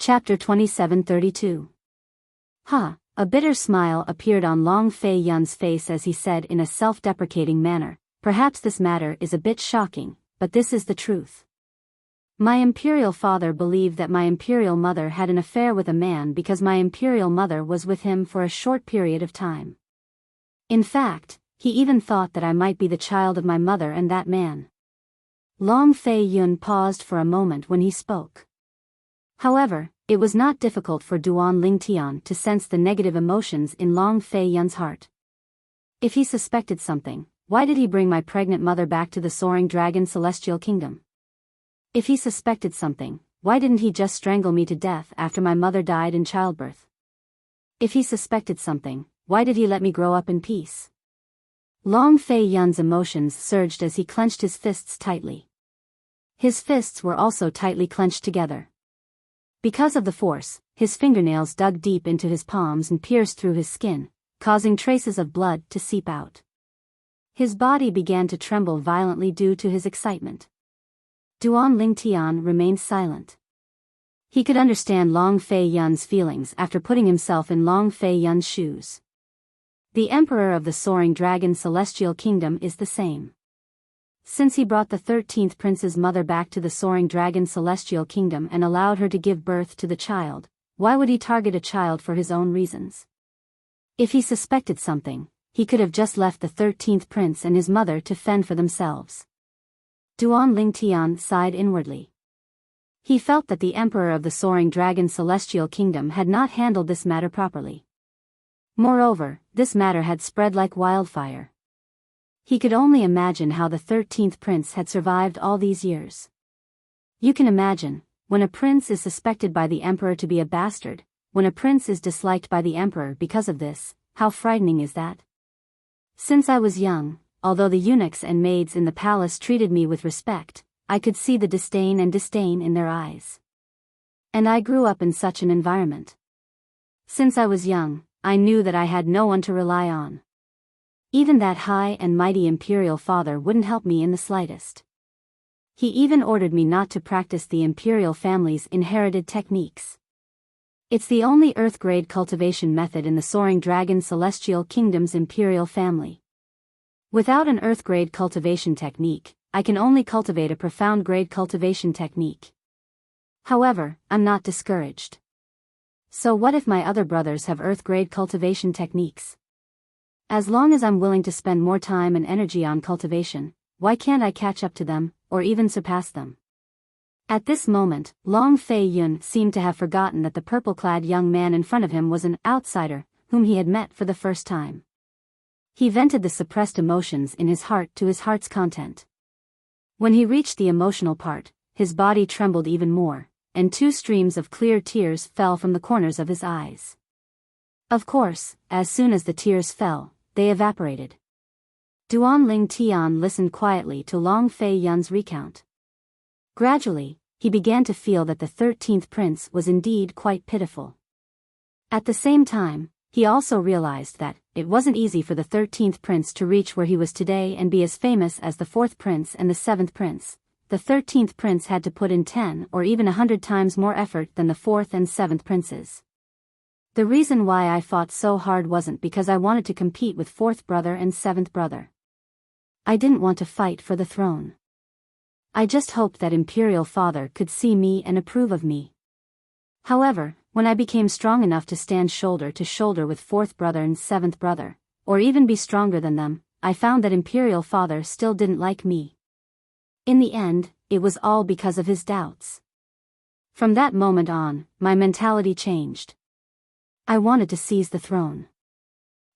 Chapter 2732. Ha! A bitter smile appeared on Long Fei Yun's face as he said in a self-deprecating manner, "Perhaps this matter is a bit shocking, but this is the truth. My imperial father believed that my imperial mother had an affair with a man because my imperial mother was with him for a short period of time. In fact, he even thought that I might be the child of my mother and that man." Long Fei Yun paused for a moment when he spoke. However, it was not difficult for Duan Lingtian to sense the negative emotions in Long Fei Yun's heart. If he suspected something, why did he bring my pregnant mother back to the Soaring Dragon Celestial Kingdom? If he suspected something, why didn't he just strangle me to death after my mother died in childbirth? If he suspected something, why did he let me grow up in peace? Long Fei Yun's emotions surged as he clenched his fists tightly. His fists were also tightly clenched together. Because of the force, his fingernails dug deep into his palms and pierced through his skin, causing traces of blood to seep out. His body began to tremble violently due to his excitement. Duan Lingtian remained silent. He could understand Long Fei Yun's feelings after putting himself in Long Fei Yun's shoes. The Emperor of the Soaring Dragon Celestial Kingdom is the same. Since he brought the 13th prince's mother back to the Soaring Dragon Celestial Kingdom and allowed her to give birth to the child, why would he target a child for his own reasons? If he suspected something, he could have just left the 13th prince and his mother to fend for themselves. Duan Lingtian sighed inwardly. He felt that the Emperor of the Soaring Dragon Celestial Kingdom had not handled this matter properly. Moreover, this matter had spread like wildfire. He could only imagine how the 13th prince had survived all these years. You can imagine, when a prince is suspected by the emperor to be a bastard, when a prince is disliked by the emperor because of this, how frightening is that? Since I was young, although the eunuchs and maids in the palace treated me with respect, I could see the disdain in their eyes. And I grew up in such an environment. Since I was young, I knew that I had no one to rely on. Even that high and mighty imperial father wouldn't help me in the slightest. He even ordered me not to practice the imperial family's inherited techniques. It's the only earth-grade cultivation method in the Soaring Dragon Celestial Kingdom's imperial family. Without an earth-grade cultivation technique, I can only cultivate a profound-grade cultivation technique. However, I'm not discouraged. So what if my other brothers have earth-grade cultivation techniques? As long as I'm willing to spend more time and energy on cultivation, why can't I catch up to them, or even surpass them? At this moment, Long Fei Yun seemed to have forgotten that the purple-clad young man in front of him was an outsider, whom he had met for the first time. He vented the suppressed emotions in his heart to his heart's content. When he reached the emotional part, his body trembled even more, and 2 streams of clear tears fell from the corners of his eyes. Of course, as soon as the tears fell, they evaporated. Duan Lingtian listened quietly to Long Fei Yun's recount. Gradually, he began to feel that the 13th prince was indeed quite pitiful. At the same time, he also realized that it wasn't easy for the 13th prince to reach where he was today and be as famous as the 4th prince and the 7th prince. The 13th prince had to put in 10 or even 100 times more effort than the 4th and 7th princes. The reason why I fought so hard wasn't because I wanted to compete with 4th brother and 7th brother. I didn't want to fight for the throne. I just hoped that imperial father could see me and approve of me. However, when I became strong enough to stand shoulder to shoulder with 4th brother and 7th brother, or even be stronger than them, I found that imperial father still didn't like me. In the end, it was all because of his doubts. From that moment on, my mentality changed. I wanted to seize the throne.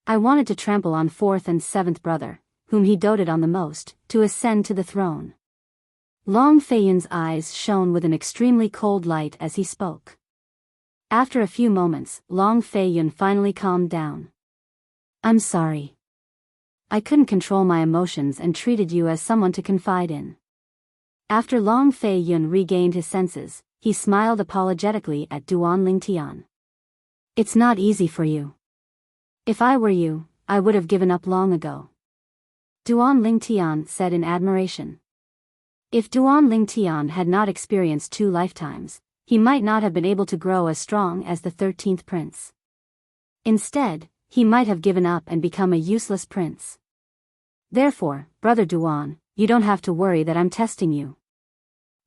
I wanted to trample on 4th and 7th brother, whom he doted on the most, to ascend to the throne. Long Fei Yun's eyes shone with an extremely cold light as he spoke. After a few moments, Long Fei Yun finally calmed down. "I'm sorry. I couldn't control my emotions and treated you as someone to confide in." After Long Fei Yun regained his senses, he smiled apologetically at Duan Lingtian. "It's not easy for you. If I were you, I would have given up long ago." Duan Lingtian said in admiration. If Duan Lingtian had not experienced 2 lifetimes, he might not have been able to grow as strong as the 13th prince. Instead, he might have given up and become a useless prince. Therefore, Brother Duan, you don't have to worry that I'm testing you.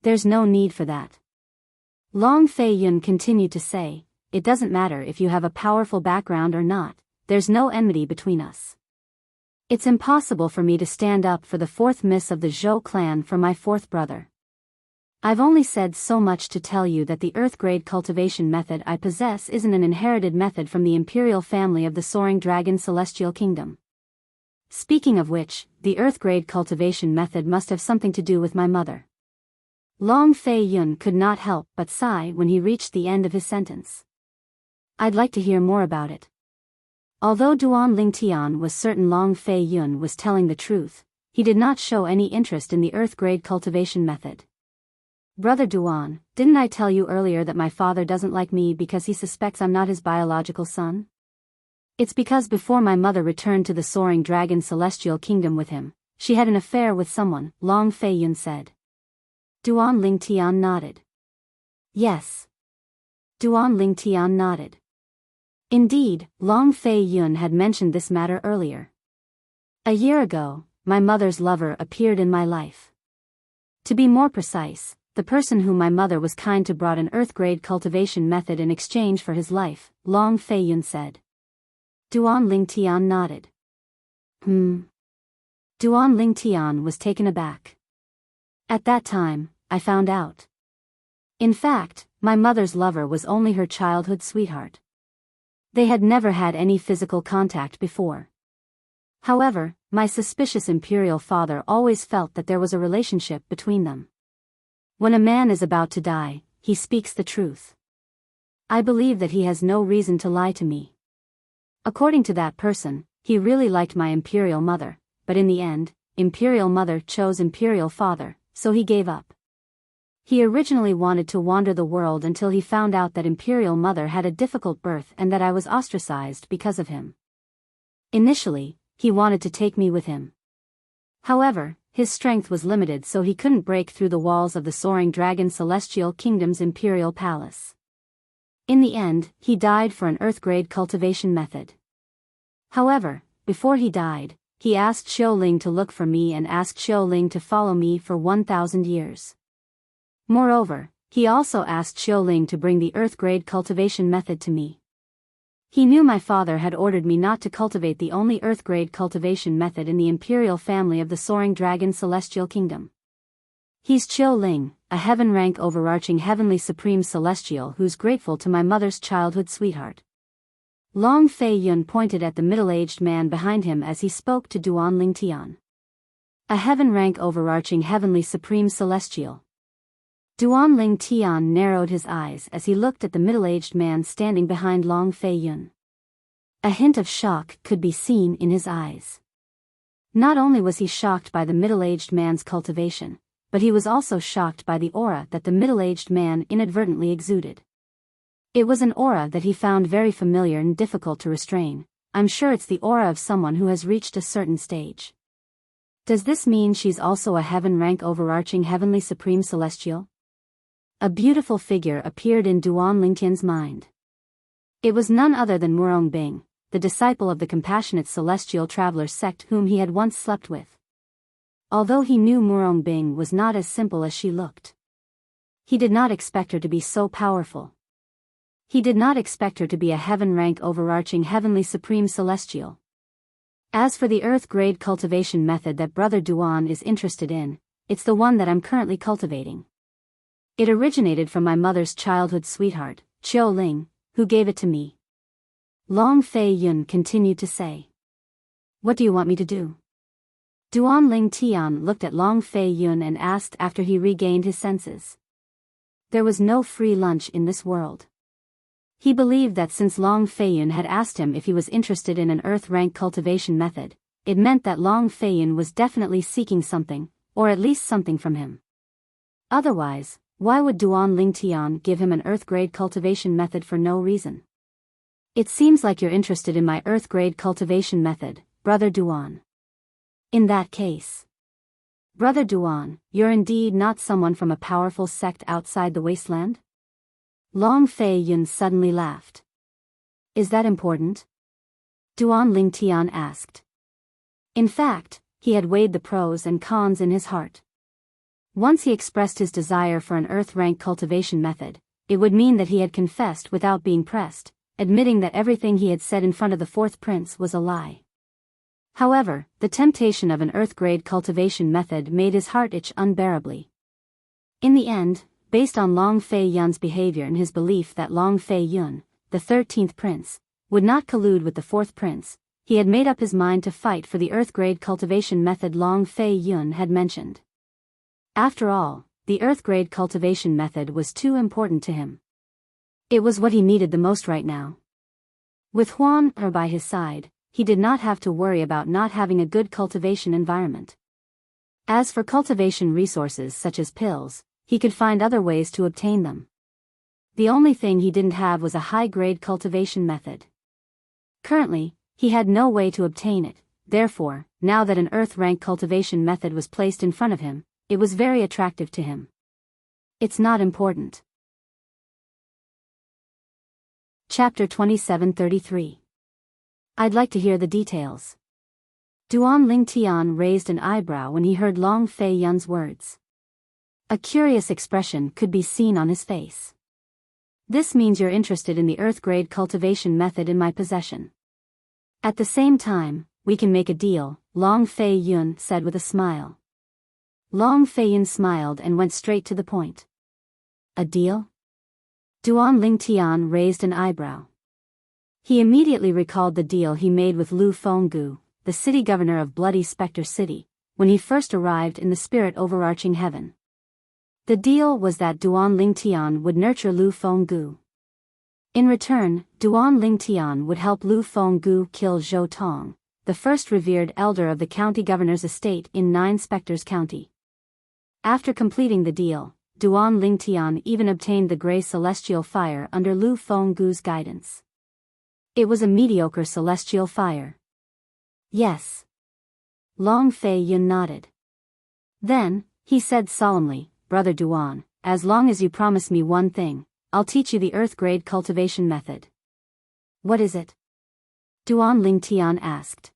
There's no need for that. Long Fei Yun continued to say, it doesn't matter if you have a powerful background or not, there's no enmity between us. It's impossible for me to stand up for the fourth miss of the Zhou clan for my fourth brother. I've only said so much to tell you that the Earth grade cultivation method I possess isn't an inherited method from the imperial family of the Soaring Dragon Celestial Kingdom. Speaking of which, the Earth grade cultivation method must have something to do with my mother. Long Fei Yun could not help but sigh when he reached the end of his sentence. I'd like to hear more about it. Although Duan Lingtian was certain Long Fei Yun was telling the truth, he did not show any interest in the Earth grade cultivation method. Brother Duan, didn't I tell you earlier that my father doesn't like me because he suspects I'm not his biological son? It's because before my mother returned to the Soaring Dragon Celestial Kingdom with him, she had an affair with someone, Long Fei Yun said. Duan Lingtian nodded. Yes. Duan Lingtian nodded. Indeed, Long Fei Yun had mentioned this matter earlier. A year ago, my mother's lover appeared in my life. To be more precise, the person whom my mother was kind to brought an Earth-grade cultivation method in exchange for his life, Long Fei Yun said. Duan Lingtian nodded. Duan Lingtian was taken aback. At that time, I found out. In fact, my mother's lover was only her childhood sweetheart. They had never had any physical contact before. However, my suspicious imperial father always felt that there was a relationship between them. When a man is about to die, he speaks the truth. I believe that he has no reason to lie to me. According to that person, he really liked my imperial mother, but in the end, imperial mother chose imperial father, so he gave up. He originally wanted to wander the world until he found out that imperial mother had a difficult birth and that I was ostracized because of him. Initially, he wanted to take me with him. However, his strength was limited, so he couldn't break through the walls of the Soaring Dragon Celestial Kingdom's imperial palace. In the end, he died for an Earth-grade cultivation method. However, before he died, he asked Xiaoling to look for me and asked Xiaoling to follow me for 1,000 years. Moreover, he also asked Xiaoling to bring the Earth-grade cultivation method to me. He knew my father had ordered me not to cultivate the only Earth-grade cultivation method in the imperial family of the Soaring Dragon Celestial Kingdom. He's Xiaoling, a heaven-rank overarching heavenly supreme celestial who's grateful to my mother's childhood sweetheart. Long Fei Yun pointed at the middle-aged man behind him as he spoke to Duan Lingtian. A heaven-rank overarching heavenly supreme celestial. Duan Lingtian narrowed his eyes as he looked at the middle-aged man standing behind Long Fei Yun. A hint of shock could be seen in his eyes. Not only was he shocked by the middle-aged man's cultivation, but he was also shocked by the aura that the middle-aged man inadvertently exuded. It was an aura that he found very familiar and difficult to restrain. I'm sure it's the aura of someone who has reached a certain stage. Does this mean she's also a heaven-rank overarching heavenly supreme celestial? A beautiful figure appeared in Duan Lingtian's mind. It was none other than Murong Bing, the disciple of the compassionate celestial traveler sect whom he had once slept with. Although he knew Murong Bing was not as simple as she looked. He did not expect her to be so powerful. He did not expect her to be a heaven-rank overarching heavenly supreme celestial. As for the Earth-grade cultivation method that Brother Duan is interested in, it's the one that I'm currently cultivating. It originated from my mother's childhood sweetheart, Xiaoling, who gave it to me. Long Fei Yun continued to say. What do you want me to do? Duan Lingtian looked at Long Fei Yun and asked after he regained his senses. There was no free lunch in this world. He believed that since Long Fei Yun had asked him if he was interested in an Earth-rank cultivation method, it meant that Long Fei Yun was definitely seeking something, or at least something from him. Otherwise, why would Duan Lingtian give him an Earth-grade cultivation method for no reason? It seems like you're interested in my Earth-grade cultivation method, Brother Duan. In that case, Brother Duan, you're indeed not someone from a powerful sect outside the wasteland? Long Fei Yun suddenly laughed. Is that important? Duan Lingtian asked. In fact, he had weighed the pros and cons in his heart. Once he expressed his desire for an earth-rank cultivation method, it would mean that he had confessed without being pressed, admitting that everything he had said in front of the fourth prince was a lie. However, the temptation of an earth-grade cultivation method made his heart itch unbearably. In the end, based on Long Fei Yun's behavior and his belief that Long Fei Yun, the 13th prince, would not collude with the fourth prince, he had made up his mind to fight for the earth-grade cultivation method Long Fei Yun had mentioned. After all, the earth-grade cultivation method was too important to him. It was what he needed the most right now. With Huan by his side, he did not have to worry about not having a good cultivation environment. As for cultivation resources such as pills, he could find other ways to obtain them. The only thing he didn't have was a high-grade cultivation method. Currently, he had no way to obtain it, therefore, now that an earth-rank cultivation method was placed in front of him, it was very attractive to him. It's not important. Chapter 2733. I'd like to hear the details. Duan Lingtian raised an eyebrow when he heard Long Fei Yun's words. A curious expression could be seen on his face. This means you're interested in the earth-grade cultivation method in my possession. At the same time, we can make a deal, Long Fei Yun said with a smile. Long Fei Yun smiled and went straight to the point. A deal? Duan Lingtian raised an eyebrow. He immediately recalled the deal he made with Lu Fenggu, the city governor of Bloody Spectre City, when he first arrived in the spirit overarching heaven. The deal was that Duan Lingtian would nurture Lu Fenggu. In return, Duan Lingtian would help Lu Fenggu kill Zhou Tong, the first revered elder of the county governor's estate in Nine Spectres County. After completing the deal, Duan Lingtian even obtained the Grey Celestial Fire under Lu Fenggu's guidance. It was a mediocre celestial fire. Yes. Long Fei Yun nodded. Then, he said solemnly, Brother Duan, as long as you promise me one thing, I'll teach you the earth-grade cultivation method. What is it? Duan Lingtian asked.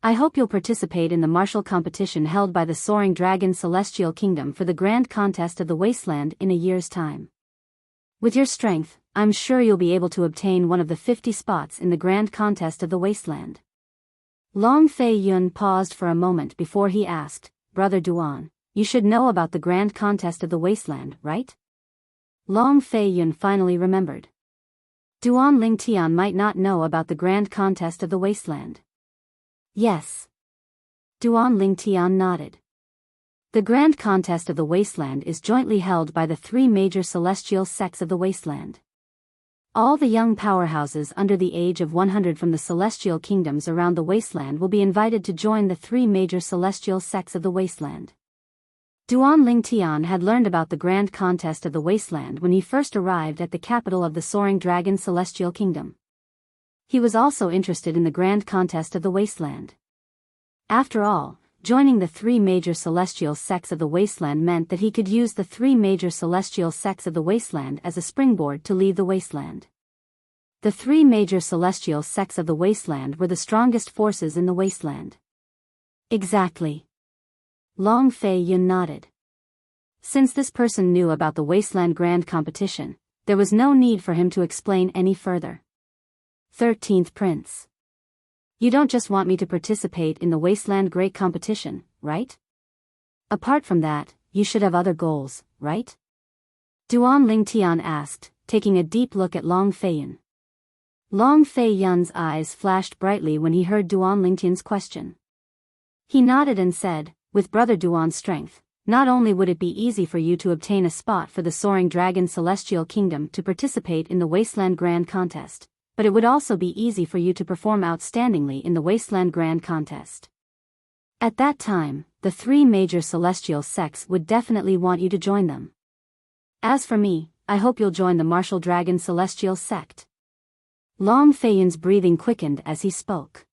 I hope you'll participate in the martial competition held by the Soaring Dragon Celestial Kingdom for the Grand Contest of the Wasteland in a year's time. With your strength, I'm sure you'll be able to obtain one of the 50 spots in the Grand Contest of the Wasteland. Long Fei Yun paused for a moment before he asked, Brother Duan, you should know about the Grand Contest of the Wasteland, right? Long Fei Yun finally remembered. Duan Lingtian might not know about the Grand Contest of the Wasteland. Yes. Duan Lingtian nodded. The Grand Contest of the Wasteland is jointly held by the three major celestial sects of the Wasteland. All the young powerhouses under the age of 100 from the celestial kingdoms around the Wasteland will be invited to join the three major celestial sects of the Wasteland. Duan Lingtian had learned about the Grand Contest of the Wasteland when he first arrived at the capital of the Soaring Dragon Celestial Kingdom. He was also interested in the Grand Contest of the Wasteland. After all, joining the three major celestial sects of the Wasteland meant that he could use the three major celestial sects of the Wasteland as a springboard to leave the Wasteland. The three major celestial sects of the Wasteland were the strongest forces in the Wasteland. Exactly. Long Fei Yun nodded. Since this person knew about the Wasteland Grand Competition, there was no need for him to explain any further. 13th Prince. You don't just want me to participate in the Wasteland Great Competition, right? Apart from that, you should have other goals, right? Duan Lingtian asked, taking a deep look at Long Fei Yun. Long Fei Yun's eyes flashed brightly when he heard Duan Lingtian's question. He nodded and said, with Brother Duan's strength, not only would it be easy for you to obtain a spot for the Soaring Dragon Celestial Kingdom to participate in the Wasteland Grand Contest, but it would also be easy for you to perform outstandingly in the Wasteland Grand Contest. At that time, the three major celestial sects would definitely want you to join them. As for me, I hope you'll join the Martial Dragon Celestial Sect. Long Fei Yun's breathing quickened as he spoke.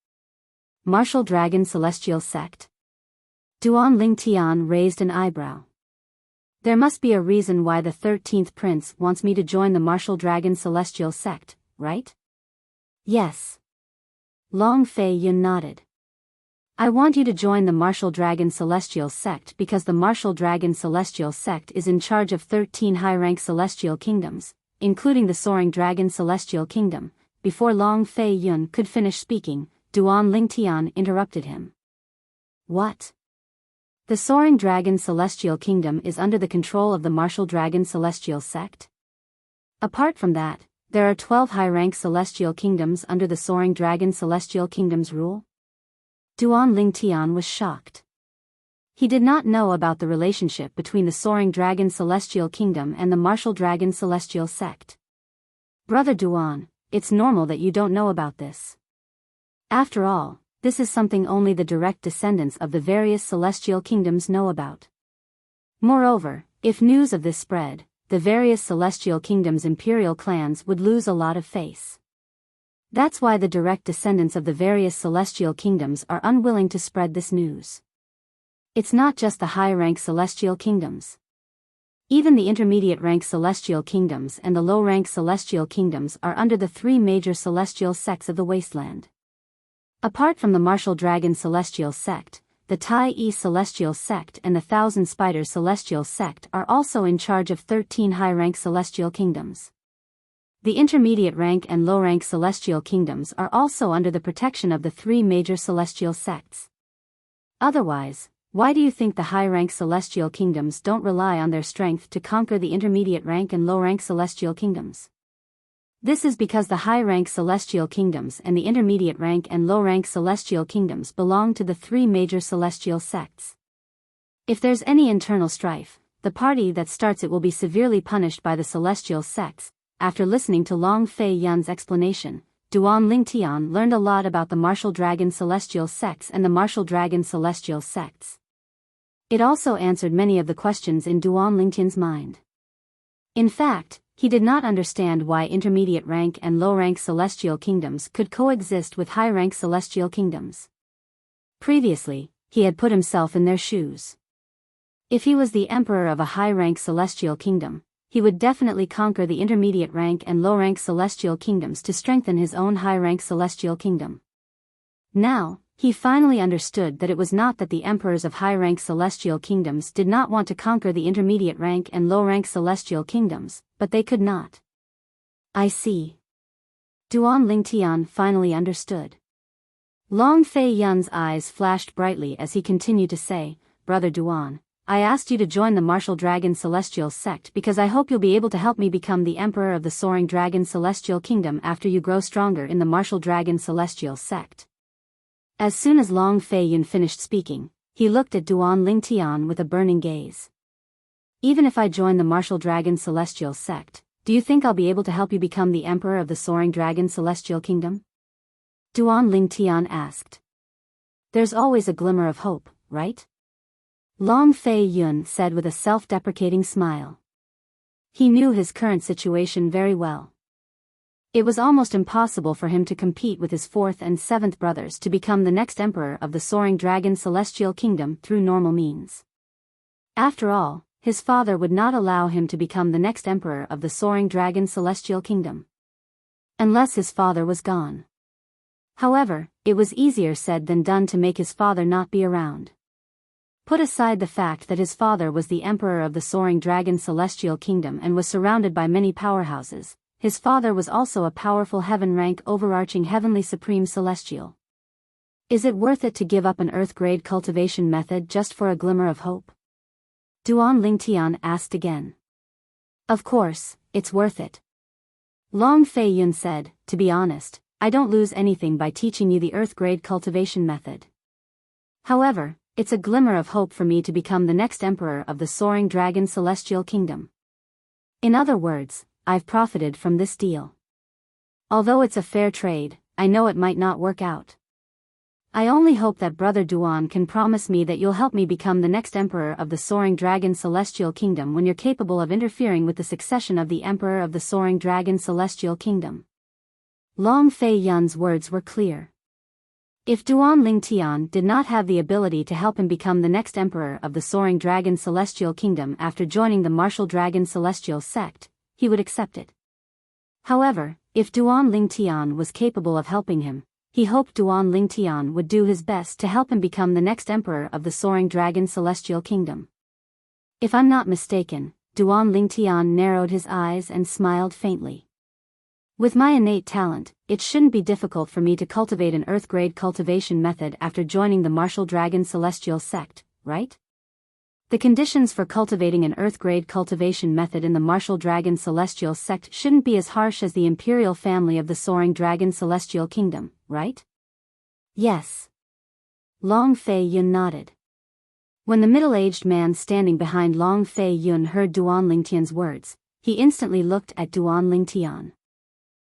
Martial Dragon Celestial Sect? Duan Lingtian raised an eyebrow. There must be a reason why the 13th prince wants me to join the Martial Dragon Celestial Sect, right? Yes. Long Fei Yun nodded. I want you to join the Martial Dragon Celestial Sect because the Martial Dragon Celestial Sect is in charge of 13 high-rank celestial kingdoms, including the Soaring Dragon Celestial Kingdom. Before Long Fei Yun could finish speaking, Duan Lingtian interrupted him. What? The Soaring Dragon Celestial Kingdom is under the control of the Martial Dragon Celestial Sect? Apart from that, there are 12 high-rank celestial kingdoms under the Soaring Dragon Celestial Kingdom's rule? Duan Lingtian was shocked. He did not know about the relationship between the Soaring Dragon Celestial Kingdom and the Martial Dragon Celestial Sect. Brother Duan, it's normal that you don't know about this. After all, this is something only the direct descendants of the various celestial kingdoms know about. Moreover, if news of this spread, the various celestial kingdoms' imperial clans would lose a lot of face. That's why the direct descendants of the various celestial kingdoms are unwilling to spread this news. It's not just the high-rank celestial kingdoms. Even the intermediate-rank celestial kingdoms and the low-rank celestial kingdoms are under the three major celestial sects of the wasteland. Apart from the Martial Dragon Celestial Sect, the Tai Yi Celestial Sect and the Thousand Spiders Celestial Sect are also in charge of 13 high-rank celestial kingdoms. The intermediate-rank and low-rank celestial kingdoms are also under the protection of the three major celestial sects. Otherwise, why do you think the high-rank celestial kingdoms don't rely on their strength to conquer the intermediate-rank and low-rank celestial kingdoms? This is because the high-rank celestial kingdoms and the intermediate-rank and low-rank celestial kingdoms belong to the three major celestial sects. If there's any internal strife, the party that starts it will be severely punished by the celestial sects. After listening to Long Fei Yun's explanation, Duan Lingtian learned a lot about the Martial Dragon Celestial Sects and the Martial Dragon Celestial Sects. It also answered many of the questions in Duan Lingtian's mind. In fact, he did not understand why intermediate rank and low rank celestial kingdoms could coexist with high rank celestial kingdoms. Previously, he had put himself in their shoes. If he was the emperor of a high rank celestial kingdom, he would definitely conquer the intermediate rank and low rank celestial kingdoms to strengthen his own high rank celestial kingdom. Now, he finally understood that it was not that the emperors of high-rank celestial kingdoms did not want to conquer the intermediate rank and low-rank celestial kingdoms, but they could not. I see. Duan Lingtian finally understood. Long Fei Yun's eyes flashed brightly as he continued to say, Brother Duan, I asked you to join the Martial Dragon Celestial Sect because I hope you'll be able to help me become the Emperor of the Soaring Dragon Celestial Kingdom after you grow stronger in the Martial Dragon Celestial Sect. As soon as Long Fei Yun finished speaking, he looked at Duan Lingtian with a burning gaze. Even if I join the Martial Dragon Celestial Sect, do you think I'll be able to help you become the Emperor of the Soaring Dragon Celestial Kingdom? Duan Lingtian asked. There's always a glimmer of hope, right? Long Fei Yun said with a self-deprecating smile. He knew his current situation very well. It was almost impossible for him to compete with his fourth and seventh brothers to become the next emperor of the Soaring Dragon Celestial Kingdom through normal means. After all, his father would not allow him to become the next emperor of the Soaring Dragon Celestial Kingdom. Unless his father was gone. However, it was easier said than done to make his father not be around. Put aside the fact that his father was the emperor of the Soaring Dragon Celestial Kingdom and was surrounded by many powerhouses, his father was also a powerful heaven-rank overarching heavenly supreme celestial. Is it worth it to give up an earth-grade cultivation method just for a glimmer of hope? Duan Lingtian asked again. Of course, it's worth it. Long Fei Yun said, to be honest, I don't lose anything by teaching you the earth-grade cultivation method. However, it's a glimmer of hope for me to become the next emperor of the Soaring Dragon Celestial Kingdom. In other words, I've profited from this deal. Although it's a fair trade, I know it might not work out. I only hope that Brother Duan can promise me that you'll help me become the next emperor of the Soaring Dragon Celestial Kingdom when you're capable of interfering with the succession of the Emperor of the Soaring Dragon Celestial Kingdom. Long Fei Yun's words were clear. If Duan Lingtian did not have the ability to help him become the next emperor of the Soaring Dragon Celestial Kingdom after joining the Martial Dragon Celestial sect, he would accept it. However, if Duan Lingtian was capable of helping him, he hoped Duan Lingtian would do his best to help him become the next emperor of the Soaring Dragon Celestial Kingdom. If I'm not mistaken, Duan Lingtian narrowed his eyes and smiled faintly. With my innate talent, it shouldn't be difficult for me to cultivate an Earth-grade cultivation method after joining the Martial Dragon Celestial sect, right? The conditions for cultivating an Earth-grade cultivation method in the Martial Dragon Celestial sect shouldn't be as harsh as the Imperial family of the Soaring Dragon Celestial Kingdom, right? Yes. Long Fei Yun nodded. When the middle-aged man standing behind Long Fei Yun heard Duan Lingtian's words, he instantly looked at Duan Lingtian.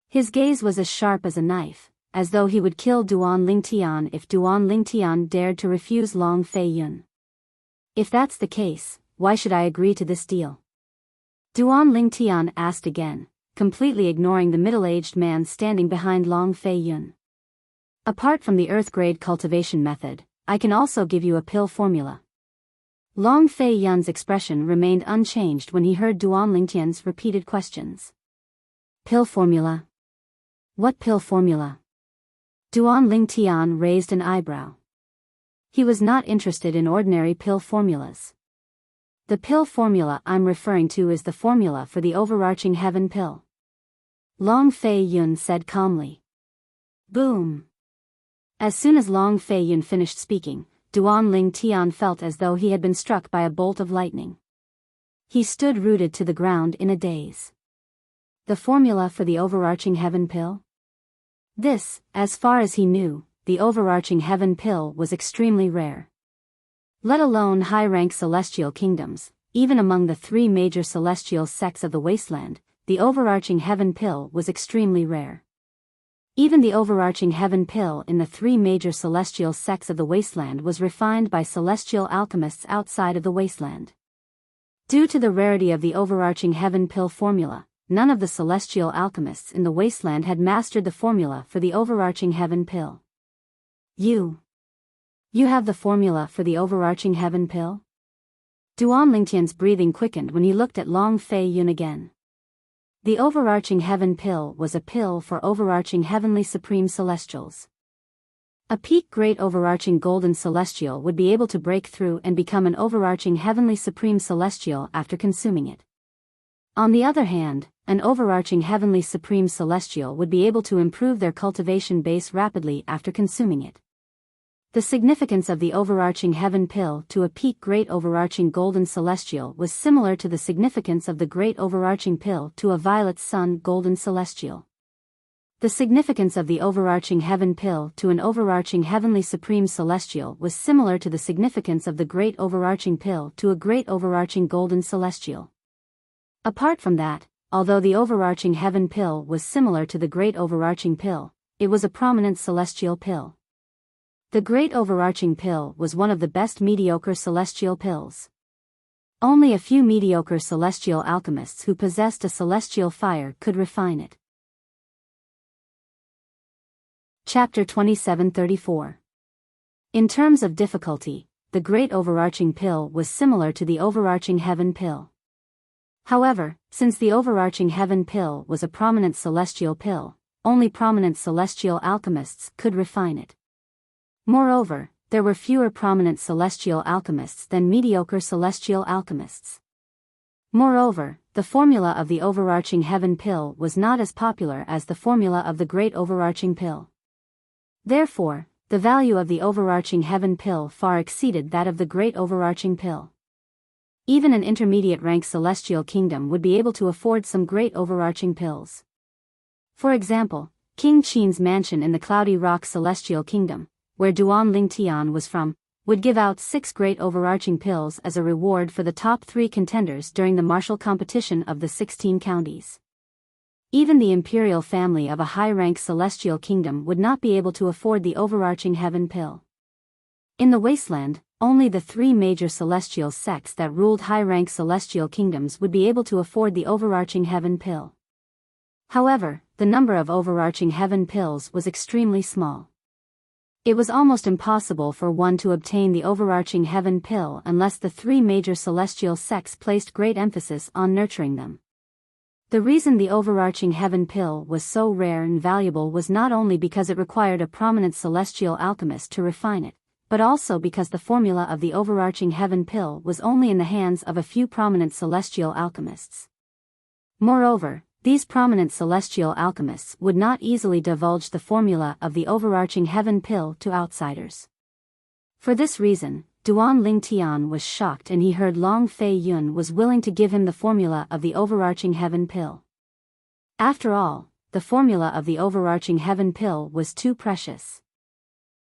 His gaze was as sharp as a knife, as though he would kill Duan Lingtian if Duan Lingtian dared to refuse Long Fei Yun. If that's the case, why should I agree to this deal? Duan Lingtian asked again, completely ignoring the middle-aged man standing behind Long Fei Yun. Apart from the Earth-grade cultivation method, I can also give you a pill formula. Long Fei Yun's expression remained unchanged when he heard Duan Lingtian's repeated questions. Pill formula? What pill formula? Duan Lingtian raised an eyebrow. He was not interested in ordinary pill formulas. The pill formula I'm referring to is the formula for the overarching heaven pill. Long Fei Yun said calmly. Boom! As soon as Long Fei Yun finished speaking, Duan Lingtian felt as though he had been struck by a bolt of lightning. He stood rooted to the ground in a daze. The formula for the overarching heaven pill? This, as far as he knew, the overarching heaven pill was extremely rare. Let alone high-rank celestial kingdoms, even among the three major celestial sects of the wasteland, the overarching heaven pill was extremely rare. Even the overarching heaven pill in the three major celestial sects of the wasteland was refined by celestial alchemists outside of the wasteland. Due to the rarity of the overarching heaven pill formula, none of the celestial alchemists in the wasteland had mastered the formula for the overarching heaven pill. You have the formula for the overarching heaven pill? Duan Lingtian's breathing quickened when he looked at Long Fei Yun again. The overarching heaven pill was a pill for overarching heavenly supreme celestials. A peak great overarching golden celestial would be able to break through and become an overarching heavenly supreme celestial after consuming it. On the other hand, an overarching heavenly supreme celestial would be able to improve their cultivation base rapidly after consuming it. The significance of the overarching heaven pill to a peak great overarching golden celestial was similar to the significance of the great overarching pill to a violet sun golden celestial. The significance of the overarching heaven pill to an overarching heavenly supreme celestial was similar to the significance of the great overarching pill to a great overarching golden celestial. Apart from that, although the overarching heaven pill was similar to the great overarching pill, it was a prominent celestial pill. The great overarching pill was one of the best mediocre celestial pills. Only a few mediocre celestial alchemists who possessed a celestial fire could refine it. Chapter 2734. In terms of difficulty, the great overarching pill was similar to the overarching heaven pill. However, since the overarching heaven pill was a prominent celestial pill, only prominent celestial alchemists could refine it. Moreover, there were fewer prominent celestial alchemists than mediocre celestial alchemists. Moreover, the formula of the overarching heaven pill was not as popular as the formula of the great overarching pill. Therefore, the value of the overarching heaven pill far exceeded that of the great overarching pill. Even an intermediate-rank celestial kingdom would be able to afford some great overarching pills. For example, King Qin's mansion in the Cloudy Rock Celestial Kingdom, where Duan Lingtian was from, would give out 6 great overarching pills as a reward for the top 3 contenders during the martial competition of the 16 counties. Even the imperial family of a high-rank celestial kingdom would not be able to afford the overarching heaven pill. In the wasteland, only the 3 major celestial sects that ruled high-rank celestial kingdoms would be able to afford the overarching heaven pill. However, the number of overarching heaven pills was extremely small. It was almost impossible for one to obtain the overarching heaven pill unless the three major celestial sects placed great emphasis on nurturing them. The reason the overarching heaven pill was so rare and valuable was not only because it required a prominent celestial alchemist to refine it, but also because the formula of the overarching heaven pill was only in the hands of a few prominent celestial alchemists. Moreover, these prominent celestial alchemists would not easily divulge the formula of the overarching heaven pill to outsiders. For this reason, Duan Ling Tian was shocked and he heard Long Fei Yun was willing to give him the formula of the overarching heaven pill. After all, the formula of the overarching heaven pill was too precious.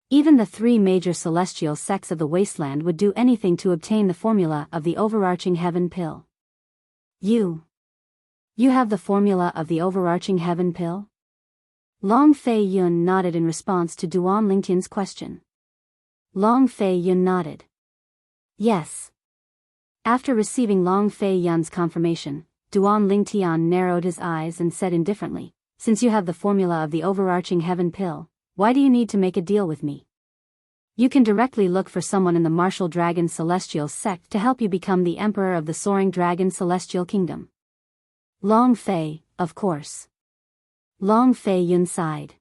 Even the three major celestial sects of the wasteland would do anything to obtain the formula of the overarching heaven pill. You have the formula of the overarching heaven pill? Long Fei Yun nodded in response to Duan Lingtian's question. Long Fei Yun nodded. Yes. After receiving Long Fei Yun's confirmation, Duan Lingtian narrowed his eyes and said indifferently, "Since you have the formula of the overarching heaven pill, why do you need to make a deal with me? You can directly look for someone in the Martial Dragon Celestial sect to help you become the Emperor of the Soaring Dragon Celestial Kingdom." Long Fei, of course. Long Fei Yun sighed.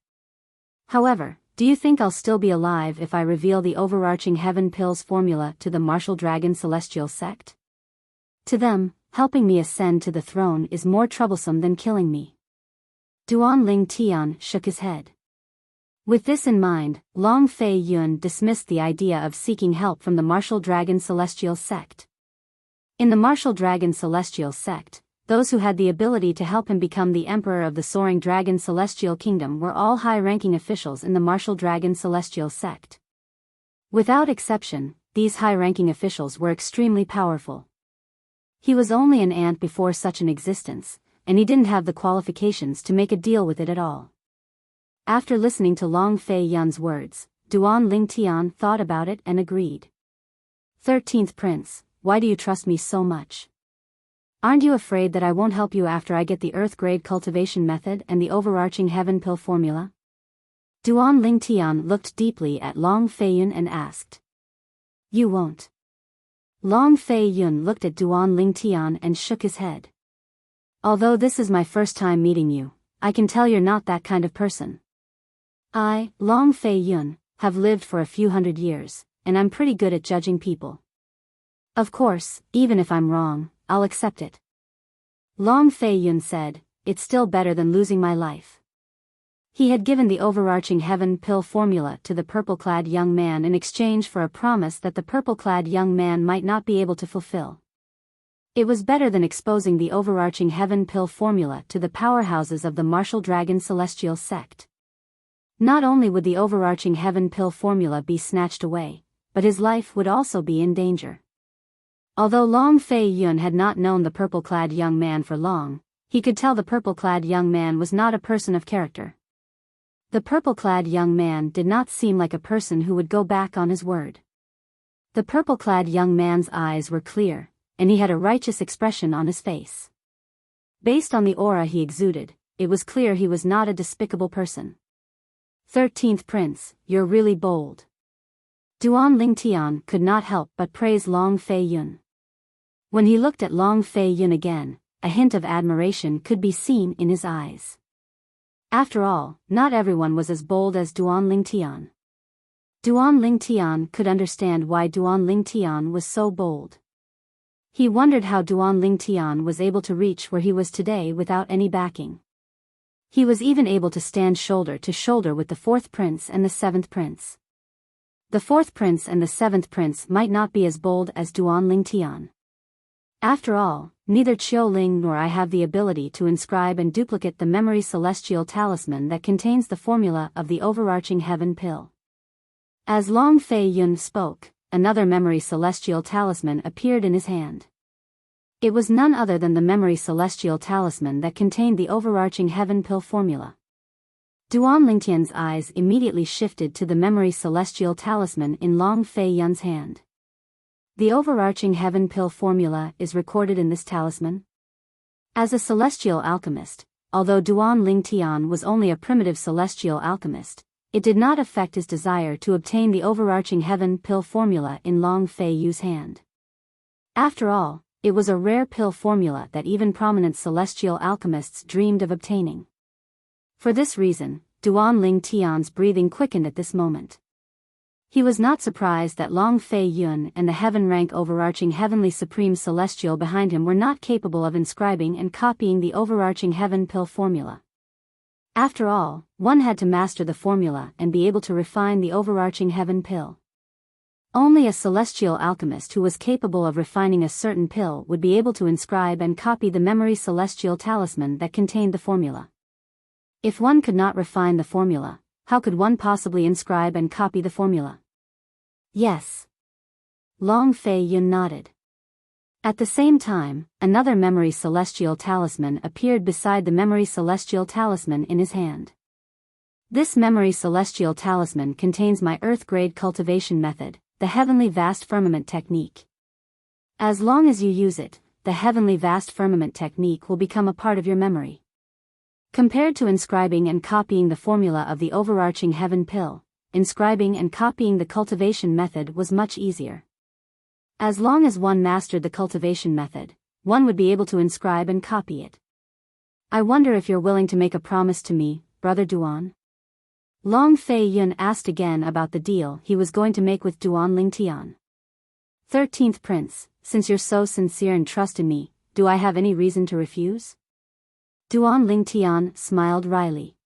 However, do you think I'll still be alive if I reveal the overarching heaven pill's formula to the Martial Dragon Celestial sect? To them, helping me ascend to the throne is more troublesome than killing me. Duan Ling Tian shook his head. With this in mind, Long Fei Yun dismissed the idea of seeking help from the Martial Dragon Celestial sect. In the Martial Dragon Celestial sect, those who had the ability to help him become the Emperor of the Soaring Dragon Celestial Kingdom were all high-ranking officials in the Martial Dragon Celestial sect. Without exception, these high-ranking officials were extremely powerful. He was only an ant before such an existence, and he didn't have the qualifications to make a deal with it at all. After listening to Long Fei Yun's words, Duan Ling Tian thought about it and agreed. 13th Prince, why do you trust me so much? Aren't you afraid that I won't help you after I get the Earth-grade cultivation method and the overarching heaven pill formula? Duan Ling Tian looked deeply at Long Fei Yun and asked. You won't. Long Fei Yun looked at Duan Ling Tian and shook his head. Although this is my first time meeting you, I can tell you're not that kind of person. I, Long Fei Yun, have lived for a few hundred years, and I'm pretty good at judging people. Of course, even if I'm wrong, I'll accept it. Long Fei Yun said, it's still better than losing my life. He had given the overarching heaven pill formula to the purple-clad young man in exchange for a promise that the purple-clad young man might not be able to fulfill. It was better than exposing the overarching heaven pill formula to the powerhouses of the Martial Dragon Celestial sect. Not only would the overarching heaven pill formula be snatched away, but his life would also be in danger. Although Long Fei Yun had not known the purple-clad young man for long, he could tell the purple-clad young man was not a person of character. The purple-clad young man did not seem like a person who would go back on his word. The purple-clad young man's eyes were clear, and he had a righteous expression on his face. Based on the aura he exuded, it was clear he was not a despicable person. 13th Prince, you're really bold. Duan Ling Tian could not help but praise Long Fei Yun. When he looked at Long Fei Yun again, a hint of admiration could be seen in his eyes. After all, not everyone was as bold as Duan Ling Tian. Duan Ling Tian could understand why Duan Ling Tian was so bold. He wondered how Duan Ling Tian was able to reach where he was today without any backing. He was even able to stand shoulder to shoulder with the 4th Prince and the 7th Prince. The 4th Prince and the 7th Prince might not be as bold as Duan Ling Tian. After all, neither Qiu Ling nor I have the ability to inscribe and duplicate the memory celestial talisman that contains the formula of the overarching heaven pill. As Long Fei Yun spoke, another memory celestial talisman appeared in his hand. It was none other than the memory celestial talisman that contained the overarching heaven pill formula. Duan Lingtian's eyes immediately shifted to the memory celestial talisman in Long Fei Yun's hand. The overarching heaven pill formula is recorded in this talisman? As a celestial alchemist, although Duan Ling Tian was only a primitive celestial alchemist, it did not affect his desire to obtain the overarching heaven pill formula in Long Fei Yu's hand. After all, it was a rare pill formula that even prominent celestial alchemists dreamed of obtaining. For this reason, Duan Ling Tian's breathing quickened at this moment. He was not surprised that Long Fei Yun and the heaven-rank overarching heavenly supreme celestial behind him were not capable of inscribing and copying the overarching heaven pill formula. After all, one had to master the formula and be able to refine the overarching heaven pill. Only a celestial alchemist who was capable of refining a certain pill would be able to inscribe and copy the memory celestial talisman that contained the formula. If one could not refine the formula, how could one possibly inscribe and copy the formula? Yes. Long Fei Yun nodded. At the same time, another memory celestial talisman appeared beside the memory celestial talisman in his hand. This memory celestial talisman contains my earth-grade cultivation method, the heavenly vast firmament technique. As long as you use it, the heavenly vast firmament technique will become a part of your memory. Compared to inscribing and copying the formula of the overarching heaven pill, inscribing and copying the cultivation method was much easier. As long as one mastered the cultivation method, one would be able to inscribe and copy it. I wonder if you're willing to make a promise to me, Brother Duan? Long Fei Yun asked again about the deal he was going to make with Duan Ling Tian. 13th Prince, since you're so sincere and trust in me, do I have any reason to refuse? Duan Ling Tian smiled wryly.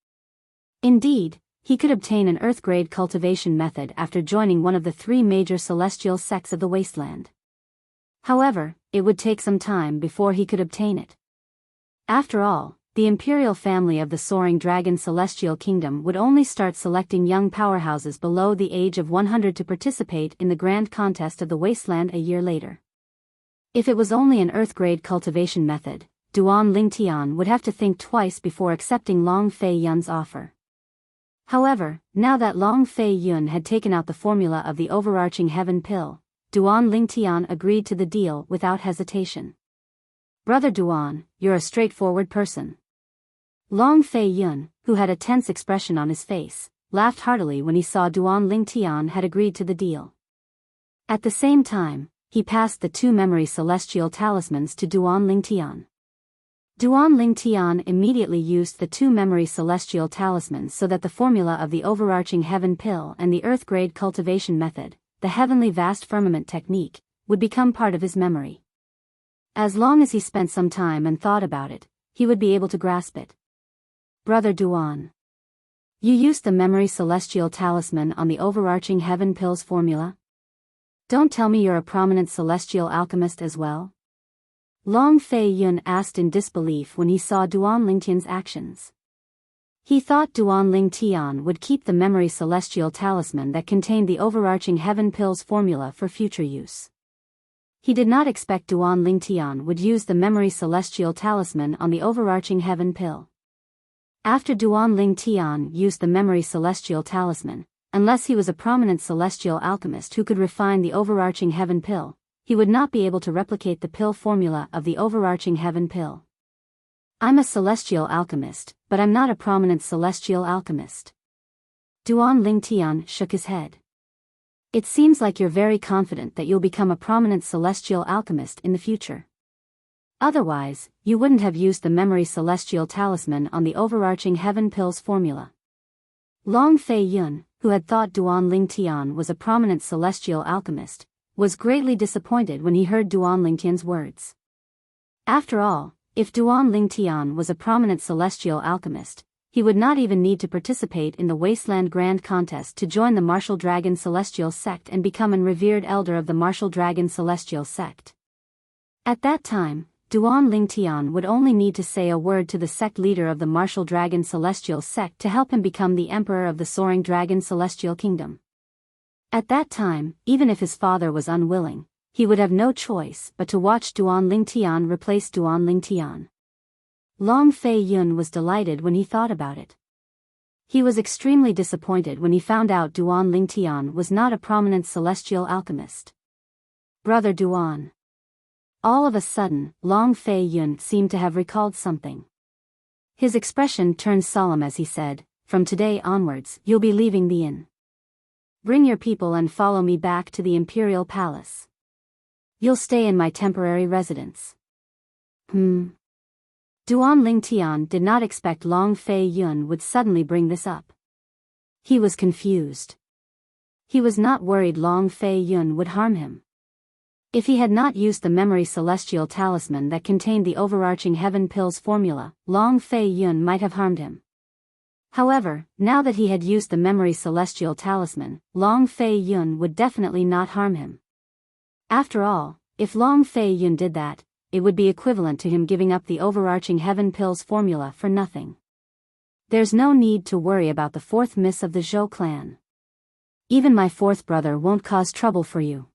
Indeed, he could obtain an earth-grade cultivation method after joining one of the 3 major celestial sects of the wasteland. However, it would take some time before he could obtain it. After all, the imperial family of the Soaring Dragon Celestial Kingdom would only start selecting young powerhouses below the age of 100 to participate in the grand contest of the wasteland a year later. If it was only an earth-grade cultivation method, Duan Ling Tian would have to think twice before accepting Long Fei Yun's offer. However, now that Long Fei Yun had taken out the formula of the overarching heaven pill, Duan Ling Tian agreed to the deal without hesitation. Brother Duan, you're a straightforward person. Long Fei Yun, who had a tense expression on his face, laughed heartily when he saw Duan Ling Tian had agreed to the deal. At the same time, he passed the 2 memory celestial talismans to Duan Ling Tian. Duan Ling Tian immediately used the 2 memory celestial talismans so that the formula of the overarching heaven pill and the earth-grade cultivation method, the heavenly vast firmament technique, would become part of his memory. As long as he spent some time and thought about it, he would be able to grasp it. Brother Duan. You used the memory celestial talisman on the overarching heaven pill's formula? Don't tell me you're a prominent celestial alchemist as well? Long Fei Yun asked in disbelief when he saw Duan Ling Tian's actions. He thought Duan Ling Tian would keep the memory celestial talisman that contained the overarching heaven pill's formula for future use. He did not expect Duan Ling Tian would use the memory celestial talisman on the overarching heaven pill. After Duan Ling Tian used the memory celestial talisman, unless he was a prominent celestial alchemist who could refine the overarching heaven pill, he would not be able to replicate the pill formula of the overarching heaven pill. I'm a celestial alchemist, but I'm not a prominent celestial alchemist. Duan Ling Tian shook his head. It seems like you're very confident that you'll become a prominent celestial alchemist in the future. Otherwise, you wouldn't have used the memory celestial talisman on the overarching heaven pill's formula. Long Fei Yun, who had thought Duan Ling Tian was a prominent celestial alchemist, was greatly disappointed when he heard Duan Ling Tian's words. After all, if Duan Ling Tian was a prominent celestial alchemist, he would not even need to participate in the Wasteland Grand Contest to join the Martial Dragon Celestial Sect and become an revered elder of the Martial Dragon Celestial Sect. At that time, Duan Ling Tian would only need to say a word to the sect leader of the Martial Dragon Celestial Sect to help him become the Emperor of the Soaring Dragon Celestial Kingdom. At that time, even if his father was unwilling, he would have no choice but to watch Duan Ling Tian replace Duan Ling Tian. Long Fei Yun was delighted when he thought about it. He was extremely disappointed when he found out Duan Ling Tian was not a prominent celestial alchemist. Brother Duan. All of a sudden, Long Fei Yun seemed to have recalled something. His expression turned solemn as he said, from today onwards you'll be leaving the inn. Bring your people and follow me back to the imperial palace. You'll stay in my temporary residence. Duan Lingtian did not expect Long Fei Yun would suddenly bring this up. He was confused. He was not worried Long Fei Yun would harm him. If he had not used the memory celestial talisman that contained the overarching heaven pills formula, Long Fei Yun might have harmed him. However, now that he had used the memory celestial talisman, Long Fei Yun would definitely not harm him. After all, if Long Fei Yun did that, it would be equivalent to him giving up the overarching heaven pills formula for nothing. There's no need to worry about the fourth miss of the Zhou clan. Even my fourth brother won't cause trouble for you.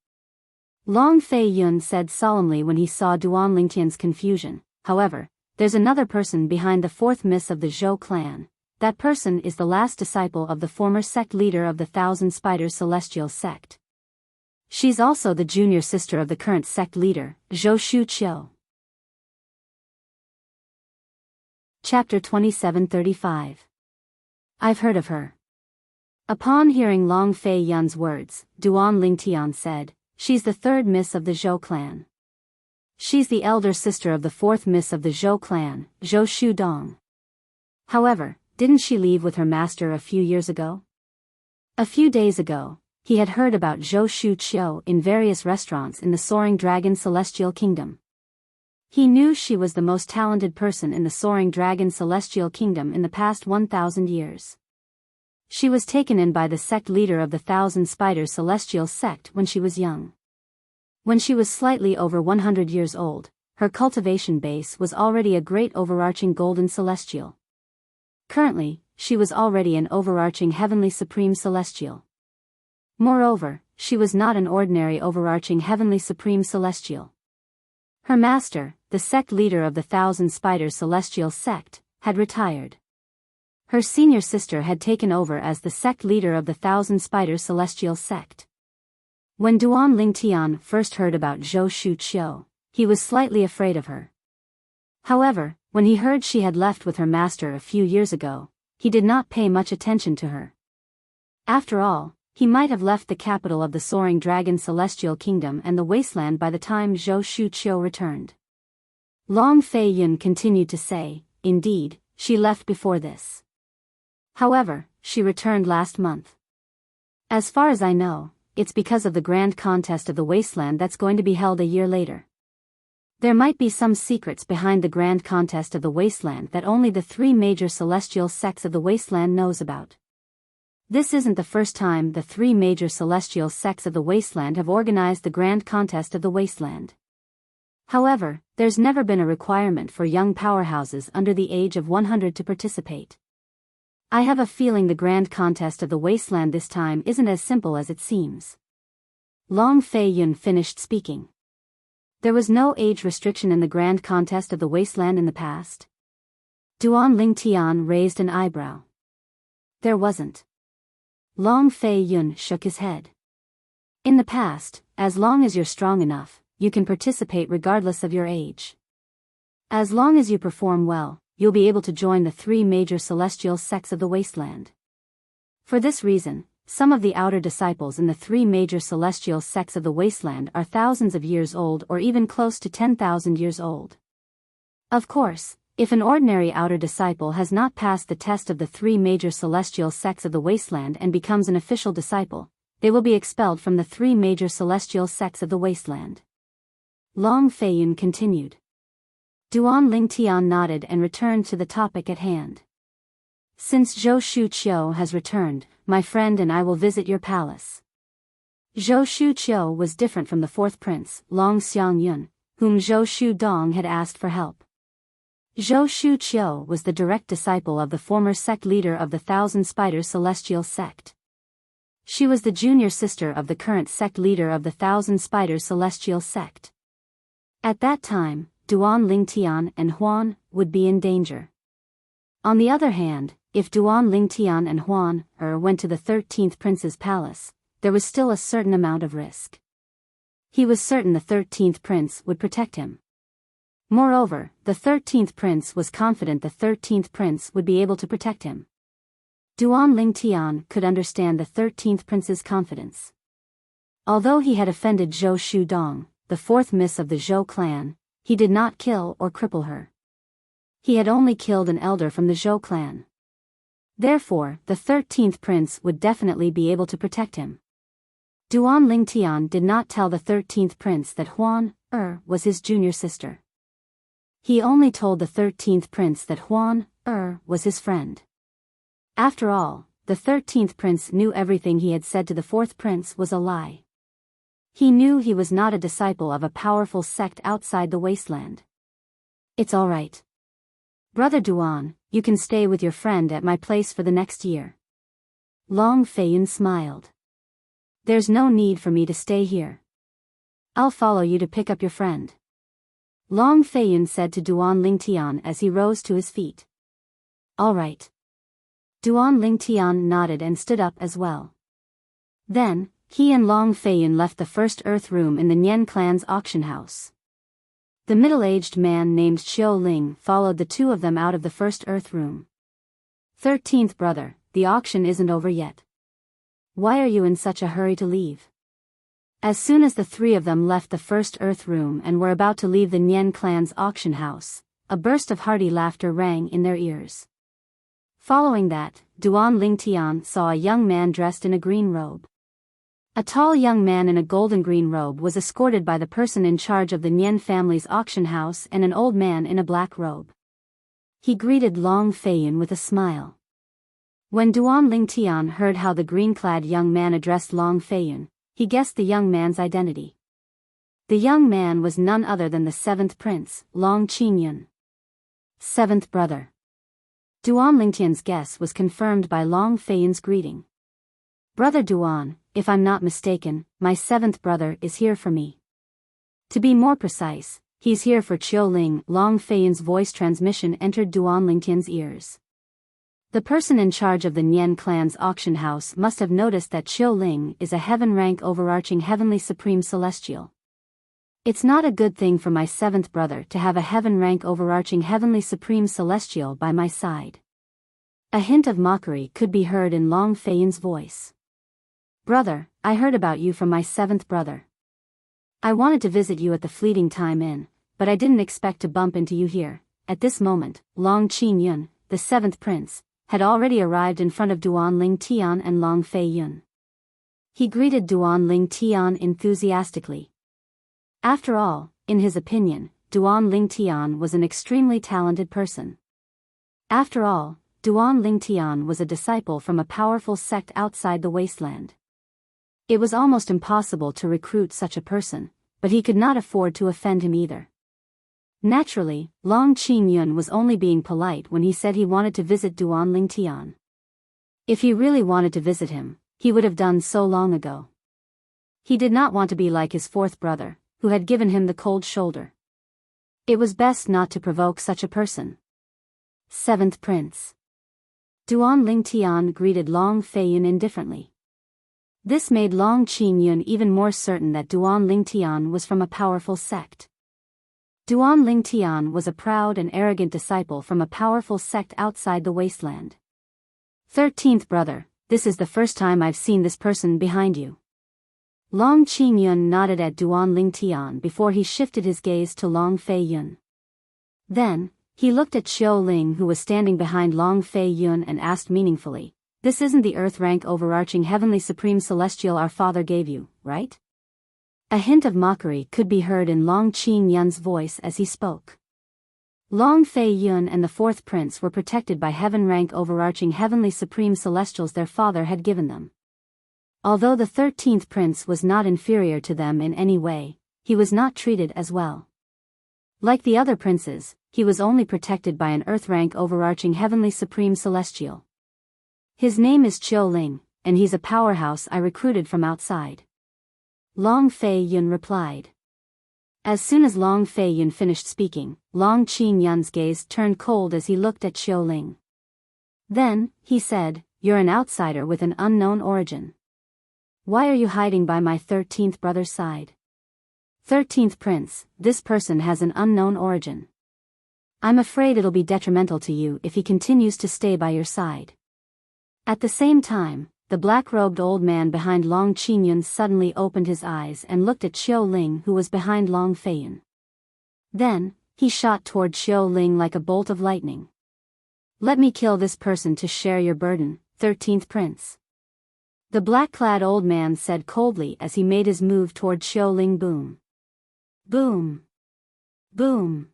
Long Fei Yun said solemnly when he saw Duan Lingtian's confusion. However, there's another person behind the fourth miss of the Zhou clan. That person is the last disciple of the former sect leader of the Thousand Spiders Celestial Sect. She's also the junior sister of the current sect leader, Zhou Shuqiu. Chapter 2735. I've heard of her. Upon hearing Long Fei Yun's words, Duan Lingtian said, she's the third miss of the Zhou clan. She's the elder sister of the fourth miss of the Zhou clan, Zhou Shudong. However, didn't she leave with her master a few years ago? A few days ago, he had heard about Zhou Shuqiu in various restaurants in the Soaring Dragon Celestial Kingdom. He knew she was the most talented person in the Soaring Dragon Celestial Kingdom in the past 1,000 years. She was taken in by the sect leader of the Thousand Spiders Celestial Sect when she was young. When she was slightly over 100 years old, her cultivation base was already a great overarching golden celestial. Currently, she was already an overarching heavenly supreme celestial. Moreover, she was not an ordinary overarching heavenly supreme celestial. Her master, the sect leader of the Thousand Spiders Celestial Sect, had retired. Her senior sister had taken over as the sect leader of the Thousand Spiders Celestial Sect. When Duan Lingtian first heard about Zhou Shuqiu, he was slightly afraid of her. However, when he heard she had left with her master a few years ago, he did not pay much attention to her. After all, he might have left the capital of the Soaring Dragon Celestial Kingdom and the wasteland by the time Zhou Shuqiu returned. Long Fei Yun continued to say, indeed, she left before this. However, she returned last month. As far as I know, it's because of the grand contest of the wasteland that's going to be held a year later. There might be some secrets behind the grand contest of the wasteland that only the three major celestial sects of the wasteland knows about. This isn't the first time the three major celestial sects of the wasteland have organized the grand contest of the wasteland. However, there's never been a requirement for young powerhouses under the age of 100 to participate. I have a feeling the grand contest of the wasteland this time isn't as simple as it seems. Long Fei Yun finished speaking. There was no age restriction in the grand contest of the wasteland in the past. Duan Lingtian raised an eyebrow. There wasn't. Long Fei Yun shook his head. In the past, as long as you're strong enough, you can participate regardless of your age. As long as you perform well, you'll be able to join the three major celestial sects of the wasteland. For this reason, some of the outer disciples in the three major celestial sects of the wasteland are thousands of years old or even close to 10,000 years old. Of course, if an ordinary outer disciple has not passed the test of the three major celestial sects of the wasteland and becomes an official disciple, they will be expelled from the three major celestial sects of the wasteland. Long Fei Yun continued. Duan Lingtian nodded and returned to the topic at hand. Since Zhou Shuqiu has returned, my friend and I will visit your palace. Zhou Shuqiu was different from the fourth prince, Long Xiangyun, whom Zhou Shudong had asked for help. Zhou Shuqiu was the direct disciple of the former sect leader of the Thousand Spiders Celestial Sect. She was the junior sister of the current sect leader of the Thousand Spiders Celestial Sect. At that time, Duan Lingtian and Huan would be in danger. On the other hand, if Duan Lingtian and Huan went to the 13th prince's palace, there was still a certain amount of risk. He was certain the 13th prince would protect him. Moreover, the 13th prince was confident the 13th prince would be able to protect him. Duan Lingtian could understand the 13th prince's confidence. Although he had offended Zhou Shudong, the 4th miss of the Zhou clan, he did not kill or cripple her. He had only killed an elder from the Zhou clan. Therefore, the 13th prince would definitely be able to protect him. Duan Lingtian did not tell the 13th prince that Huan was his junior sister. He only told the 13th prince that Huan was his friend. After all, the 13th prince knew everything he had said to the 4th prince was a lie. He knew he was not a disciple of a powerful sect outside the wasteland. It's all right. Brother Duan, you can stay with your friend at my place for the next year. Long Feiyin smiled. There's no need for me to stay here. I'll follow you to pick up your friend. Long Feiyin said to Duan Lingtian as he rose to his feet. All right. Duan Lingtian nodded and stood up as well. Then, he and Long Feiyin left the first earth room in the Nian clan's auction house. The middle-aged man named Xiao Ling followed the two of them out of the first earth room. 13th brother, the auction isn't over yet. Why are you in such a hurry to leave? As soon as the three of them left the first earth room and were about to leave the Nian clan's auction house, a burst of hearty laughter rang in their ears. Following that, Duan Lingtian saw a young man dressed in a green robe. A tall young man in a golden green robe was escorted by the person in charge of the Nian family's auction house and an old man in a black robe. He greeted Long Feiyin with a smile. When Duan Lingtian heard how the green-clad young man addressed Long Feiyin, he guessed the young man's identity. The young man was none other than the 7th prince, Long Qingyun. 7th brother. Duan Lingtian's guess was confirmed by Long Feiyin's greeting. Brother Duan, if I'm not mistaken, my 7th brother is here for me. To be more precise, he's here for Xiao Ling. Long Feiyin's voice transmission entered Duan Lingtian's ears. The person in charge of the Nian clan's auction house must have noticed that Xiao Ling is a heaven-rank overarching heavenly supreme celestial. It's not a good thing for my 7th brother to have a heaven-rank overarching heavenly supreme celestial by my side. A hint of mockery could be heard in Long Feiyin's voice. Brother, I heard about you from my 7th brother. I wanted to visit you at the Fleeting Time Inn, but I didn't expect to bump into you here. At this moment, Long Qingyun, the 7th prince, had already arrived in front of Duan Lingtian and Long Feiyin. He greeted Duan Lingtian enthusiastically. After all, in his opinion, Duan Lingtian was an extremely talented person. After all, Duan Lingtian was a disciple from a powerful sect outside the wasteland. It was almost impossible to recruit such a person, but he could not afford to offend him either. Naturally, Long Qingyun was only being polite when he said he wanted to visit Duan Lingtian. If he really wanted to visit him, he would have done so long ago. He did not want to be like his 4th brother, who had given him the cold shoulder. It was best not to provoke such a person. 7th prince. Duan Lingtian greeted Long Feiyin indifferently. This made Long Qingyun even more certain that Duan Lingtian was from a powerful sect. Duan Lingtian was a proud and arrogant disciple from a powerful sect outside the wasteland. 13th brother, this is the first time I've seen this person behind you. Long Qingyun nodded at Duan Lingtian before he shifted his gaze to Long Feiyin. Then, he looked at Xiao Ling who was standing behind Long Feiyin and asked meaningfully, "This isn't the earth-rank overarching heavenly supreme celestial our father gave you, right?" A hint of mockery could be heard in Long Qingyun's voice as he spoke. Long Feiyin and the 4th prince were protected by heaven-rank overarching heavenly supreme celestials their father had given them. Although the 13th prince was not inferior to them in any way, he was not treated as well. Like the other princes, he was only protected by an earth-rank overarching heavenly supreme celestial. His name is Xiao Ling, and he's a powerhouse I recruited from outside. Long Feiyin replied. As soon as Long Feiyin finished speaking, Long Qingyun's gaze turned cold as he looked at Xiao Ling. Then, he said, "You're an outsider with an unknown origin. Why are you hiding by my 13th brother's side?" 13th prince, this person has an unknown origin. I'm afraid it'll be detrimental to you if he continues to stay by your side. At the same time, the black-robed old man behind Long Qingyun suddenly opened his eyes and looked at Xiao Ling, who was behind Long Feiyun. Then, he shot toward Xiao Ling like a bolt of lightning. "Let me kill this person to share your burden, 13th Prince," the black-clad old man said coldly as he made his move toward Xiao Ling. Boom. Boom. Boom.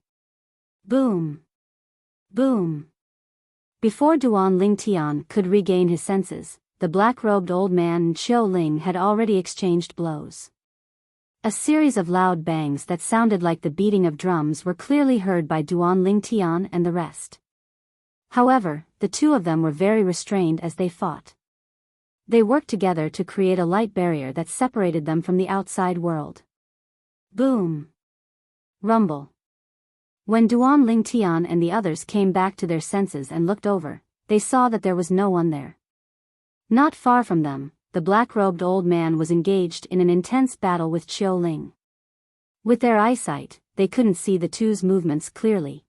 Boom. Boom. Before Duan Lingtian could regain his senses, the black-robed old man and Xiao Ling had already exchanged blows. A series of loud bangs that sounded like the beating of drums were clearly heard by Duan Lingtian and the rest. However, the two of them were very restrained as they fought. They worked together to create a light barrier that separated them from the outside world. Boom. Rumble. When Duan Lingtian and the others came back to their senses and looked over, they saw that there was no one there. Not far from them, the black-robed old man was engaged in an intense battle with Xiao Ling. With their eyesight, they couldn't see the two's movements clearly.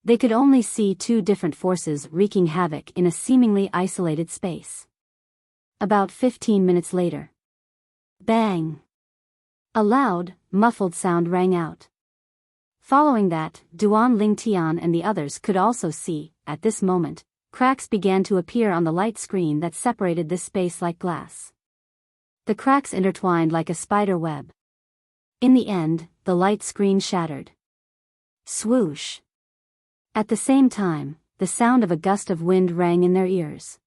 They could only see two different forces wreaking havoc in a seemingly isolated space. About 15 minutes later. Bang! A loud, muffled sound rang out. Following that, Duan Lingtian and the others could also see, at this moment, cracks began to appear on the light screen that separated this space like glass. The cracks intertwined like a spider web. In the end, the light screen shattered. Swoosh! At the same time, the sound of a gust of wind rang in their ears.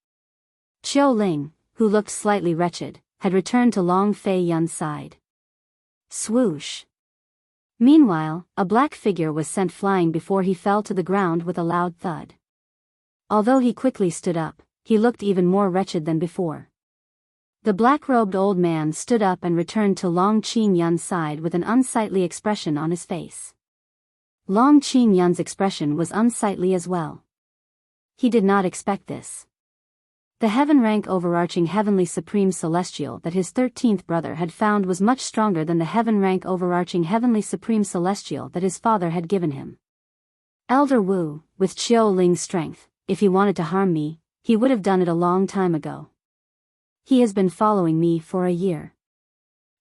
Xiao Ling, who looked slightly wretched, had returned to Long Feiyun's side. Swoosh! Meanwhile, a black figure was sent flying before he fell to the ground with a loud thud. Although he quickly stood up, he looked even more wretched than before. The black-robed old man stood up and returned to Long Qingyun's side with an unsightly expression on his face. Long Qingyun's expression was unsightly as well. He did not expect this. The heaven-rank overarching heavenly supreme celestial that his 13th brother had found was much stronger than the heaven-rank overarching heavenly supreme celestial that his father had given him. Elder Wu, with Xiao Ling's strength, if he wanted to harm me, he would have done it a long time ago. He has been following me for a year.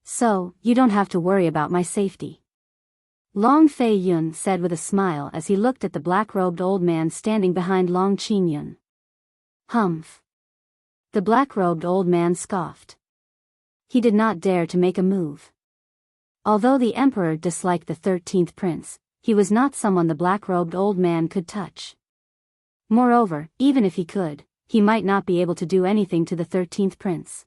So, you don't have to worry about my safety. Long Feiyun said with a smile as he looked at the black-robed old man standing behind Long Qingyun. Humph. The black-robed old man scoffed. He did not dare to make a move. Although the emperor disliked the 13th prince, he was not someone the black-robed old man could touch. Moreover, even if he could, he might not be able to do anything to the 13th prince.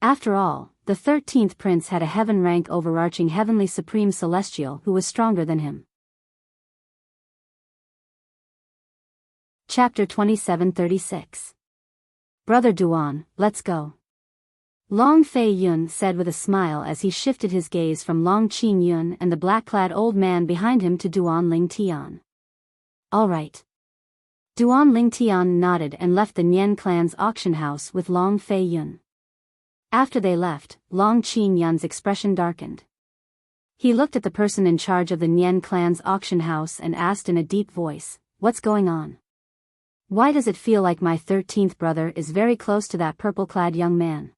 After all, the 13th prince had a heaven-rank overarching heavenly supreme celestial who was stronger than him. Chapter 2736. Brother Duan, let's go. Long Feiyun said with a smile as he shifted his gaze from Long Qingyun and the black-clad old man behind him to Duan Lingtian. All right. Duan Lingtian nodded and left the Nian clan's auction house with Long Feiyun. After they left, Long Qingyun's expression darkened. He looked at the person in charge of the Nian clan's auction house and asked in a deep voice, "What's going on? Why does it feel like my 13th brother is very close to that purple-clad young man?"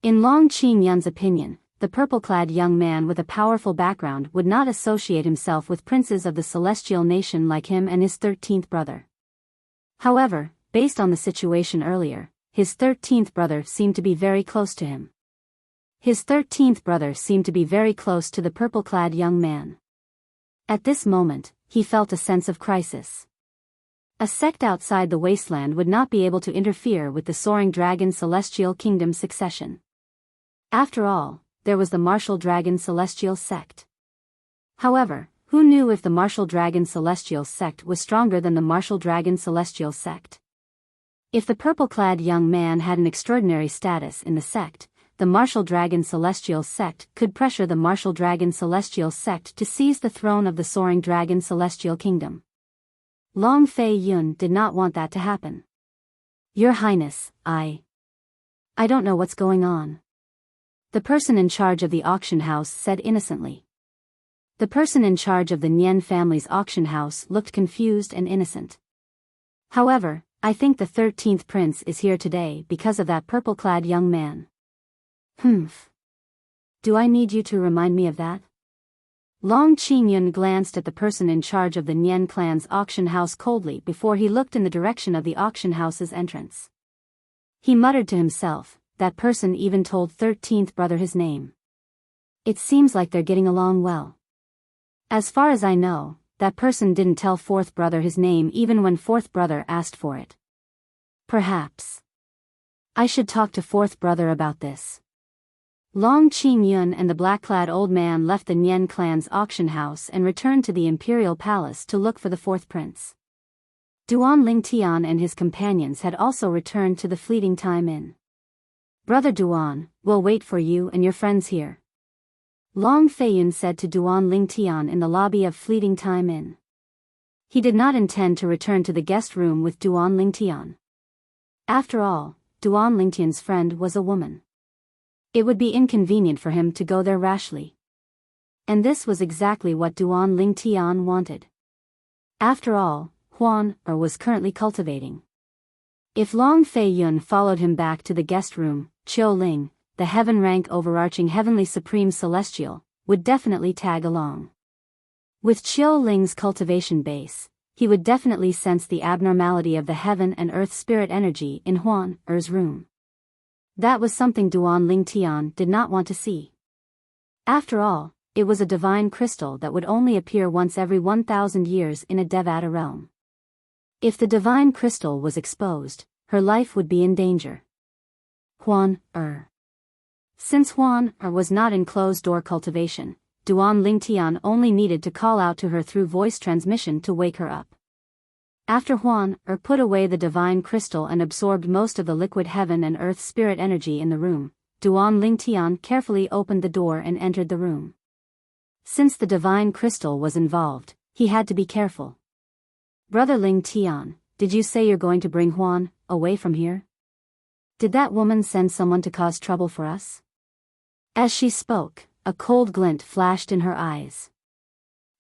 In Long Qingyun's opinion, the purple-clad young man with a powerful background would not associate himself with princes of the celestial nation like him and his 13th brother. However, based on the situation earlier, his 13th brother seemed to be very close to him. His 13th brother seemed to be very close to the purple-clad young man. At this moment, he felt a sense of crisis. A sect outside the wasteland would not be able to interfere with the Soaring Dragon Celestial Kingdom succession. After all, there was the Martial Dragon Celestial Sect. However, who knew if the Martial Dragon Celestial Sect was stronger than the Martial Dragon Celestial Sect? If the purple-clad young man had an extraordinary status in the sect, the Martial Dragon Celestial Sect could pressure the Martial Dragon Celestial Sect to seize the throne of the Soaring Dragon Celestial Kingdom. Long Feiyun did not want that to happen. Your Highness, I don't know what's going on. The person in charge of the auction house said innocently. The person in charge of the Nian family's auction house looked confused and innocent. However, I think the 13th prince is here today because of that purple-clad young man. Humph. Do I need you to remind me of that? Long Qingyun glanced at the person in charge of the Nian clan's auction house coldly before he looked in the direction of the auction house's entrance. He muttered to himself, that person even told 13th brother his name. It seems like they're getting along well. As far as I know, that person didn't tell 4th brother his name even when 4th brother asked for it. Perhaps I should talk to 4th brother about this. Long Qingyun and the black-clad old man left the Nian clan's auction house and returned to the imperial palace to look for the 4th prince. Duan Lingtian and his companions had also returned to the Fleeting Time Inn. Brother Duan, we'll wait for you and your friends here. Long Feiyun said to Duan Lingtian in the lobby of Fleeting Time Inn. He did not intend to return to the guest room with Duan Lingtian. After all, Duan Lingtian's friend was a woman. It would be inconvenient for him to go there rashly. And this was exactly what Duan Lingtian wanted. After all, Huan was currently cultivating. If Long Feiyun followed him back to the guest room, Qiu Ling, the heaven-rank overarching heavenly supreme celestial, would definitely tag along. With Qiu Ling's cultivation base, he would definitely sense the abnormality of the heaven and earth spirit energy in Huan's room. That was something Duan Lingtian did not want to see. After all, it was a divine crystal that would only appear once every 1,000 years in a Devata realm. If the divine crystal was exposed, her life would be in danger. Since Huan was not in closed-door cultivation, Duan Lingtian only needed to call out to her through voice transmission to wake her up. After Huan put away the divine crystal and absorbed most of the liquid heaven and earth spirit energy in the room, Duan Lingtian carefully opened the door and entered the room. Since the divine crystal was involved, he had to be careful. Brother Lingtian, did you say you're going to bring Huan away from here? Did that woman send someone to cause trouble for us? As she spoke, a cold glint flashed in her eyes.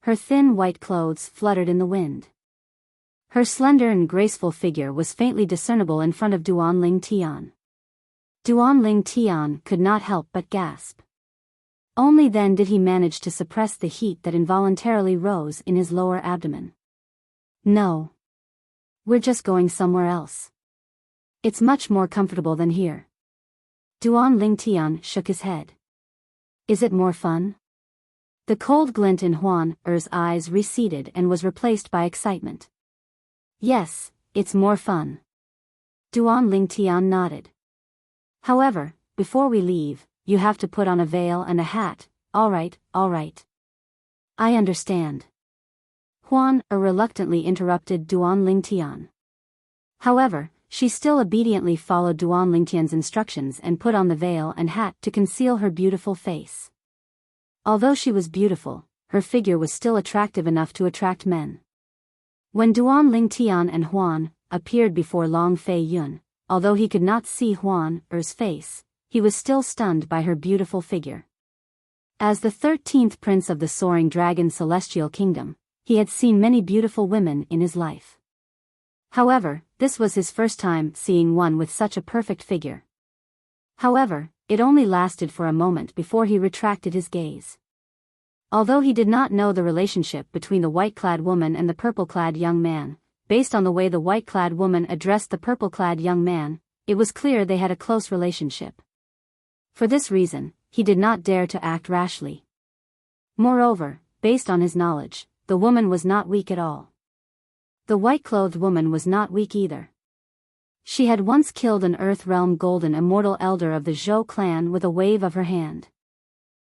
Her thin white clothes fluttered in the wind. Her slender and graceful figure was faintly discernible in front of Duan Lingtian. Duan Lingtian could not help but gasp. Only then did he manage to suppress the heat that involuntarily rose in his lower abdomen. No. We're just going somewhere else. It's much more comfortable than here. Duan Lingtian shook his head. Is it more fun? The cold glint in Huan's eyes receded and was replaced by excitement. Yes, it's more fun. Duan Lingtian nodded. However, before we leave, you have to put on a veil and a hat. All right. I understand. Huan reluctantly interrupted Duan Lingtian. However, she still obediently followed Duan Lingtian's instructions and put on the veil and hat to conceal her beautiful face. Although she was beautiful, her figure was still attractive enough to attract men. When Duan Lingtian and Huan appeared before Long Feiyun, although he could not see Huan's face, he was still stunned by her beautiful figure. As the 13th prince of the Soaring Dragon Celestial Kingdom, he had seen many beautiful women in his life. However, this was his first time seeing one with such a perfect figure. However, it only lasted for a moment before he retracted his gaze. Although he did not know the relationship between the white-clad woman and the purple-clad young man, based on the way the white-clad woman addressed the purple-clad young man, it was clear they had a close relationship. For this reason, he did not dare to act rashly. Moreover, based on his knowledge, the woman was not weak at all. The white-clothed woman was not weak either. She had once killed an Earth Realm Golden Immortal Elder of the Zhou clan with a wave of her hand.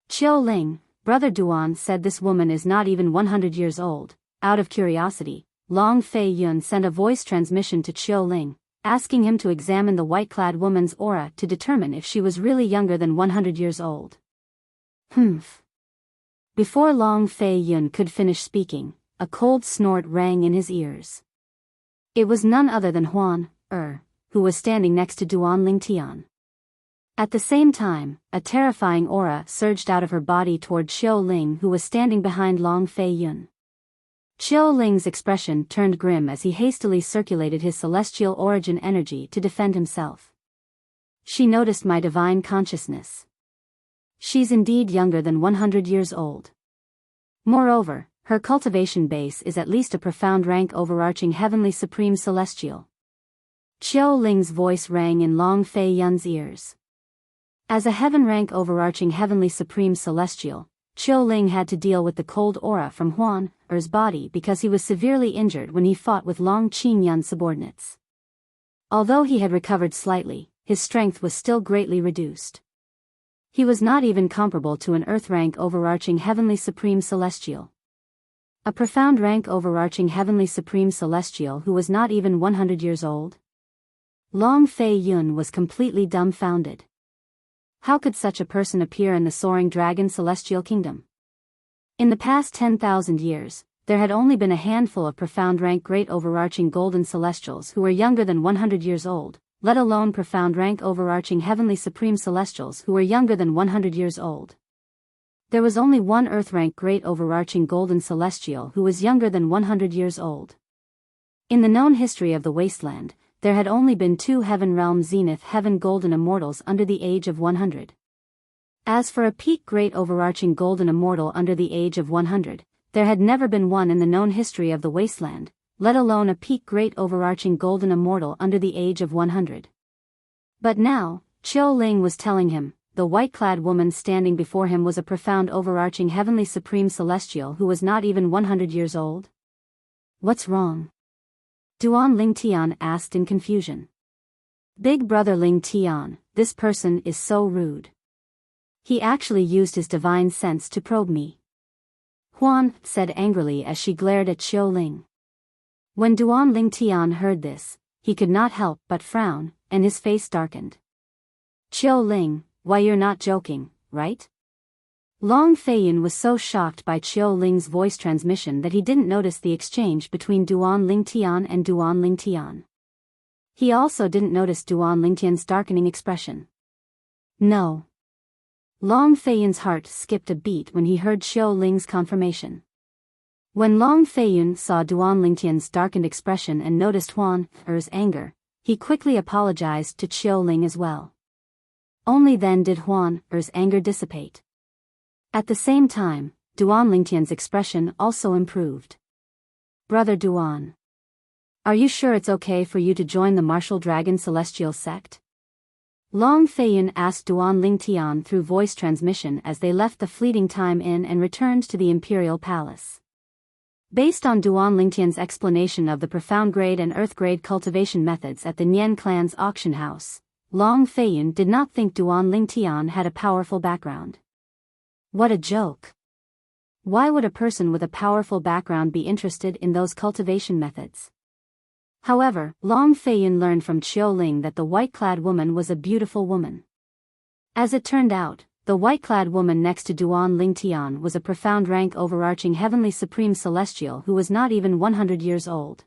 Qiu Ling, Brother Duan said this woman is not even 100 years old. Out of curiosity, Long Feiyun sent a voice transmission to Qiu Ling, asking him to examine the white-clad woman's aura to determine if she was really younger than 100 years old. Humph. Before Long Feiyun could finish speaking, a cold snort rang in his ears. It was none other than Huan who was standing next to Duan Lingtian. At the same time, a terrifying aura surged out of her body toward Qiu Ling, who was standing behind Long Feiyun. Qiu Ling's expression turned grim as he hastily circulated his celestial origin energy to defend himself. She noticed my divine consciousness. She's indeed younger than 100 years old. Moreover, her cultivation base is at least a profound rank overarching heavenly supreme celestial. Qiu Ling's voice rang in Long Fei Yun's ears. As a heaven rank overarching heavenly supreme celestial, Qiu Ling had to deal with the cold aura from Huan Er's body because he was severely injured when he fought with Long Qingyun's subordinates. Although he had recovered slightly, his strength was still greatly reduced. He was not even comparable to an earth rank overarching heavenly supreme celestial. A profound rank overarching heavenly supreme celestial who was not even 100 years old? Long Fei Yun was completely dumbfounded. How could such a person appear in the Soaring Dragon Celestial Kingdom? In the past 10,000 years, there had only been a handful of profound rank great overarching golden celestials who were younger than 100 years old, let alone profound rank overarching heavenly supreme celestials who were younger than 100 years old. There was only one earth rank great overarching golden celestial who was younger than 100 years old. In the known history of the wasteland, there had only been two heaven realm zenith heaven golden immortals under the age of 100. As for a peak great overarching golden immortal under the age of 100, there had never been one in the known history of the wasteland, let alone a peak great overarching golden immortal under the age of 100. But now, Qiu Ling was telling him, the white-clad woman standing before him was a profound overarching heavenly supreme celestial who was not even 100 years old? What's wrong? Duan Ling Tian asked in confusion. Big brother Ling Tian, this person is so rude. He actually used his divine sense to probe me. Huan said angrily as she glared at Qiu Ling. When Duan Ling Tian heard this, he could not help but frown, and his face darkened. Qiu Ling, why you're not joking, right? Long Feiyun was so shocked by Qiu Ling's voice transmission that he didn't notice the exchange between Duan Ling Tian and Duan Ling Tian. He also didn't notice Duan Ling Tian's darkening expression. No. Long Feiyun's heart skipped a beat when he heard Qiu Ling's confirmation. When Long Feiyun saw Duan Ling Tian's darkened expression and noticed Huan Er's anger, he quickly apologized to Qiu Ling as well. Only then did Huan Er's anger dissipate. At the same time, Duan Lingtian's expression also improved. Brother Duan. Are you sure it's okay for you to join the Martial Dragon Celestial Sect? Long Feiyun asked Duan Lingtian through voice transmission as they left the Fleeting Time Inn and returned to the Imperial Palace. Based on Duan Lingtian's explanation of the profound grade and earth grade cultivation methods at the Nian clan's auction house, Long Feiyun did not think Duan Lingtian had a powerful background. What a joke. Why would a person with a powerful background be interested in those cultivation methods? However, Long Feiyun learned from Qiu Ling that the white-clad woman was a beautiful woman. As it turned out, the white-clad woman next to Duan Lingtian was a profound rank overarching heavenly supreme celestial who was not even 100 years old.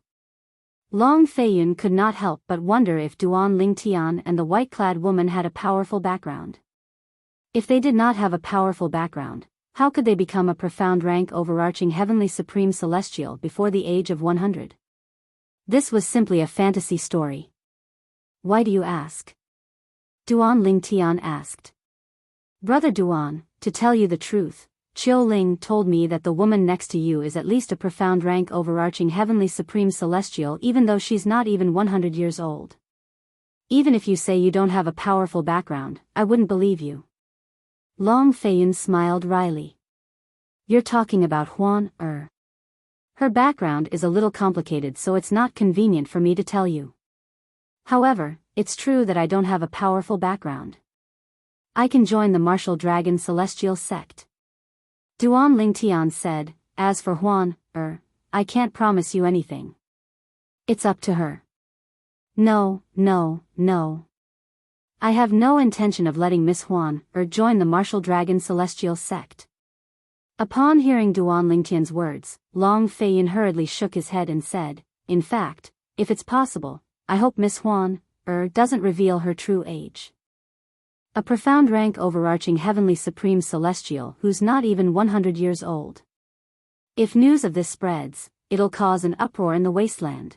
Long Feiyun could not help but wonder if Duan Lingtian and the white-clad woman had a powerful background. If they did not have a powerful background, how could they become a profound rank overarching heavenly supreme celestial before the age of 100? This was simply a fantasy story. Why do you ask? Duan Lingtian asked. Brother Duan, to tell you the truth, Qiu Ling told me that the woman next to you is at least a profound rank overarching heavenly supreme celestial even though she's not even 100 years old. Even if you say you don't have a powerful background, I wouldn't believe you. Long Feiyun smiled wryly. You're talking about Huan Er. Her background is a little complicated so it's not convenient for me to tell you. However, it's true that I don't have a powerful background. I can join the Martial Dragon Celestial Sect. Duan Lingtian said, as for Huan Er, I can't promise you anything. It's up to her. No. I have no intention of letting Miss Huan Er join the Martial Dragon Celestial Sect. Upon hearing Duan Lingtian's words, Long Feiyun hurriedly shook his head and said, in fact, if it's possible, I hope Miss Huan Er doesn't reveal her true age. A profound rank overarching heavenly supreme celestial who's not even 100 years old. If news of this spreads, it'll cause an uproar in the wasteland.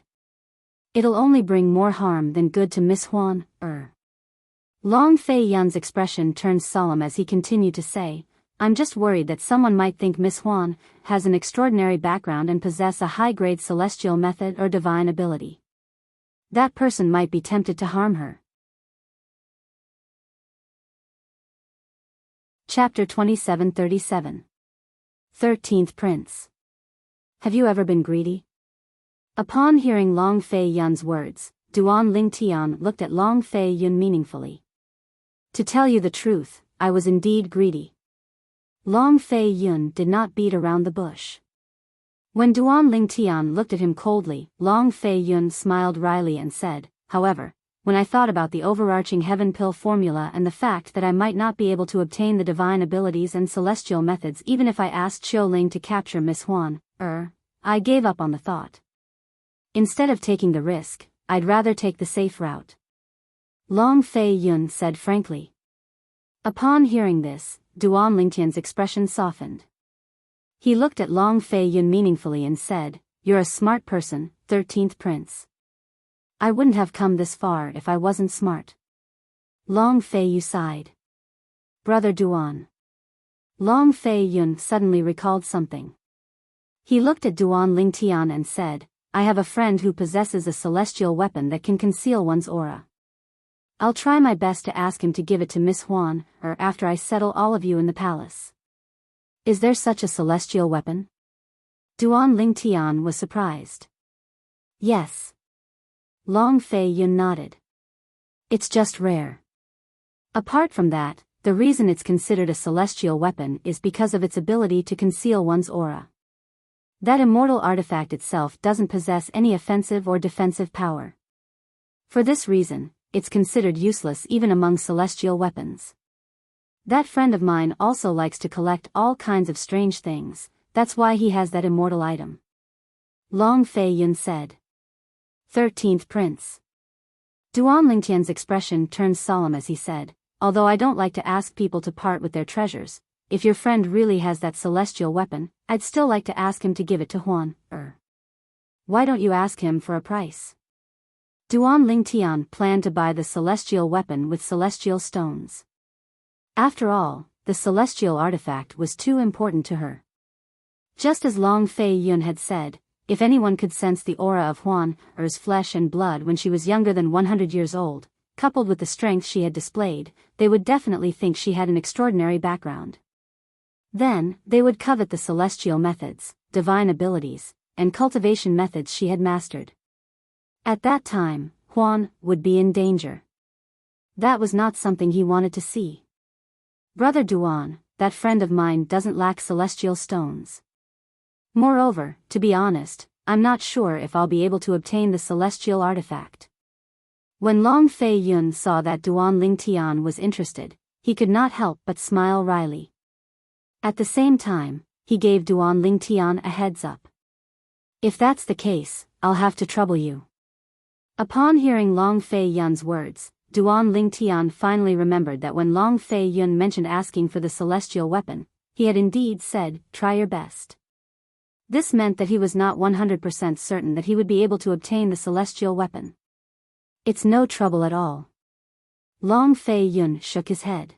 It'll only bring more harm than good to Miss Huan. Long Fei Yun's expression turned solemn as he continued to say, I'm just worried that someone might think Miss Huan has an extraordinary background and possess a high-grade celestial method or divine ability. That person might be tempted to harm her. Chapter 2737. 13th Prince. Have you ever been greedy? Upon hearing Long Fei Yun's words, Duan Lingtian looked at Long Fei Yun meaningfully. To tell you the truth, I was indeed greedy. Long Fei Yun did not beat around the bush. When Duan Lingtian looked at him coldly, Long Fei Yun smiled wryly and said, however, when I thought about the overarching heaven pill formula and the fact that I might not be able to obtain the divine abilities and celestial methods even if I asked Xiao Ling to capture Miss Huan, I gave up on the thought. Instead of taking the risk, I'd rather take the safe route. Long Fei Yun said frankly. Upon hearing this, Duan Lingtian's expression softened. He looked at Long Fei Yun meaningfully and said, You're a smart person, 13th Prince. I wouldn't have come this far if I wasn't smart. Long Fei Yu sighed. Brother Duan. Long Fei Yun suddenly recalled something. He looked at Duan Lingtian and said, I have a friend who possesses a celestial weapon that can conceal one's aura. I'll try my best to ask him to give it to Miss Huan, after I settle all of you in the palace. Is there such a celestial weapon? Duan Lingtian was surprised. Yes. Long Fei Yun nodded. It's just rare. Apart from that, the reason it's considered a celestial weapon is because of its ability to conceal one's aura. That immortal artifact itself doesn't possess any offensive or defensive power. For this reason, it's considered useless even among celestial weapons. That friend of mine also likes to collect all kinds of strange things, that's why he has that immortal item. Long Fei Yun said. 13th Prince. Duan Lingtian's expression turned solemn as he said, although I don't like to ask people to part with their treasures, if your friend really has that celestial weapon, I'd still like to ask him to give it to Huan. Why don't you ask him for a price? Duan Lingtian planned to buy the celestial weapon with celestial stones. After all, the celestial artifact was too important to her. Just as Long Fei Yun had said, if anyone could sense the aura of Huan's flesh and blood when she was younger than 100 years old, coupled with the strength she had displayed, they would definitely think she had an extraordinary background. Then, they would covet the celestial methods, divine abilities, and cultivation methods she had mastered. At that time, Huan would be in danger. That was not something he wanted to see. Brother Duan, that friend of mine doesn't lack celestial stones. Moreover, to be honest, I'm not sure if I'll be able to obtain the celestial artifact. When Long Fei Yun saw that Duan Lingtian was interested, he could not help but smile wryly. At the same time, he gave Duan Lingtian a heads up. If that's the case, I'll have to trouble you. Upon hearing Long Fei Yun's words, Duan Lingtian finally remembered that when Long Fei Yun mentioned asking for the celestial weapon, he had indeed said, try your best. This meant that he was not 100% certain that he would be able to obtain the celestial weapon. It's no trouble at all. Long Fei Yun shook his head.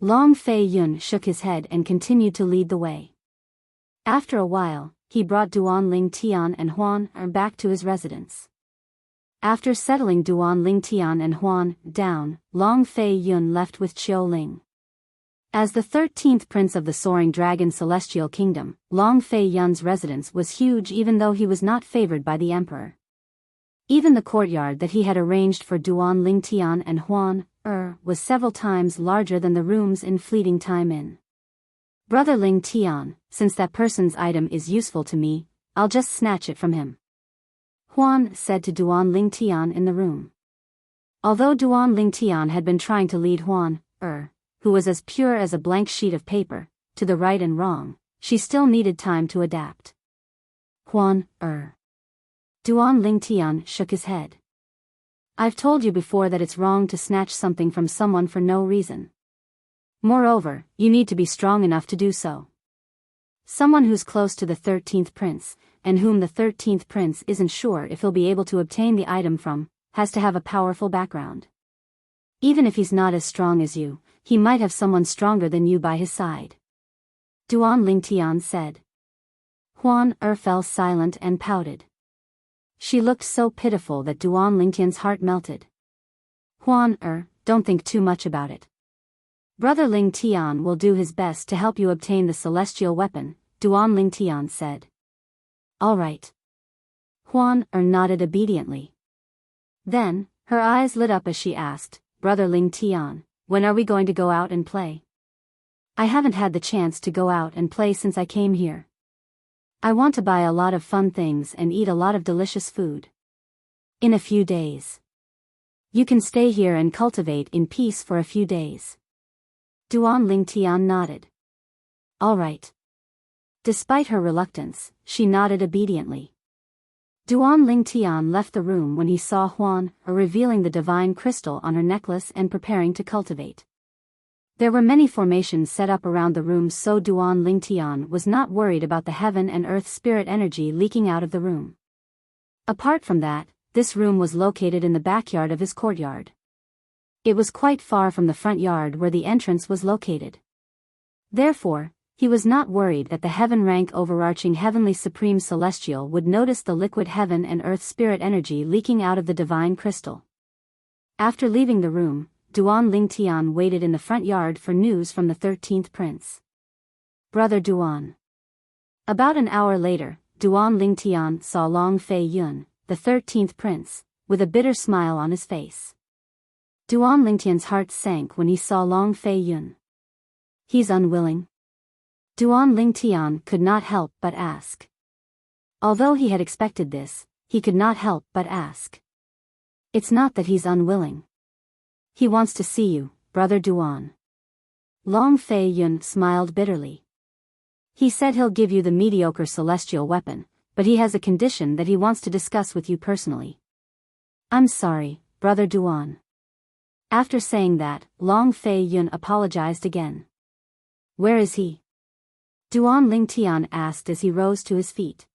Long Fei Yun shook his head and continued to lead the way. After a while, he brought Duan Lingtian and Huan back to his residence. After settling Duan Lingtian and Huan down, Long Fei Yun left with Xiao Ling. As the 13th Prince of the Soaring Dragon Celestial Kingdom, Long Fei Yun's residence was huge even though he was not favored by the emperor. Even the courtyard that he had arranged for Duan Lingtian and Huan was several times larger than the rooms in Fleeting Time Inn. Brother Lingtian, since that person's item is useful to me, I'll just snatch it from him. Huan said to Duan Lingtian in the room. Although Duan Lingtian had been trying to lead Huan, who was as pure as a blank sheet of paper, to the right and wrong, she still needed time to adapt. Huan, Duan Lingtian shook his head. I've told you before that it's wrong to snatch something from someone for no reason. Moreover, you need to be strong enough to do so. Someone who's close to the 13th Prince, and whom the 13th prince isn't sure if he'll be able to obtain the item from, has to have a powerful background. Even if he's not as strong as you, he might have someone stronger than you by his side. Duan Lingtian said. Huan fell silent and pouted. She looked so pitiful that Duan Lingtian's heart melted. Huan don't think too much about it. Brother Ling Tian will do his best to help you obtain the celestial weapon, Duan Ling Tian said. All right. Huan nodded obediently. Then, her eyes lit up as she asked, Brother Ling Tian, when are we going to go out and play? I haven't had the chance to go out and play since I came here. I want to buy a lot of fun things and eat a lot of delicious food. In a few days. You can stay here and cultivate in peace for a few days. Duan Lingtian nodded. All right. Despite her reluctance, she nodded obediently. Duan Lingtian left the room when he saw Huan revealing the divine crystal on her necklace and preparing to cultivate. There were many formations set up around the room, so Duan Lingtian was not worried about the heaven and earth spirit energy leaking out of the room. Apart from that, this room was located in the backyard of his courtyard. It was quite far from the front yard where the entrance was located. Therefore, he was not worried that the heaven-rank overarching heavenly supreme celestial would notice the liquid heaven and earth spirit energy leaking out of the divine crystal. After leaving the room, Duan Lingtian waited in the front yard for news from the 13th prince. Brother Duan. About an hour later, Duan Lingtian saw Long Fei Yun, the 13th prince, with a bitter smile on his face. Duan Lingtian's heart sank when he saw Long Fei Yun. He's unwilling. Duan Lingtian could not help but ask. Although he had expected this, he could not help but ask. It's not that he's unwilling. He wants to see you, Brother Duan. Long Fei Yun smiled bitterly. He said he'll give you the mediocre celestial weapon, but he has a condition that he wants to discuss with you personally. I'm sorry, Brother Duan. After saying that, Long Fei Yun apologized again. Where is he? Duan Lingtian asked as he rose to his feet.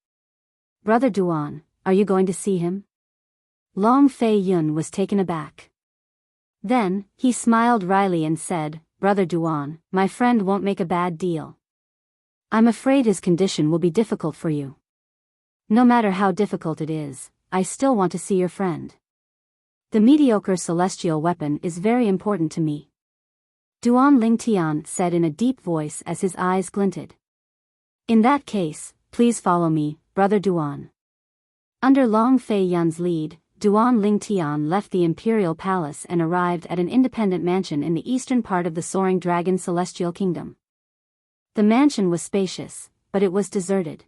Brother Duan, are you going to see him? Long Fei Yun was taken aback. Then, he smiled wryly and said, Brother Duan, my friend won't make a bad deal. I'm afraid his condition will be difficult for you. No matter how difficult it is, I still want to see your friend. The mediocre celestial weapon is very important to me. Duan Lingtian said in a deep voice as his eyes glinted. In that case, please follow me, Brother Duan. Under Long Fei Yun's lead, Duan Lingtian left the imperial palace and arrived at an independent mansion in the eastern part of the Soaring Dragon Celestial Kingdom. The mansion was spacious, but it was deserted.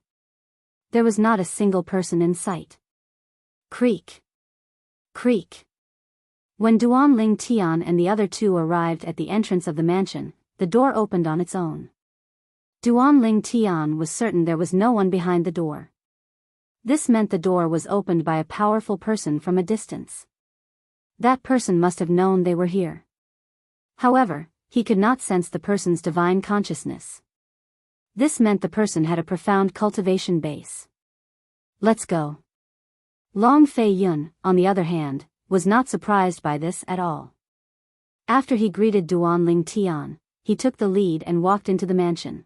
There was not a single person in sight. Creak. Creak. When Duan Lingtian and the other two arrived at the entrance of the mansion, the door opened on its own. Duan Lingtian was certain there was no one behind the door. This meant the door was opened by a powerful person from a distance. That person must have known they were here. However, he could not sense the person's divine consciousness. This meant the person had a profound cultivation base. Let's go. Long Fei Yun, on the other hand, was not surprised by this at all. After he greeted Duan Lingtian, he took the lead and walked into the mansion.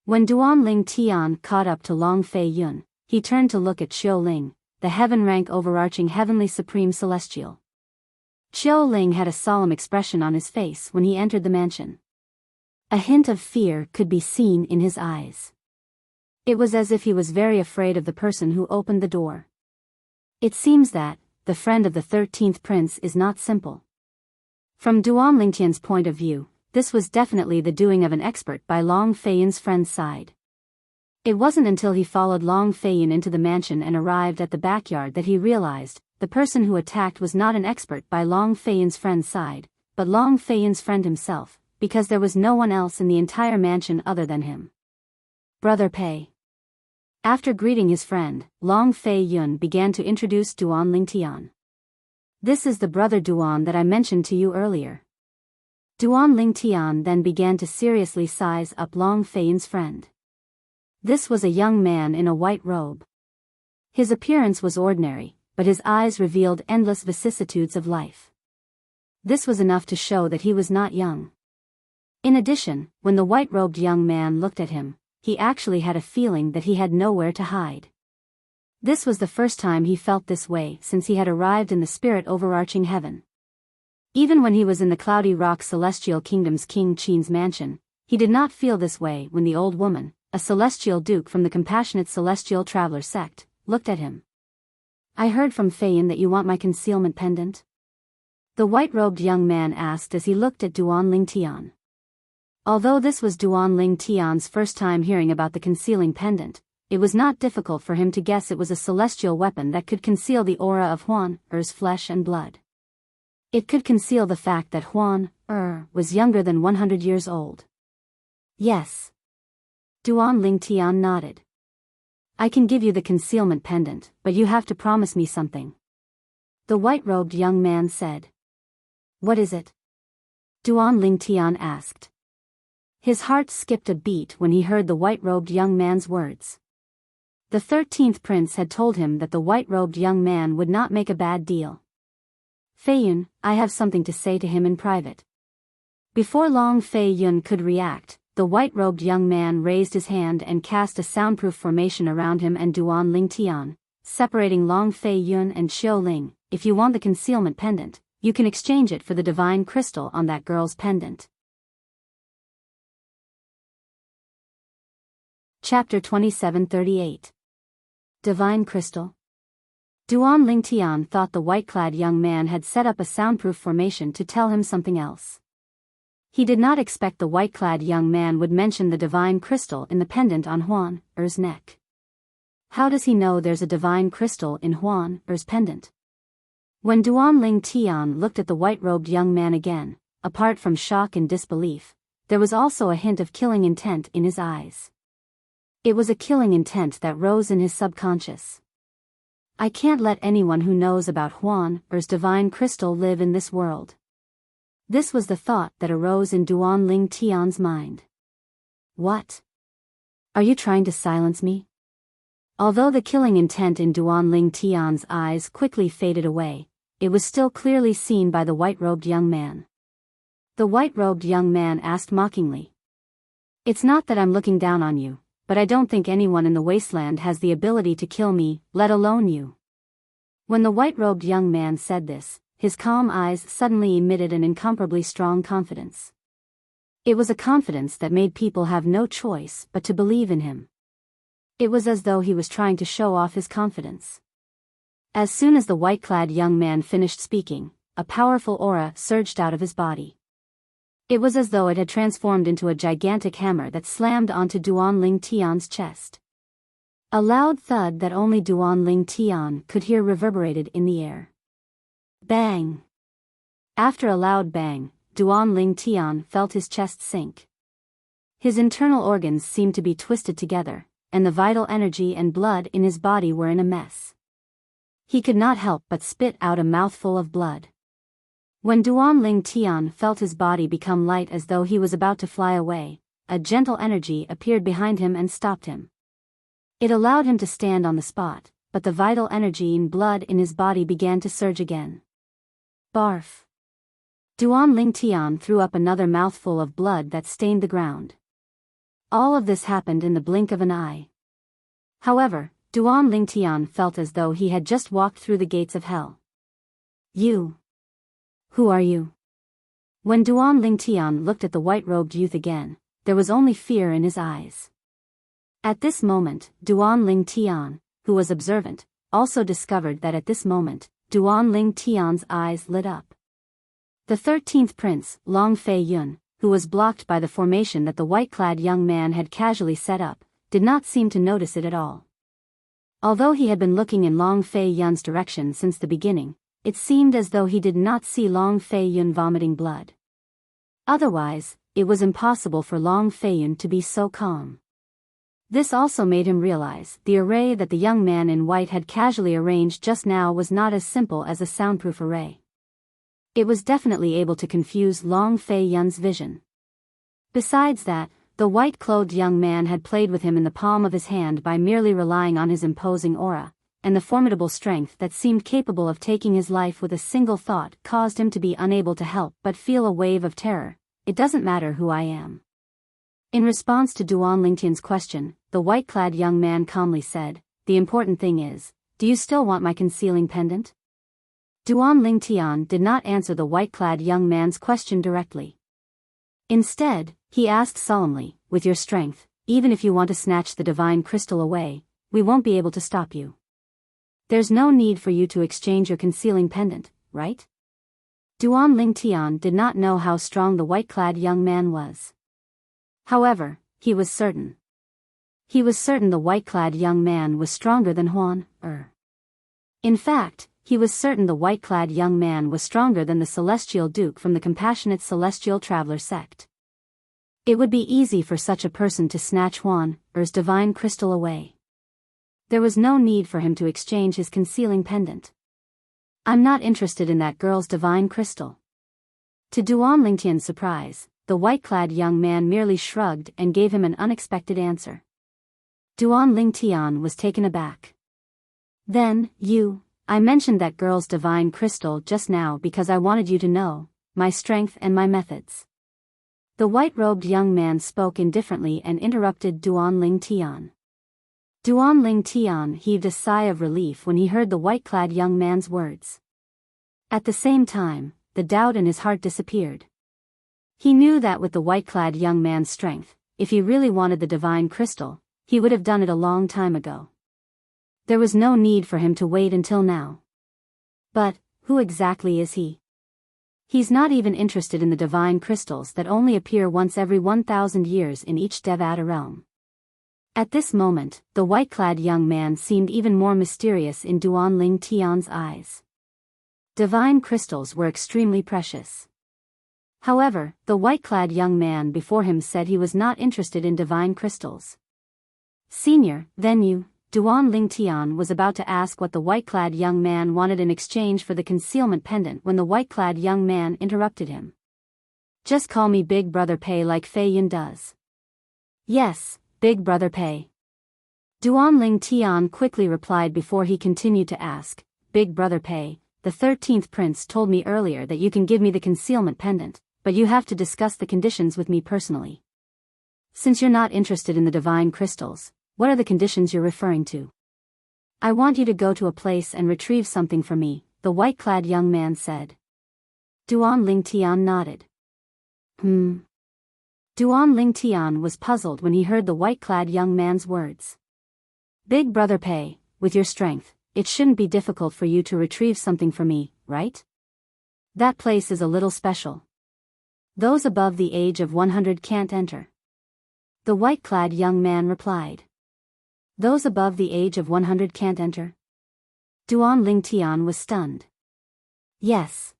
When Duan Lingtian caught up to Long Fei Yun, he turned to look at Xiao Ling, the heaven-rank overarching heavenly supreme celestial. Xiao Ling had a solemn expression on his face when he entered the mansion. A hint of fear could be seen in his eyes. It was as if he was very afraid of the person who opened the door. It seems that the friend of the 13th prince is not simple. From Duan Lingtian's point of view, this was definitely the doing of an expert by Long Fei Yun's friend's side. It wasn't until he followed Long Fei Yun into the mansion and arrived at the backyard that he realized the person who attacked was not an expert by Long Fei Yun's friend's side, but Long Fei Yun's friend himself, because there was no one else in the entire mansion other than him. Brother Pei. After greeting his friend, Long Fei Yun began to introduce Duan Lingtian. This is the brother Duan that I mentioned to you earlier. Duan Lingtian then began to seriously size up Long Fei Yun's friend. This was a young man in a white robe. His appearance was ordinary, but his eyes revealed endless vicissitudes of life. This was enough to show that he was not young. In addition, when the white-robed young man looked at him, he actually had a feeling that he had nowhere to hide. This was the first time he felt this way since he had arrived in the spirit overarching heaven. Even when he was in the Cloudy Rock Celestial Kingdom's King Qin's mansion, he did not feel this way when the old woman, a celestial duke from the compassionate celestial traveler sect, looked at him. "I heard from Feiyin that you want my concealment pendant?" The white-robed young man asked as he looked at Duan Ling Tian. Although this was Duan Ling Tian's first time hearing about the concealing pendant, it was not difficult for him to guess it was a celestial weapon that could conceal the aura of Huan Er's flesh and blood. It could conceal the fact that Huan Er was younger than 100 years old. "Yes." Duan Ling Tian nodded. "I can give you the concealment pendant, but you have to promise me something," the white-robed young man said. "What is it?" Duan Ling Tian asked. His heart skipped a beat when he heard the white-robed young man's words. The 13th prince had told him that the white-robed young man would not make a bad deal. "Feiyin, I have something to say to him in private." Before Long Fei-yun could react, the white-robed young man raised his hand and cast a soundproof formation around him and Duan Ling Tian, separating Long Fei-yun and Xiao Ling. "If you want the concealment pendant, you can exchange it for the divine crystal on that girl's pendant." Chapter 2738. Divine Crystal. Duan Ling Tian thought the white-clad young man had set up a soundproof formation to tell him something else. He did not expect the white-clad young man would mention the divine crystal in the pendant on Huan Er's neck. How does he know there's a divine crystal in Huan Er's pendant? When Duan Ling Tian looked at the white-robed young man again, apart from shock and disbelief, there was also a hint of killing intent in his eyes. It was a killing intent that rose in his subconscious. "I can't let anyone who knows about Huan Er's divine crystal live in this world." This was the thought that arose in Duan Ling Tian's mind. "What? Are you trying to silence me?" Although the killing intent in Duan Ling Tian's eyes quickly faded away, it was still clearly seen by the white-robed young man. The white-robed young man asked mockingly. "It's not that I'm looking down on you, but I don't think anyone in the wasteland has the ability to kill me, let alone you." When the white-robed young man said this, his calm eyes suddenly emitted an incomparably strong confidence. It was a confidence that made people have no choice but to believe in him. It was as though he was trying to show off his confidence. As soon as the white-clad young man finished speaking, a powerful aura surged out of his body. It was as though it had transformed into a gigantic hammer that slammed onto Duan Ling Tian's chest. A loud thud that only Duan Ling Tian could hear reverberated in the air. Bang! After a loud bang, Duan Ling Tian felt his chest sink. His internal organs seemed to be twisted together, and the vital energy and blood in his body were in a mess. He could not help but spit out a mouthful of blood. When Duan Ling Tian felt his body become light as though he was about to fly away, a gentle energy appeared behind him and stopped him. It allowed him to stand on the spot, but the vital energy and blood in his body began to surge again. Barf! Duan Ling Tian threw up another mouthful of blood that stained the ground. All of this happened in the blink of an eye. However, Duan Ling Tian felt as though he had just walked through the gates of hell. "You? Who are you?" When Duan Ling Tian looked at the white-robed youth again, there was only fear in his eyes. At this moment, Duan Ling Tian, who was observant, also discovered that at this moment, Duan Ling Tian's eyes lit up. The 13th prince, Long Fei-yun, who was blocked by the formation that the white-clad young man had casually set up, did not seem to notice it at all. Although he had been looking in Long Fei-yun's direction since the beginning, it seemed as though he did not see Long Fei-yun vomiting blood. Otherwise, it was impossible for Long Fei-yun to be so calm. This also made him realize the array that the young man in white had casually arranged just now was not as simple as a soundproof array. It was definitely able to confuse Long Fei-yun's vision. Besides that, the white-clothed young man had played with him in the palm of his hand by merely relying on his imposing aura, and the formidable strength that seemed capable of taking his life with a single thought caused him to be unable to help but feel a wave of terror. It doesn't matter who I am. In response to Duan Lingtian's question, the white-clad young man calmly said, the important thing is, do you still want my concealing pendant? Duan Lingtian did not answer the white-clad young man's question directly. Instead, he asked solemnly, with your strength, even if you want to snatch the divine crystal away, we won't be able to stop you. There's no need for you to exchange your concealing pendant, right? Duan Lingtian did not know how strong the white-clad young man was. However, he was certain. He was certain the white-clad young man was stronger than Huan. In fact, he was certain the white-clad young man was stronger than the Celestial Duke from the Compassionate Celestial Traveler sect. It would be easy for such a person to snatch Huan's divine crystal away. There was no need for him to exchange his concealing pendant. I'm not interested in that girl's divine crystal. To Duan Lingtian's surprise, the white-clad young man merely shrugged and gave him an unexpected answer. Duan Lingtian was taken aback. Then, I mentioned that girl's divine crystal just now because I wanted you to know my strength and my methods. The white-robed young man spoke indifferently and interrupted Duan Lingtian. Duan Lingtian heaved a sigh of relief when he heard the white-clad young man's words. At the same time, the doubt in his heart disappeared. He knew that with the white-clad young man's strength, if he really wanted the divine crystal, he would have done it a long time ago. There was no need for him to wait until now. But, who exactly is he? He's not even interested in the divine crystals that only appear once every 1,000 years in each Devata realm. At this moment, the white-clad young man seemed even more mysterious in Duan Lingtian's eyes. Divine crystals were extremely precious. However, the white-clad young man before him said he was not interested in divine crystals. Senior, then you, Duan Lingtian was about to ask what the white-clad young man wanted in exchange for the concealment pendant when the white-clad young man interrupted him. Just call me Big Brother Pei like Fei Yun does. Yes, Big Brother Pei. Duan Lingtian quickly replied before he continued to ask, Big Brother Pei, the 13th prince told me earlier that you can give me the concealment pendant, but you have to discuss the conditions with me personally. Since you're not interested in the divine crystals, what are the conditions you're referring to? I want you to go to a place and retrieve something for me, the white-clad young man said. Duan Lingtian nodded. Duan Lingtian was puzzled when he heard the white-clad young man's words. Big Brother Pei, with your strength, it shouldn't be difficult for you to retrieve something for me, right? That place is a little special. Those above the age of 100 can't enter. The white-clad young man replied. Those above the age of 100 can't enter? Duan Lingtian was stunned. Yes.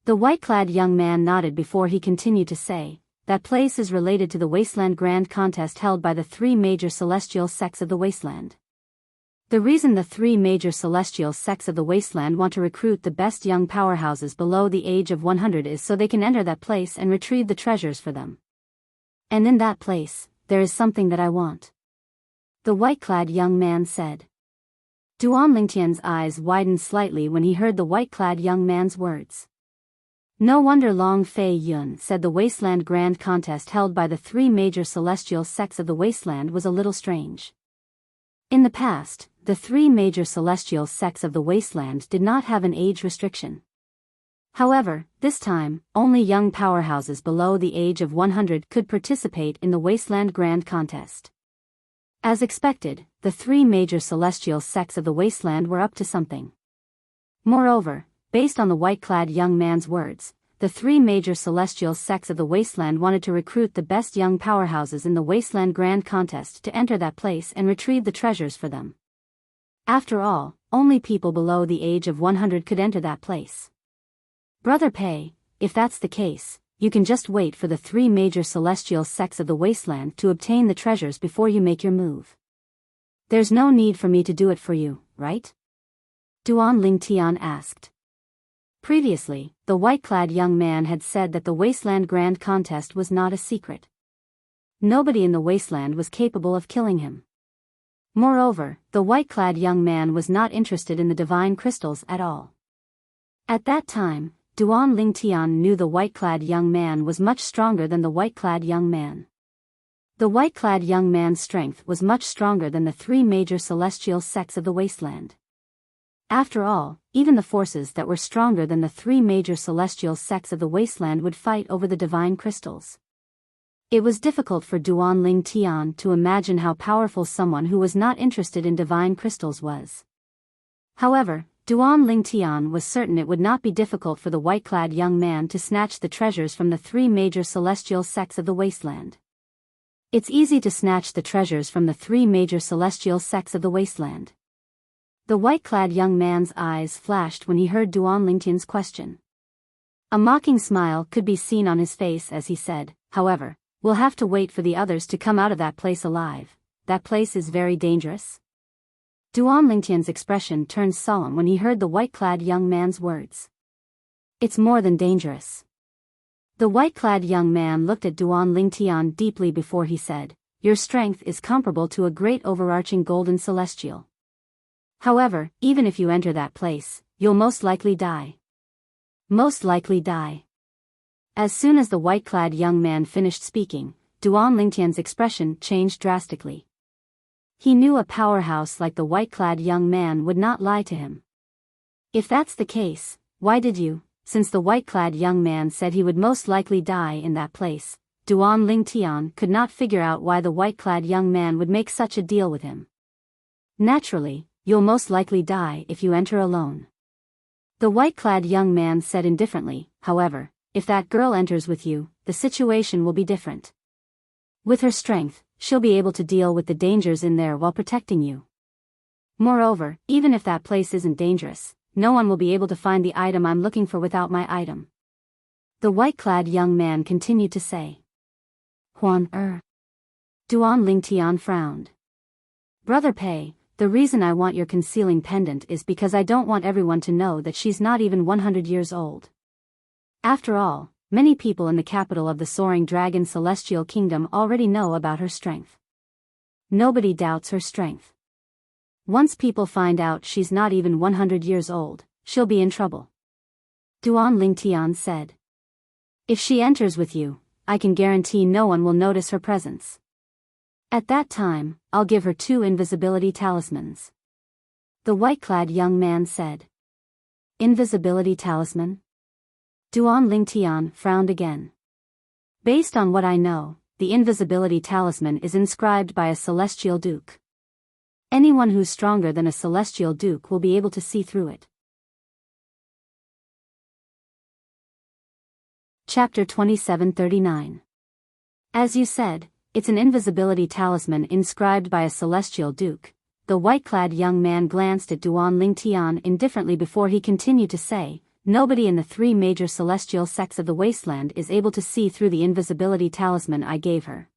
The white-clad young man nodded before he continued to say, that place is related to the Wasteland Grand Contest held by the 3 major celestial sects of the Wasteland. The reason the 3 major celestial sects of the Wasteland want to recruit the best young powerhouses below the age of 100 is so they can enter that place and retrieve the treasures for them. And in that place, there is something that I want. The white-clad young man said. Duan Lingtian's eyes widened slightly when he heard the white-clad young man's words. No wonder Long Fei Yun said the Wasteland Grand Contest held by the 3 major celestial sects of the Wasteland was a little strange. In the past, the 3 major celestial sects of the Wasteland did not have an age restriction. However, this time, only young powerhouses below the age of 100 could participate in the Wasteland Grand Contest. As expected, the 3 major celestial sects of the Wasteland were up to something. Moreover, based on the white-clad young man's words, the 3 major celestial sects of the Wasteland wanted to recruit the best young powerhouses in the Wasteland Grand Contest to enter that place and retrieve the treasures for them. After all, only people below the age of 100 could enter that place. Brother Pei, if that's the case, you can just wait for the 3 major celestial sects of the Wasteland to obtain the treasures before you make your move. There's no need for me to do it for you, right? Duan Lingtian asked. Previously, the white-clad young man had said that the Wasteland Grand Contest was not a secret. Nobody in the Wasteland was capable of killing him. Moreover, the white-clad young man was not interested in the divine crystals at all. At that time, Duan Lingtian knew the white-clad young man was much stronger than the white-clad young man. The white-clad young man's strength was much stronger than the three major celestial sects of the wasteland. After all, even the forces that were stronger than the three major celestial sects of the wasteland would fight over the divine crystals. It was difficult for Duan Lingtian to imagine how powerful someone who was not interested in divine crystals was. However, Duan Lingtian was certain it would not be difficult for the white-clad young man to snatch the treasures from the three major celestial sects of the wasteland. It's easy to snatch the treasures from the three major celestial sects of the wasteland. The white-clad young man's eyes flashed when he heard Duan Lingtian's question. A mocking smile could be seen on his face as he said, "However, we'll have to wait for the others to come out of that place alive. That place is very dangerous." Duan Lingtian's expression turned solemn when he heard the white-clad young man's words. "It's more than dangerous." The white-clad young man looked at Duan Lingtian deeply before he said, "Your strength is comparable to a great overarching golden celestial. However, even if you enter that place, you'll most likely die. Most likely die." As soon as the white-clad young man finished speaking, Duan Lingtian's expression changed drastically. He knew a powerhouse like the white-clad young man would not lie to him. "If that's the case, why did you?" Since the white-clad young man said he would most likely die in that place, Duan Lingtian could not figure out why the white-clad young man would make such a deal with him. "Naturally, you'll most likely die if you enter alone." The white-clad young man said indifferently, "However, if that girl enters with you, the situation will be different. With her strength, she'll be able to deal with the dangers in there while protecting you. Moreover, even if that place isn't dangerous, no one will be able to find the item I'm looking for without my item." The white-clad young man continued to say. "Huan Duan Lingtian frowned. "Brother Pei, the reason I want your concealing pendant is because I don't want everyone to know that she's not even 100 years old. After all, many people in the capital of the Soaring Dragon Celestial Kingdom already know about her strength. Nobody doubts her strength. Once people find out she's not even 100 years old, she'll be in trouble." Duan Lingtian said. "If she enters with you, I can guarantee no one will notice her presence. At that time, I'll give her 2 invisibility talismans." The white-clad young man said. "Invisibility talisman?" Duan Lingtian frowned again. "Based on what I know, the invisibility talisman is inscribed by a celestial duke. Anyone who's stronger than a celestial duke will be able to see through it." Chapter 2739. As you said, it's an invisibility talisman inscribed by a celestial duke. The white-clad young man glanced at Duan Lingtian indifferently before he continued to say, "Nobody in the 3 major celestial sects of the wasteland is able to see through the invisibility talisman I gave her.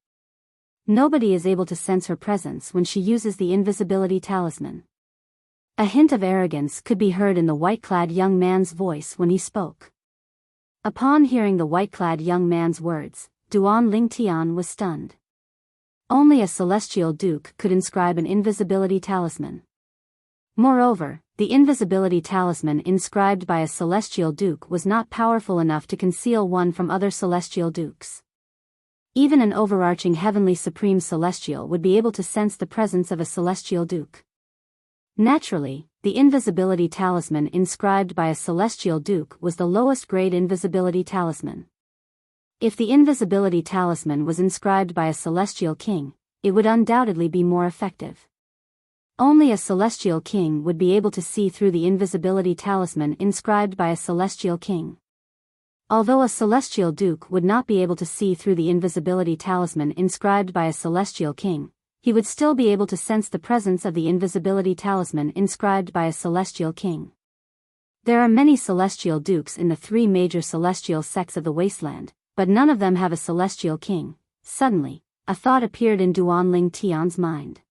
Nobody is able to sense her presence when she uses the invisibility talisman." A hint of arrogance could be heard in the white-clad young man's voice when he spoke. Upon hearing the white-clad young man's words, Duan Lingtian was stunned. Only a celestial duke could inscribe an invisibility talisman. Moreover, the invisibility talisman inscribed by a celestial duke was not powerful enough to conceal one from other celestial dukes. Even an overarching heavenly supreme celestial would be able to sense the presence of a celestial duke. Naturally, the invisibility talisman inscribed by a celestial duke was the lowest grade invisibility talisman. If the invisibility talisman was inscribed by a celestial king, it would undoubtedly be more effective. Only a celestial king would be able to see through the invisibility talisman inscribed by a celestial king. Although a celestial duke would not be able to see through the invisibility talisman inscribed by a celestial king, he would still be able to sense the presence of the invisibility talisman inscribed by a celestial king. There are many celestial dukes in the 3 major celestial sects of the wasteland, but none of them have a celestial king. Suddenly, a thought appeared in Duan Lingtian's mind.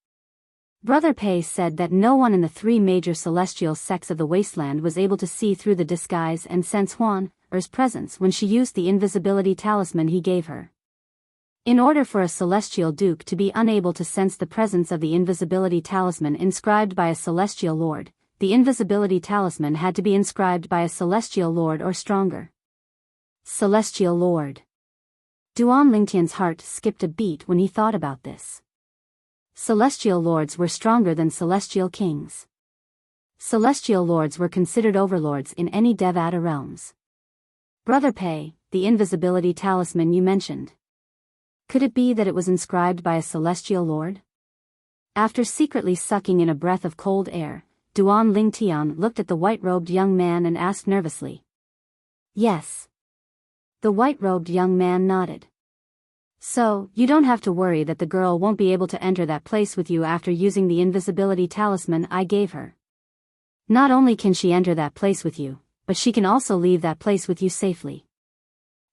Brother Pei said that no one in the 3 major celestial sects of the wasteland was able to see through the disguise and sense Huan Er's presence when she used the invisibility talisman he gave her. In order for a celestial duke to be unable to sense the presence of the invisibility talisman inscribed by a celestial lord, the invisibility talisman had to be inscribed by a celestial lord or stronger. Celestial lord. Duan Lingtian's heart skipped a beat when he thought about this. Celestial lords were stronger than celestial kings. Celestial lords were considered overlords in any Devata realms. Brother Pei, the invisibility talisman you mentioned. Could it be that it was inscribed by a celestial lord? After secretly sucking in a breath of cold air, Duan Lingtian looked at the white-robed young man and asked nervously. Yes. The white-robed young man nodded. So, you don't have to worry that the girl won't be able to enter that place with you after using the invisibility talisman I gave her. Not only can she enter that place with you, but she can also leave that place with you safely.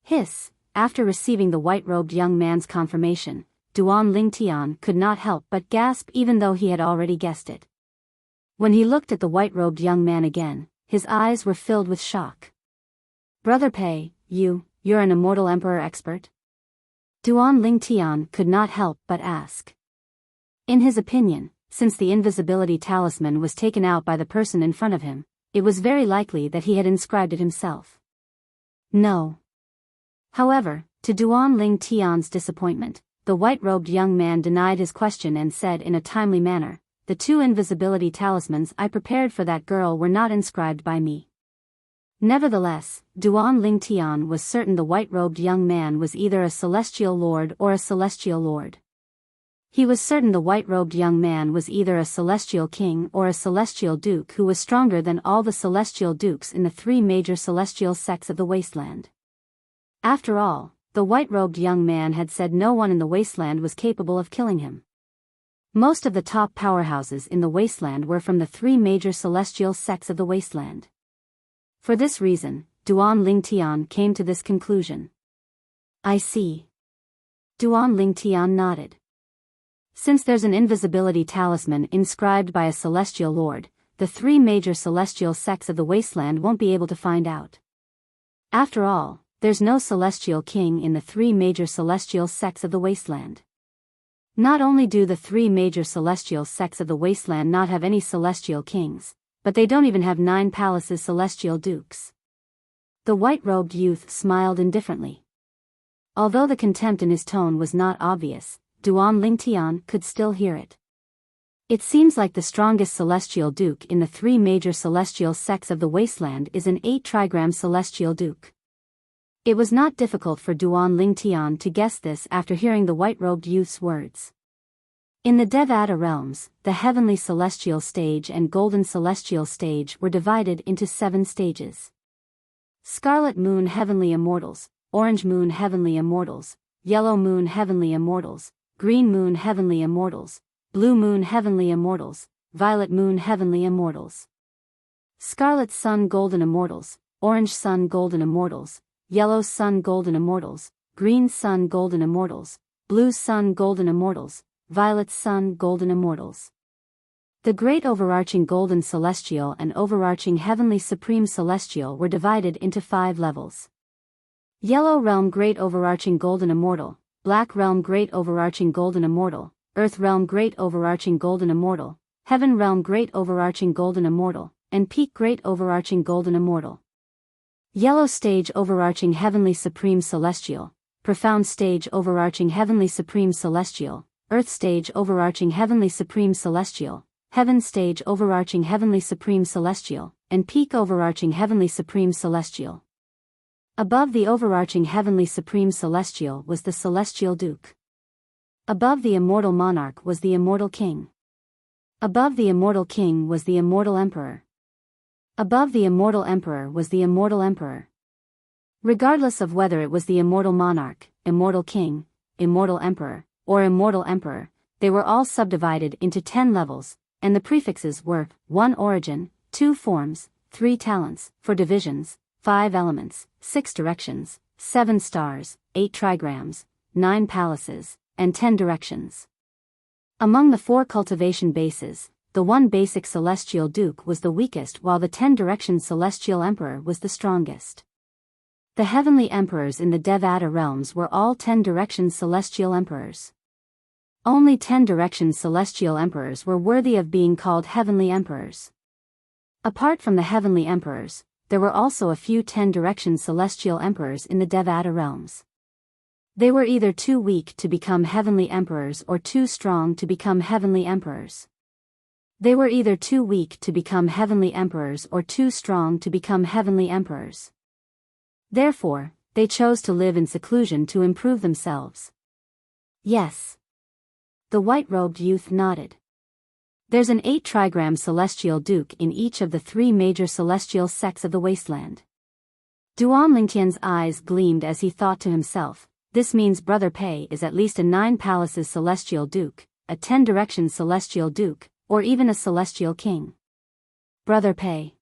Hiss. After receiving the white-robed young man's confirmation, Duan Lingtian could not help but gasp even though he had already guessed it. When he looked at the white-robed young man again, his eyes were filled with shock. Brother Pei, you're an immortal emperor expert? Duan Lingtian could not help but ask. In his opinion, since the invisibility talisman was taken out by the person in front of him, it was very likely that he had inscribed it himself. No. However, to Duan Lingtian's disappointment, the white-robed young man denied his question and said in a timely manner, "The two invisibility talismans I prepared for that girl were not inscribed by me." Nevertheless, Duan Lingtian was certain the white-robed young man was either a celestial lord or a celestial lord. He was certain the white-robed young man was either a celestial king or a celestial duke who was stronger than all the celestial dukes in the three major celestial sects of the wasteland. After all, the white-robed young man had said no one in the wasteland was capable of killing him. Most of the top powerhouses in the wasteland were from the three major celestial sects of the wasteland. For this reason, Duan Lingtian came to this conclusion. I see. Duan Lingtian nodded. Since there's an invisibility talisman inscribed by a celestial lord, the three major celestial sects of the wasteland won't be able to find out. After all, there's no celestial king in the three major celestial sects of the wasteland. Not only do the three major celestial sects of the wasteland not have any celestial kings, but they don't even have 9 palaces celestial dukes. The white-robed youth smiled indifferently. Although the contempt in his tone was not obvious, Duan Lingtian could still hear it. It seems like the strongest celestial duke in the three major celestial sects of the wasteland is an 8-trigram celestial duke. It was not difficult for Duan Lingtian to guess this after hearing the white-robed youth's words. In the Devata realms, the heavenly celestial stage and golden celestial stage were divided into 7 stages. Scarlet Moon Heavenly Immortals, Orange Moon Heavenly Immortals, Yellow Moon Heavenly Immortals, Green Moon Heavenly Immortals, Blue Moon Heavenly Immortals, Violet Moon Heavenly Immortals. Scarlet Sun Golden Immortals, Orange Sun Golden Immortals, Yellow Sun Golden Immortals, Green Sun Golden Immortals, Blue Sun Golden Immortals, Violet Sun Golden Immortals. The Great Overarching Golden Celestial and Overarching Heavenly Supreme Celestial were divided into 5 levels. Yellow Realm Great Overarching Golden Immortal, Black Realm Great Overarching Golden Immortal, Earth Realm Great Overarching Golden Immortal, Heaven Realm Great Overarching Golden Immortal, and Peak Great Overarching Golden Immortal. Yellow Stage Overarching Heavenly Supreme Celestial, Profound Stage Overarching Heavenly Supreme Celestial, Earth Stage Overarching Heavenly Supreme Celestial, Heaven Stage Overarching Heavenly Supreme Celestial, and Peak Overarching Heavenly Supreme Celestial. Above the Overarching Heavenly Supreme Celestial was the Celestial Duke. Above the Immortal Monarch was the Immortal King. Above the Immortal King was the Immortal Emperor. Above the Immortal Emperor was the Immortal Emperor. Regardless of whether it was the Immortal Monarch, Immortal King, Immortal Emperor, or Immortal Emperor, they were all subdivided into 10 levels, and the prefixes were 1 origin, 2 forms, 3 talents, 4 divisions, 5 elements, 6 directions, 7 stars, 8 trigrams, 9 palaces, and 10 directions. Among the 4 cultivation bases, the 1 basic celestial duke was the weakest while the 10 direction celestial emperor was the strongest. The heavenly emperors in the Devata realms were all 10 directions celestial emperors. Only 10 directions celestial emperors were worthy of being called heavenly emperors. Apart from the heavenly emperors, there were also a few 10 directions celestial emperors in the Devata realms. They were either too weak to become heavenly emperors or too strong to become heavenly emperors. They were either too weak to become heavenly emperors or too strong to become heavenly emperors. Therefore, they chose to live in seclusion to improve themselves. Yes. The white-robed youth nodded. There's an 8-trigram celestial duke in each of the 3 major celestial sects of the wasteland. Duan Lingtian's eyes gleamed as he thought to himself, this means Brother Pei is at least a 9 palaces celestial duke, a 10 directions celestial duke, or even a celestial king. Brother Pei.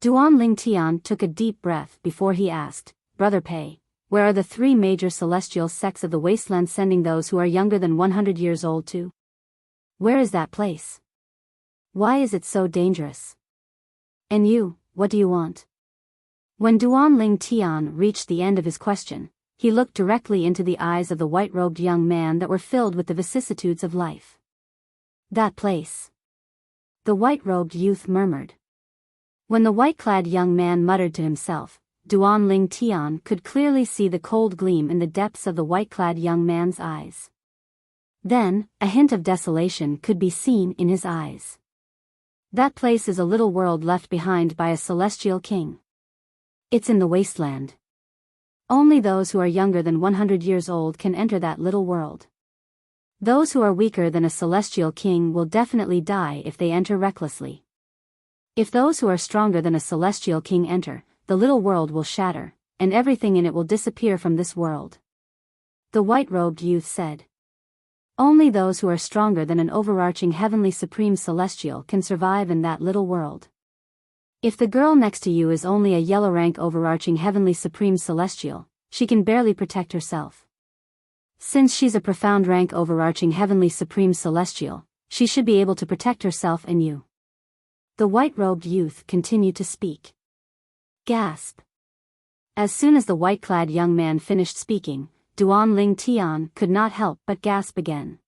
Duan Lingtian took a deep breath before he asked, Brother Pei, where are the 3 major celestial sects of the wasteland sending those who are younger than 100 years old to? Where is that place? Why is it so dangerous? And you, what do you want? When Duan Lingtian reached the end of his question, he looked directly into the eyes of the white-robed young man that were filled with the vicissitudes of life. That place. The white-robed youth murmured. When the white-clad young man muttered to himself, Duan Lingtian could clearly see the cold gleam in the depths of the white-clad young man's eyes. Then, a hint of desolation could be seen in his eyes. That place is a little world left behind by a celestial king. It's in the wasteland. Only those who are younger than 100 years old can enter that little world. Those who are weaker than a celestial king will definitely die if they enter recklessly. If those who are stronger than a celestial king enter, the little world will shatter, and everything in it will disappear from this world. The white-robed youth said. Only those who are stronger than an overarching heavenly supreme celestial can survive in that little world. If the girl next to you is only a yellow rank overarching heavenly supreme celestial, she can barely protect herself. Since she's a profound rank overarching heavenly supreme celestial, she should be able to protect herself and you. The white-robed youth continued to speak. Gasp. As soon as the white-clad young man finished speaking, Duan Lingtian could not help but gasp again.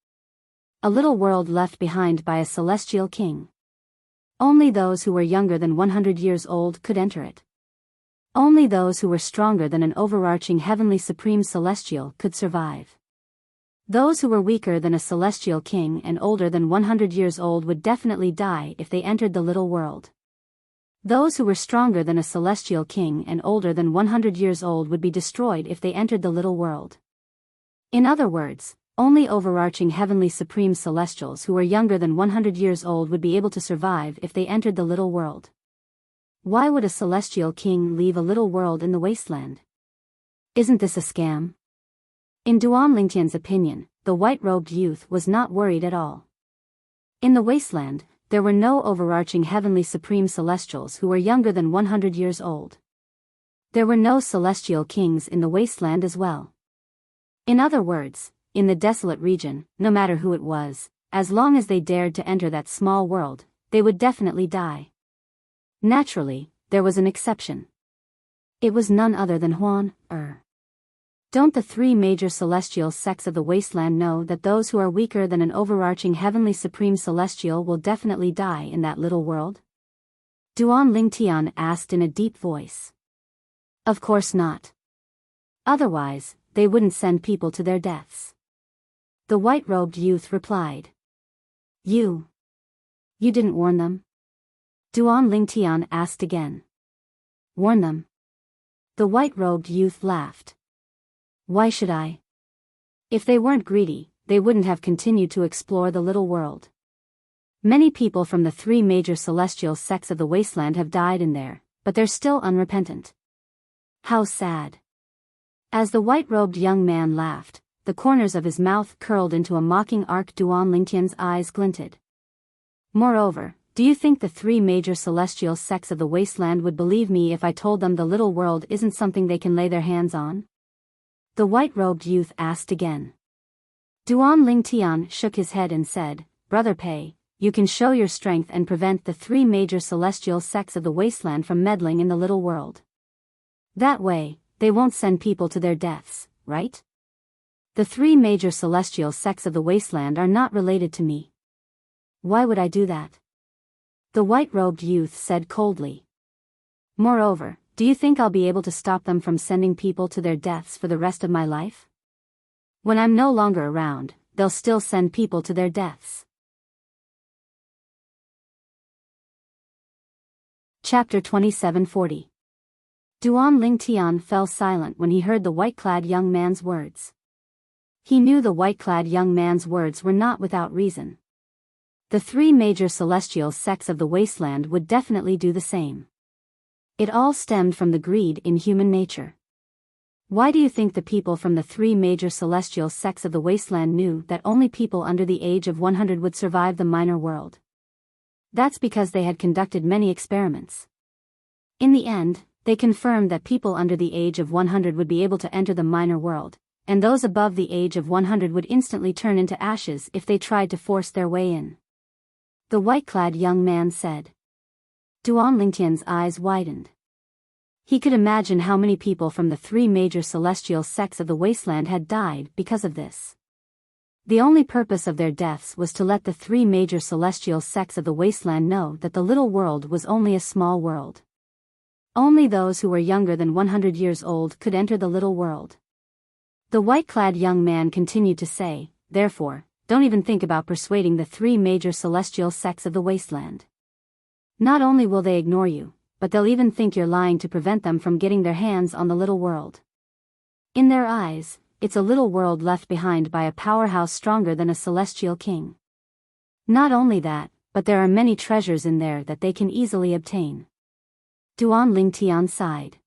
A little world left behind by a celestial king. Only those who were younger than 100 years old could enter it. Only those who were stronger than an overarching heavenly supreme celestial could survive. Those who were weaker than a celestial king and older than 100 years old would definitely die if they entered the little world. Those who were stronger than a celestial king and older than 100 years old would be destroyed if they entered the little world. In other words, only overarching heavenly supreme celestials who were younger than 100 years old would be able to survive if they entered the little world. Why would a celestial king leave a little world in the wasteland? Isn't this a scam? In Duan Lingtian's opinion, the white-robed youth was not worried at all. In the wasteland, there were no overarching heavenly supreme celestials who were younger than 100 years old. There were no celestial kings in the wasteland as well. In other words, in the desolate region, no matter who it was, as long as they dared to enter that small world, they would definitely die. Naturally, there was an exception. It was none other than Huan. Don't the 3 major celestial sects of the wasteland know that those who are weaker than an overarching heavenly supreme celestial will definitely die in that little world? Duan Lingtian asked in a deep voice. Of course not. Otherwise, they wouldn't send people to their deaths. The white-robed youth replied. You didn't warn them? Duan Lingtian asked again. Warn them? The white-robed youth laughed. Why should I? If they weren't greedy, they wouldn't have continued to explore the little world. Many people from the 3 major celestial sects of the wasteland have died in there, but they're still unrepentant. How sad. As the white-robed young man laughed, the corners of his mouth curled into a mocking arc. Duan Lingtian's eyes glinted. Moreover, do you think the 3 major celestial sects of the wasteland would believe me if I told them the little world isn't something they can lay their hands on? The white-robed youth asked again. Duan Lingtian shook his head and said, Brother Pei, you can show your strength and prevent the 3 major celestial sects of the wasteland from meddling in the little world. That way, they won't send people to their deaths, right? The three major celestial sects of the wasteland are not related to me. Why would I do that? The white-robed youth said coldly. Moreover, do you think I'll be able to stop them from sending people to their deaths for the rest of my life? When I'm no longer around, they'll still send people to their deaths. Chapter 2740. Duan Lingtian fell silent when he heard the white-clad young man's words. He knew the white-clad young man's words were not without reason. The three major celestial sects of the wasteland would definitely do the same. It all stemmed from the greed in human nature. Why do you think the people from the three major celestial sects of the wasteland knew that only people under the age of 100 would survive the minor world? That's because they had conducted many experiments. In the end, they confirmed that people under the age of 100 would be able to enter the minor world, and those above the age of 100 would instantly turn into ashes if they tried to force their way in. The white-clad young man said. Duan Lingtian's eyes widened. He could imagine how many people from the three major celestial sects of the wasteland had died because of this. The only purpose of their deaths was to let the three major celestial sects of the wasteland know that the little world was only a small world. Only those who were younger than 100 years old could enter the little world. The white-clad young man continued to say, therefore, don't even think about persuading the three major celestial sects of the wasteland. Not only will they ignore you, but they'll even think you're lying to prevent them from getting their hands on the little world. In their eyes, it's a little world left behind by a powerhouse stronger than a celestial king. Not only that, but there are many treasures in there that they can easily obtain. Duan Lingtian sighed.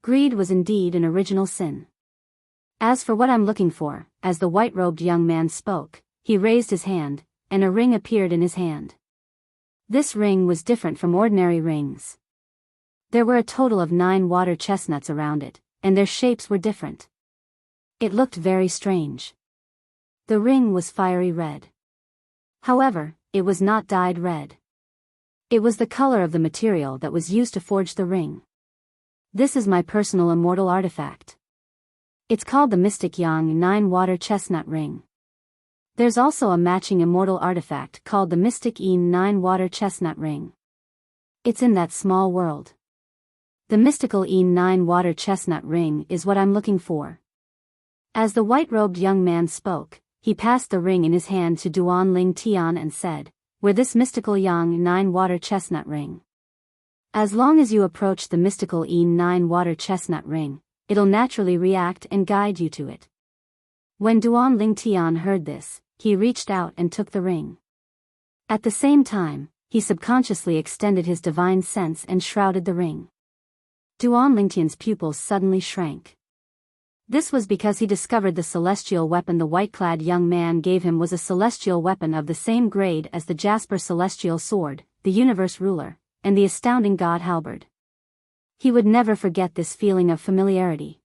Greed was indeed an original sin. As for what I'm looking for, as the white-robed young man spoke, he raised his hand, and a ring appeared in his hand. This ring was different from ordinary rings. There were a total of 9 water chestnuts around it, and their shapes were different. It looked very strange. The ring was fiery red. However, it was not dyed red. It was the color of the material that was used to forge the ring. This is my personal immortal artifact. It's called the Mystic Yang 9 Water Chestnut Ring. There's also a matching immortal artifact called the Mystic Yin 9 Water Chestnut Ring. It's in that small world. The mystical Yin 9 Water Chestnut Ring is what I'm looking for. As the white-robed young man spoke, he passed the ring in his hand to Duan Lingtian and said, "Wear this mystical Yang 9 Water Chestnut Ring. As long as you approach the mystical Yin 9 Water Chestnut Ring, it'll naturally react and guide you to it." When Duan Lingtian heard this, he reached out and took the ring. At the same time, he subconsciously extended his divine sense and shrouded the ring. Duan Lingtian's pupils suddenly shrank. This was because he discovered the celestial weapon the white-clad young man gave him was a celestial weapon of the same grade as the Jasper celestial sword, the universe ruler, and the astounding god halberd. He would never forget this feeling of familiarity.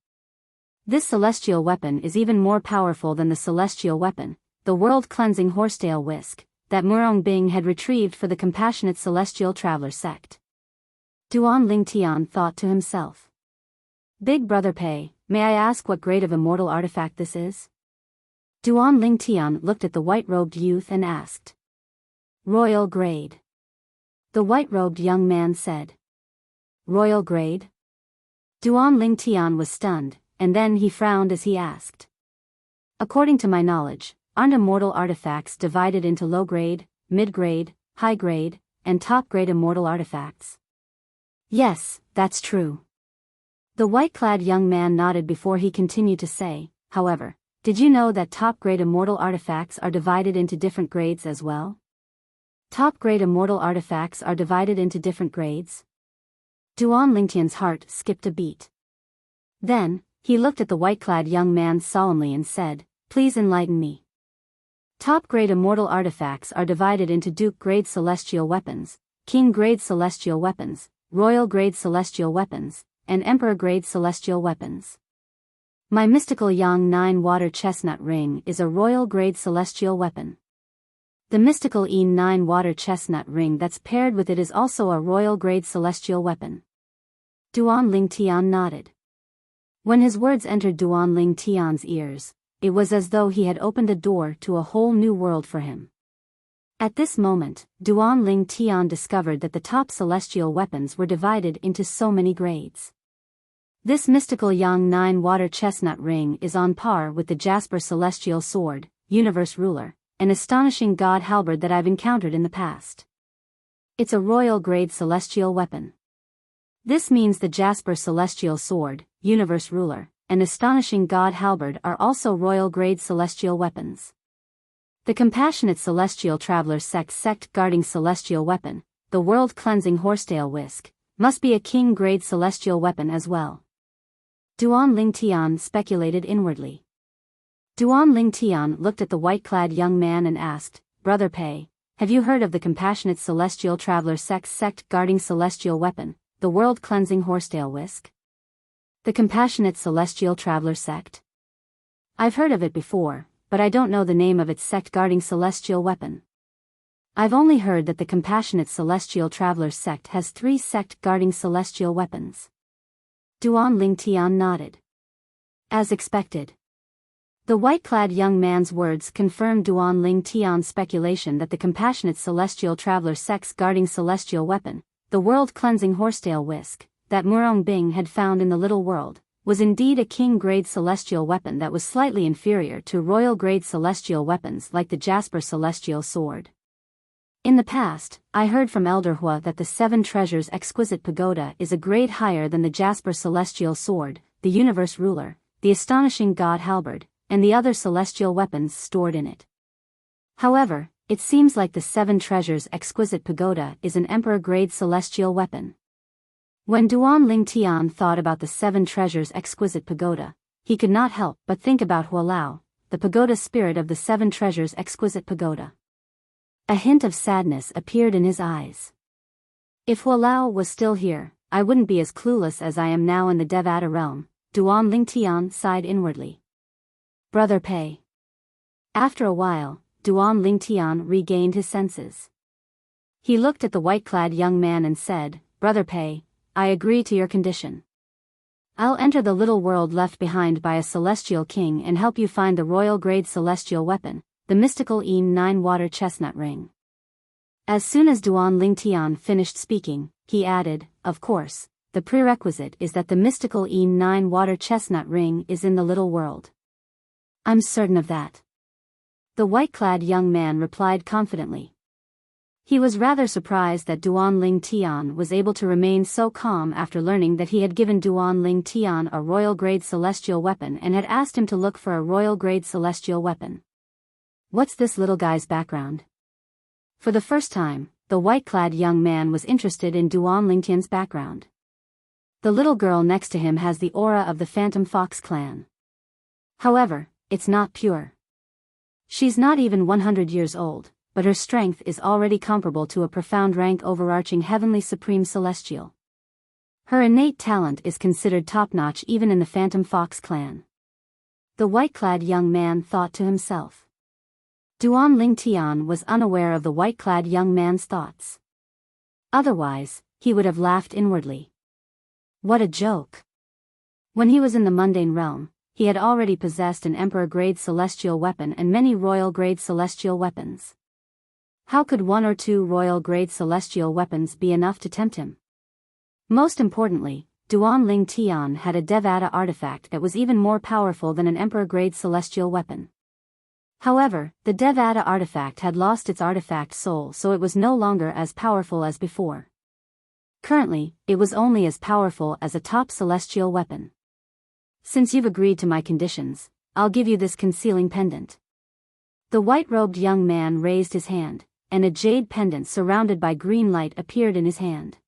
This celestial weapon is even more powerful than the celestial weapon, the world-cleansing horsetail whisk, that Murong had retrieved for the compassionate celestial traveler sect. Duan Lingtian thought to himself. Big Brother Pei, may I ask what grade of immortal artifact this is? Duan Lingtian looked at the white-robed youth and asked. Royal grade. The white-robed young man said. Royal grade? Duan Lingtian was stunned, and then he frowned as he asked. According to my knowledge, aren't immortal artifacts divided into low-grade, mid-grade, high-grade, and top-grade immortal artifacts? Yes, that's true. The white-clad young man nodded before he continued to say, however, did you know that top-grade immortal artifacts are divided into different grades as well? Top-grade immortal artifacts are divided into different grades? Duan Lingtian's heart skipped a beat. Then, he looked at the white-clad young man solemnly and said, please enlighten me. Top-grade immortal artifacts are divided into Duke-grade celestial weapons, King-grade celestial weapons, Royal-grade celestial weapons, and Emperor-grade celestial weapons. My mystical Yang 9 Water Chestnut Ring is a Royal-grade celestial weapon. The mystical Yin 9 Water Chestnut Ring that's paired with it is also a Royal-grade celestial weapon. Duan Lingtian nodded. When his words entered Duan Ling Tian's ears, it was as though he had opened a door to a whole new world for him. At this moment, Duan Ling Tian discovered that the top celestial weapons were divided into so many grades. This mystical Yang 9 water chestnut ring is on par with the Jasper celestial sword, universe ruler, an astonishing god halberd that I've encountered in the past. It's a royal grade celestial weapon. This means the Jasper celestial sword, universe ruler, and astonishing god halberd are also royal grade celestial weapons. The compassionate celestial traveler sect guarding celestial weapon, the world cleansing horsetail whisk, must be a king grade celestial weapon as well. Duan Ling Tian speculated inwardly. Duan Ling Tian looked at the white-clad young man and asked, "Brother Pei, have you heard of the compassionate celestial traveler sect guarding celestial weapon, the world cleansing horsetail whisk?" The compassionate celestial traveler sect? I've heard of it before, but I don't know the name of its sect guarding celestial weapon. I've only heard that the compassionate celestial traveler sect has 3 sect guarding celestial weapons. Duan Ling Tian nodded. As expected. The white-clad young man's words confirmed Duan Ling Tian's speculation that the compassionate celestial traveler sect's guarding celestial weapon, the world-cleansing horsetail whisk, that Murong Bing had found in the little world, was indeed a king-grade celestial weapon that was slightly inferior to royal-grade celestial weapons like the Jasper celestial sword. In the past, I heard from Elder Hua that the 7 Treasures Exquisite Pagoda is a grade higher than the Jasper celestial sword, the universe ruler, the astonishing god halberd, and the other celestial weapons stored in it. However, it seems like the 7 Treasures Exquisite Pagoda is an emperor-grade celestial weapon. When Duan Ling Tian thought about the 7 Treasures Exquisite Pagoda, he could not help but think about Hua Lao, the pagoda spirit of the 7 Treasures Exquisite Pagoda. A hint of sadness appeared in his eyes. If Hua Lao was still here, I wouldn't be as clueless as I am now in the Devata realm, Duan Ling Tian sighed inwardly. Brother Pei. After a while, Duan Ling Tian regained his senses. He looked at the white-clad young man and said, "Brother Pei, I agree to your condition. I'll enter the little world left behind by a celestial king and help you find the royal-grade celestial weapon, the mystical Yin 9 water chestnut ring." As soon as Duan Ling Tian finished speaking, he added, "Of course, the prerequisite is that the mystical Yin 9 water chestnut ring is in the little world." "I'm certain of that," the white-clad young man replied confidently. He was rather surprised that Duan Ling Tian was able to remain so calm after learning that he had given Duan Ling Tian a royal-grade celestial weapon and had asked him to look for a royal-grade celestial weapon. What's this little guy's background? For the first time, the white-clad young man was interested in Duan Ling Tian's background. The little girl next to him has the aura of the Phantom Fox clan. However, it's not pure. She's not even 100 years old, but her strength is already comparable to a profound rank overarching heavenly supreme celestial. Her innate talent is considered top-notch even in the Phantom Fox clan. The white-clad young man thought to himself. Duan Ling Tian was unaware of the white-clad young man's thoughts. Otherwise, he would have laughed inwardly. What a joke. When he was in the mundane realm, he had already possessed an emperor-grade celestial weapon and many royal-grade celestial weapons. How could 1 or 2 royal-grade celestial weapons be enough to tempt him? Most importantly, Duan Ling Tian had a Devata artifact that was even more powerful than an emperor-grade celestial weapon. However, the Devata artifact had lost its artifact soul, so it was no longer as powerful as before. Currently, it was only as powerful as a top celestial weapon. "Since you've agreed to my conditions, I'll give you this concealing pendant." The white-robed young man raised his hand, and a jade pendant surrounded by green light appeared in his hand.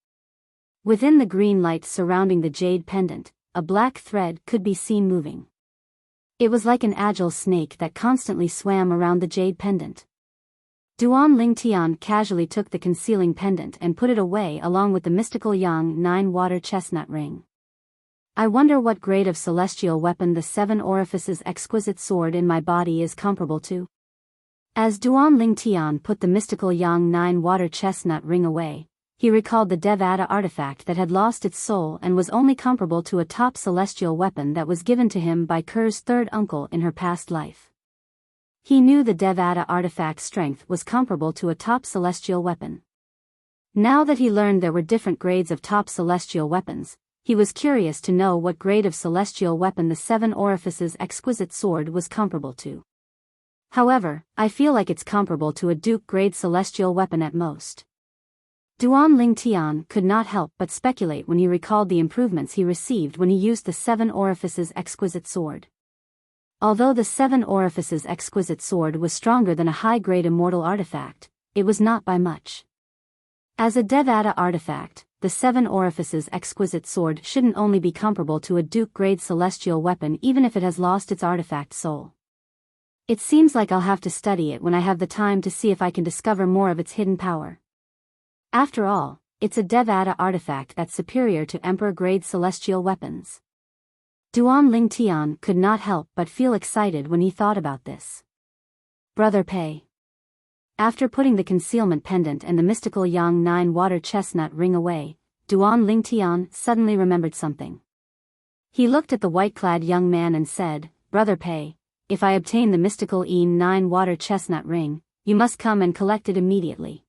Within the green light surrounding the jade pendant, a black thread could be seen moving. It was like an agile snake that constantly swam around the jade pendant. Duan Ling Tian casually took the concealing pendant and put it away along with the mystical Yang 9 water chestnut ring. I wonder what grade of celestial weapon the 7 orifices exquisite sword in my body is comparable to. As Duan Ling Tian put the mystical Yang 9 water chestnut ring away, he recalled the Devata artifact that had lost its soul and was only comparable to a top celestial weapon that was given to him by Kerr's third uncle in her past life. He knew the Devata artifact's strength was comparable to a top celestial weapon. Now that he learned there were different grades of top celestial weapons, he was curious to know what grade of celestial weapon the Seven Orifices exquisite sword was comparable to. However, I feel like it's comparable to a Duke-grade celestial weapon at most. Duan Lingtian could not help but speculate when he recalled the improvements he received when he used the Seven Orifices exquisite sword. Although the Seven Orifices exquisite sword was stronger than a high-grade immortal artifact, it was not by much. As a Devata artifact, the Seven Orifices exquisite sword shouldn't only be comparable to a Duke-grade celestial weapon even if it has lost its artifact soul. It seems like I'll have to study it when I have the time to see if I can discover more of its hidden power. After all, it's a Devata artifact that's superior to Emperor-grade celestial weapons. Duan Lingtian could not help but feel excited when he thought about this. Brother Pei. After putting the concealment pendant and the mystical Yang 9 water chestnut ring away, Duan Lingtian suddenly remembered something. He looked at the white-clad young man and said, Brother Pei, if I obtain the mystical Yang 9 water chestnut ring, you must come and collect it immediately.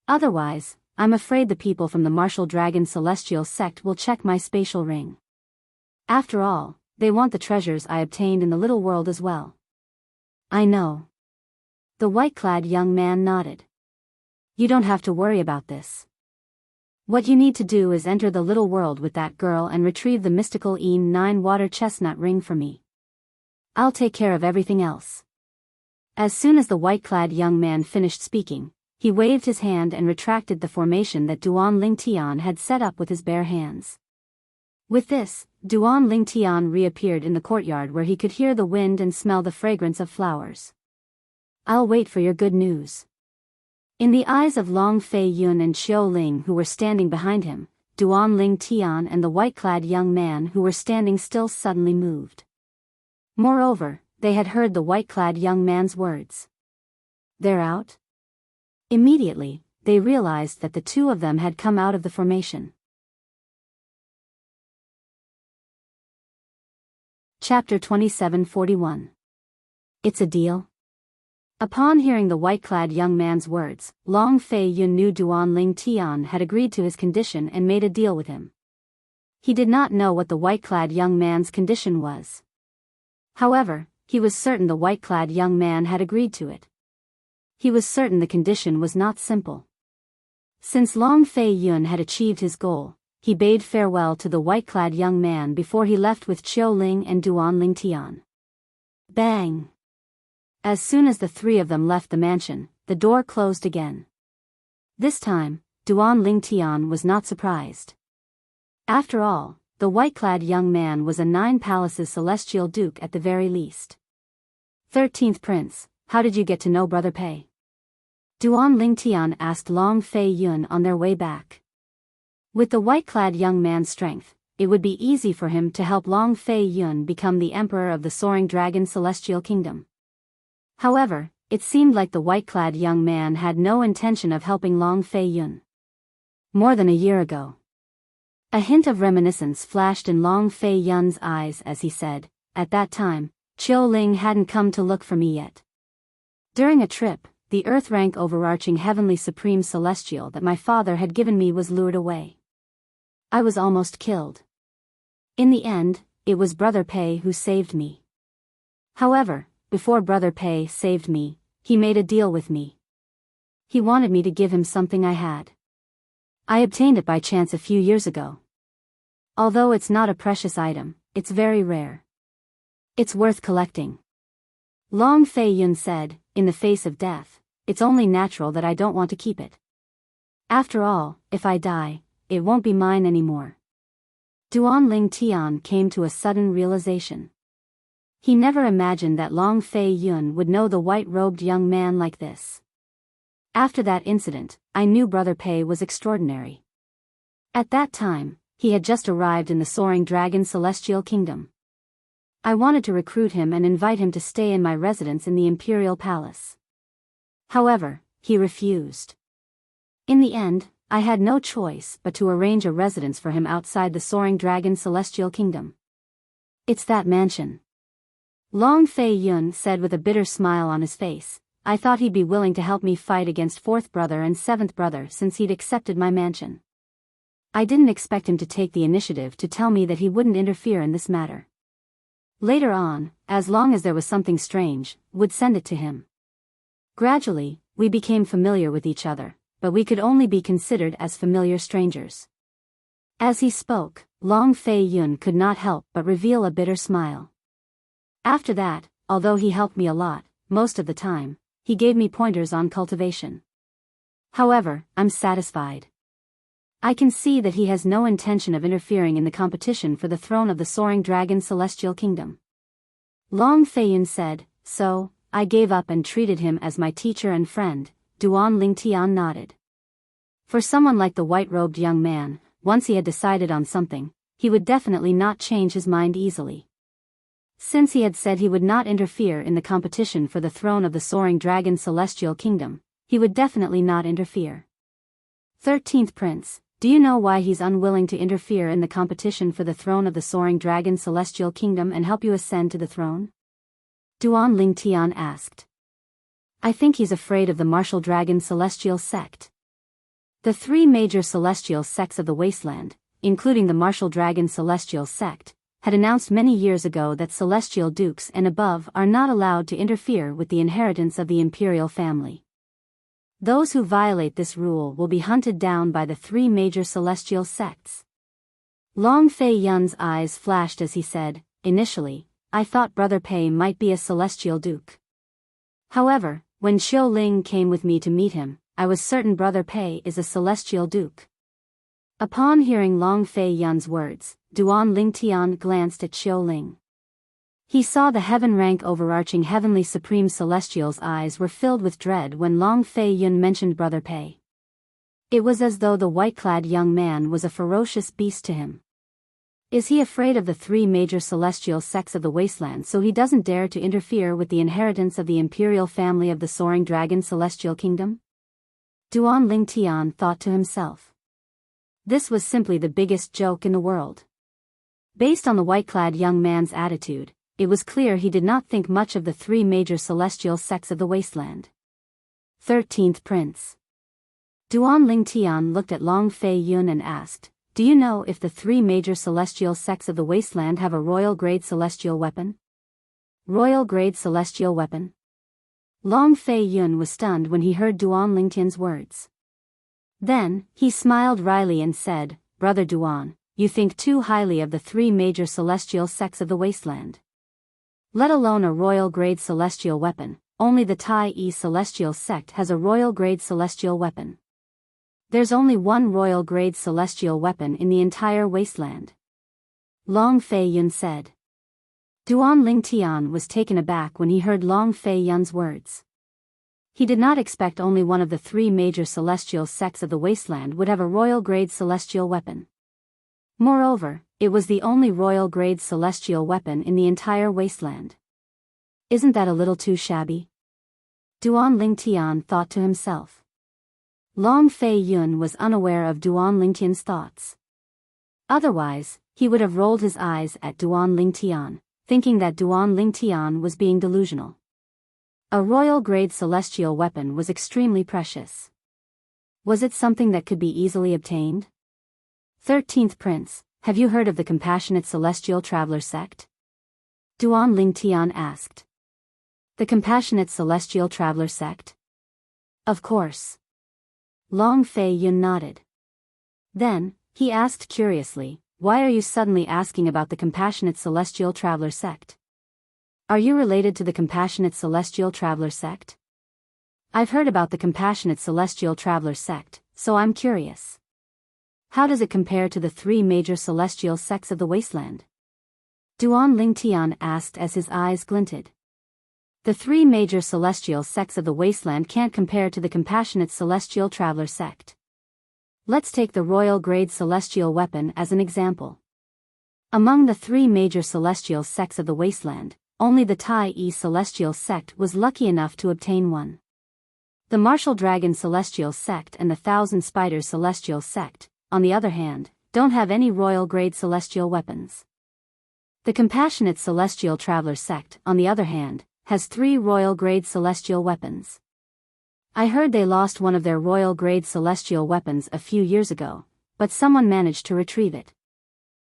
Otherwise, I'm afraid the people from the Martial Dragon Celestial sect will check my spatial ring. After all, they want the treasures I obtained in the little world as well. I know. The white-clad young man nodded. You don't have to worry about this. What you need to do is enter the little world with that girl and retrieve the mystical Yang 9 water chestnut ring for me. I'll take care of everything else. As soon as the white-clad young man finished speaking, he waved his hand and retracted the formation that Duan Lingtian had set up with his bare hands. With this, Duan Lingtian reappeared in the courtyard where he could hear the wind and smell the fragrance of flowers. I'll wait for your good news. In the eyes of Long Fei Yun and Qiu Ling who were standing behind him, Duan Lingtian and the white-clad young man who were standing still suddenly moved. Moreover, they had heard the white-clad young man's words. They're out? Immediately, they realized that the two of them had come out of the formation. Chapter 2741. It's a deal? Upon hearing the white-clad young man's words, Long Fei Yun knew Duan Lingtian had agreed to his condition and made a deal with him. He did not know what the white-clad young man's condition was. However, he was certain the white-clad young man had agreed to it. He was certain the condition was not simple. Since Long Fei Yun had achieved his goal, he bade farewell to the white-clad young man before he left with Qiu Ling and Duan Lingtian. Bang! As soon as the three of them left the mansion, the door closed again. This time, Duan Lingtian was not surprised. After all, the white-clad young man was a 9 palaces celestial duke at the very least. 13th Prince, how did you get to know Brother Pei? Duan Lingtian asked Long Fei Yun on their way back. With the white-clad young man's strength, it would be easy for him to help Long Fei Yun become the emperor of the Soaring Dragon Celestial Kingdom. However, it seemed like the white-clad young man had no intention of helping Long Fei Yun. More than a year ago. A hint of reminiscence flashed in Long Fei Yun's eyes as he said, at that time, Qiu Ling hadn't come to look for me yet. During a trip, the earth-rank overarching heavenly supreme celestial that my father had given me was lured away. I was almost killed. In the end, it was Brother Pei who saved me. However, before Brother Pei saved me, he made a deal with me. He wanted me to give him something I had. I obtained it by chance a few years ago. Although it's not a precious item, it's very rare. It's worth collecting. Long Fei Yun said, in the face of death, it's only natural that I don't want to keep it. After all, if I die, it won't be mine anymore. Duan Lingtian came to a sudden realization. He never imagined that Long Fei Yun would know the white-robed young man like this. After that incident, I knew Brother Pei was extraordinary. At that time, he had just arrived in the Soaring Dragon Celestial Kingdom. I wanted to recruit him and invite him to stay in my residence in the Imperial Palace. However, he refused. In the end, I had no choice but to arrange a residence for him outside the Soaring Dragon Celestial Kingdom. It's that mansion. Long Fei Yun said with a bitter smile on his face. I thought he'd be willing to help me fight against fourth brother and seventh brother since he'd accepted my mansion. I didn't expect him to take the initiative to tell me that he wouldn't interfere in this matter. Later on, as long as there was something strange, would send it to him. Gradually, we became familiar with each other, but we could only be considered as familiar strangers. As he spoke, Long Fei Yun could not help but reveal a bitter smile. After that, although he helped me a lot, most of the time, he gave me pointers on cultivation. However, I'm satisfied. I can see that he has no intention of interfering in the competition for the throne of the Soaring Dragon Celestial Kingdom. Long Fei Yun said, so, I gave up and treated him as my teacher and friend. Duan Lingtian nodded. For someone like the white-robed young man, once he had decided on something, he would definitely not change his mind easily. Since he had said he would not interfere in the competition for the throne of the Soaring Dragon Celestial Kingdom, he would definitely not interfere. 13th Prince, do you know why he's unwilling to interfere in the competition for the throne of the Soaring Dragon Celestial Kingdom and help you ascend to the throne? Duan Lingtian asked. I think he's afraid of the martial dragon celestial sect. The three major celestial sects of the wasteland, including the martial dragon celestial sect, had announced many years ago that celestial dukes and above are not allowed to interfere with the inheritance of the imperial family. Those who violate this rule will be hunted down by the three major celestial sects. Long Fei Yun's eyes flashed as he said, initially, I thought Brother Pei might be a celestial duke. However, when Xiu Ling came with me to meet him, I was certain Brother Pei is a celestial duke. Upon hearing Long Fei Yun's words, Duan Lingtian glanced at Xiu Ling. He saw the heaven-rank overarching heavenly supreme celestial's eyes were filled with dread when Long Fei Yun mentioned Brother Pei. It was as though the white-clad young man was a ferocious beast to him. Is he afraid of the three major celestial sects of the wasteland so he doesn't dare to interfere with the inheritance of the imperial family of the Soaring Dragon Celestial Kingdom? Duan Lingtian thought to himself. This was simply the biggest joke in the world. Based on the white-clad young man's attitude, it was clear he did not think much of the three major celestial sects of the wasteland. 13th Prince. Duan Lingtian looked at Long Fei Yun and asked, do you know if the three major celestial sects of the wasteland have a royal-grade celestial weapon? Royal-grade celestial weapon? Long Fei Yun was stunned when he heard Duan Lingtian's words. Then, he smiled wryly and said, Brother Duan, you think too highly of the three major celestial sects of the wasteland. Let alone a royal-grade celestial weapon, only the Tai-E celestial sect has a royal-grade celestial weapon. There's only one royal-grade celestial weapon in the entire wasteland. Long Fei Yun said. Duan Lingtian was taken aback when he heard Long Fei Yun's words. He did not expect only one of the three major celestial sects of the wasteland would have a royal-grade celestial weapon. Moreover, it was the only royal-grade celestial weapon in the entire wasteland. Isn't that a little too shabby? Duan Lingtian thought to himself. Long Fei Yun was unaware of Duan Lingtian's thoughts. Otherwise, he would have rolled his eyes at Duan Lingtian, thinking that Duan Lingtian was being delusional. A royal-grade celestial weapon was extremely precious. Was it something that could be easily obtained? 13th Prince, have you heard of the Compassionate Celestial Traveler sect? Duan Lingtian asked. The Compassionate Celestial Traveler sect? Of course. Long Fei Yun nodded. Then, he asked curiously, why are you suddenly asking about the Compassionate Celestial Traveler sect? Are you related to the Compassionate Celestial Traveler sect? I've heard about the Compassionate Celestial Traveler sect, so I'm curious. How does it compare to the three major celestial sects of the wasteland? Duan Lingtian asked as his eyes glinted. The three major celestial sects of the wasteland can't compare to the Compassionate Celestial Traveler sect. Let's take the royal-grade celestial weapon as an example. Among the three major celestial sects of the wasteland, only the Tai-E celestial sect was lucky enough to obtain one. The Martial Dragon Celestial Sect and the Thousand Spiders Celestial Sect, on the other hand, don't have any royal-grade celestial weapons. The Compassionate Celestial Traveler Sect, on the other hand, has 3 royal-grade celestial weapons. I heard they lost one of their royal-grade celestial weapons a few years ago, but someone managed to retrieve it.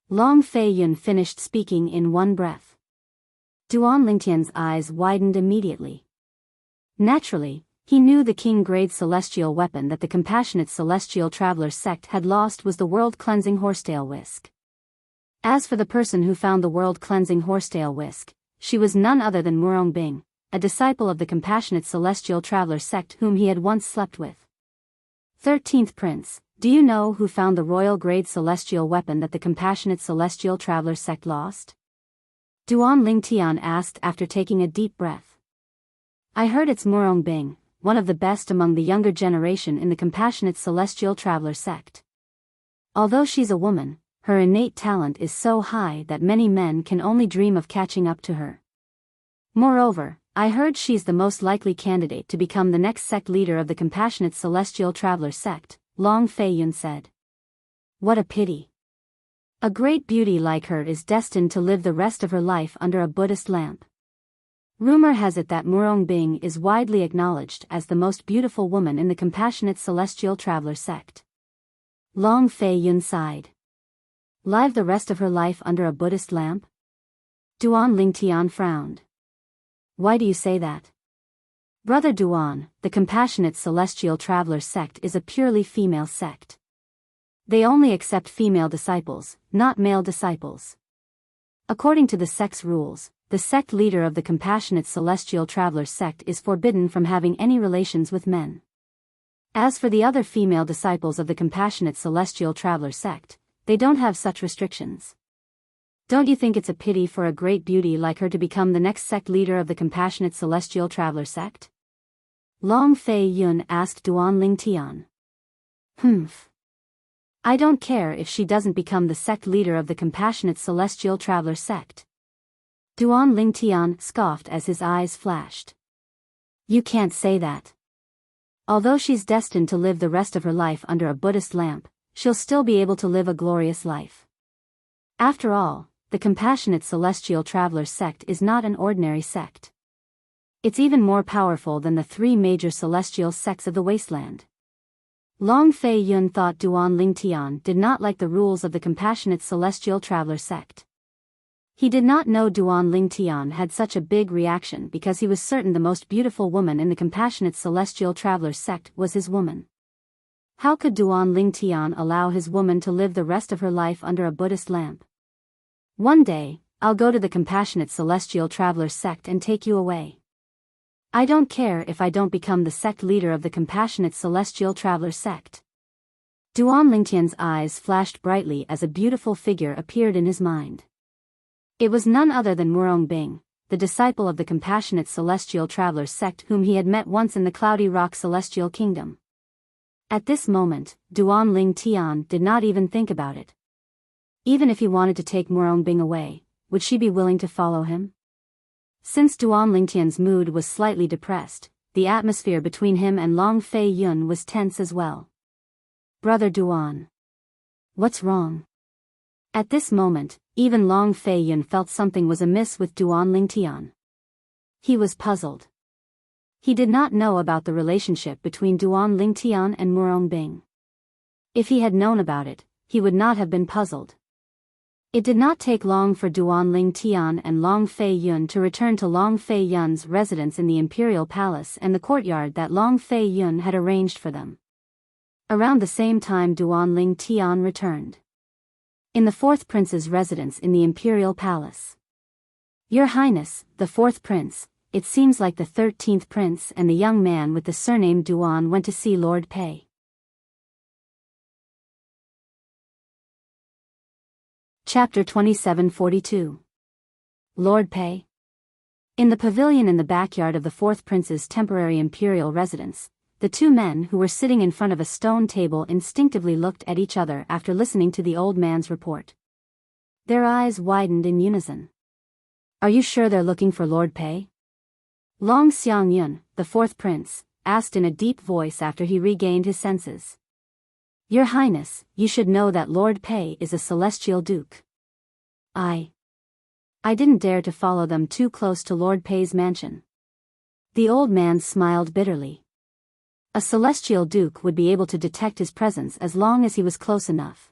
Long Fei Yun finished speaking in one breath. Duan Lingtian's eyes widened immediately. Naturally, he knew the king-grade celestial weapon that the Compassionate Celestial Traveler Sect had lost was the world-cleansing horsetail whisk. As for the person who found the world-cleansing horsetail whisk, she was none other than Murong Bing, a disciple of the Compassionate Celestial Traveler Sect whom he had once slept with. 13th Prince, do you know who found the royal-grade celestial weapon that the Compassionate Celestial Traveler Sect lost? Duan Lingtian asked after taking a deep breath. I heard it's Murong Bing, one of the best among the younger generation in the Compassionate Celestial Traveler Sect. Although she's a woman, her innate talent is so high that many men can only dream of catching up to her. Moreover, I heard she's the most likely candidate to become the next sect leader of the Compassionate Celestial Traveler Sect, Long Fei Yun said. What a pity. A great beauty like her is destined to live the rest of her life under a Buddhist lamp. Rumor has it that Murong Bing is widely acknowledged as the most beautiful woman in the Compassionate Celestial Traveler Sect. Long Fei Yun sighed. Live the rest of her life under a Buddhist lamp? Duan Lingtian frowned. Why do you say that? Brother Duan, the Compassionate Celestial Traveler Sect is a purely female sect. They only accept female disciples, not male disciples. According to the sect's rules, the sect leader of the Compassionate Celestial Traveler Sect is forbidden from having any relations with men. As for the other female disciples of the Compassionate Celestial Traveler Sect, they don't have such restrictions. Don't you think it's a pity for a great beauty like her to become the next sect leader of the Compassionate Celestial Traveler Sect? Long Fei Yun asked Duan Lingtian. I don't care if she doesn't become the sect leader of the Compassionate Celestial Traveler Sect. Duan Lingtian scoffed as his eyes flashed. You can't say that. Although she's destined to live the rest of her life under a Buddhist lamp, she'll still be able to live a glorious life. After all, the Compassionate Celestial Traveler Sect is not an ordinary sect. It's even more powerful than the 3 major celestial sects of the wasteland. Long Fei Yun thought Duan Lingtian did not like the rules of the Compassionate Celestial Traveler Sect. He did not know Duan Lingtian had such a big reaction because he was certain the most beautiful woman in the Compassionate Celestial Traveler Sect was his woman. How could Duan Lingtian allow his woman to live the rest of her life under a Buddhist lamp? One day, I'll go to the Compassionate Celestial Traveler Sect and take you away. I don't care if I don't become the sect leader of the Compassionate Celestial Traveler Sect. Duan Lingtian's eyes flashed brightly as a beautiful figure appeared in his mind. It was none other than Murong Bing, the disciple of the Compassionate Celestial Traveler Sect whom he had met once in the Cloudy Rock Celestial Kingdom. At this moment, Duan Lingtian did not even think about it. Even if he wanted to take Murong Bing away, would she be willing to follow him? Since Duan Lingtian's mood was slightly depressed, the atmosphere between him and Long Fei Yun was tense as well. Brother Duan. What's wrong? At this moment, even Long Fei Yun felt something was amiss with Duan Lingtian. He was puzzled. He did not know about the relationship between Duan Lingtian and Murong Bing. If he had known about it, he would not have been puzzled. It did not take long for Duan Lingtian and Long Fei Yun to return to Long Fei Yun's residence in the Imperial Palace and the courtyard that Long Fei Yun had arranged for them. Around the same time Duan Lingtian returned. In the 4th Prince's residence in the Imperial Palace. Your Highness, the 4th Prince, it seems like the 13th Prince and the young man with the surname Duan went to see Lord Pei. Chapter 2742. Lord Pei. In the pavilion in the backyard of the 4th Prince's temporary imperial residence, the 2 men who were sitting in front of a stone table instinctively looked at each other after listening to the old man's report. Their eyes widened in unison. Are you sure they're looking for Lord Pei? Long Xiangyun, the 4th Prince, asked in a deep voice after he regained his senses. Your Highness, you should know that Lord Pei is a celestial duke. I didn't dare to follow them too close to Lord Pei's mansion. The old man smiled bitterly. A celestial duke would be able to detect his presence as long as he was close enough.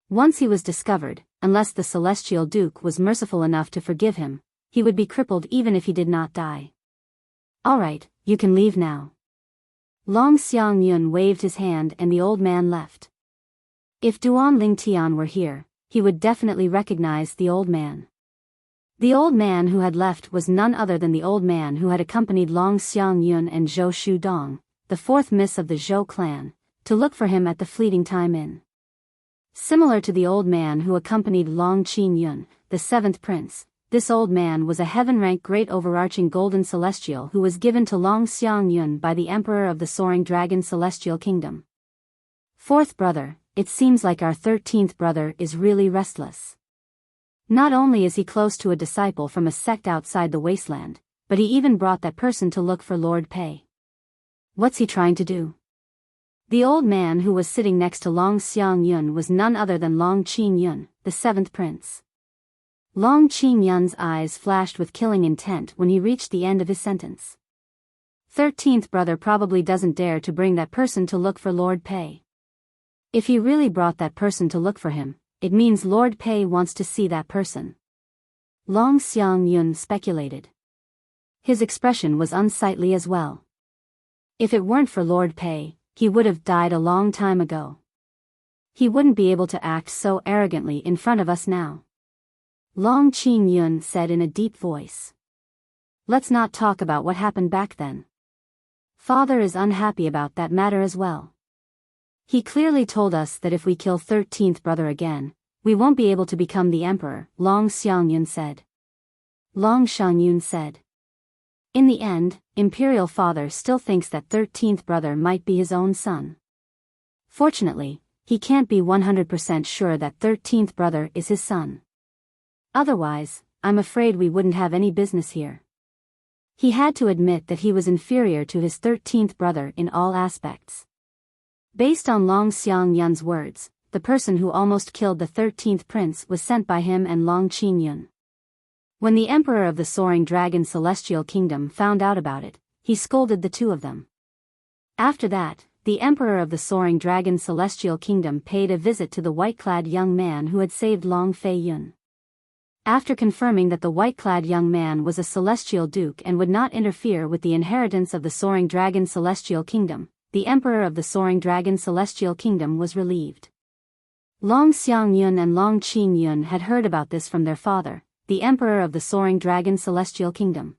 Once he was discovered, unless the celestial duke was merciful enough to forgive him, he would be crippled even if he did not die. All right, you can leave now. Long Xiangyun waved his hand and the old man left. If Duan Lingtian were here, he would definitely recognize the old man. The old man who had left was none other than the old man who had accompanied Long Xiangyun and Zhou Shudong, the fourth miss of the Zhou clan, to look for him at the Fleeting Time Inn. Similar to the old man who accompanied Long Qingyun, the seventh prince, this old man was a heaven-rank great overarching golden celestial who was given to Long Xiangyun by the emperor of the Soaring Dragon Celestial Kingdom. Fourth brother, it seems like our 13th brother is really restless. Not only is he close to a disciple from a sect outside the wasteland, but he even brought that person to look for Lord Pei. What's he trying to do? The old man who was sitting next to Long Xiangyun was none other than Long Qingyun, the seventh prince. Long Qingyun's eyes flashed with killing intent when he reached the end of his sentence. 13th brother probably doesn't dare to bring that person to look for Lord Pei. If he really brought that person to look for him, it means Lord Pei wants to see that person. Long Xiangyun speculated. His expression was unsightly as well. If it weren't for Lord Pei, he would have died a long time ago. He wouldn't be able to act so arrogantly in front of us now. Long Qingyun said in a deep voice. Let's not talk about what happened back then. Father is unhappy about that matter as well. He clearly told us that if we kill 13th brother again, we won't be able to become the emperor, Long Xiangyun said. Long Xiangyun said. In the end, Imperial Father still thinks that 13th brother might be his own son. Fortunately, he can't be 100% sure that 13th brother is his son. Otherwise, I'm afraid we wouldn't have any business here. He had to admit that he was inferior to his 13th brother in all aspects. Based on Long Xiangyun's words, the person who almost killed the 13th prince was sent by him and Long Qingyun. When the emperor of the Soaring Dragon Celestial Kingdom found out about it, he scolded the two of them. After that, the emperor of the Soaring Dragon Celestial Kingdom paid a visit to the white-clad young man who had saved Long Fei Yun. After confirming that the white-clad young man was a celestial duke and would not interfere with the inheritance of the Soaring Dragon Celestial Kingdom, the emperor of the Soaring Dragon Celestial Kingdom was relieved. Long Xiangyun and Long Qingyun had heard about this from their father, the emperor of the Soaring Dragon Celestial Kingdom.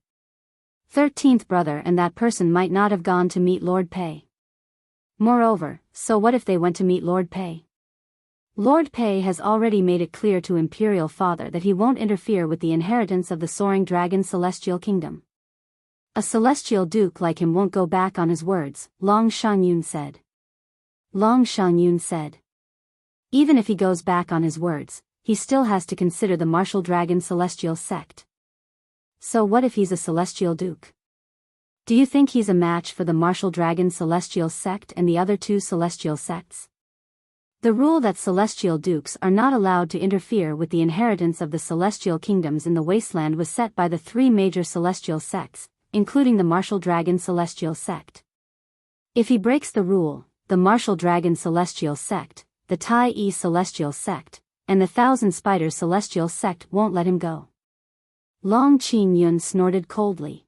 13th brother and that person might not have gone to meet Lord Pei. Moreover, so what if they went to meet Lord Pei? Lord Pei has already made it clear to Imperial Father that he won't interfere with the inheritance of the Soaring Dragon Celestial Kingdom. A celestial duke like him won't go back on his words, Long Xiangyun said. Long Xiangyun said. Even if he goes back on his words, he still has to consider the Martial Dragon Celestial sect. So what if he's a celestial duke? Do you think he's a match for the Martial Dragon Celestial sect and the other two celestial sects? The rule that celestial dukes are not allowed to interfere with the inheritance of the celestial kingdoms in the wasteland was set by the three major celestial sects, including the Martial Dragon Celestial sect. If he breaks the rule, the Martial Dragon Celestial sect, the Tai Yi Celestial sect, and the Thousand Spiders Celestial sect won't let him go. Long Qingyun snorted coldly.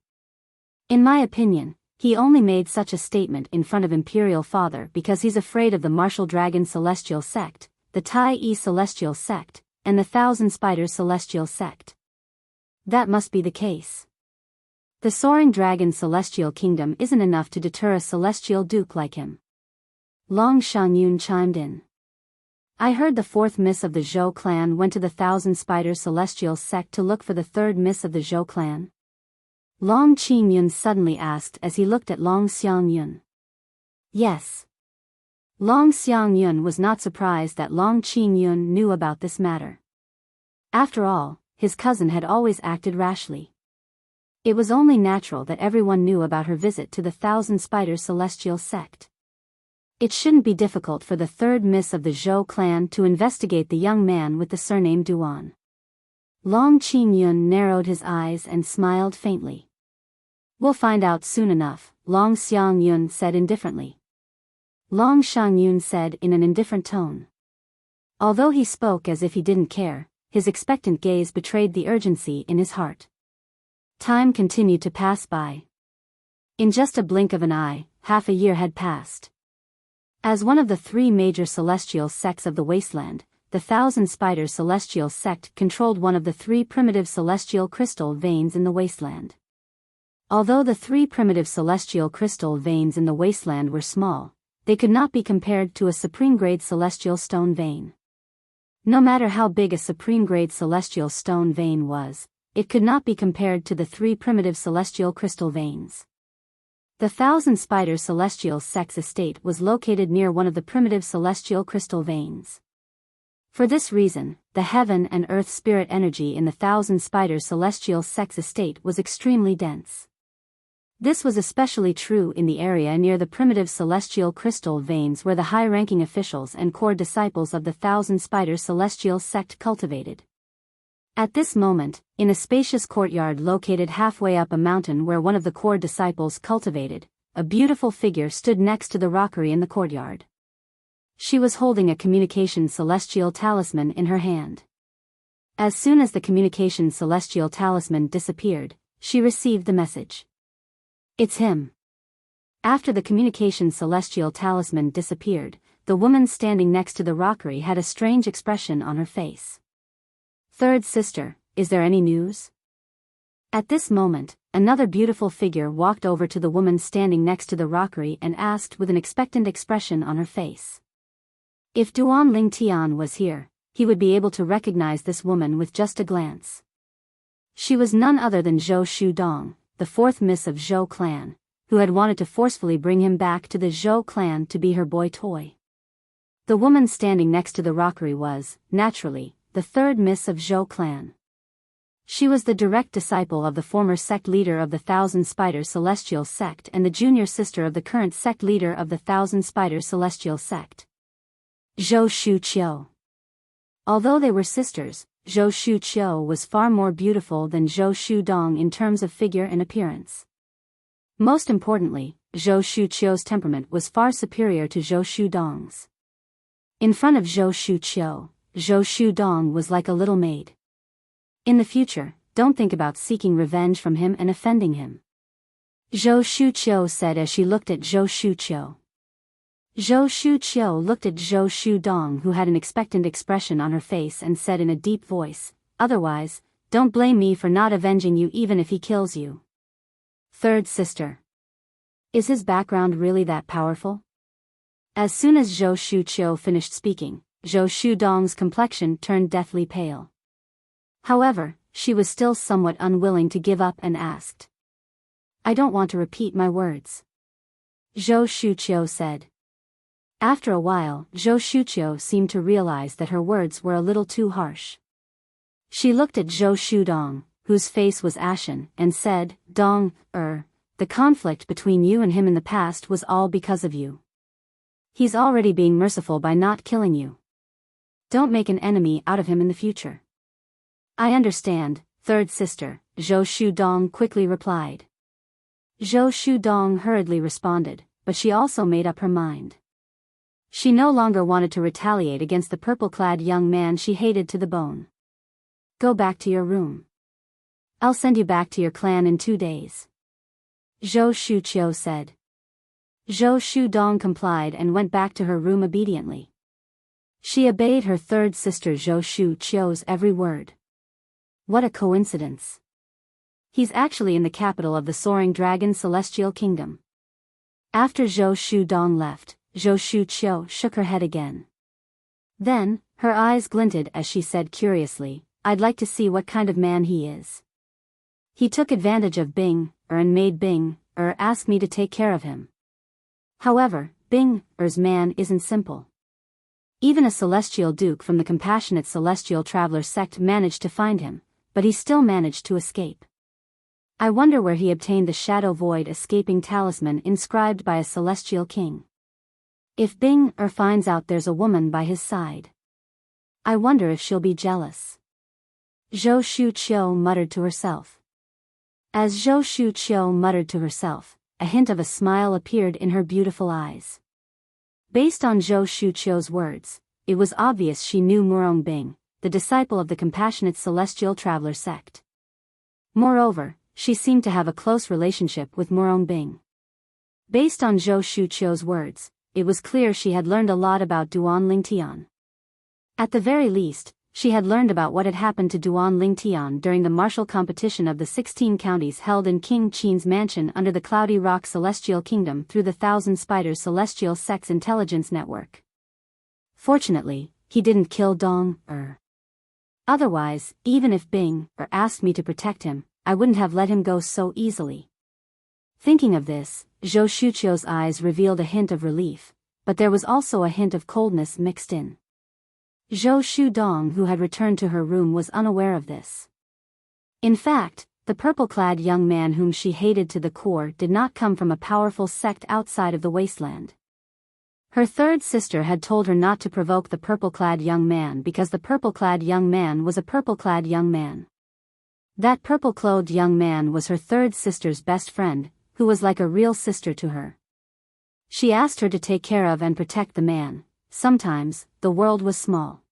In my opinion, he only made such a statement in front of Imperial Father because he's afraid of the Martial Dragon Celestial sect, the Tai Yi Celestial sect, and the Thousand Spiders Celestial sect. That must be the case. The Soaring Dragon Celestial Kingdom isn't enough to deter a celestial duke like him. Long Xiangyun chimed in. I heard the fourth miss of the Zhou clan went to the Thousand Spiders Celestial sect to look for the third miss of the Zhou clan. Long Qingyun suddenly asked as he looked at Long Xiangyun. Yes. Long Xiangyun was not surprised that Long Qingyun knew about this matter. After all, his cousin had always acted rashly. It was only natural that everyone knew about her visit to the Thousand Spiders celestial sect. It shouldn't be difficult for the third miss of the Zhou clan to investigate the young man with the surname Duan. Long Qingyun narrowed his eyes and smiled faintly. We'll find out soon enough, Long Xiangyun said indifferently. Long Shangyun said in an indifferent tone. Although he spoke as if he didn't care, his expectant gaze betrayed the urgency in his heart. Time continued to pass by. In just a blink of an eye, half a year had passed. As one of the three major celestial sects of the wasteland, the Thousand Spiders celestial sect controlled one of the three primitive celestial crystal veins in the wasteland. Although the three primitive celestial crystal veins in the wasteland were small, they could not be compared to a supreme-grade celestial stone vein. No matter how big a supreme-grade celestial stone vein was, it could not be compared to the three primitive celestial crystal veins. The Thousand Spiders celestial sect's estate was located near one of the primitive celestial crystal veins. For this reason, the heaven and earth spirit energy in the Thousand Spiders celestial sect's estate was extremely dense. This was especially true in the area near the primitive celestial crystal veins where the high-ranking officials and core disciples of the Thousand Spiders celestial sect cultivated. At this moment, in a spacious courtyard located halfway up a mountain where one of the core disciples cultivated, a beautiful figure stood next to the rockery in the courtyard. She was holding a communication celestial talisman in her hand. As soon as the communication celestial talisman disappeared, she received the message. It's him. After the communication celestial talisman disappeared, the woman standing next to the rockery had a strange expression on her face. Third sister, is there any news? At this moment, another beautiful figure walked over to the woman standing next to the rockery and asked with an expectant expression on her face. If Duan Lingtian was here, he would be able to recognize this woman with just a glance. She was none other than Zhou Shudong, the fourth miss of Zhou clan, who had wanted to forcefully bring him back to the Zhou clan to be her boy toy. The woman standing next to the rockery was, naturally, the third miss of Zhou clan. She was the direct disciple of the former sect leader of the Thousand Spiders celestial sect and the junior sister of the current sect leader of the Thousand Spiders celestial sect. Zhou Shuqiu. Although they were sisters, Zhou Shuqiu was far more beautiful than Zhou Shudong in terms of figure and appearance. Most importantly, Zhou Shuqiu's temperament was far superior to Zhou Shudong's. In front of Zhou Shuqiu, Zhou Shudong was like a little maid. In the future, don't think about seeking revenge from him and offending him. Zhou Shuqiu said as she looked at Zhou Shuqiu. Zhou Shuqiu looked at Zhou Shudong, who had an expectant expression on her face, and said in a deep voice, otherwise, don't blame me for not avenging you even if he kills you. Third sister. Is his background really that powerful? As soon as Zhou Shuqiu finished speaking, Zhou Shudong's complexion turned deathly pale. However, she was still somewhat unwilling to give up and asked. I don't want to repeat my words. Zhou Shuqiu said. After a while, Zhou Shuqiu seemed to realize that her words were a little too harsh. She looked at Zhou Shudong, whose face was ashen, and said, the conflict between you and him in the past was all because of you. He's already being merciful by not killing you. Don't make an enemy out of him in the future. I understand, third sister, Zhou Shudong quickly replied. Zhou Shudong hurriedly responded, but she also made up her mind. She no longer wanted to retaliate against the purple-clad young man she hated to the bone. Go back to your room. I'll send you back to your clan in 2 days. Zhou Shuqiu said. Zhou Shudong complied and went back to her room obediently. She obeyed her third sister Zhou Shuqiu's every word. What a coincidence. He's actually in the capital of the Soaring Dragon Celestial Kingdom. After Zhou Shudong left, Zhou Shuqiu shook her head again. Then, her eyes glinted as she said curiously, I'd like to see what kind of man he is. He took advantage of Bing, and made Bing, ask me to take care of him. However, Bing-er's man isn't simple. Even a celestial duke from the compassionate celestial traveler sect managed to find him, but he still managed to escape. I wonder where he obtained the shadow void escaping talisman inscribed by a celestial king. If Bing finds out there's a woman by his side, I wonder if she'll be jealous. Zhou Shuqiu muttered to herself. As Zhou Shuqiu muttered to herself, a hint of a smile appeared in her beautiful eyes. Based on Zhou Shuqiu's words, it was obvious she knew Murong Bing, the disciple of the compassionate celestial traveler sect. Moreover, she seemed to have a close relationship with Murong Bing. Based on Zhou Shuqiu's words, it was clear she had learned a lot about Duan Lingtian. At the very least, she had learned about what had happened to Duan Lingtian during the martial competition of the 16 counties held in King Qin's mansion under the Cloudy Rock Celestial Kingdom through the Thousand Spiders Celestial Sex Intelligence Network. Fortunately, he didn't kill Dong. Otherwise, even if Bing asked me to protect him, I wouldn't have let him go so easily. Thinking of this, Zhou Shuqiu's eyes revealed a hint of relief, but there was also a hint of coldness mixed in. Zhou Shudong, who had returned to her room, was unaware of this. In fact, the purple-clad young man whom she hated to the core did not come from a powerful sect outside of the wasteland. Her third sister had told her not to provoke the purple-clad young man because the purple-clad young man was a purple-clad young man. That purple-clothed young man was her third sister's best friend, who was like a real sister to her. She asked her to take care of and protect the man. Sometimes, the world was small.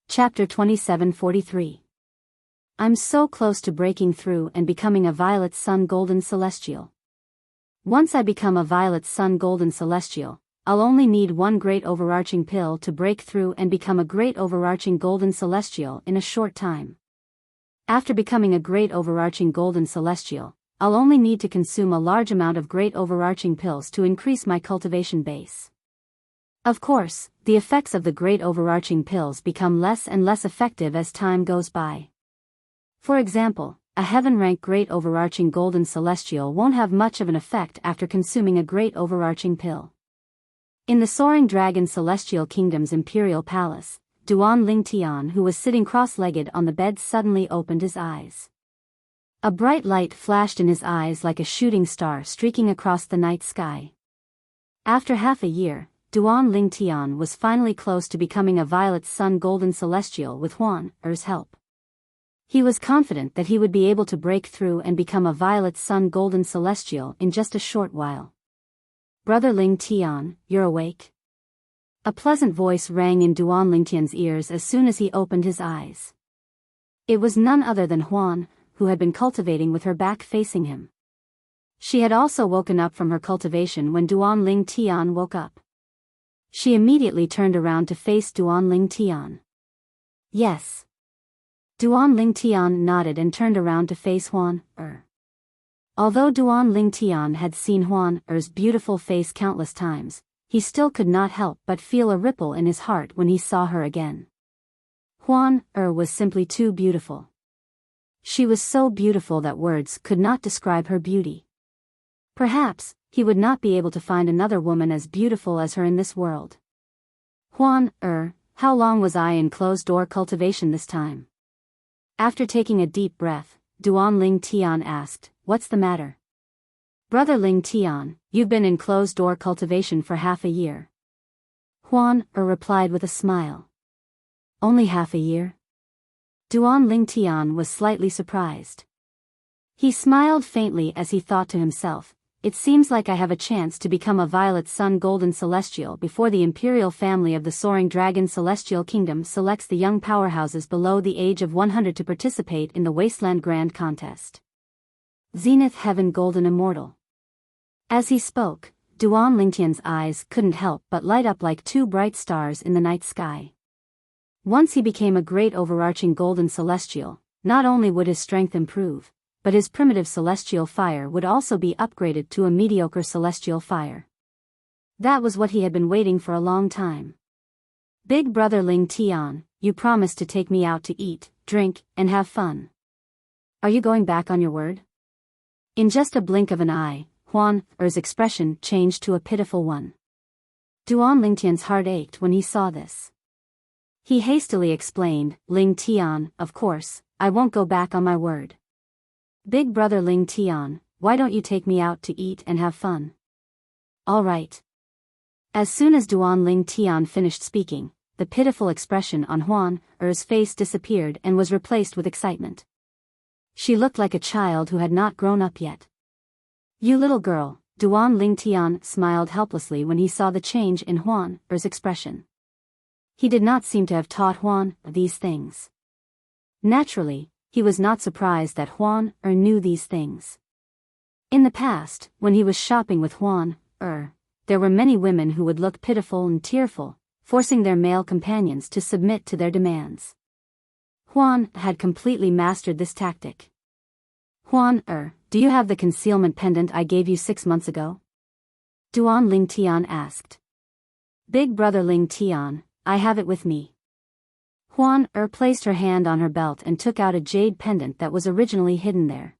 Chapter 2743. I'm so close to breaking through and becoming a Violet Sun Golden Celestial. Once I become a Violet Sun Golden Celestial, I'll only need one great overarching pill to break through and become a great overarching Golden Celestial in a short time. After becoming a great overarching Golden Celestial, I'll only need to consume a large amount of great overarching pills to increase my cultivation base. Of course, the effects of the great overarching pills become less and less effective as time goes by. For example, a heaven-rank great overarching Golden Celestial won't have much of an effect after consuming a great overarching pill. In the Soaring Dragon Celestial Kingdom's Imperial Palace, Duan Lingtian, who was sitting cross-legged on the bed, suddenly opened his eyes. A bright light flashed in his eyes like a shooting star streaking across the night sky. After half a year, Duan Lingtian was finally close to becoming a Violet Sun Golden Celestial with Huan Er's help. He was confident that he would be able to break through and become a Violet Sun Golden Celestial in just a short while. Brother Lingtian, you're awake? A pleasant voice rang in Duan Lingtian's ears as soon as he opened his eyes. It was none other than Huan, who had been cultivating with her back facing him. She had also woken up from her cultivation when Duan Lingtian woke up. She immediately turned around to face Duan Lingtian. Yes. Duan Lingtian nodded and turned around to face Huan Er. Although Duan Lingtian had seen Huan Er's beautiful face countless times, he still could not help but feel a ripple in his heart when he saw her again. Huan Er was simply too beautiful. She was so beautiful that words could not describe her beauty. Perhaps, he would not be able to find another woman as beautiful as her in this world. Huan Er, how long was I in closed-door cultivation this time? After taking a deep breath, Duan Lingtian asked, "What's the matter?" Brother Lingtian, you've been in closed-door cultivation for half a year. Huan Er replied with a smile. Only half a year? Duan Lingtian was slightly surprised. He smiled faintly as he thought to himself, it seems like I have a chance to become a Violet Sun Golden Celestial before the imperial family of the Soaring Dragon Celestial Kingdom selects the young powerhouses below the age of 100 to participate in the Wasteland Grand Contest. Zenith Heaven Golden Immortal. As he spoke, Duan Lingtian's eyes couldn't help but light up like two bright stars in the night sky. Once he became a great overarching Golden Celestial, not only would his strength improve, but his primitive celestial fire would also be upgraded to a mediocre celestial fire. That was what he had been waiting for a long time. Big brother Lingtian, you promised to take me out to eat, drink, and have fun. Are you going back on your word? In just a blink of an eye, Huan Er's expression changed to a pitiful one. Duan Lingtian's heart ached when he saw this. He hastily explained, Ling Tian, of course, I won't go back on my word. Big brother Ling Tian, why don't you take me out to eat and have fun? All right. As soon as Duan Ling Tian finished speaking, the pitiful expression on Huan Er's face disappeared and was replaced with excitement. She looked like a child who had not grown up yet. You little girl, Duan Ling Tian smiled helplessly when he saw the change in Huan Er's expression. He did not seem to have taught Huan these things. Naturally, he was not surprised that Huan knew these things. In the past, when he was shopping with Huan there were many women who would look pitiful and tearful, forcing their male companions to submit to their demands. Huan had completely mastered this tactic. Huan do you have the concealment pendant I gave you 6 months ago? Duan Ling Tian asked. Big brother Ling Tian, I have it with me. Huan placed her hand on her belt and took out a jade pendant that was originally hidden there.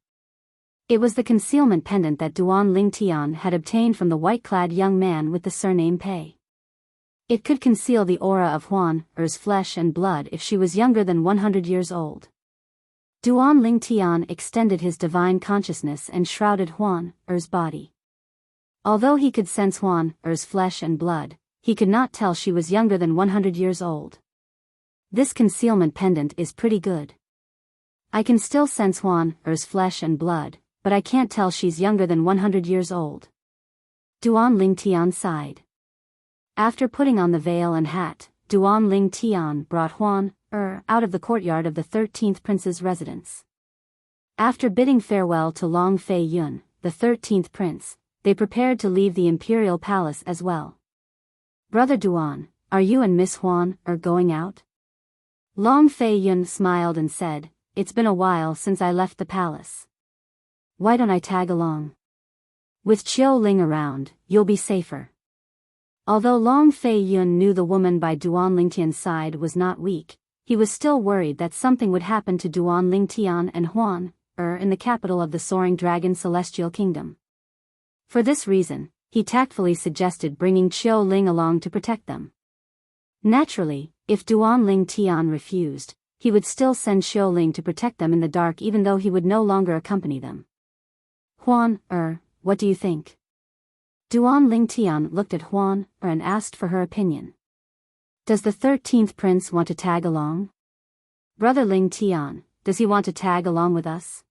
It was the concealment pendant that Duan Ling Tian had obtained from the white-clad young man with the surname Pei. It could conceal the aura of Huan Er's flesh and blood if she was younger than 100 years old. Duan Ling Tian extended his divine consciousness and shrouded Huan Er's body. Although he could sense Huan Er's flesh and blood, he could not tell she was younger than 100 years old. This concealment pendant is pretty good. I can still sense Huan Er's flesh and blood, but I can't tell she's younger than 100 years old. Duan Ling Tian sighed. After putting on the veil and hat, Duan Ling Tian brought Huan out of the courtyard of the 13th prince's residence. After bidding farewell to Long Fei Yun, the 13th prince, they prepared to leave the imperial palace as well. Brother Duan, are you and Miss Huan going out? Long Fei Yun smiled and said, It's been a while since I left the palace. Why don't I tag along? With Chiu Ling around, you'll be safer. Although Long Fei Yun knew the woman by Duan Ling Tian's side was not weak, he was still worried that something would happen to Duan Ling Tian and Huan in the capital of the Soaring Dragon Celestial Kingdom. For this reason, he tactfully suggested bringing Chiu Ling along to protect them. Naturally, if Duan Ling Tian refused, he would still send Chiu Ling to protect them in the dark even though he would no longer accompany them. Huan what do you think? Duan Ling Tian looked at Huan and asked for her opinion. Does the 13th prince want to tag along? Brother Ling Tian, does he want to tag along with us?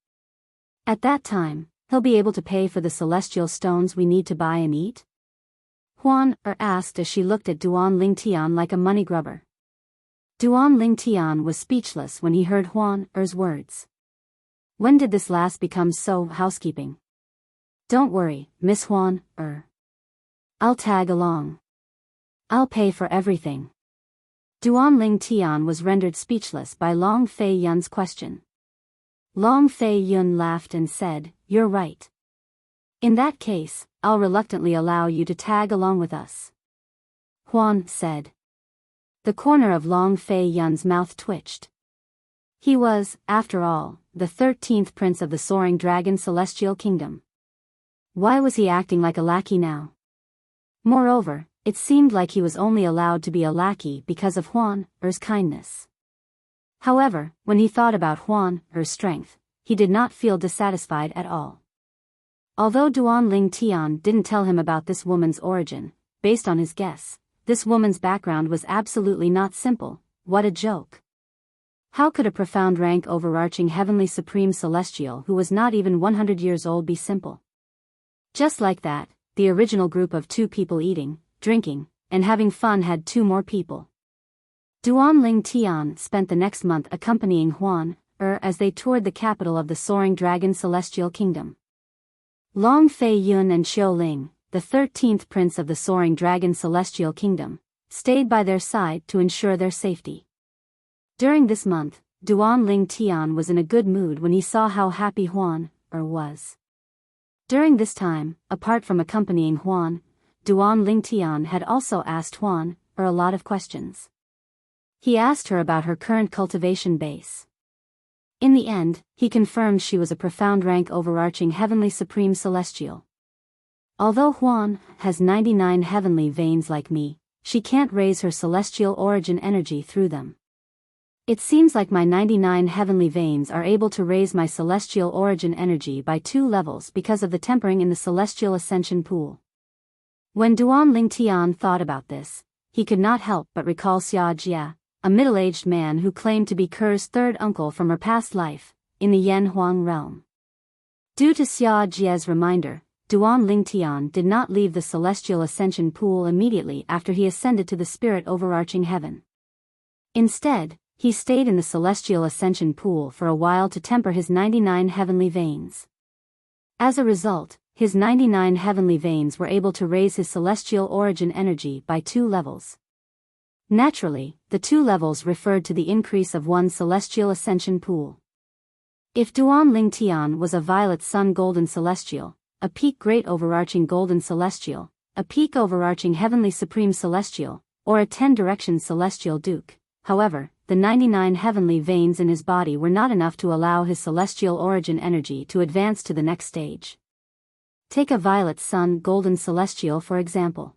At that time, he'll be able to pay for the celestial stones we need to buy and eat? Huan asked as she looked at Duan Ling Tian like a money grubber. Duan Ling Tian was speechless when he heard Huan words. When did this last become so housekeeping? Don't worry, Miss Huan I'll tag along. I'll pay for everything. Duan Ling Tian was rendered speechless by Long Fei Yun's question. Long Fei Yun laughed and said, You're right. In that case, I'll reluctantly allow you to tag along with us. Huan said. The corner of Long Fei Yun's mouth twitched. He was, after all, the 13th prince of the Soaring Dragon Celestial Kingdom. Why was he acting like a lackey now? Moreover, it seemed like he was only allowed to be a lackey because of Huan Er's kindness. However, when he thought about Huan Er's strength, he did not feel dissatisfied at all. Although Duan Ling Tian didn't tell him about this woman's origin, based on his guess, this woman's background was absolutely not simple. What a joke. How could a profound rank overarching heavenly supreme celestial who was not even 100 years old be simple? Just like that, the original group of 2 people eating, drinking, and having fun had 2 more people. Duan Ling Tian spent the next month accompanying Huan as they toured the capital of the Soaring Dragon Celestial Kingdom. Long Fei Yun and Chiu Ling, the 13th prince of the Soaring Dragon Celestial Kingdom, stayed by their side to ensure their safety. During this month, Duan Ling Tian was in a good mood when he saw how happy Huan was. During this time, apart from accompanying Huan, Duan Ling Tian had also asked Huan a lot of questions. He asked her about her current cultivation base. In the end, he confirmed she was a profound rank overarching heavenly supreme celestial. Although Huan has 99 heavenly veins like me, she can't raise her celestial origin energy through them. It seems like my 99 heavenly veins are able to raise my celestial origin energy by 2 levels because of the tempering in the celestial ascension pool. When Duan Lingtian thought about this, he could not help but recall Xia Jia, a middle-aged man who claimed to be Ker's third uncle from her past life, in the Yan Huang realm. Due to Xia Jia's reminder, Duan Lingtian did not leave the celestial ascension pool immediately after he ascended to the spirit overarching heaven. Instead, he stayed in the celestial ascension pool for a while to temper his 99 heavenly veins. As a result, his 99 heavenly veins were able to raise his celestial origin energy by 2 levels. Naturally, the 2 levels referred to the increase of one celestial ascension pool. If Duan Lingtian was a violet sun golden celestial, a peak great overarching golden celestial, a peak overarching heavenly supreme celestial, or a 10-direction celestial duke, however, the 99 heavenly veins in his body were not enough to allow his celestial origin energy to advance to the next stage. Take a violet sun golden celestial for example.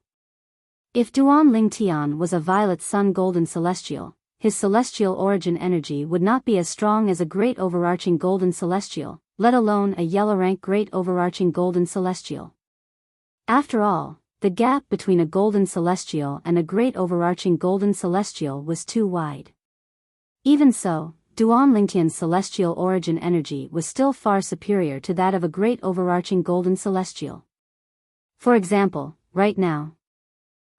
If Duan Lingtian was a violet sun golden celestial, his celestial origin energy would not be as strong as a great overarching golden celestial, let alone a yellow rank great overarching golden celestial. After all, the gap between a golden celestial and a great overarching golden celestial was too wide. Even so, Duan Lingtian's celestial origin energy was still far superior to that of a great overarching golden celestial. For example, right now,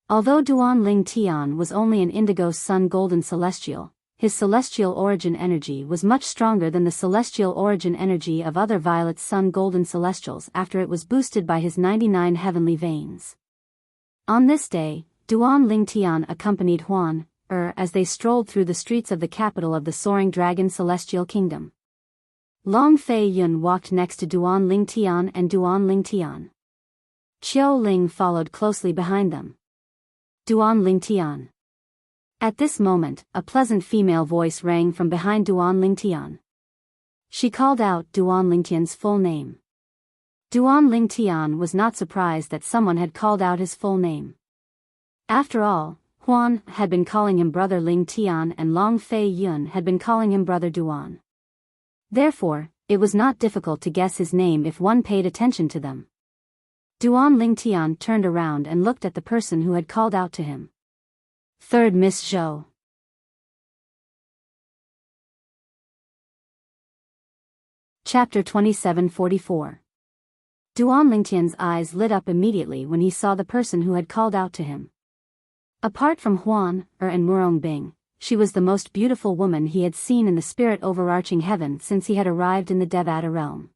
although Duan Lingtian was only an indigo sun golden celestial, his celestial origin energy was much stronger than the celestial origin energy of other violet sun golden celestials after it was boosted by his 99 heavenly veins. On this day, Duan Lingtian accompanied Huan, as they strolled through the streets of the capital of the Soaring Dragon Celestial Kingdom. Long Fei Yun walked next to Duan Lingtian and Duan Lingtian. Qiu Ling followed closely behind them. Duan Lingtian. At this moment, a pleasant female voice rang from behind Duan Lingtian. She called out Duan Lingtian's full name. Duan Lingtian was not surprised that someone had called out his full name. After all, Huan had been calling him Brother Lingtian and Long Fei Yun had been calling him Brother Duan. Therefore, it was not difficult to guess his name if one paid attention to them. Duan Lingtian turned around and looked at the person who had called out to him. Third Miss Zhou. Chapter 2744. Duan Lingtian's eyes lit up immediately when he saw the person who had called out to him. Apart from Huan, and Murong Bing, she was the most beautiful woman he had seen in the spirit overarching heaven since he had arrived in the Devata realm.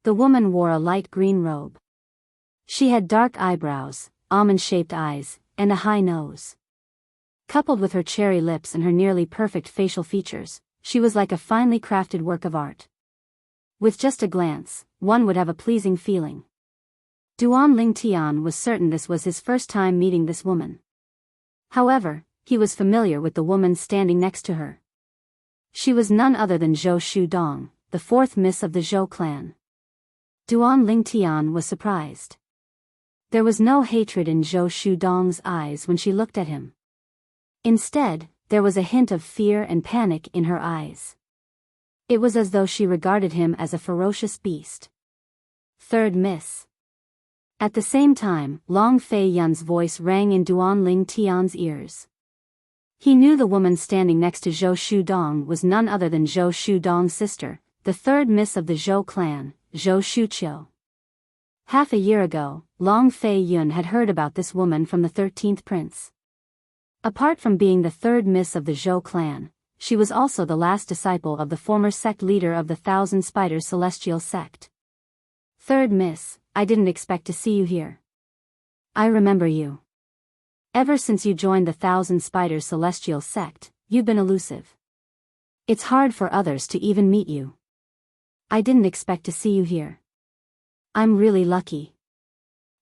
The woman wore a light green robe. She had dark eyebrows, almond-shaped eyes, and a high nose. Coupled with her cherry lips and her nearly perfect facial features, she was like a finely crafted work of art. With just a glance, one would have a pleasing feeling. Duan Lingtian was certain this was his first time meeting this woman. However, he was familiar with the woman standing next to her. She was none other than Zhou Shudong, the 4th miss of the Zhou clan. Duan Lingtian was surprised. There was no hatred in Zhou Shudong's eyes when she looked at him. Instead, there was a hint of fear and panic in her eyes. It was as though she regarded him as a ferocious beast. Third miss. At the same time, Long Fei Yun's voice rang in Duan Lingtian's ears. He knew the woman standing next to Zhou Shudong was none other than Zhou Shudong's sister, the 3rd miss of the Zhou clan, Zhou Shuqiu. Half a year ago, Long Fei Yun had heard about this woman from the 13th prince. Apart from being the 3rd miss of the Zhou clan, she was also the last disciple of the former sect leader of the Thousand Spiders Celestial sect. Third miss, I didn't expect to see you here. I remember you. Ever since you joined the Thousand Spiders Celestial sect, you've been elusive. It's hard for others to even meet you. I didn't expect to see you here. I'm really lucky.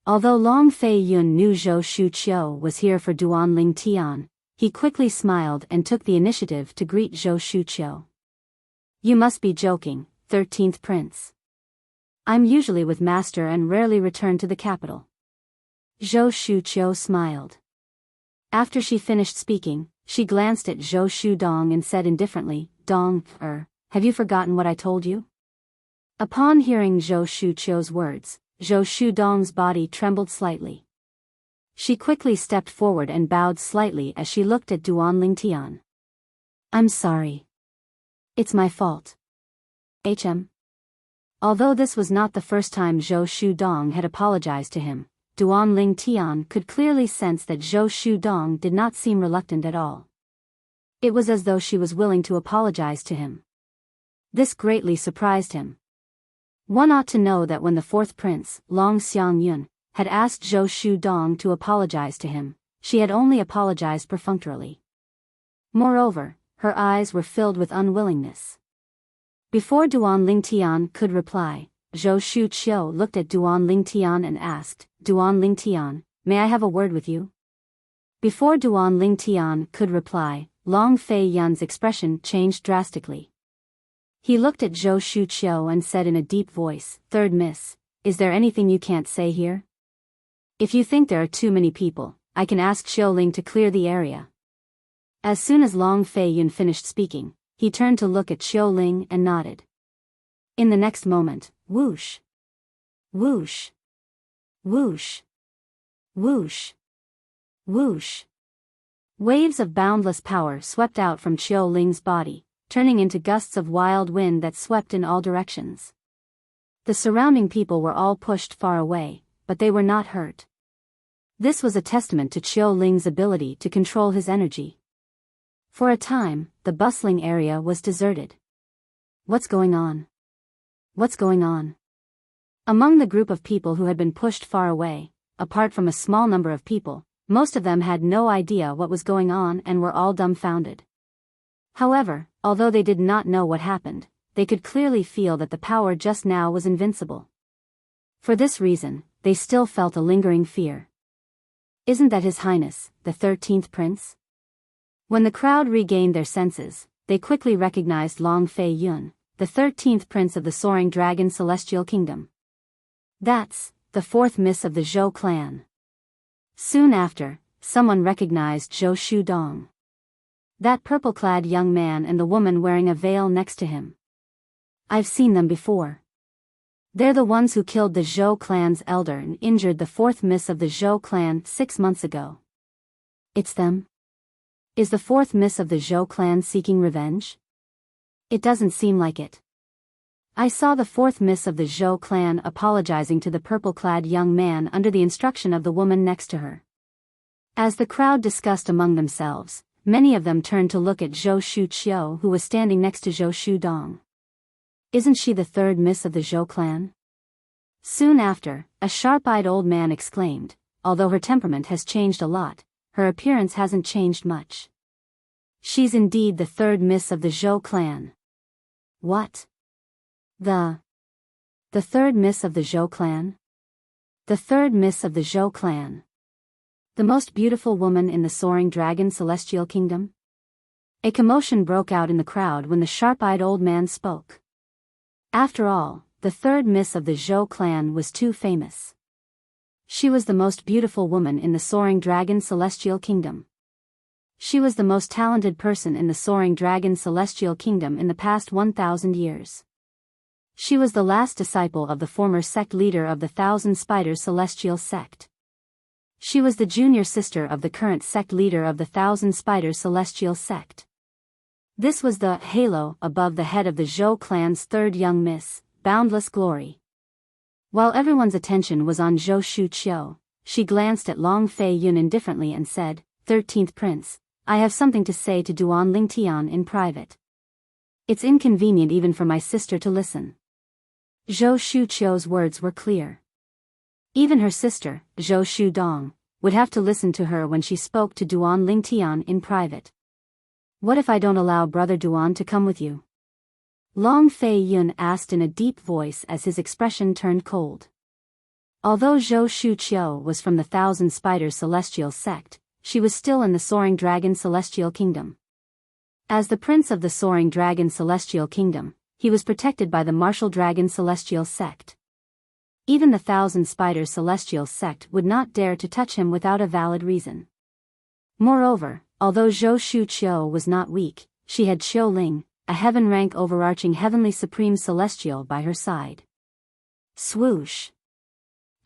Although Long Fei Yun knew Zhou Shuqiu was here for Duan Lingtian, he quickly smiled and took the initiative to greet Zhou Shuqiu. You must be joking, 13th prince. I'm usually with master and rarely return to the capital. Zhou Shuqiu smiled. After she finished speaking, she glanced at Zhou Shudong and said indifferently, Dong, have you forgotten what I told you? Upon hearing Zhou Shuqiu's words, Zhou Shudong's body trembled slightly. She quickly stepped forward and bowed slightly as she looked at Duan Lingtian. I'm sorry. It's my fault. Although this was not the first time Zhou Shudong had apologized to him, Duan Lingtian could clearly sense that Zhou Shudong did not seem reluctant at all. It was as though she was willing to apologize to him. This greatly surprised him. One ought to know that when the fourth prince, Long Xiangyun, had asked Zhou Shudong to apologize to him, she had only apologized perfunctorily. Moreover, her eyes were filled with unwillingness. Before Duan Lingtian could reply, Zhou Shuqiu looked at Duan Lingtian and asked, Duan Lingtian, may I have a word with you? Before Duan Lingtian could reply, Long Fei Yun's expression changed drastically. He looked at Zhou Shuqiu and said in a deep voice, Third Miss, is there anything you can't say here? If you think there are too many people, I can ask Xiuling to clear the area. As soon as Long Fei Yun finished speaking, he turned to look at Xiuling and nodded. In the next moment, whoosh, whoosh, whoosh, whoosh, whoosh. Waves of boundless power swept out from Xiuling's body, turning into gusts of wild wind that swept in all directions. The surrounding people were all pushed far away, but they were not hurt. This was a testament to Xiuling's ability to control his energy. For a time, the bustling area was deserted. What's going on? What's going on? Among the group of people who had been pushed far away, apart from a small number of people, most of them had no idea what was going on and were all dumbfounded. However, although they did not know what happened, they could clearly feel that the power just now was invincible. For this reason, they still felt a lingering fear. Isn't that His Highness, the 13th Prince? When the crowd regained their senses, they quickly recognized Long Fei Yun, the 13th Prince of the Soaring Dragon Celestial Kingdom. That's the fourth miss of the Zhou clan. Soon after, someone recognized Zhou Shudong. That purple-clad young man and the woman wearing a veil next to him. I've seen them before. They're the ones who killed the Zhou clan's elder and injured the fourth miss of the Zhou clan 6 months ago. It's them? Is the fourth miss of the Zhou clan seeking revenge? It doesn't seem like it. I saw the fourth miss of the Zhou clan apologizing to the purple-clad young man under the instruction of the woman next to her. As the crowd discussed among themselves, many of them turned to look at Zhou Shuqiu, who was standing next to Zhou Shudong. Isn't she the third miss of the Zhou clan? Soon after, a sharp-eyed old man exclaimed, although her temperament has changed a lot, her appearance hasn't changed much. She's indeed the third miss of the Zhou clan. What? The third miss of the Zhou clan? The third miss of the Zhou clan. The most beautiful woman in the Soaring Dragon Celestial Kingdom? A commotion broke out in the crowd when the sharp-eyed old man spoke. After all, the third miss of the Zhou clan was too famous. She was the most beautiful woman in the Soaring Dragon Celestial Kingdom. She was the most talented person in the Soaring Dragon Celestial Kingdom in the past 1,000 years. She was the last disciple of the former sect leader of the Thousand Spiders Celestial Sect. She was the junior sister of the current sect leader of the Thousand Spiders Celestial Sect. This was the halo above the head of the Zhou clan's third young miss, Boundless Glory. While everyone's attention was on Zhou Shuqiu, she glanced at Long Fei Yun indifferently and said, 13th Prince, I have something to say to Duan Lingtian in private. It's inconvenient even for my sister to listen. Zhou Shuqiu's words were clear. Even her sister, Zhou Shudong, would have to listen to her when she spoke to Duan Lingtian in private. What if I don't allow Brother Duan to come with you? Long Fei Yun asked in a deep voice as his expression turned cold. Although Zhou Shuqiu was from the Thousand Spiders Celestial Sect, she was still in the Soaring Dragon Celestial Kingdom. As the Prince of the Soaring Dragon Celestial Kingdom, he was protected by the Martial Dragon Celestial Sect. Even the Thousand Spiders Celestial Sect would not dare to touch him without a valid reason. Moreover, although Zhou Shuqiu was not weak, she had Qiu Ling, a heaven-rank overarching heavenly supreme celestial by her side. Swoosh!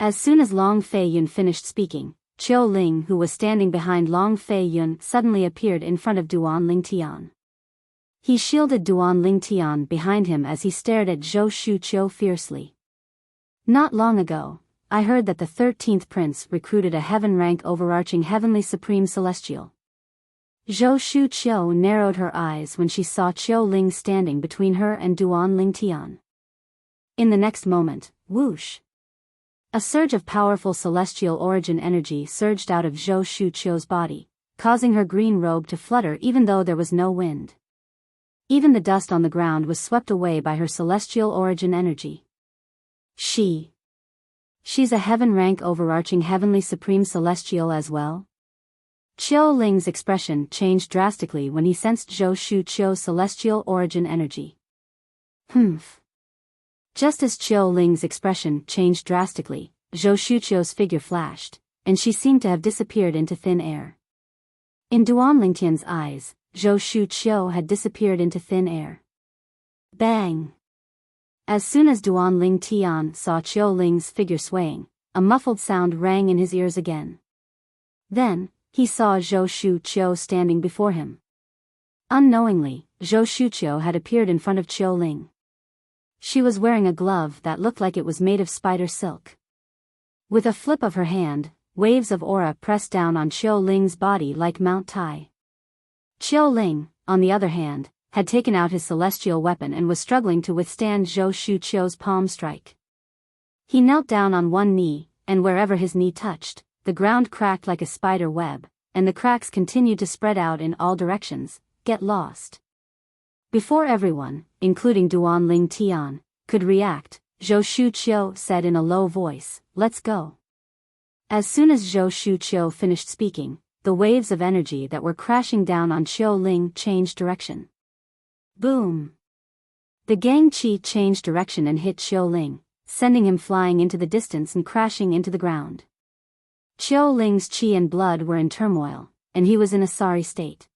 As soon as Long Fei Yun finished speaking, Qiu Ling, who was standing behind Long Fei Yun, suddenly appeared in front of Duan Lingtian. He shielded Duan Lingtian behind him as he stared at Zhou Shuqiu fiercely. Not long ago, I heard that the 13th prince recruited a heaven-rank overarching heavenly supreme celestial. Zhou Shuqiu narrowed her eyes when she saw Qiu Ling standing between her and Duan Lingtian. In the next moment, whoosh! A surge of powerful celestial origin energy surged out of Zhou Shuqiu's body, causing her green robe to flutter even though there was no wind. Even the dust on the ground was swept away by her celestial origin energy. She's a heaven-rank overarching heavenly supreme celestial as well? Qiu Ling's expression changed drastically when he sensed Zhou Shuqiu's celestial origin energy. Humph. Just as Qiu Ling's expression changed drastically, Zhou Shuqiu's figure flashed, and she seemed to have disappeared into thin air. In Duan Lingtian's eyes, Zhou Shuqiu had disappeared into thin air. Bang! As soon as Duan Lingtian saw Qiu Ling's figure swaying, a muffled sound rang in his ears again. Then, he saw Zhou Shuqiu standing before him. Unknowingly, Zhou Shuqiu had appeared in front of Qiu Ling. She was wearing a glove that looked like it was made of spider silk. With a flip of her hand, waves of aura pressed down on Qiu Ling's body like Mount Tai. Qiu Ling, on the other hand, had taken out his celestial weapon and was struggling to withstand Zhou Shuqiu's palm strike. He knelt down on one knee, and wherever his knee touched, the ground cracked like a spider web, and the cracks continued to spread out in all directions. Get lost. Before everyone, including Duan Lingtian, could react, Zhou Shuqiu said in a low voice, "Let's go." As soon as Zhou Shuqiu finished speaking, the waves of energy that were crashing down on Qiu Ling changed direction. Boom! The gang qi changed direction and hit Qiu Ling, sending him flying into the distance and crashing into the ground. Qiu Ling's qi and blood were in turmoil, and he was in a sorry state.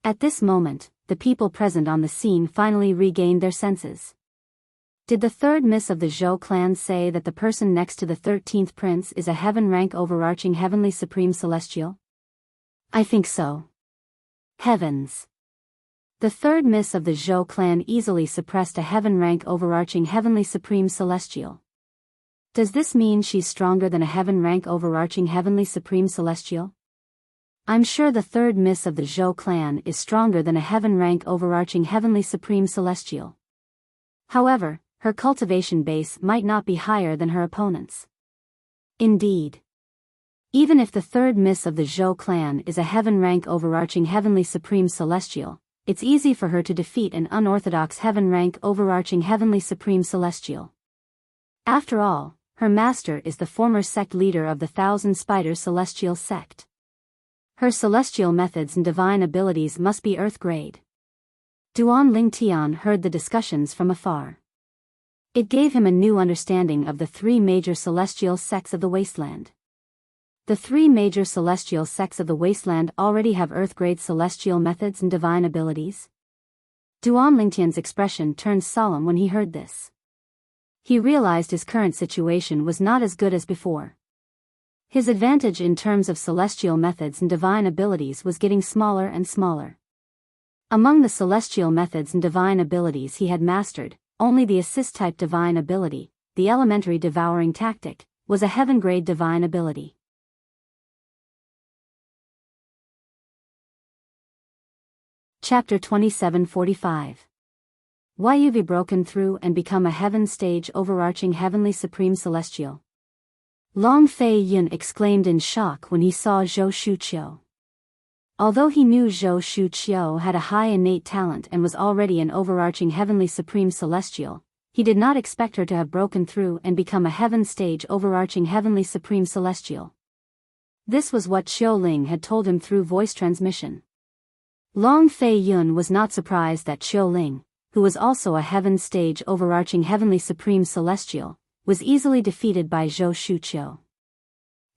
At this moment, the people present on the scene finally regained their senses. Did the third miss of the Zhou clan say that the person next to the 13th prince is a heaven-rank overarching heavenly supreme celestial? I think so. Heavens! The third miss of the Zhou clan easily suppressed a heaven-rank overarching heavenly supreme celestial. Does this mean she's stronger than a heaven-rank overarching heavenly supreme celestial? I'm sure the third miss of the Zhou clan is stronger than a heaven-rank overarching heavenly supreme celestial. However, her cultivation base might not be higher than her opponent's. Indeed. Even if the third miss of the Zhou clan is a heaven-rank overarching heavenly supreme celestial, it's easy for her to defeat an unorthodox heaven-rank overarching heavenly supreme celestial. After all, her master is the former sect leader of the Thousand Spider Celestial Sect. Her celestial methods and divine abilities must be Earth-grade. Duan Lingtian heard the discussions from afar. It gave him a new understanding of the three major celestial sects of the wasteland. The three major celestial sects of the wasteland already have Earth-grade celestial methods and divine abilities. Duan Lingtian's expression turned solemn when he heard this. He realized his current situation was not as good as before. His advantage in terms of celestial methods and divine abilities was getting smaller and smaller. Among the celestial methods and divine abilities he had mastered, only the assist-type divine ability, the elementary devouring tactic, was a heaven-grade divine ability. Chapter 2745. Why you've broken through and become a heaven stage overarching heavenly supreme celestial. Long Fei Yun exclaimed in shock when he saw Zhou Shuqiu. Although he knew Zhou Shuqiu had a high innate talent and was already an overarching heavenly supreme celestial, he did not expect her to have broken through and become a heaven stage overarching heavenly supreme celestial. This was what Qiu Ling had told him through voice transmission. Long Fei Yun was not surprised that Qiu Ling, who was also a heaven stage overarching heavenly supreme celestial, was easily defeated by Zhou Shuqiu.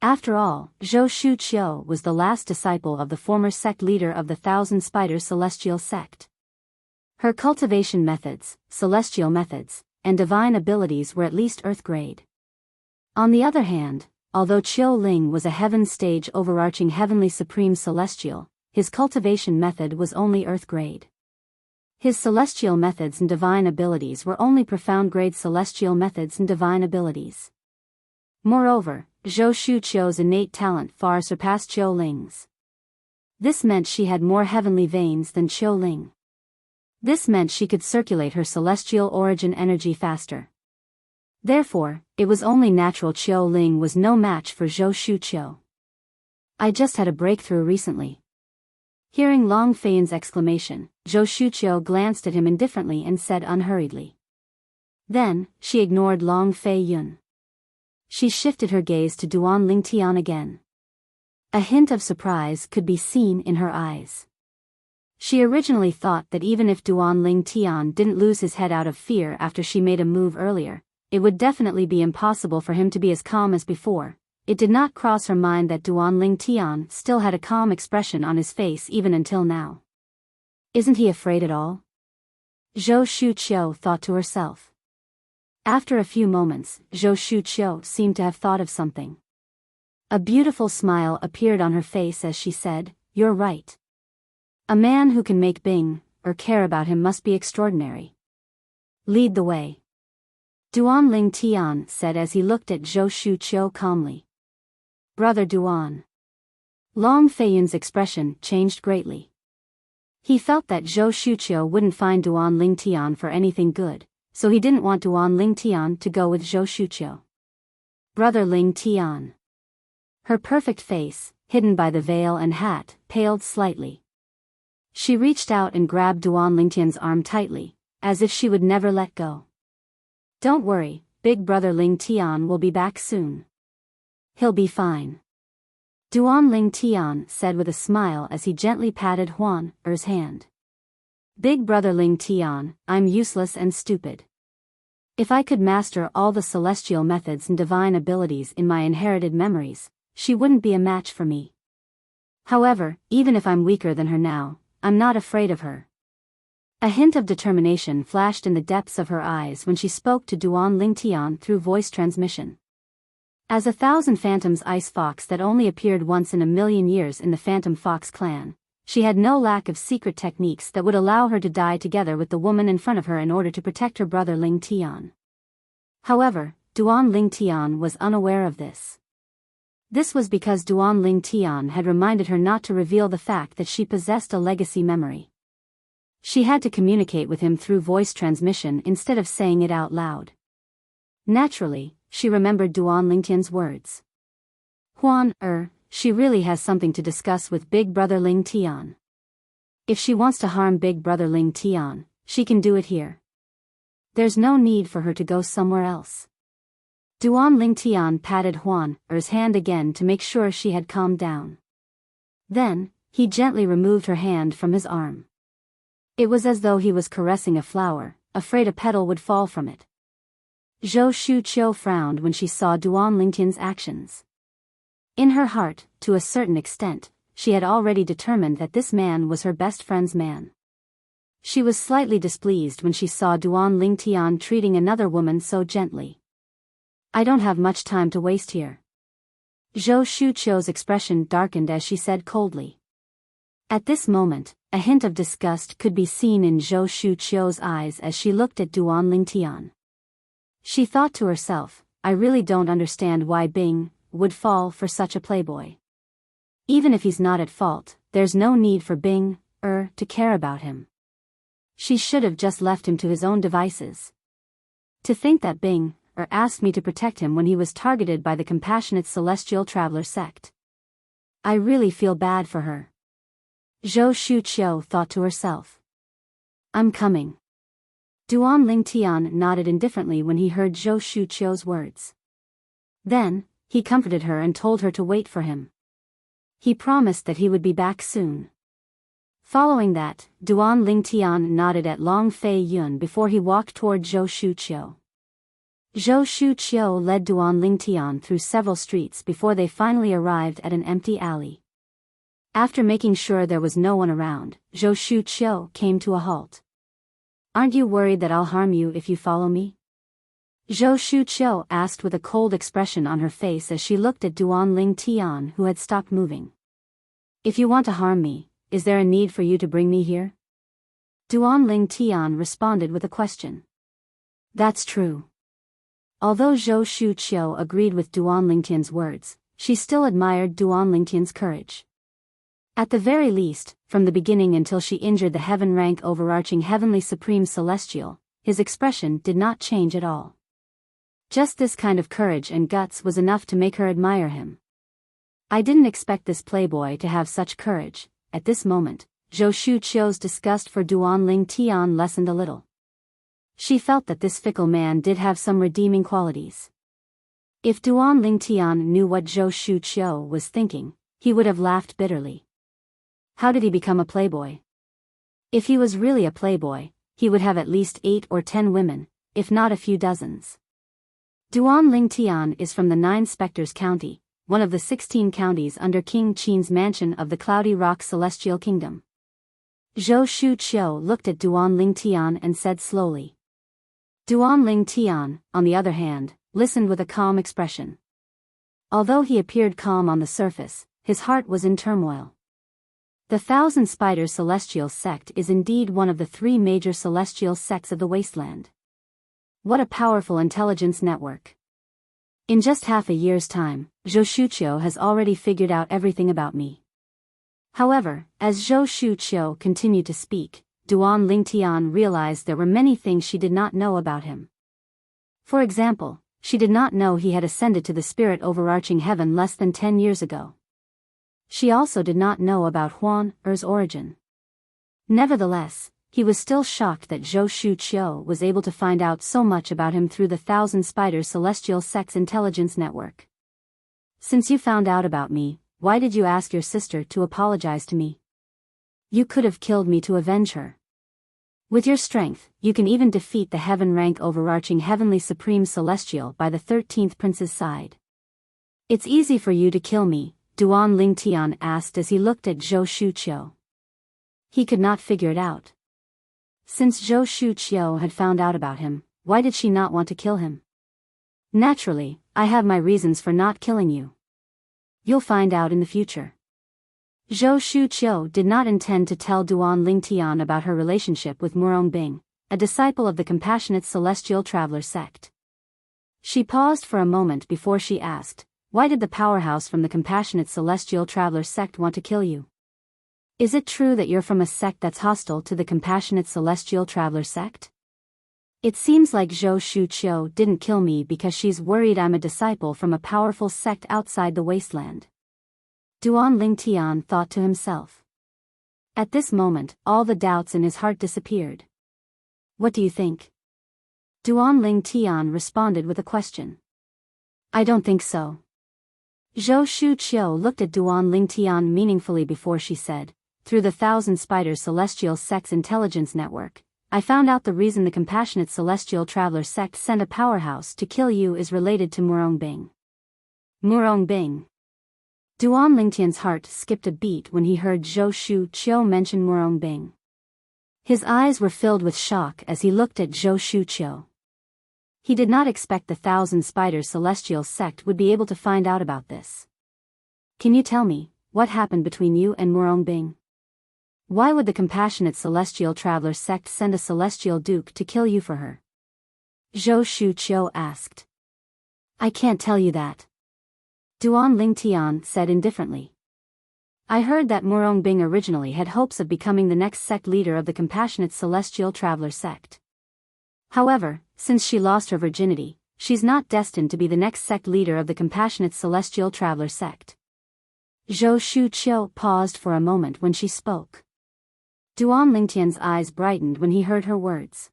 After all, Zhou Shuqiu was the last disciple of the former sect leader of the Thousand Spiders celestial sect. Her cultivation methods, celestial methods, and divine abilities were at least Earth grade. On the other hand, although Qiu Ling was a heaven stage overarching heavenly supreme celestial, his cultivation method was only Earth grade. His celestial methods and divine abilities were only profound grade celestial methods and divine abilities. Moreover, Zhou Shuqiu's innate talent far surpassed Qiu Ling's. This meant she had more heavenly veins than Qiu Ling. This meant she could circulate her celestial origin energy faster. Therefore, it was only natural Qiu Ling was no match for Zhou Shuqiu. I just had a breakthrough recently. Hearing Long Feiyan's exclamation, Zhou Shuqiu glanced at him indifferently and said unhurriedly. Then, she ignored Long Feiyan. She shifted her gaze to Duan Lingtian again. A hint of surprise could be seen in her eyes. She originally thought that even if Duan Lingtian didn't lose his head out of fear after she made a move earlier, it would definitely be impossible for him to be as calm as before. It did not cross her mind that Duan Lingtian still had a calm expression on his face even until now. Isn't he afraid at all? Zhou Shuqiu thought to herself. After a few moments, Zhou Shuqiu seemed to have thought of something. A beautiful smile appeared on her face as she said, "You're right. A man who can make Bing, or care about him must be extraordinary. Lead the way." Duan Lingtian said as he looked at Zhou Shuqiu calmly. "Brother Duan." Long Feiyan's expression changed greatly. He felt that Zhou Shuqiu wouldn't find Duan Lingtian for anything good, so he didn't want Duan Lingtian to go with Zhou Shuqiu. "Brother Lingtian." Her perfect face, hidden by the veil and hat, paled slightly. She reached out and grabbed Duan Lingtian's arm tightly, as if she would never let go. "Don't worry, big brother Lingtian will be back soon. He'll be fine." Duan Lingtian said with a smile as he gently patted Huan Er's hand. "Big brother Lingtian, I'm useless and stupid. If I could master all the celestial methods and divine abilities in my inherited memories, she wouldn't be a match for me. However, even if I'm weaker than her now, I'm not afraid of her." A hint of determination flashed in the depths of her eyes when she spoke to Duan Lingtian through voice transmission. As a thousand phantoms ice fox that only appeared once in a million years in the Phantom Fox clan, she had no lack of secret techniques that would allow her to die together with the woman in front of her in order to protect her brother Lingtian. However, Duan Lingtian was unaware of this. This was because Duan Lingtian had reminded her not to reveal the fact that she possessed a legacy memory. She had to communicate with him through voice transmission instead of saying it out loud. Naturally, she remembered Duan Lingtian's words. "Huan she really has something to discuss with big brother Lingtian. If she wants to harm big brother Lingtian, she can do it here. There's no need for her to go somewhere else." Duan Lingtian patted Huan Er's hand again to make sure she had calmed down. Then, he gently removed her hand from his arm. It was as though he was caressing a flower, afraid a petal would fall from it. Zhou Shuqiu frowned when she saw Duan Lingtian's actions. In her heart, to a certain extent, she had already determined that this man was her best friend's man. She was slightly displeased when she saw Duan Lingtian treating another woman so gently. "I don't have much time to waste here." Zhou Shuqiu's expression darkened as she said coldly. At this moment, a hint of disgust could be seen in Zhou Shuqiu's eyes as she looked at Duan Lingtian. She thought to herself, "I really don't understand why Bing would fall for such a playboy. Even if he's not at fault, there's no need for Bing to care about him. She should have just left him to his own devices. To think that Bing asked me to protect him when he was targeted by the compassionate celestial traveler sect. I really feel bad for her." Zhou Shuqiu thought to herself. "I'm coming." Duan Lingtian nodded indifferently when he heard Zhou Shuqiu's words. Then, he comforted her and told her to wait for him. He promised that he would be back soon. Following that, Duan Lingtian nodded at Long Fei Yun before he walked toward Zhou Shuqiu. Zhou Shuqiu led Duan Lingtian through several streets before they finally arrived at an empty alley. After making sure there was no one around, Zhou Shuqiu came to a halt. "Aren't you worried that I'll harm you if you follow me?" Zhou Shuqiu asked with a cold expression on her face as she looked at Duan Lingtian, who had stopped moving. "If you want to harm me, is there a need for you to bring me here?" Duan Lingtian responded with a question. "That's true." Although Zhou Shuqiu agreed with Duan Lingtian's words, she still admired Duan Lingtian's courage. At the very least, from the beginning until she injured the heaven-rank overarching heavenly supreme celestial, his expression did not change at all. Just this kind of courage and guts was enough to make her admire him. "I didn't expect this playboy to have such courage." At this moment, Zhou Shuqiu's disgust for Duan Lingtian lessened a little. She felt that this fickle man did have some redeeming qualities. If Duan Lingtian knew what Zhou Shuqiu was thinking, he would have laughed bitterly. How did he become a playboy? If he was really a playboy, he would have at least 8 or 10 women, if not a few dozens. Duan Lingtian is from the 9 Spectres County, one of the 16 counties under King Qin's mansion of the Cloudy Rock Celestial Kingdom. Zhou Shuqiu looked at Duan Lingtian and said slowly. Duan Lingtian, on the other hand, listened with a calm expression. Although he appeared calm on the surface, his heart was in turmoil. The Thousand Spiders Celestial Sect is indeed one of the 3 major celestial sects of the wasteland. What a powerful intelligence network. In just half a year's time, Zhou Shuqiu has already figured out everything about me. However, as Zhou Shuqiu continued to speak, Duan Lingtian realized there were many things she did not know about him. For example, she did not know he had ascended to the spirit overarching heaven less than 10 years ago. She also did not know about Huan Er's origin. Nevertheless, he was still shocked that Zhou Shuqiu was able to find out so much about him through the Thousand Spiders Celestial Sect's intelligence network. "Since you found out about me, why did you ask your sister to apologize to me? You could have killed me to avenge her. With your strength, you can even defeat the heaven-rank overarching heavenly supreme celestial by the 13th prince's side. It's easy for you to kill me," Duan Lingtian asked as he looked at Zhou Shuqiu. He could not figure it out. Since Zhou Shuqiu had found out about him, why did she not want to kill him? "Naturally, I have my reasons for not killing you. You'll find out in the future." Zhou Shuqiu did not intend to tell Duan Lingtian about her relationship with Murong Bing, a disciple of the Compassionate Celestial Traveler sect. She paused for a moment before she asked, "Why did the powerhouse from the Compassionate Celestial Traveler sect want to kill you? Is it true that you're from a sect that's hostile to the Compassionate Celestial Traveler sect?" It seems like Zhou Shuqiu didn't kill me because she's worried I'm a disciple from a powerful sect outside the wasteland. Duan Lingtian thought to himself. At this moment, all the doubts in his heart disappeared. "What do you think?" Duan Lingtian responded with a question. "I don't think so." Zhou Shuqiu looked at Duan Lingtian meaningfully before she said, "Through the Thousand Spiders Celestial Sect's intelligence network, I found out the reason the Compassionate Celestial Traveler sect sent a powerhouse to kill you is related to Murong Bing." Murong Bing. Duan Lingtian's heart skipped a beat when he heard Zhou Shuqiu mention Murong Bing. His eyes were filled with shock as he looked at Zhou Shuqiu. He did not expect the Thousand Spiders Celestial Sect would be able to find out about this. "Can you tell me, what happened between you and Murong Bing? Why would the Compassionate Celestial Traveler sect send a Celestial Duke to kill you for her?" Zhou Shuqiu asked. "I can't tell you that," Duan Lingtian said indifferently. "I heard that Murong Bing originally had hopes of becoming the next sect leader of the Compassionate Celestial Traveler sect. However, since she lost her virginity, she's not destined to be the next sect leader of the Compassionate Celestial Traveler sect." Zhou Shuqiu paused for a moment when she spoke. Duan Lingtian's eyes brightened when he heard her words.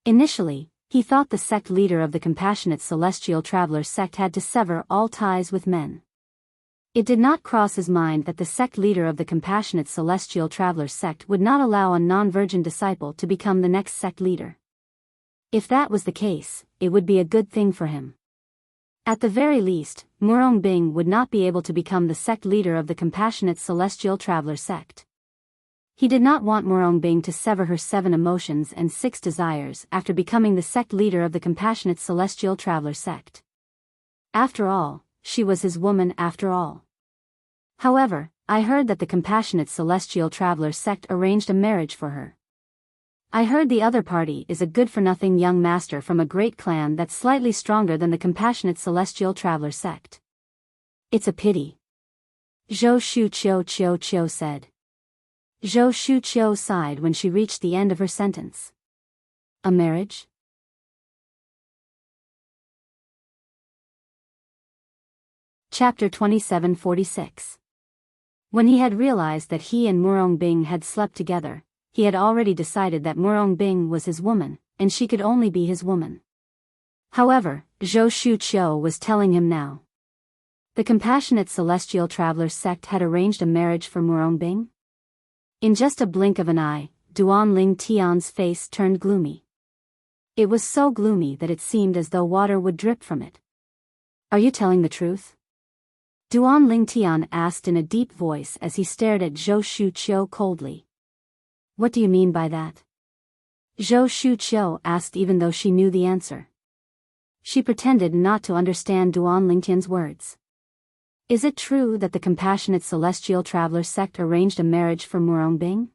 Initially, he thought the sect leader of the Compassionate Celestial Traveler sect had to sever all ties with men. It did not cross his mind that the sect leader of the Compassionate Celestial Traveler sect would not allow a non-virgin disciple to become the next sect leader. If that was the case, it would be a good thing for him. At the very least, Murong Bing would not be able to become the sect leader of the Compassionate Celestial Traveler sect. He did not want Murong Bing to sever her 7 emotions and 6 desires after becoming the sect leader of the Compassionate Celestial Traveler sect. After all, she was his woman after all. However, I heard that the Compassionate Celestial Traveler sect arranged a marriage for her. I heard the other party is a good-for-nothing young master from a great clan that's slightly stronger than the Compassionate Celestial Traveler sect. It's a pity. Zhou Shu Qiu said. Zhou Shu Qiu sighed when she reached the end of her sentence. A marriage? Chapter 2746. When he had realized that he and Murong Bing had slept together, he had already decided that Murong Bing was his woman, and she could only be his woman. However, Zhou Shu Qiu was telling him now. The Compassionate Celestial Traveler sect had arranged a marriage for Murong Bing? In just a blink of an eye, Duan Ling Tian's face turned gloomy. It was so gloomy that it seemed as though water would drip from it. Are you telling the truth? Duan Ling Tian asked in a deep voice as he stared at Zhou Shu Qiu coldly. What do you mean by that? Zhou Shu Qiu asked even though she knew the answer. She pretended not to understand Duan Ling Tian's words. Is it true that the Compassionate Celestial Traveler sect arranged a marriage for Murong Bing?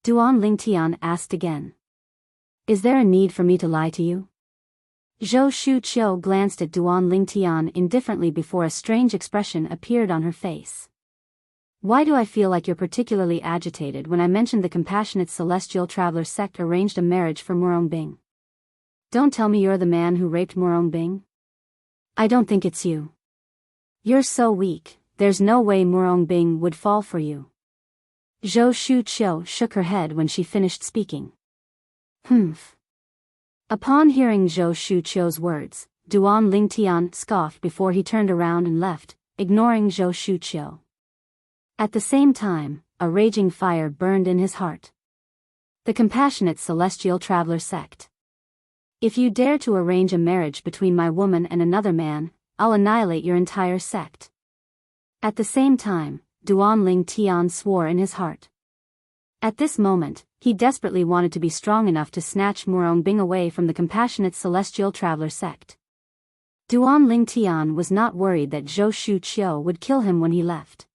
Duan Ling Tian asked again. Is there a need for me to lie to you? Zhou Shu Qiu glanced at Duan Ling Tian indifferently before a strange expression appeared on her face. Why do I feel like you're particularly agitated when I mentioned the Compassionate Celestial Traveler sect arranged a marriage for Murong Bing? Don't tell me you're the man who raped Murong Bing? I don't think it's you. You're so weak, there's no way Murong Bing would fall for you. Zhou Shu Qiu shook her head when she finished speaking. Humph. Upon hearing Zhou Shu Qiu's words, Duan Ling Tian scoffed before he turned around and left, ignoring Zhou Shu Qiu. At the same time, a raging fire burned in his heart. The Compassionate Celestial Traveler sect. If you dare to arrange a marriage between my woman and another man, I'll annihilate your entire sect. At the same time, Duan Ling Tian swore in his heart. At this moment, he desperately wanted to be strong enough to snatch Murong Bing away from the Compassionate Celestial Traveler sect. Duan Ling Tian was not worried that Zhou Shu Qiu would kill him when he left.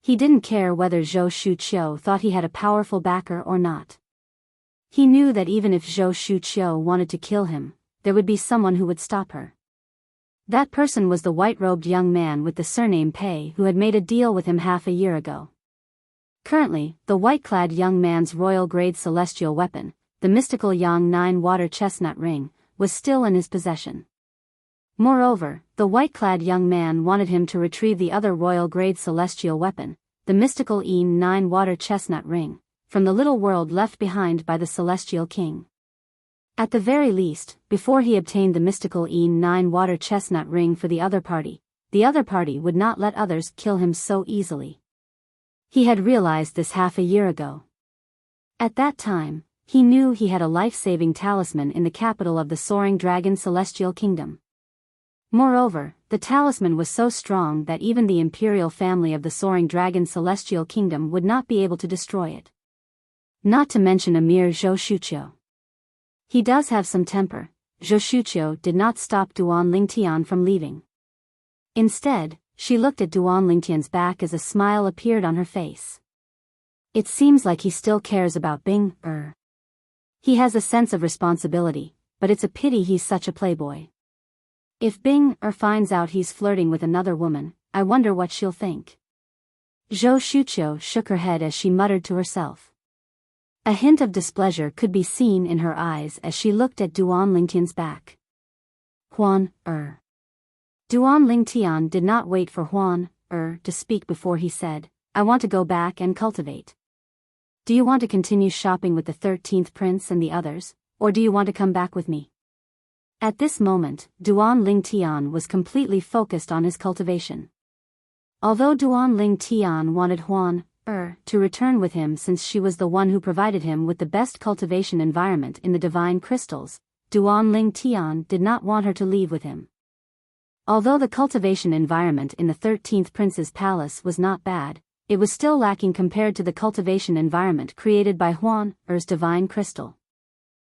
He didn't care whether Zhou Shu Qiu thought he had a powerful backer or not. He knew that even if Zhou Shu Qiu wanted to kill him, there would be someone who would stop her. That person was the white-robed young man with the surname Pei who had made a deal with him half a year ago. Currently, the white-clad young man's royal-grade celestial weapon, the mystical Yang 9 water chestnut ring, was still in his possession. Moreover, the white-clad young man wanted him to retrieve the other royal-grade celestial weapon, the mystical Yin 9 water chestnut ring, from the little world left behind by the celestial king. At the very least, before he obtained the mystical Yin 9 water chestnut ring for the other party would not let others kill him so easily. He had realized this half a year ago. At that time, he knew he had a life-saving talisman in the capital of the Soaring Dragon Celestial Kingdom. Moreover, the talisman was so strong that even the imperial family of the Soaring Dragon Celestial Kingdom would not be able to destroy it. Not to mention a mere Zhou Shu Qiu. He does have some temper. Zhou Shu Qiu did not stop Duan Ling Tian from leaving. Instead, she looked at Duan Ling Tian's back as a smile appeared on her face. It seems like he still cares about Bing. He has a sense of responsibility, but it's a pity he's such a playboy. If Bing finds out he's flirting with another woman, I wonder what she'll think. Zhou Shu Qiu shook her head as she muttered to herself. A hint of displeasure could be seen in her eyes as she looked at Duan Ling Tian's back. Huan. Duan Ling Tian did not wait for Huan to speak before he said, I want to go back and cultivate. Do you want to continue shopping with the 13th prince and the others, or do you want to come back with me? At this moment, Duan Ling Tian was completely focused on his cultivation. Although Duan Ling Tian wanted Huan to return with him since she was the one who provided him with the best cultivation environment in the divine crystals. Duan Ling Tian did not want her to leave with him. Although the cultivation environment in the 13th Prince's palace was not bad, it was still lacking compared to the cultivation environment created by Huan Er's divine crystal.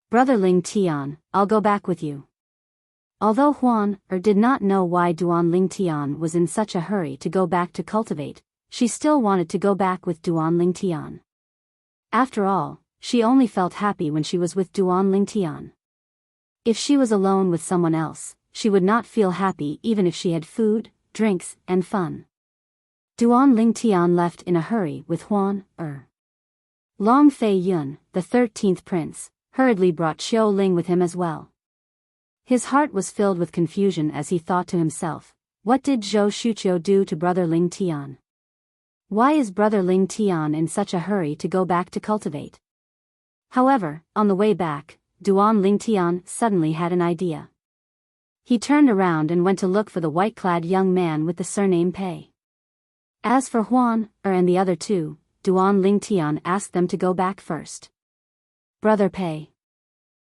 Brother Ling Tian, I'll go back with you. Although Huan Er did not know why Duan Ling Tian was in such a hurry to go back to cultivate, she still wanted to go back with Duan Ling Tian. After all, she only felt happy when she was with Duan Ling Tian. If she was alone with someone else, she would not feel happy even if she had food, drinks, and fun. Duan Ling Tian left in a hurry with Huan Er. Long Fei Yun, the 13th prince, hurriedly brought Xiao Ling with him as well. His heart was filled with confusion as he thought to himself, what did Zhou Shuqiu do to brother Ling Tian? Why is brother Ling Tian in such a hurry to go back to cultivate? However, on the way back, Duan Ling Tian suddenly had an idea. He turned around and went to look for the white-clad young man with the surname Pei. As for Huan Er and the other two, Duan Ling Tian asked them to go back first. Brother Pei.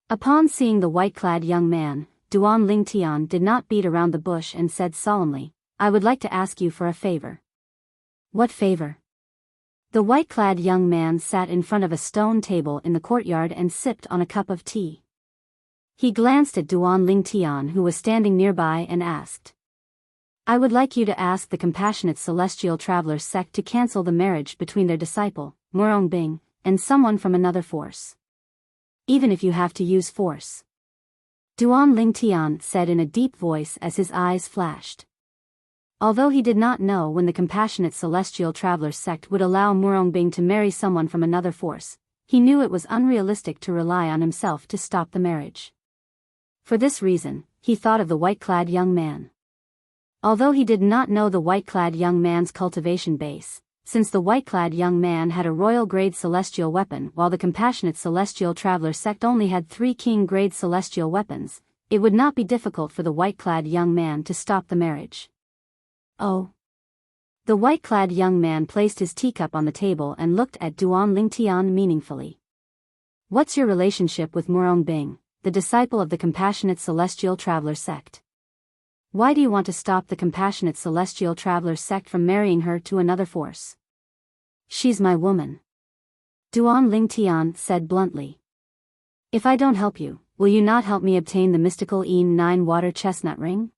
Upon seeing the white-clad young man, Duan Ling Tian did not beat around the bush and said solemnly, I would like to ask you for a favor. What favor? The white-clad young man sat in front of a stone table in the courtyard and sipped on a cup of tea. He glanced at Duan Ling Tian who was standing nearby and asked. I would like you to ask the compassionate celestial traveler sect to cancel the marriage between their disciple, Murong Bing, and someone from another force. Even if you have to use force. Duan Ling Tian said in a deep voice as his eyes flashed. Although he did not know when the compassionate celestial traveler sect would allow Murong Bing to marry someone from another force, he knew it was unrealistic to rely on himself to stop the marriage. For this reason, he thought of the white-clad young man. Although he did not know the white-clad young man's cultivation base, since the white-clad young man had a royal-grade celestial weapon while the compassionate celestial traveler sect only had 3 king-grade celestial weapons, it would not be difficult for the white-clad young man to stop the marriage. Oh. The white-clad young man placed his teacup on the table and looked at Duan Ling Tian meaningfully. What's your relationship with Murong Bing, the disciple of the compassionate celestial traveler sect? Why do you want to stop the compassionate celestial traveler sect from marrying her to another force? She's my woman. Duan Ling Tian said bluntly. If I don't help you, will you not help me obtain the mystical E9 water chestnut ring?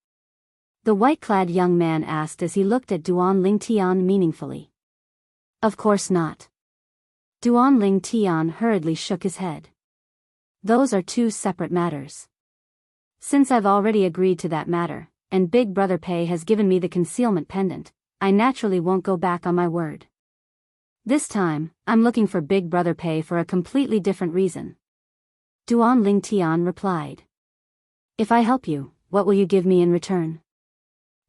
The white-clad young man asked as he looked at Duan Ling Tian meaningfully. Of course not. Duan Ling Tian hurriedly shook his head. Those are 2 separate matters. Since I've already agreed to that matter, and Big Brother Pei has given me the concealment pendant, I naturally won't go back on my word. This time, I'm looking for Big Brother Pei for a completely different reason. Duan Ling Tian replied. If I help you, what will you give me in return?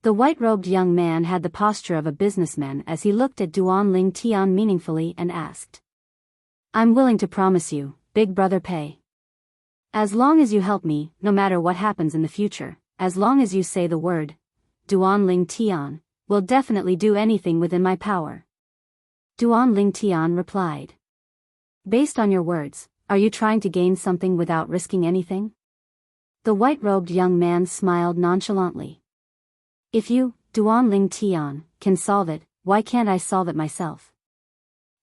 The white-robed young man had the posture of a businessman as he looked at Duan Ling Tian meaningfully and asked. I'm willing to promise you, Big Brother Pei. As long as you help me, no matter what happens in the future, as long as you say the word, Duan Ling Tian, will definitely do anything within my power. Duan Ling Tian replied. Based on your words, are you trying to gain something without risking anything? The white-robed young man smiled nonchalantly. If you, Duan Ling Tian, can solve it, why can't I solve it myself?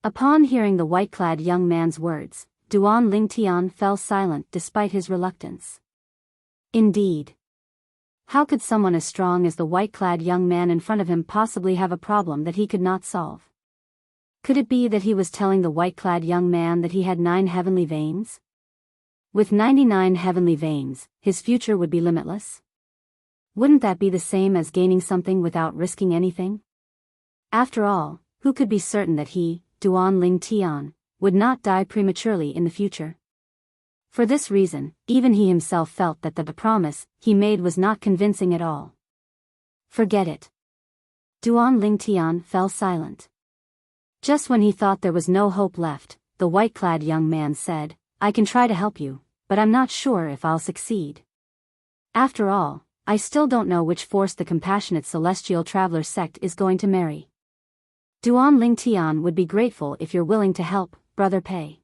Upon hearing the white-clad young man's words, Duan Ling Tian fell silent despite his reluctance. Indeed. How could someone as strong as the white-clad young man in front of him possibly have a problem that he could not solve? Could it be that he was telling the white-clad young man that he had 9 heavenly veins? With 99 heavenly veins, his future would be limitless? Wouldn't that be the same as gaining something without risking anything? After all, who could be certain that he, Duan Ling Tian, would not die prematurely in the future? For this reason, even he himself felt that the promise he made was not convincing at all. Forget it. Duan Ling Tian fell silent. Just when he thought there was no hope left, the white-clad young man said, I can try to help you, but I'm not sure if I'll succeed. After all, I still don't know which force the compassionate celestial traveler sect is going to marry. Duan Ling Tian would be grateful if you're willing to help, Brother Pei.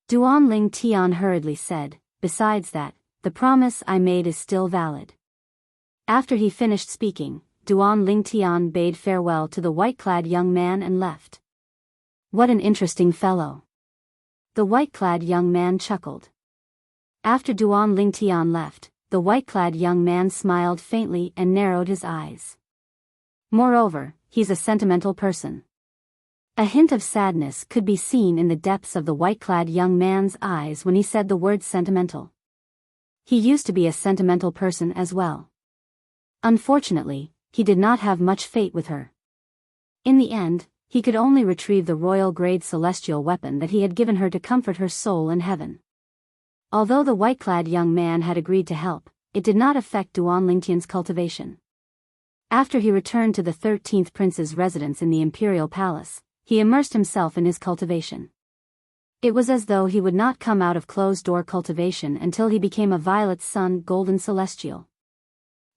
Duan Ling Tian hurriedly said, besides that, the promise I made is still valid. After he finished speaking, Duan Ling Tian bade farewell to the white-clad young man and left. What an interesting fellow. The white-clad young man chuckled. After Duan Ling Tian left, the white-clad young man smiled faintly and narrowed his eyes. Moreover, he's a sentimental person. A hint of sadness could be seen in the depths of the white-clad young man's eyes when he said the word sentimental. He used to be a sentimental person as well. Unfortunately, he did not have much fate with her. In the end, he could only retrieve the royal-grade celestial weapon that he had given her to comfort her soul in heaven. Although the white-clad young man had agreed to help, it did not affect Duan Lingtian's cultivation. After he returned to the 13th prince's residence in the imperial palace, he immersed himself in his cultivation. It was as though he would not come out of closed-door cultivation until he became a violet sun golden celestial.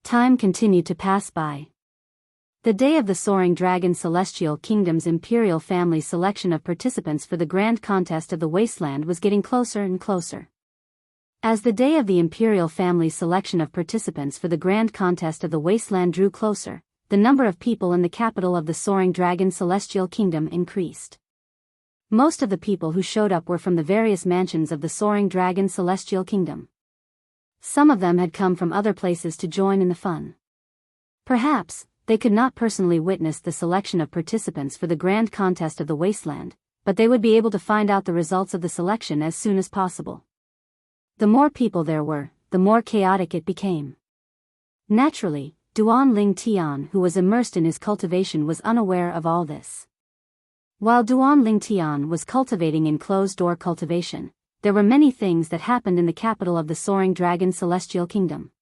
Time continued to pass by. The day of the Soaring Dragon Celestial Kingdom's imperial family selection of participants for the grand contest of the wasteland was getting closer and closer. As the day of the imperial family selection of participants for the grand contest of the wasteland drew closer, the number of people in the capital of the Soaring Dragon Celestial Kingdom increased. Most of the people who showed up were from the various mansions of the Soaring Dragon Celestial Kingdom. Some of them had come from other places to join in the fun. Perhaps, they could not personally witness the selection of participants for the grand contest of the wasteland, but they would be able to find out the results of the selection as soon as possible. The more people there were, the more chaotic it became. Naturally, Duan Ling Tian, who was immersed in his cultivation, was unaware of all this. While Duan Ling Tian was cultivating in closed-door cultivation, there were many things that happened in the capital of the Soaring Dragon Celestial Kingdom.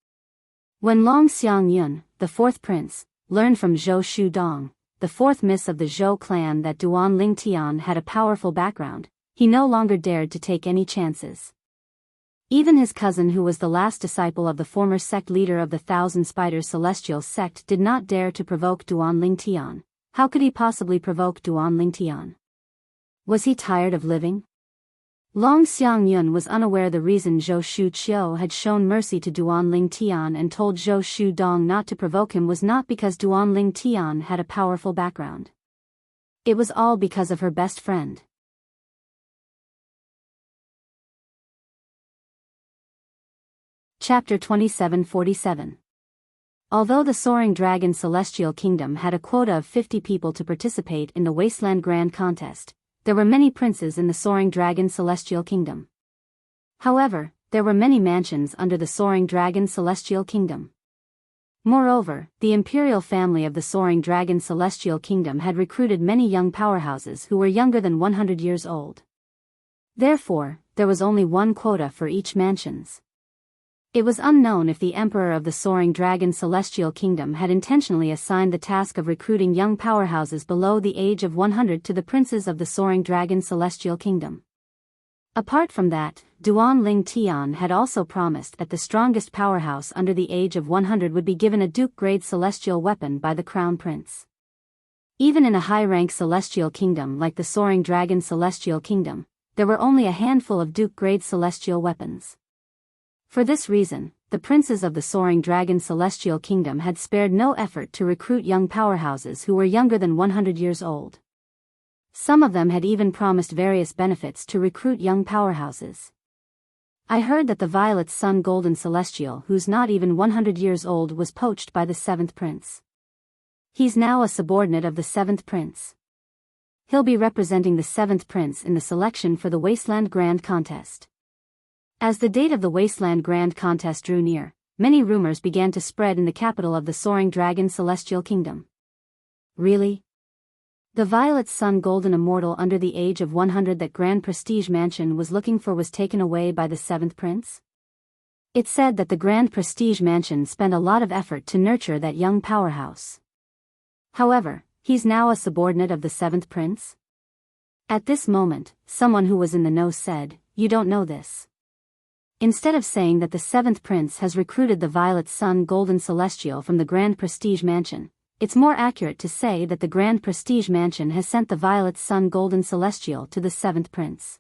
When Long Xiangyun, the fourth prince, learned from Zhou Shudong, the fourth miss of the Zhou clan, that Duan Ling Tian had a powerful background, he no longer dared to take any chances. Even his cousin, who was the last disciple of the former sect leader of the Thousand Spiders Celestial sect, did not dare to provoke Duan Ling Tian. How could he possibly provoke Duan Ling Tian? Was he tired of living? Long Xiangyun was unaware the reason Zhou Shuqiu had shown mercy to Duan Ling Tian and told Zhou Shudong not to provoke him was not because Duan Ling Tian had a powerful background. It was all because of her best friend. Chapter 2747. Although the Soaring Dragon Celestial Kingdom had a quota of 50 people to participate in the Wasteland Grand Contest, there were many princes in the Soaring Dragon Celestial Kingdom. However, there were many mansions under the Soaring Dragon Celestial Kingdom. Moreover, the imperial family of the Soaring Dragon Celestial Kingdom had recruited many young powerhouses who were younger than 100 years old. Therefore, there was only one quota for each mansions. It was unknown if the Emperor of the Soaring Dragon Celestial Kingdom had intentionally assigned the task of recruiting young powerhouses below the age of 100 to the princes of the Soaring Dragon Celestial Kingdom. Apart from that, Duan Ling Tian had also promised that the strongest powerhouse under the age of 100 would be given a Duke-grade celestial weapon by the Crown Prince. Even in a high-rank celestial kingdom like the Soaring Dragon Celestial Kingdom, there were only a handful of Duke-grade celestial weapons. For this reason, the princes of the Soaring Dragon Celestial Kingdom had spared no effort to recruit young powerhouses who were younger than 100 years old. Some of them had even promised various benefits to recruit young powerhouses. I heard that the Violet Sun Golden Celestial, who's not even 100 years old, was poached by the 7th prince. He's now a subordinate of the 7th prince. He'll be representing the 7th prince in the selection for the Wasteland Grand Contest. As the date of the Wasteland Grand Contest drew near, many rumors began to spread in the capital of the Soaring Dragon Celestial Kingdom. Really? The Violet Sun Golden Immortal under the age of 100 that Grand Prestige Mansion was looking for was taken away by the 7th prince? It said that the Grand Prestige Mansion spent a lot of effort to nurture that young powerhouse. However, he's now a subordinate of the 7th prince? At this moment, someone who was in the know said, "You don't know this." Instead of saying that the 7th prince has recruited the Violet Sun Golden Celestial from the Grand Prestige Mansion, it's more accurate to say that the Grand Prestige Mansion has sent the Violet Sun Golden Celestial to the 7th prince.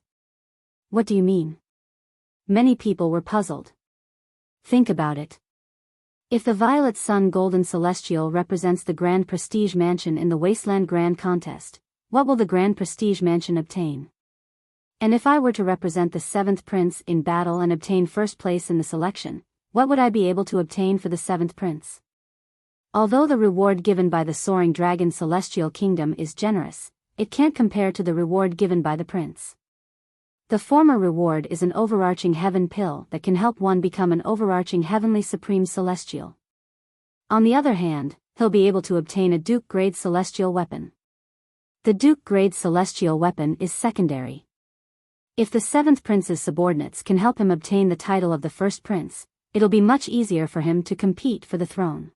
What do you mean? Many people were puzzled. Think about it. If the Violet Sun Golden Celestial represents the Grand Prestige Mansion in the Wasteland Grand Contest, what will the Grand Prestige Mansion obtain? And if I were to represent the 7th prince in battle and obtain first place in the selection, what would I be able to obtain for the 7th prince? Although the reward given by the Soaring Dragon Celestial Kingdom is generous, it can't compare to the reward given by the prince. The former reward is an overarching heaven pill that can help one become an overarching heavenly supreme celestial. On the other hand, he'll be able to obtain a Duke-grade celestial weapon. The Duke-grade celestial weapon is secondary. If the 7th prince's subordinates can help him obtain the title of the first prince, it'll be much easier for him to compete for the throne.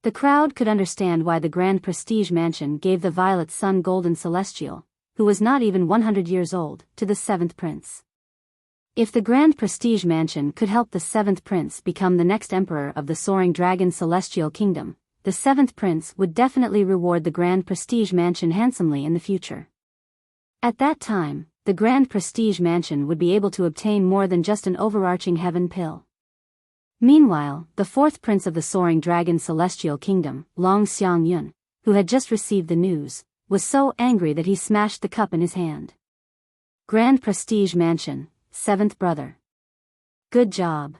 The crowd could understand why the Grand Prestige Mansion gave the Violet Sun Golden Celestial, who was not even 100 years old, to the 7th prince. If the Grand Prestige Mansion could help the 7th prince become the next emperor of the Soaring Dragon Celestial Kingdom, the 7th prince would definitely reward the Grand Prestige Mansion handsomely in the future. At that time, the Grand Prestige Mansion would be able to obtain more than just an overarching heaven pill. Meanwhile, the 4th prince of the Soaring Dragon Celestial Kingdom, Long Xiangyun, who had just received the news, was so angry that he smashed the cup in his hand. Grand Prestige Mansion, 7th brother. Good job.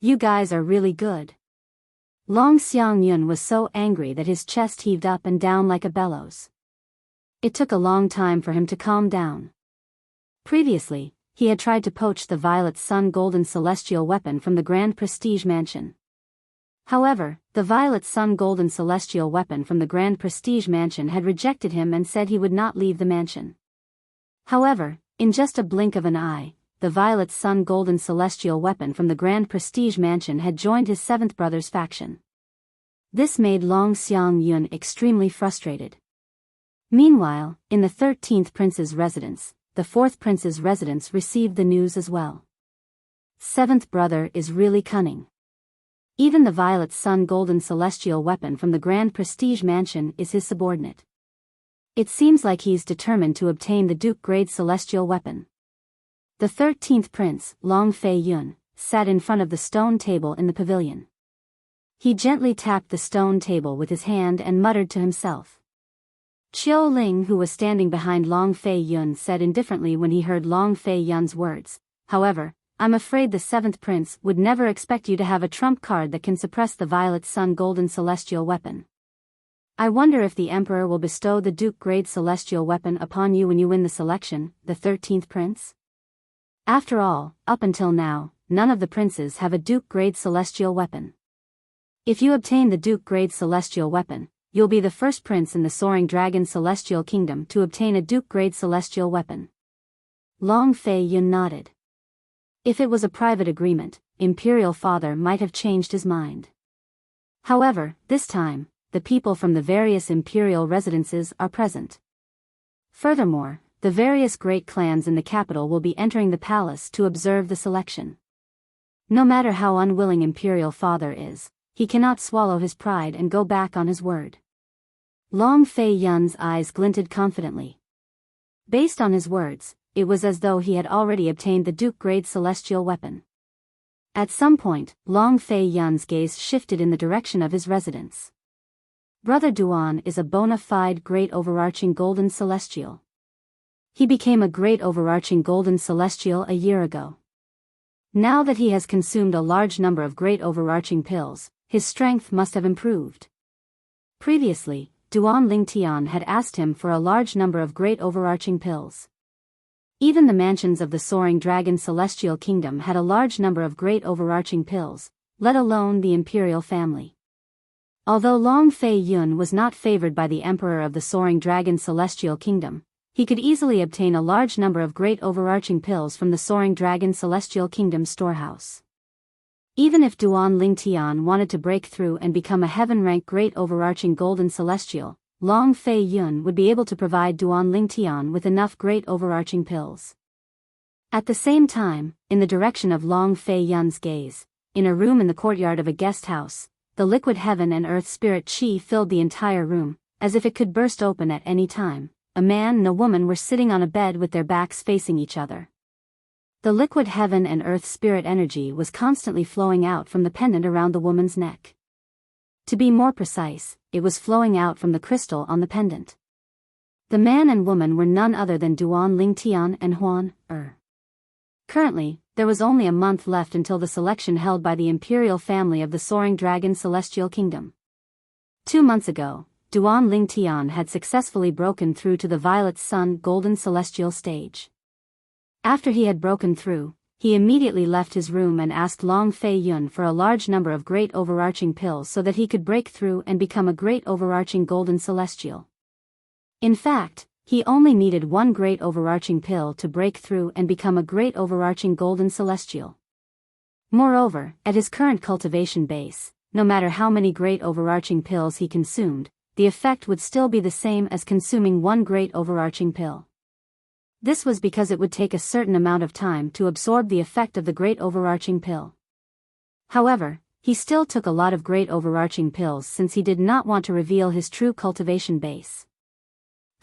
You guys are really good. Long Xiangyun was so angry that his chest heaved up and down like a bellows. It took a long time for him to calm down. Previously, he had tried to poach the Violet Sun Golden Celestial weapon from the Grand Prestige Mansion. However, the Violet Sun Golden Celestial weapon from the Grand Prestige Mansion had rejected him and said he would not leave the mansion. However, in just a blink of an eye, the Violet Sun Golden Celestial weapon from the Grand Prestige Mansion had joined his 7th brother's faction. This made Long Xiangyun extremely frustrated. Meanwhile, in the 13th prince's residence, the 4th prince's residence received the news as well. 7th brother is really cunning. Even the Violet Sun Golden Celestial weapon from the Grand Prestige Mansion is his subordinate. It seems like he's determined to obtain the Duke-grade celestial weapon. The 13th prince, Long Fei-yun, sat in front of the stone table in the pavilion. He gently tapped the stone table with his hand and muttered to himself. Qiu Ling, who was standing behind Long Fei-yun, said indifferently when he heard Long Fei-yun's words, "However, I'm afraid the 7th prince would never expect you to have a trump card that can suppress the Violet Sun Golden Celestial weapon. I wonder if the Emperor will bestow the Duke-grade celestial weapon upon you when you win the selection, the 13th prince? After all, up until now, none of the princes have a Duke-grade celestial weapon. If you obtain the Duke-grade celestial weapon, you'll be the first prince in the Soaring Dragon Celestial Kingdom to obtain a Duke-grade celestial weapon." Long Fei-yun nodded. If it was a private agreement, Imperial Father might have changed his mind. However, this time, the people from the various imperial residences are present. Furthermore, the various great clans in the capital will be entering the palace to observe the selection. No matter how unwilling Imperial Father is, he cannot swallow his pride and go back on his word. Long Fei-yun's eyes glinted confidently. Based on his words, it was as though he had already obtained the Duke-grade celestial weapon. At some point, Long Fei-yun's gaze shifted in the direction of his residence. Brother Duan is a bona fide great overarching golden celestial. He became a great overarching golden celestial a year ago. Now that he has consumed a large number of great overarching pills, his strength must have improved. Previously, Duan Lingtian had asked him for a large number of great overarching pills. Even the mansions of the Soaring Dragon Celestial Kingdom had a large number of great overarching pills, let alone the imperial family. Although Long Fei-yun was not favored by the Emperor of the Soaring Dragon Celestial Kingdom, he could easily obtain a large number of great overarching pills from the Soaring Dragon Celestial Kingdom's storehouse. Even if Duan Lingtian wanted to break through and become a heaven-rank great overarching golden celestial, Long Fei-yun would be able to provide Duan Lingtian with enough great overarching pills. At the same time, in the direction of Long Fei-yun's gaze, in a room in the courtyard of a guest house, the liquid heaven and earth spirit chi filled the entire room, as if it could burst open at any time. A man and a woman were sitting on a bed with their backs facing each other. The liquid heaven and earth spirit energy was constantly flowing out from the pendant around the woman's neck. To be more precise, it was flowing out from the crystal on the pendant. The man and woman were none other than Duan Lingtian and Huan Er. Currently, there was only a month left until the selection held by the imperial family of the Soaring Dragon Celestial Kingdom. 2 months ago, Duan Lingtian had successfully broken through to the Violet Sun Golden Celestial stage. After he had broken through, he immediately left his room and asked Long Fei Yun for a large number of great overarching pills so that he could break through and become a great overarching Golden Celestial. In fact, he only needed one great overarching pill to break through and become a great overarching Golden Celestial. Moreover, at his current cultivation base, no matter how many great overarching pills he consumed, the effect would still be the same as consuming one great overarching pill. This was because it would take a certain amount of time to absorb the effect of the great overarching pill. However, he still took a lot of great overarching pills since he did not want to reveal his true cultivation base.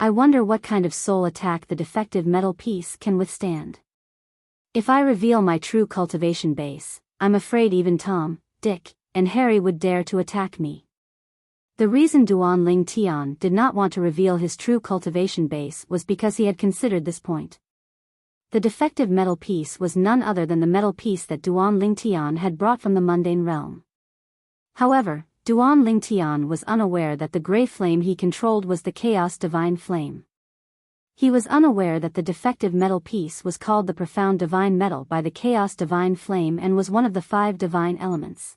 I wonder what kind of soul attack the defective metal piece can withstand. If I reveal my true cultivation base, I'm afraid even Tom, Dick, and Harry would dare to attack me. The reason Duan Lingtian did not want to reveal his true cultivation base was because he had considered this point. The defective metal piece was none other than the metal piece that Duan Lingtian had brought from the mundane realm. However, Duan Lingtian was unaware that the gray flame he controlled was the Chaos Divine Flame. He was unaware that the defective metal piece was called the Profound Divine Metal by the Chaos Divine Flame and was one of the 5 divine elements.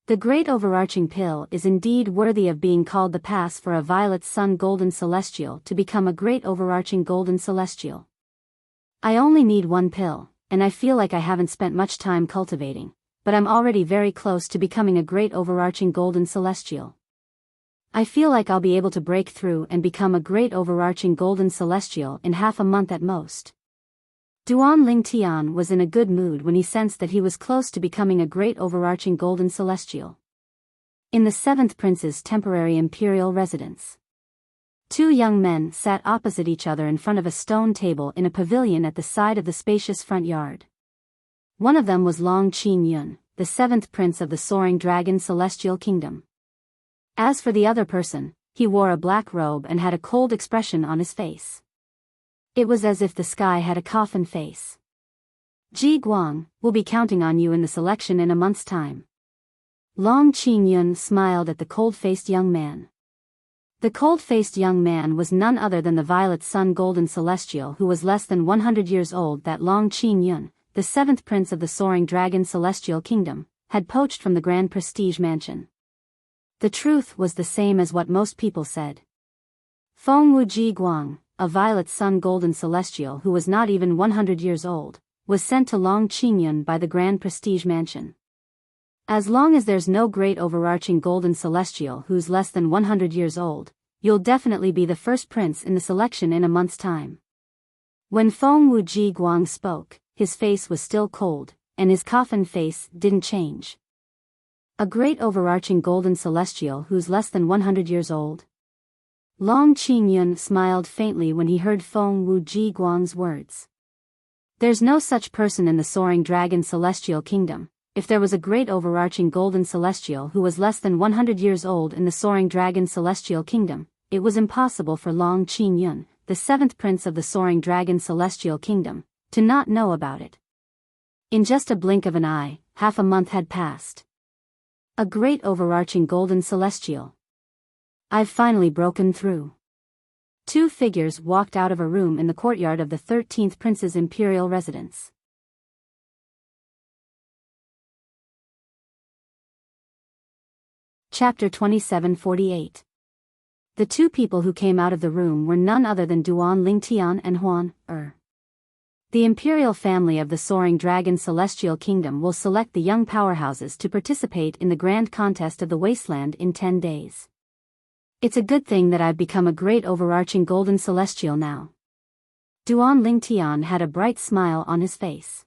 The great overarching pill is indeed worthy of being called the pass for a Violet Sun Golden Celestial to become a great overarching Golden Celestial. I only need one pill, and I feel like I haven't spent much time cultivating, but I'm already very close to becoming a great overarching Golden Celestial. I feel like I'll be able to break through and become a great overarching Golden Celestial in half a month at most. Duan Lingtian was in a good mood when he sensed that he was close to becoming a great overarching Golden Celestial. In the 7th Prince's temporary imperial residence, 2 young men sat opposite each other in front of a stone table in a pavilion at the side of the spacious front yard. One of them was Long Qin Yun, the 7th Prince of the Soaring Dragon Celestial Kingdom. As for the other person, he wore a black robe and had a cold expression on his face. It was as if the sky had a coffin face. Ji Guang, we'll be counting on you in the selection in a month's time. Long Qin Yun smiled at the cold-faced young man. The cold-faced young man was none other than the Violet Sun Golden Celestial who was less than 100 years old that Long Qin Yun, the 7th Prince of the Soaring Dragon Celestial Kingdom, had poached from the Grand Prestige Mansion. The truth was the same as what most people said. Feng Wu Ji Guang, a Violet Sun Golden Celestial who was not even 100 years old, was sent to Long Qin Yun by the Grand Prestige Mansion. As long as there's no great overarching Golden Celestial who's less than 100 years old, you'll definitely be the first prince in the selection in a month's time. When Feng Wu Ji Guang spoke, his face was still cold, and his coffin face didn't change. A great overarching Golden Celestial who's less than 100 years old? Long Qin Yun smiled faintly when he heard Feng Wu Ji Guang's words. There's no such person in the Soaring Dragon Celestial Kingdom. If there was a great overarching Golden Celestial who was less than 100 years old in the Soaring Dragon Celestial Kingdom, it was impossible for Long Qin Yun, the 7th Prince of the Soaring Dragon Celestial Kingdom, to not know about it. In just a blink of an eye, half a month had passed. A great overarching Golden Celestial. I've finally broken through. 2 figures walked out of a room in the courtyard of the 13th Prince's imperial residence. Chapter 2748. The 2 people who came out of the room were none other than Duan Lingtian and Huan Er. The imperial family of the Soaring Dragon Celestial Kingdom will select the young powerhouses to participate in the grand contest of the wasteland in 10 days. It's a good thing that I've become a great overarching Golden Celestial now. Duan Lingtian had a bright smile on his face.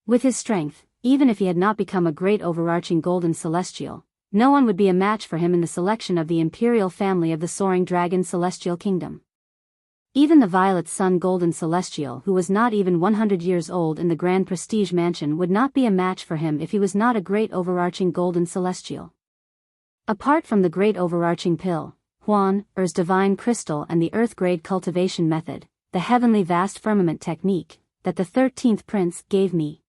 With his strength, even if he had not become a great overarching Golden Celestial, No one would be a match for him in the selection of the imperial family of the Soaring Dragon Celestial Kingdom. Even the Violet Sun Golden Celestial, who was not even 100 years old in the Grand Prestige Mansion, would not be a match for him if he was not a great overarching Golden Celestial. Apart from the great overarching pill, Huan Er's divine crystal and the earth-grade cultivation method, the heavenly vast firmament technique, that the 13th prince gave me.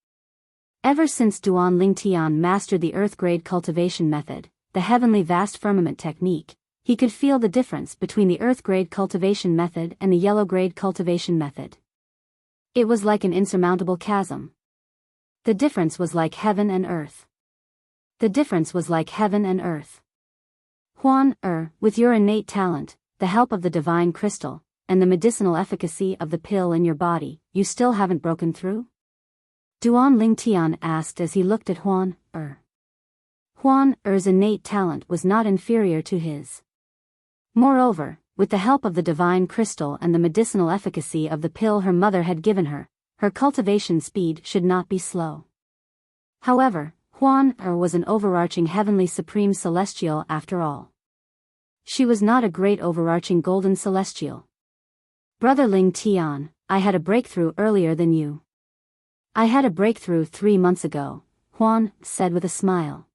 Ever since Duan Lingtian mastered the earth-grade cultivation method, the heavenly vast firmament technique, he could feel the difference between the earth-grade cultivation method and the yellow-grade cultivation method. It was like an insurmountable chasm. The difference was like heaven and earth. The difference was like heaven and earth. Huan with your innate talent, the help of the divine crystal, and the medicinal efficacy of the pill in your body, you still haven't broken through? Duan Lingtian asked as he looked at Huan Huan Er's innate talent was not inferior to his. Moreover, with the help of the divine crystal and the medicinal efficacy of the pill her mother had given her, her cultivation speed should not be slow. However, Huan was an overarching heavenly supreme celestial after all. She was not a great overarching golden celestial. Brother Ling Tian, I had a breakthrough earlier than you. I had a breakthrough 3 months ago, Huan said with a smile.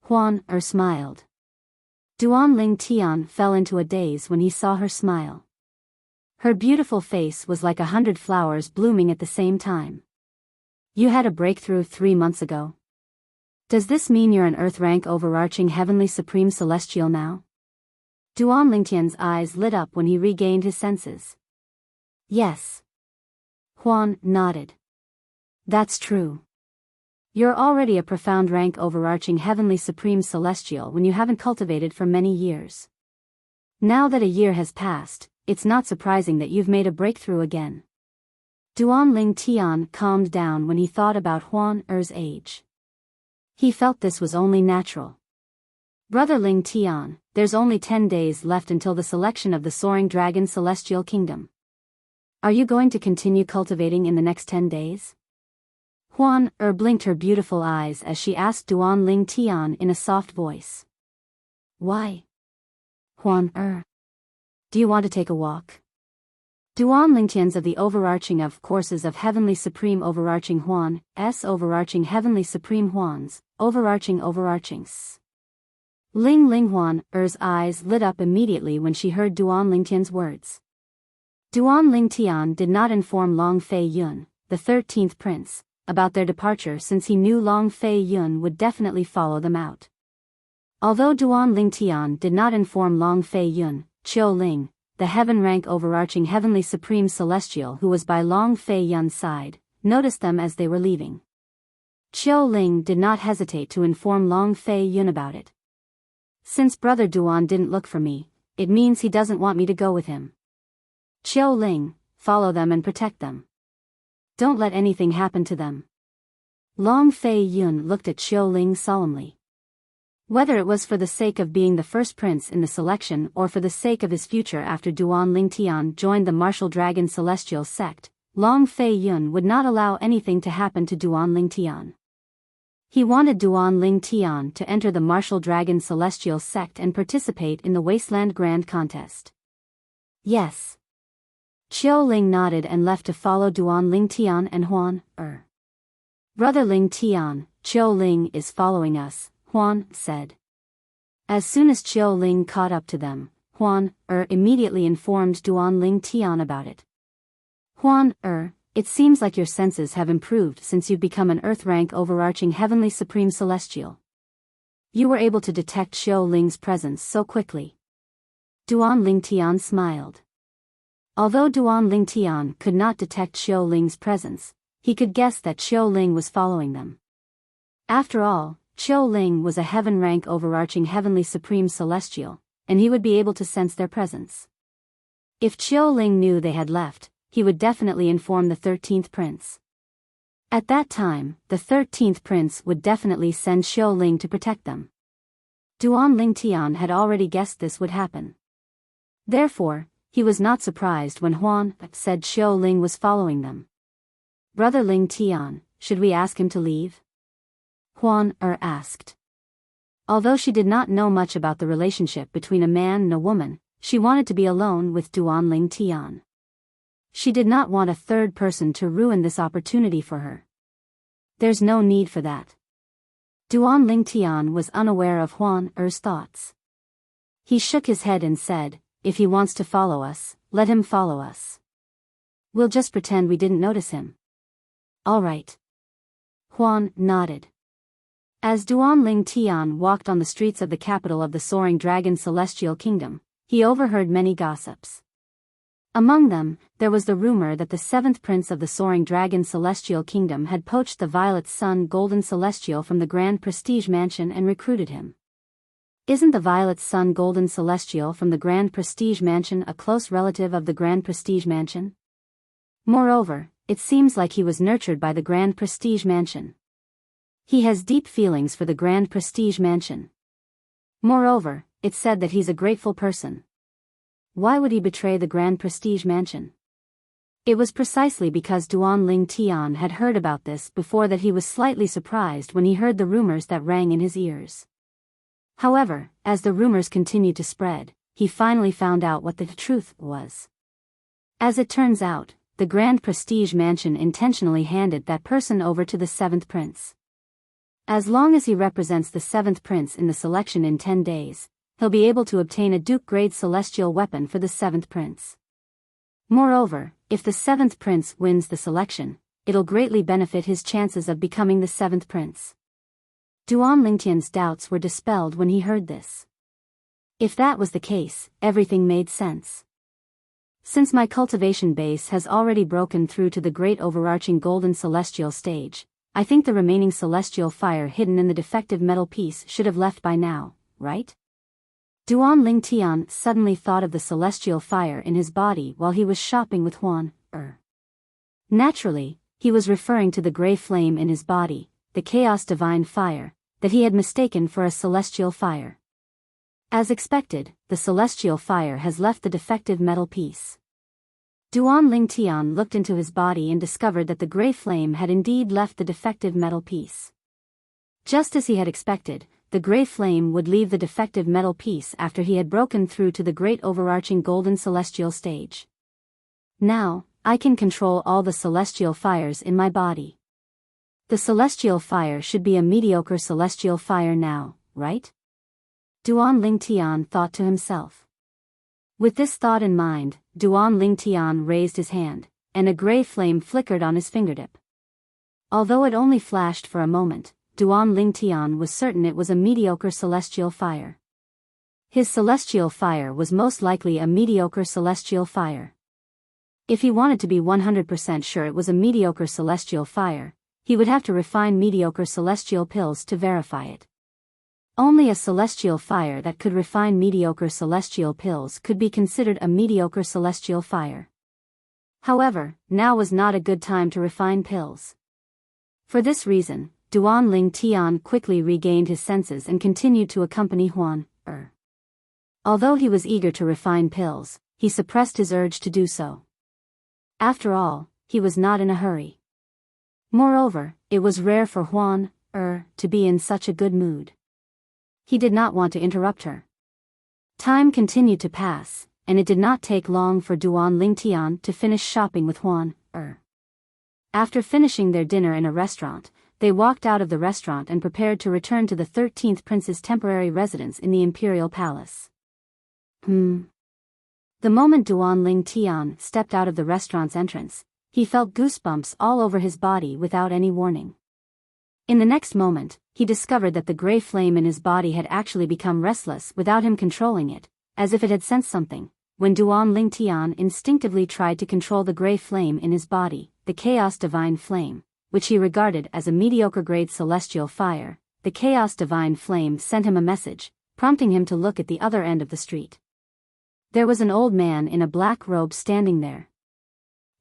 Huan smiled. Duan Ling Tian fell into a daze when he saw her smile. Her beautiful face was like 100 flowers blooming at the same time. You had a breakthrough 3 months ago. Does this mean you're an earth-rank overarching heavenly supreme celestial now? Duan Lingtian's eyes lit up when he regained his senses. Yes. Huan nodded. That's true. You're already a profound rank overarching heavenly supreme celestial when you haven't cultivated for many years. Now that a year has passed, it's not surprising that you've made a breakthrough again. Duan Ling Tian calmed down when he thought about Huan Er's age. He felt this was only natural. Brother Ling Tian, there's only 10 days left until the selection of the Soaring Dragon Celestial Kingdom. Are you going to continue cultivating in the next 10 days? Huan blinked her beautiful eyes as she asked Duan Ling Tian in a soft voice. Why? Huan do you want to take a walk? Duan Lingtian's of the overarching of courses of Heavenly Supreme Overarching Huan, Overarching Heavenly Supreme Huans, Overarchings. Ling Huan Er's eyes lit up immediately when she heard Duan Lingtian's words. Duan Lingtian did not inform Long Fei Yun, the 13th prince, about their departure since he knew Long Fei Yun would definitely follow them out. Although Duan Lingtian did not inform Long Fei Yun, Qiu Ling, the heaven-rank overarching heavenly supreme celestial who was by Long Fei Yun's side, noticed them as they were leaving. Qiu Ling did not hesitate to inform Long Fei Yun about it. Since Brother Duan didn't look for me, it means he doesn't want me to go with him. Qiu Ling, follow them and protect them. Don't let anything happen to them. Long Fei Yun looked at Qiu Ling solemnly. Whether it was for the sake of being the first prince in the selection or for the sake of his future after Duan Lingtian joined the Martial Dragon Celestial sect, Long Fei Yun would not allow anything to happen to Duan Lingtian. He wanted Duan Lingtian to enter the Martial Dragon Celestial sect and participate in the Wasteland Grand Contest. Yes. Qiu Ling nodded and left to follow Duan Lingtian and Huan Brother Lingtian, Qiu Ling is following us, Huan said. As soon as Qiu Ling caught up to them, Huan immediately informed Duan Lingtian about it. Huan it seems like your senses have improved since you've become an earth-rank overarching heavenly supreme celestial. You were able to detect Qiu Ling's presence so quickly. Duan Lingtian smiled. Although Duan Lingtian could not detect Qiu Ling's presence, he could guess that Qiu Ling was following them. After all, Qiu Ling was a heaven-rank overarching heavenly supreme celestial, and he would be able to sense their presence. If Qiu Ling knew they had left, he would definitely inform the 13th prince. At that time, the 13th prince would definitely send Qiu Ling to protect them. Duan Lingtian had already guessed this would happen. Therefore, he was not surprised when Huan said Qiu Ling was following them. Brother Lingtian, should we ask him to leave? Huan asked. Although she did not know much about the relationship between a man and a woman, she wanted to be alone with Duanling Tian. She did not want a third person to ruin this opportunity for her. There's no need for that. Duanling Tian was unaware of Huan Er's thoughts. He shook his head and said, "If he wants to follow us, let him follow us. We'll just pretend we didn't notice him." "All right." Huan nodded. As Duanling Tian walked on the streets of the capital of the Soaring Dragon Celestial Kingdom, he overheard many gossips. Among them, there was the rumor that the seventh prince of the Soaring Dragon Celestial Kingdom had poached the Violet Sun Golden Celestial from the Grand Prestige Mansion and recruited him. Isn't the Violet Sun Golden Celestial from the Grand Prestige Mansion a close relative of the Grand Prestige Mansion? Moreover, it seems like he was nurtured by the Grand Prestige Mansion. He has deep feelings for the Grand Prestige Mansion. Moreover, it's said that he's a grateful person. Why would he betray the Grand Prestige Mansion? It was precisely because Duanling Tian had heard about this before that he was slightly surprised when he heard the rumors that rang in his ears. However, as the rumors continued to spread, he finally found out what the truth was. As it turns out, the Grand Prestige Mansion intentionally handed that person over to the seventh prince. As long as he represents the seventh prince in the selection in 10 days, he'll be able to obtain a Duke-grade celestial weapon for the seventh prince. Moreover, if the seventh prince wins the selection, it'll greatly benefit his chances of becoming the seventh prince. Duanling Tian's doubts were dispelled when he heard this. If that was the case, everything made sense. Since my cultivation base has already broken through to the great overarching golden celestial stage, I think the remaining celestial fire hidden in the defective metal piece should have left by now, right? Duanling Tian suddenly thought of the celestial fire in his body while he was shopping with Huan Er. Naturally, he was referring to the gray flame in his body, the chaos divine fire, that he had mistaken for a celestial fire. As expected, the celestial fire has left the defective metal piece. Duanling Tian looked into his body and discovered that the gray flame had indeed left the defective metal piece. Just as he had expected, the gray flame would leave the defective metal piece after he had broken through to the great overarching golden celestial stage. Now, I can control all the celestial fires in my body. The celestial fire should be a mediocre celestial fire now, right? Duanling Tian thought to himself. With this thought in mind, Duanling Tian raised his hand, and a gray flame flickered on his fingertip. Although it only flashed for a moment, Duanling Tian was certain it was a mediocre celestial fire. His celestial fire was most likely a mediocre celestial fire. If he wanted to be 100% sure it was a mediocre celestial fire, he would have to refine mediocre celestial pills to verify it. Only a celestial fire that could refine mediocre celestial pills could be considered a mediocre celestial fire. However, now was not a good time to refine pills. For this reason, Duanling Tian quickly regained his senses and continued to accompany Huan Er. Although he was eager to refine pills, he suppressed his urge to do so. After all, he was not in a hurry. Moreover, it was rare for Huan Er to be in such a good mood. He did not want to interrupt her. Time continued to pass, and it did not take long for Duanling Tian to finish shopping with Huan Er. After finishing their dinner in a restaurant, they walked out of the restaurant and prepared to return to the 13th prince's temporary residence in the imperial palace. The moment Duanling Tian stepped out of the restaurant's entrance, he felt goosebumps all over his body without any warning. In the next moment, he discovered that the gray flame in his body had actually become restless without him controlling it, as if it had sensed something. When Duanling Tian instinctively tried to control the gray flame in his body, the chaos divine flame, which he regarded as a mediocre-grade celestial fire, the chaos divine flame sent him a message, prompting him to look at the other end of the street. There was an old man in a black robe standing there.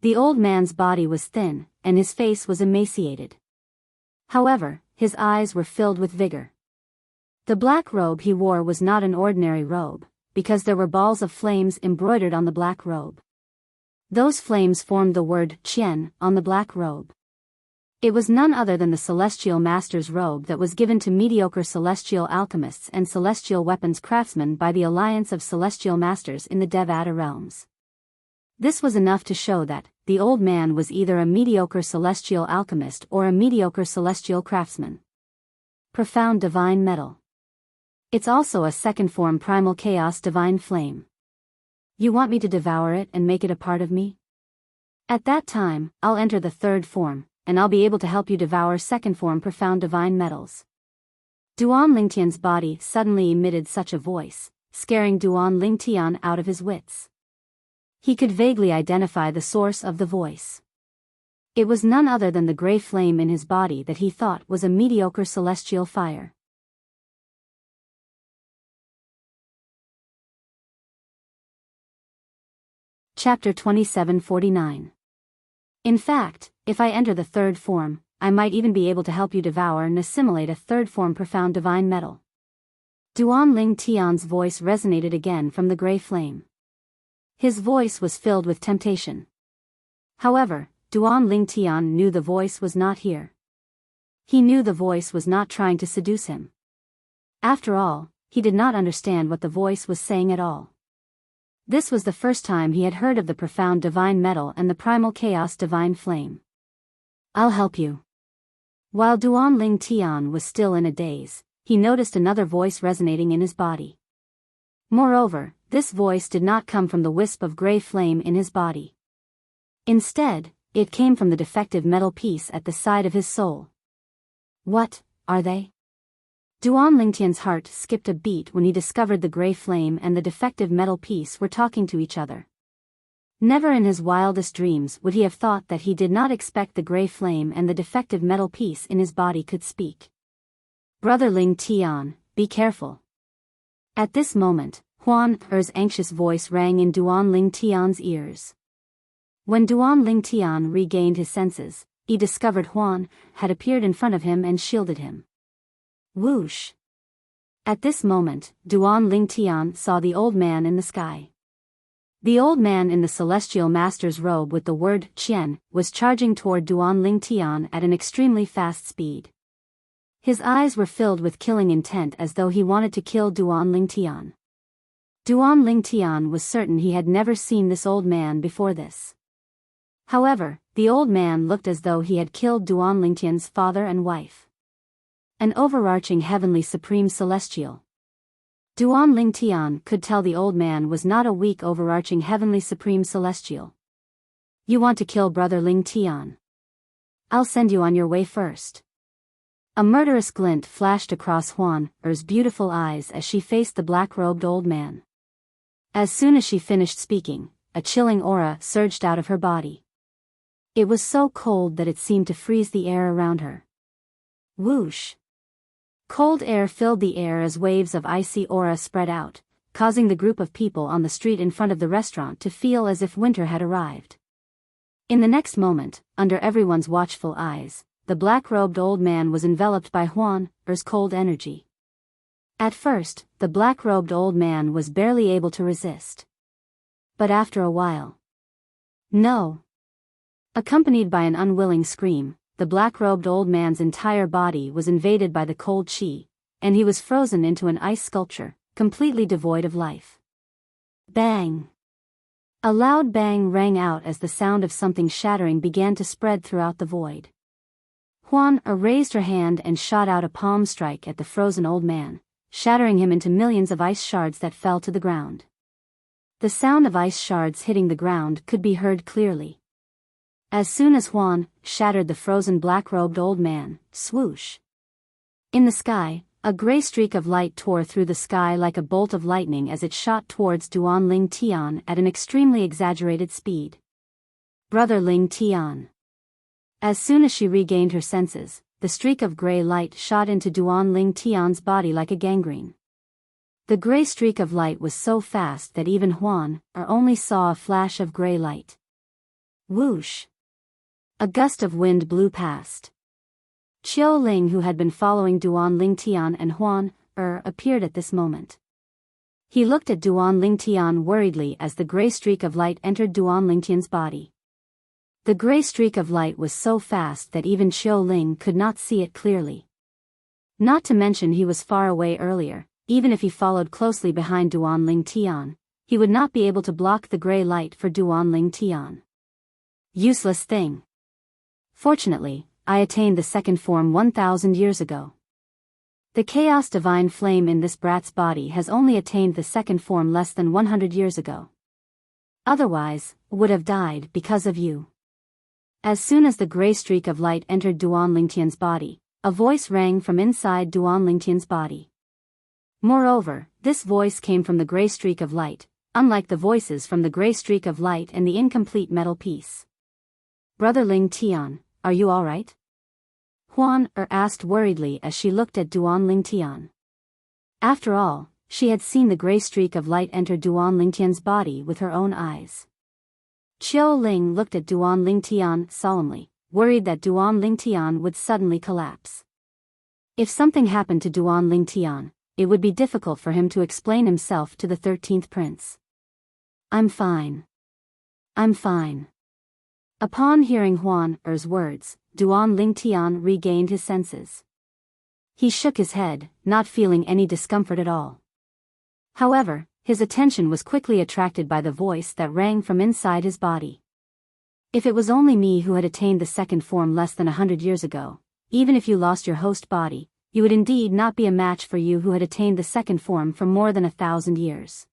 The old man's body was thin, and his face was emaciated. However, his eyes were filled with vigor. The black robe he wore was not an ordinary robe, because there were balls of flames embroidered on the black robe. Those flames formed the word Qian on the black robe. It was none other than the celestial master's robe that was given to mediocre celestial alchemists and celestial weapons craftsmen by the alliance of celestial masters in the Devata realms. This was enough to show that the old man was either a mediocre celestial alchemist or a mediocre celestial craftsman. Profound divine metal. It's also a second form primal chaos divine flame. You want me to devour it and make it a part of me? At that time, I'll enter the third form, and I'll be able to help you devour second form profound divine metals. Duan Lingtian's body suddenly emitted such a voice, scaring Duan Lingtian out of his wits. He could vaguely identify the source of the voice. It was none other than the gray flame in his body that he thought was a mediocre celestial fire. Chapter 2749. In fact, if I enter the third form, I might even be able to help you devour and assimilate a third form profound divine metal. Duan Ling Tian's voice resonated again from the gray flame. His voice was filled with temptation. However, Duan Ling Tian knew the voice was not here. He knew the voice was not trying to seduce him. After all, he did not understand what the voice was saying at all. This was the first time he had heard of the profound divine metal and the primal chaos divine flame. I'll help you. While Duan Ling Tian was still in a daze, he noticed another voice resonating in his body. Moreover, this voice did not come from the wisp of gray flame in his body. Instead, it came from the defective metal piece at the side of his soul. What are they? Duan Lingtian's heart skipped a beat when he discovered the gray flame and the defective metal piece were talking to each other. Never in his wildest dreams would he have thought that he did not expect the gray flame and the defective metal piece in his body could speak. Brother Ling Tian, be careful. At this moment, Huan Er's anxious voice rang in Duan Ling Tian's ears. When Duan Ling Tian regained his senses, he discovered Huan had appeared in front of him and shielded him. Whoosh! At this moment, Duan Ling Tian saw the old man in the sky. The old man in the celestial master's robe with the word Qian was charging toward Duan Ling Tian at an extremely fast speed. His eyes were filled with killing intent as though he wanted to kill Duan Ling Tian. Duan Ling Tian was certain he had never seen this old man before this. However, the old man looked as though he had killed Duan Ling Tian's father and wife. An overarching heavenly supreme celestial. Duan Ling Tian could tell the old man was not a weak overarching heavenly supreme celestial. You want to kill brother Ling Tian? I'll send you on your way first. A murderous glint flashed across Huan Er's beautiful eyes as she faced the black-robed old man. As soon as she finished speaking, a chilling aura surged out of her body. It was so cold that it seemed to freeze the air around her. Whoosh! Cold air filled the air as waves of icy aura spread out, causing the group of people on the street in front of the restaurant to feel as if winter had arrived. In the next moment, under everyone's watchful eyes, the black-robed old man was enveloped by Huan Er's cold energy. At first, the black-robed old man was barely able to resist. But after a while... No! Accompanied by an unwilling scream, the black-robed old man's entire body was invaded by the cold qi, and he was frozen into an ice sculpture, completely devoid of life. Bang! A loud bang rang out as the sound of something shattering began to spread throughout the void. Huan Er raised her hand and shot out a palm strike at the frozen old man, shattering him into millions of ice shards that fell to the ground. The sound of ice shards hitting the ground could be heard clearly. As soon as Huan shattered the frozen black-robed old man, swoosh! In the sky, a gray streak of light tore through the sky like a bolt of lightning as it shot towards Duan Ling Tian at an extremely exaggerated speed. Brother Ling Tian. As soon as she regained her senses, the streak of gray light shot into Duan Ling Tian's body like a gangrene. The gray streak of light was so fast that even Huan Er only saw a flash of gray light. Whoosh! A gust of wind blew past. Qiu Ling, who had been following Duan Ling Tian and Huan Er, appeared at this moment. He looked at Duan Ling Tian worriedly as the gray streak of light entered Duan Ling Tian's body. The gray streak of light was so fast that even Xiao Ling could not see it clearly. Not to mention he was far away earlier. Even if he followed closely behind Duanling Tian, he would not be able to block the gray light for Duanling Tian. Useless thing. Fortunately, I attained the second form 1,000 years ago. The chaos divine flame in this brat's body has only attained the second form less than 100 years ago. Otherwise, would have died because of you. As soon as the gray streak of light entered Duanling Tian's body, a voice rang from inside Duanling Tian's body. Moreover, this voice came from the gray streak of light, unlike the voices from the gray streak of light and the incomplete metal piece. Brother Ling Tian, are you alright? Huan asked worriedly as she looked at Duanling Tian. After all, she had seen the gray streak of light enter Duanling Tian's body with her own eyes. Qiu Ling looked at Duanling Tian solemnly, worried that Duanling Tian would suddenly collapse. If something happened to Duanling Tian, it would be difficult for him to explain himself to the 13th prince. I'm fine. I'm fine. Upon hearing Huan Er's words, Duanling Tian regained his senses. He shook his head, not feeling any discomfort at all. However, his attention was quickly attracted by the voice that rang from inside his body. If it was only me who had attained the second form less than 100 years ago, even if you lost your host body, you would indeed not be a match for you who had attained the second form for more than 1,000 years.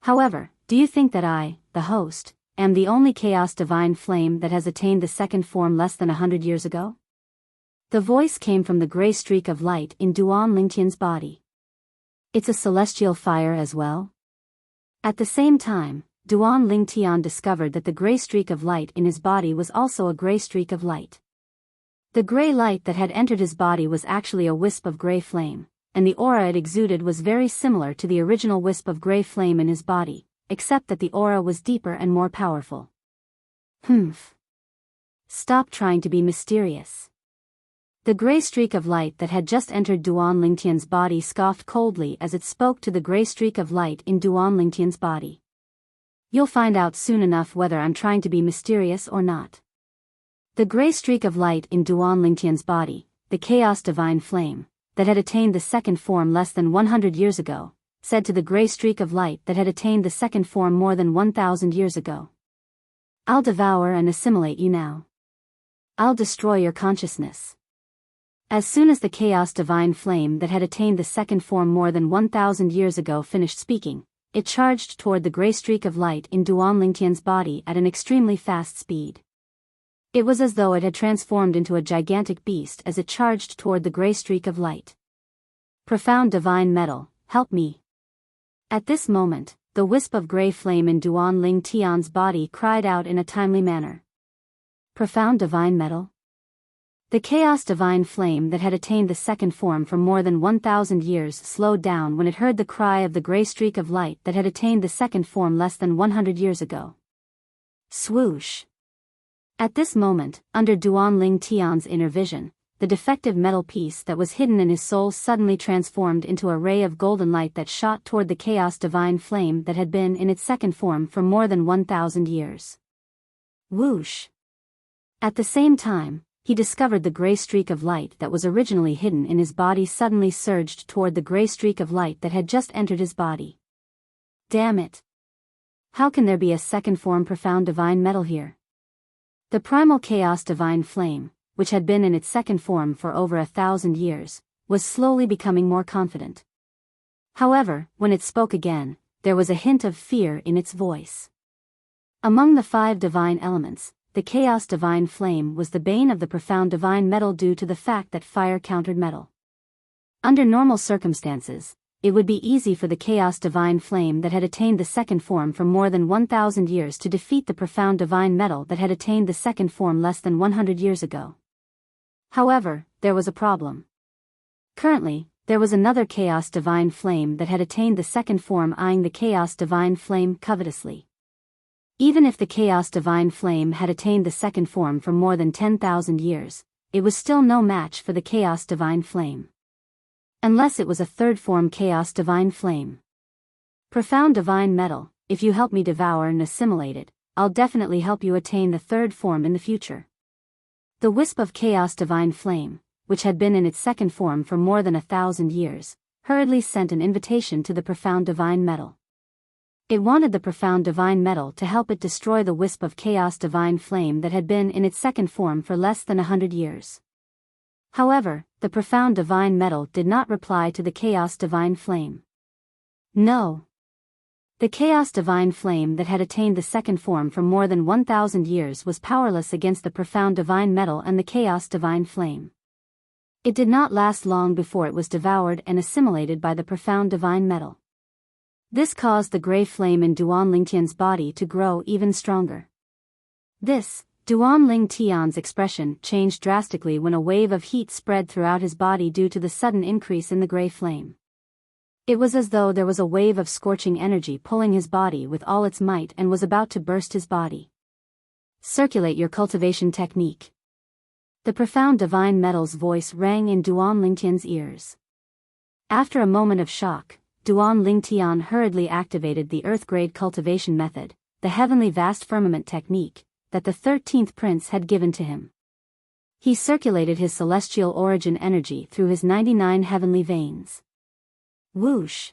However, do you think that I, the host, am the only chaos divine flame that has attained the second form less than 100 years ago? The voice came from the gray streak of light in Duanling Tian's body. It's a celestial fire as well? At the same time, Duanling Tian discovered that the gray streak of light in his body was also a gray streak of light. The gray light that had entered his body was actually a wisp of gray flame, and the aura it exuded was very similar to the original wisp of gray flame in his body, except that the aura was deeper and more powerful. Humph. Stop trying to be mysterious. The gray streak of light that had just entered Duanling Tian's body scoffed coldly as it spoke to the gray streak of light in Duanling Tian's body. You'll find out soon enough whether I'm trying to be mysterious or not. The gray streak of light in Duanling Tian's body, the chaos divine flame, that had attained the second form less than 100 years ago, said to the gray streak of light that had attained the second form more than 1,000 years ago. I'll devour and assimilate you now. I'll destroy your consciousness. As soon as the chaos divine flame that had attained the second form more than 1,000 years ago finished speaking, it charged toward the gray streak of light in Duanling Tian's body at an extremely fast speed. It was as though it had transformed into a gigantic beast as it charged toward the gray streak of light. Profound divine metal, help me. At this moment, the wisp of gray flame in Duanling Tian's body cried out in a timely manner. Profound divine metal? The chaos divine flame that had attained the second form for more than 1,000 years slowed down when it heard the cry of the gray streak of light that had attained the second form less than 100 years ago. Swoosh. At this moment, under Duanling Tian's inner vision, the defective metal piece that was hidden in his soul suddenly transformed into a ray of golden light that shot toward the chaos divine flame that had been in its second form for more than 1,000 years. Whoosh! At the same time, he discovered the gray streak of light that was originally hidden in his body suddenly surged toward the gray streak of light that had just entered his body. Damn it! How can there be a second form profound divine metal here? The primal chaos divine flame, which had been in its second form for over 1,000 years, was slowly becoming more confident. However, when it spoke again, there was a hint of fear in its voice. Among the 5 divine elements, the chaos divine flame was the bane of the profound divine metal due to the fact that fire countered metal. Under normal circumstances, it would be easy for the chaos divine flame that had attained the second form for more than 1,000 years to defeat the profound divine metal that had attained the second form less than 100 years ago. However, there was a problem. Currently, there was another chaos divine flame that had attained the second form eyeing the chaos divine flame covetously. Even if the chaos divine flame had attained the second form for more than 10,000 years, it was still no match for the chaos divine flame. Unless it was a third form chaos divine flame. Profound divine metal, if you help me devour and assimilate it, I'll definitely help you attain the third form in the future. The wisp of chaos divine flame, which had been in its second form for more than 1,000 years, hurriedly sent an invitation to the profound divine metal. It wanted the profound divine metal to help it destroy the wisp of chaos divine flame that had been in its second form for less than 100 years. However, the profound divine metal did not reply to the chaos divine flame. No. The chaos divine flame that had attained the second form for more than 1,000 years was powerless against the profound divine metal and the chaos divine flame. It did not last long before it was devoured and assimilated by the profound divine metal. This caused the gray flame in Duan Lingtian's body to grow even stronger. Duan Lingtian's expression changed drastically when a wave of heat spread throughout his body due to the sudden increase in the gray flame. It was as though there was a wave of scorching energy pulling his body with all its might and was about to burst his body. Circulate your cultivation technique. The profound divine metal's voice rang in Duan Lingtian's ears. After a moment of shock, Duan Lingtian hurriedly activated the earth-grade cultivation method, the heavenly vast firmament technique, that the 13th prince had given to him. He circulated his celestial origin energy through his 99 heavenly veins. Whoosh!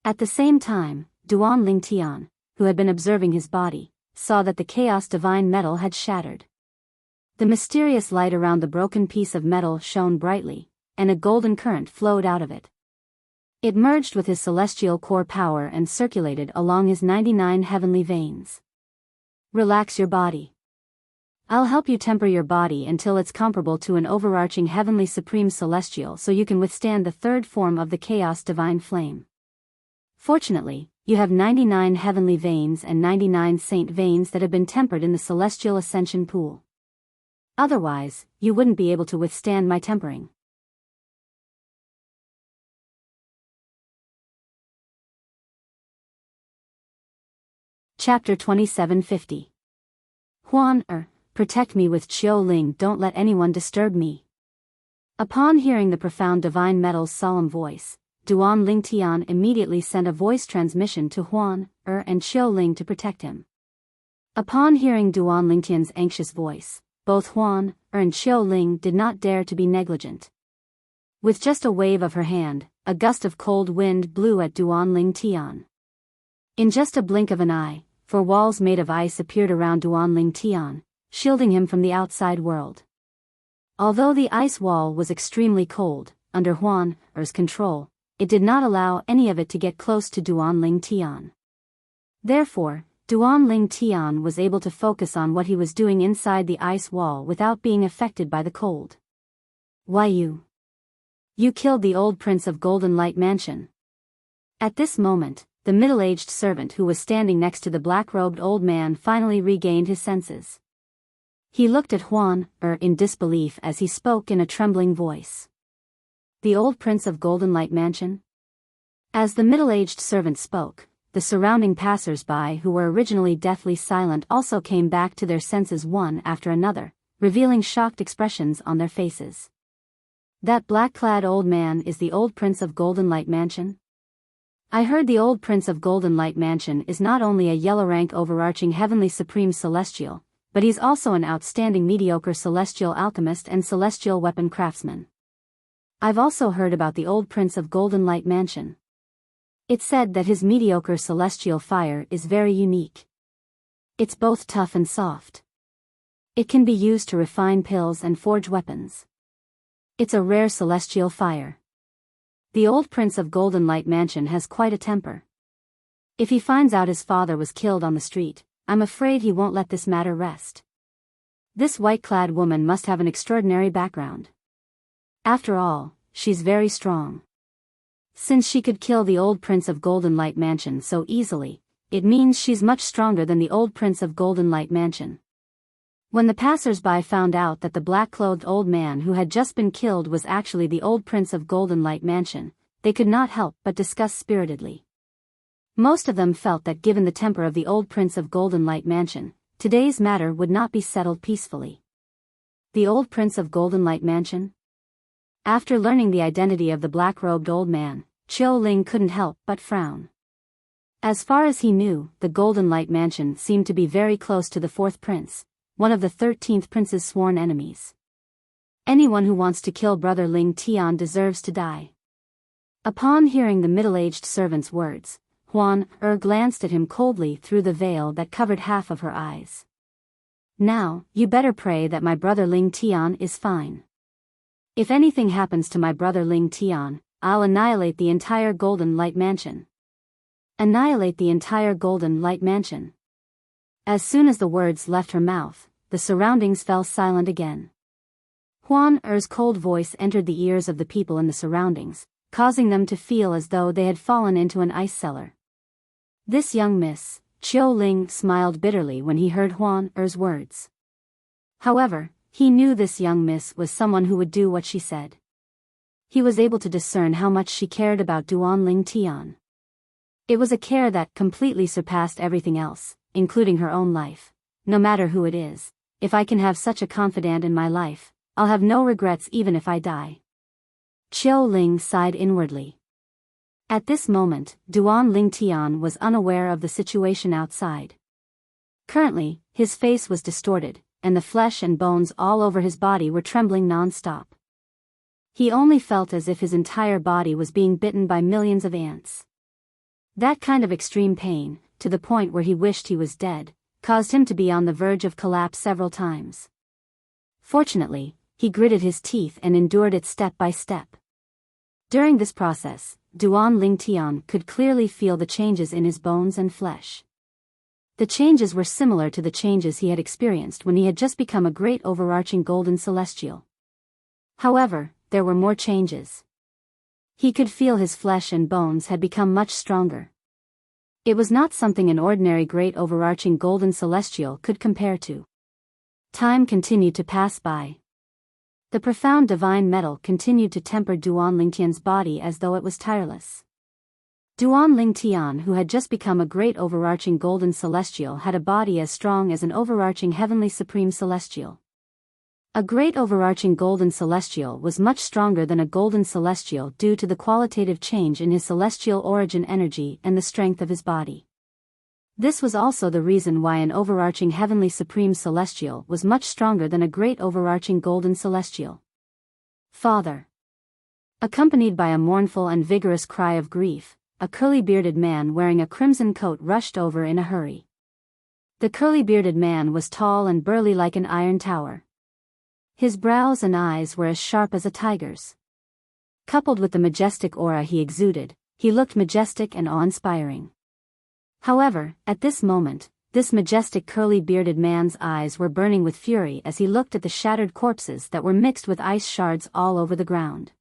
At the same time, Duan Lingtian, who had been observing his body, saw that the chaos divine metal had shattered. The mysterious light around the broken piece of metal shone brightly, and a golden current flowed out of it. It merged with his celestial core power and circulated along his 99 heavenly veins. Relax your body. I'll help you temper your body until it's comparable to an overarching heavenly supreme celestial so you can withstand the third form of the chaos divine flame. Fortunately, you have 99 heavenly veins and 99 saint veins that have been tempered in the celestial ascension pool. Otherwise, you wouldn't be able to withstand my tempering. Chapter 2750. Huan protect me with Qiu Ling, don't let anyone disturb me. Upon hearing the profound divine metal's solemn voice, Duan Lingtian immediately sent a voice transmission to Huan and Qiu Ling to protect him. Upon hearing Duan Lingtian's anxious voice, both Huan and Qiu Ling did not dare to be negligent. With just a wave of her hand, a gust of cold wind blew at Duan Lingtian. In just a blink of an eye, 4 walls made of ice appeared around Duan Lingtian, shielding him from the outside world. Although the ice wall was extremely cold, under Huan's control, it did not allow any of it to get close to Duan Lingtian. Therefore, Duan Lingtian was able to focus on what he was doing inside the ice wall without being affected by the cold. Why you killed the old prince of Golden Light Mansion. At this moment, the middle-aged servant who was standing next to the black-robed old man finally regained his senses. He looked at Huan in disbelief as he spoke in a trembling voice. The old prince of Golden Light Mansion? As the middle-aged servant spoke, the surrounding passers-by who were originally deathly silent also came back to their senses one after another, revealing shocked expressions on their faces. That black-clad old man is the old prince of Golden Light Mansion? I heard the old prince of Golden Light Mansion is not only a yellow-rank overarching heavenly supreme celestial, but he's also an outstanding mediocre celestial alchemist and celestial weapon craftsman. I've also heard about the old prince of Golden Light Mansion. It's said that his mediocre celestial fire is very unique. It's both tough and soft. It can be used to refine pills and forge weapons. It's a rare celestial fire. The old prince of Golden Light Mansion has quite a temper. If he finds out his father was killed on the street, I'm afraid he won't let this matter rest. This white-clad woman must have an extraordinary background. After all, she's very strong. Since she could kill the old prince of Golden Light Mansion so easily, it means she's much stronger than the old prince of Golden Light Mansion. When the passers-by found out that the black-clothed old man who had just been killed was actually the old prince of Golden Light Mansion, they could not help but discuss spiritedly. Most of them felt that given the temper of the old prince of Golden Light Mansion, today's matter would not be settled peacefully. The old prince of Golden Light Mansion? After learning the identity of the black-robed old man, Qiu Ling couldn't help but frown. As far as he knew, the Golden Light Mansion seemed to be very close to the fourth prince, one of the 13th prince's sworn enemies. Anyone who wants to kill brother Ling Tian deserves to die. Upon hearing the middle-aged servant's words, Huan glanced at him coldly through the veil that covered half of her eyes. Now, you better pray that my brother Ling Tian is fine. If anything happens to my brother Ling Tian, I'll annihilate the entire Golden Light Mansion. Annihilate the entire Golden Light Mansion. As soon as the words left her mouth, the surroundings fell silent again. Huan Er's cold voice entered the ears of the people in the surroundings, causing them to feel as though they had fallen into an ice cellar. This young Miss, Chiu Ling, smiled bitterly when he heard Huan Er's words. However, he knew this young miss was someone who would do what she said. He was able to discern how much she cared about Duan Ling Tian. It was a care that completely surpassed everything else, including her own life. No matter who it is, if I can have such a confidant in my life, I'll have no regrets even if I die. Chiu Ling sighed inwardly. At this moment, Duan Ling Tian was unaware of the situation outside. Currently, his face was distorted, and the flesh and bones all over his body were trembling non-stop. He only felt as if his entire body was being bitten by millions of ants. That kind of extreme pain, to the point where he wished he was dead, caused him to be on the verge of collapse several times. Fortunately, he gritted his teeth and endured it step by step. During this process, Duan Ling Tian could clearly feel the changes in his bones and flesh. The changes were similar to the changes he had experienced when he had just become a great overarching golden celestial. However, there were more changes. He could feel his flesh and bones had become much stronger. It was not something an ordinary great overarching golden celestial could compare to. Time continued to pass by. The profound divine metal continued to temper Duan Lingtian's body as though it was tireless. Duan Lingtian, who had just become a great overarching golden celestial, had a body as strong as an overarching heavenly supreme celestial. A great overarching golden celestial was much stronger than a golden celestial due to the qualitative change in his celestial origin energy and the strength of his body. This was also the reason why an overarching heavenly supreme celestial was much stronger than a great overarching golden celestial. Father. Accompanied by a mournful and vigorous cry of grief, a curly-bearded man wearing a crimson coat rushed over in a hurry. The curly-bearded man was tall and burly like an iron tower. His brows and eyes were as sharp as a tiger's. Coupled with the majestic aura he exuded, he looked majestic and awe-inspiring. However, at this moment, this majestic curly-bearded man's eyes were burning with fury as he looked at the shattered corpses that were mixed with ice shards all over the ground.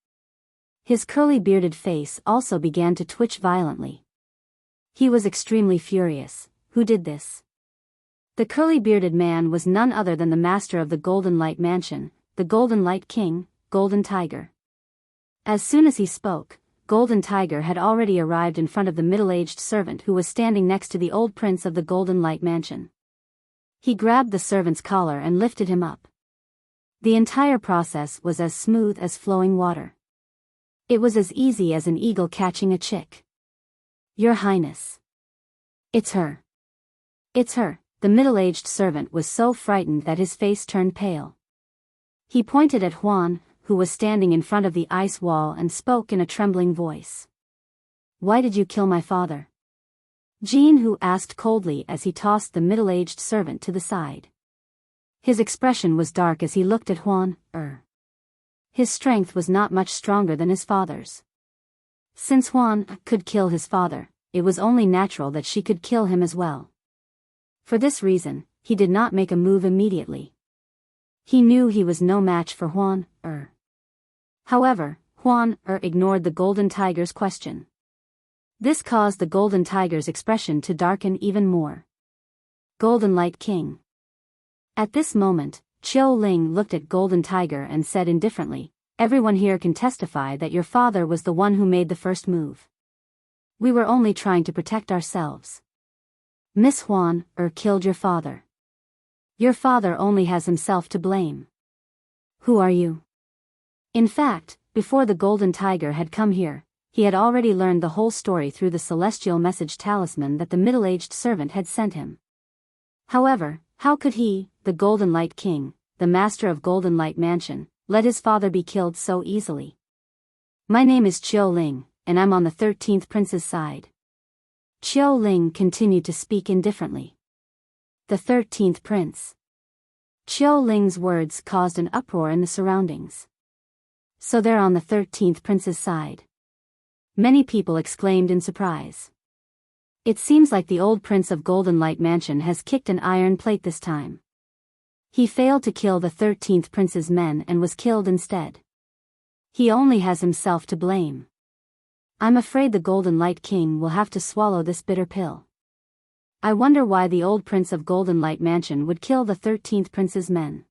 His curly-bearded face also began to twitch violently. He was extremely furious. Who did this? The curly-bearded man was none other than the master of the Golden Light Mansion, the Golden Light King, Golden Tiger. As soon as he spoke, Golden Tiger had already arrived in front of the middle-aged servant who was standing next to the old prince of the Golden Light Mansion. He grabbed the servant's collar and lifted him up. The entire process was as smooth as flowing water. It was as easy as an eagle catching a chick. Your Highness. It's her. It's her. The middle-aged servant was so frightened that his face turned pale. He pointed at Huan, who was standing in front of the ice wall, and spoke in a trembling voice. Why did you kill my father? Jean Hu asked coldly as he tossed the middle-aged servant to the side. His expression was dark as he looked at Huan. His strength was not much stronger than his father's. Since Huan could kill his father, it was only natural that she could kill him as well. For this reason, he did not make a move immediately. He knew he was no match for Huan. However, Huan ignored the Golden Tiger's question. This caused the Golden Tiger's expression to darken even more. Golden Light King. At this moment, Chiu Ling looked at Golden Tiger and said indifferently, everyone here can testify that your father was the one who made the first move. We were only trying to protect ourselves. Miss Huan killed your father. Your father only has himself to blame. Who are you? In fact, before the Golden Tiger had come here, he had already learned the whole story through the celestial message talisman that the middle-aged servant had sent him. However, how could he, the Golden Light King, the master of Golden Light Mansion, let his father be killed so easily? My name is Qiu Ling, and I'm on the 13th prince's side. Qiu Ling continued to speak indifferently. The 13th prince. Qiu Ling's words caused an uproar in the surroundings. So they're on the 13th prince's side. Many people exclaimed in surprise. It seems like the old prince of Golden Light Mansion has kicked an iron plate this time. He failed to kill the 13th prince's men and was killed instead. He only has himself to blame. I'm afraid the Golden Light King will have to swallow this bitter pill. I wonder why the old prince of Golden Light Mansion would kill the 13th prince's men.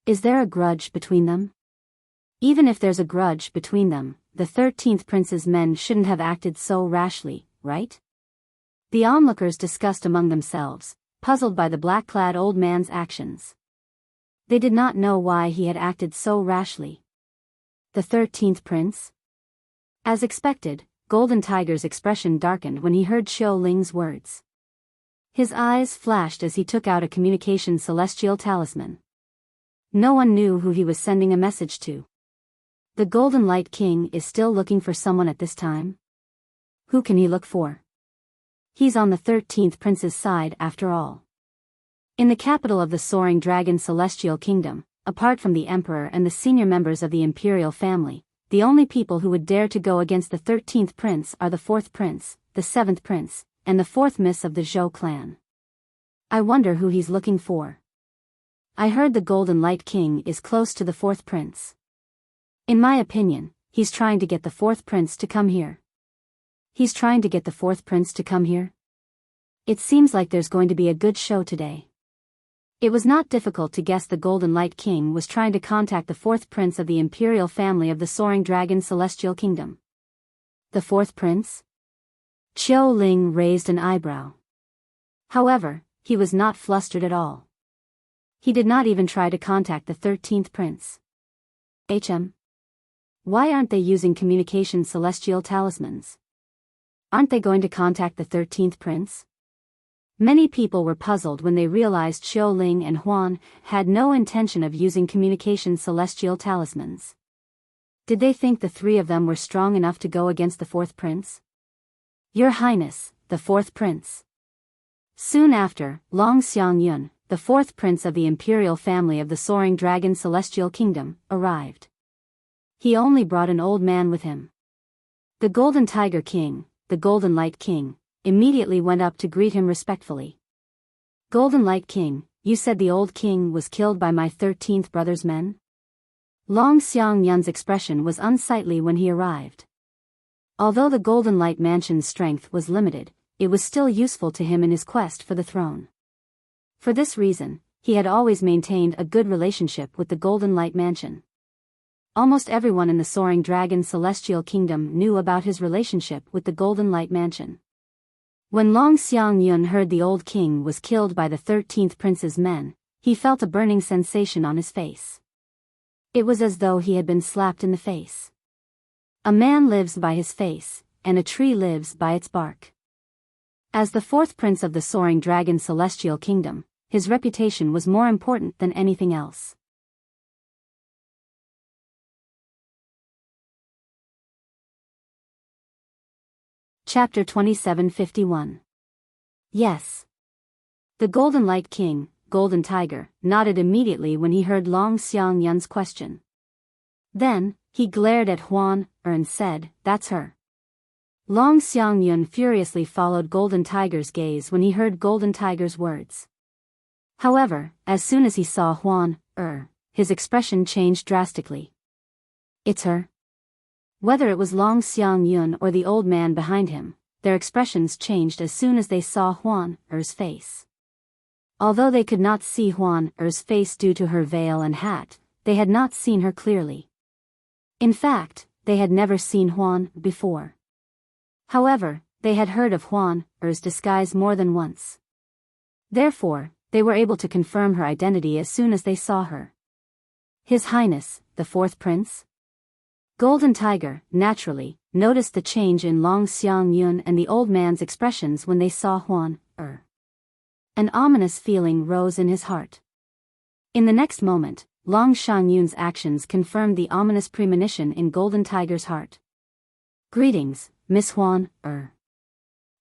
Is there a grudge between them? Even if there's a grudge between them, the 13th prince's men shouldn't have acted so rashly, right? The onlookers discussed among themselves, puzzled by the black-clad old man's actions. They did not know why he had acted so rashly. The 13th prince? As expected, Golden Tiger's expression darkened when he heard Qiu Ling's words. His eyes flashed as he took out a communication celestial talisman. No one knew who he was sending a message to. The Golden Light King is still looking for someone at this time? Who can he look for? He's on the 13th prince's side after all. In the capital of the Soaring Dragon Celestial Kingdom, apart from the Emperor and the senior members of the Imperial family, the only people who would dare to go against the 13th prince are the 4th prince, the 7th prince, and the 4th miss of the Zhou clan. I wonder who he's looking for. I heard the Golden Light King is close to the 4th prince. In my opinion, he's trying to get the 4th prince to come here. He's trying to get the 4th prince to come here? It seems like there's going to be a good show today. It was not difficult to guess the Golden Light King was trying to contact the 4th prince of the Imperial family of the Soaring Dragon Celestial Kingdom. The 4th prince? Qiu Ling raised an eyebrow. However, he was not flustered at all. He did not even try to contact the 13th prince. Why aren't they using communication celestial talismans? Aren't they going to contact the 13th prince? Many people were puzzled when they realized Qiu Ling and Huan had no intention of using communication celestial talismans. Did they think the three of them were strong enough to go against the 4th prince? Your Highness, the 4th prince. Soon after, Long Xiangyun, the 4th prince of the Imperial family of the Soaring Dragon Celestial Kingdom, arrived. He only brought an old man with him. The Golden Tiger King, the Golden Light King, immediately went up to greet him respectfully. Golden Light King, you said the old king was killed by my 13th brother's men? Long Xiangyun's expression was unsightly when he arrived. Although the Golden Light Mansion's strength was limited, it was still useful to him in his quest for the throne. For this reason, he had always maintained a good relationship with the Golden Light Mansion. Almost everyone in the Soaring Dragon Celestial Kingdom knew about his relationship with the Golden Light Mansion. When Long Xiangyun heard the old king was killed by the 13th prince's men, he felt a burning sensation on his face. It was as though he had been slapped in the face. A man lives by his face, and a tree lives by its bark. As the 4th prince of the Soaring Dragon Celestial Kingdom, his reputation was more important than anything else. Chapter 2751. Yes. The Golden Light King, Golden Tiger, nodded immediately when he heard Long Xiangyun's question. Then, he glared at Huan and said, "That's her." Long Xiangyun furiously followed Golden Tiger's gaze when he heard Golden Tiger's words. However, as soon as he saw Huan his expression changed drastically. It's her. Whether it was Long Xiangyun or the old man behind him, their expressions changed as soon as they saw Huan's face. Although they could not see Huan's face due to her veil and hat, they had not seen her clearly. In fact, they had never seen Huan before. However, they had heard of Huan's disguise more than once. Therefore, they were able to confirm her identity as soon as they saw her. His Highness, the 4th prince? Golden Tiger, naturally, noticed the change in Long Xiangyun and the old man's expressions when they saw Huan. An ominous feeling rose in his heart. In the next moment, Long Xiangyun's actions confirmed the ominous premonition in Golden Tiger's heart. "Greetings, Miss Huan.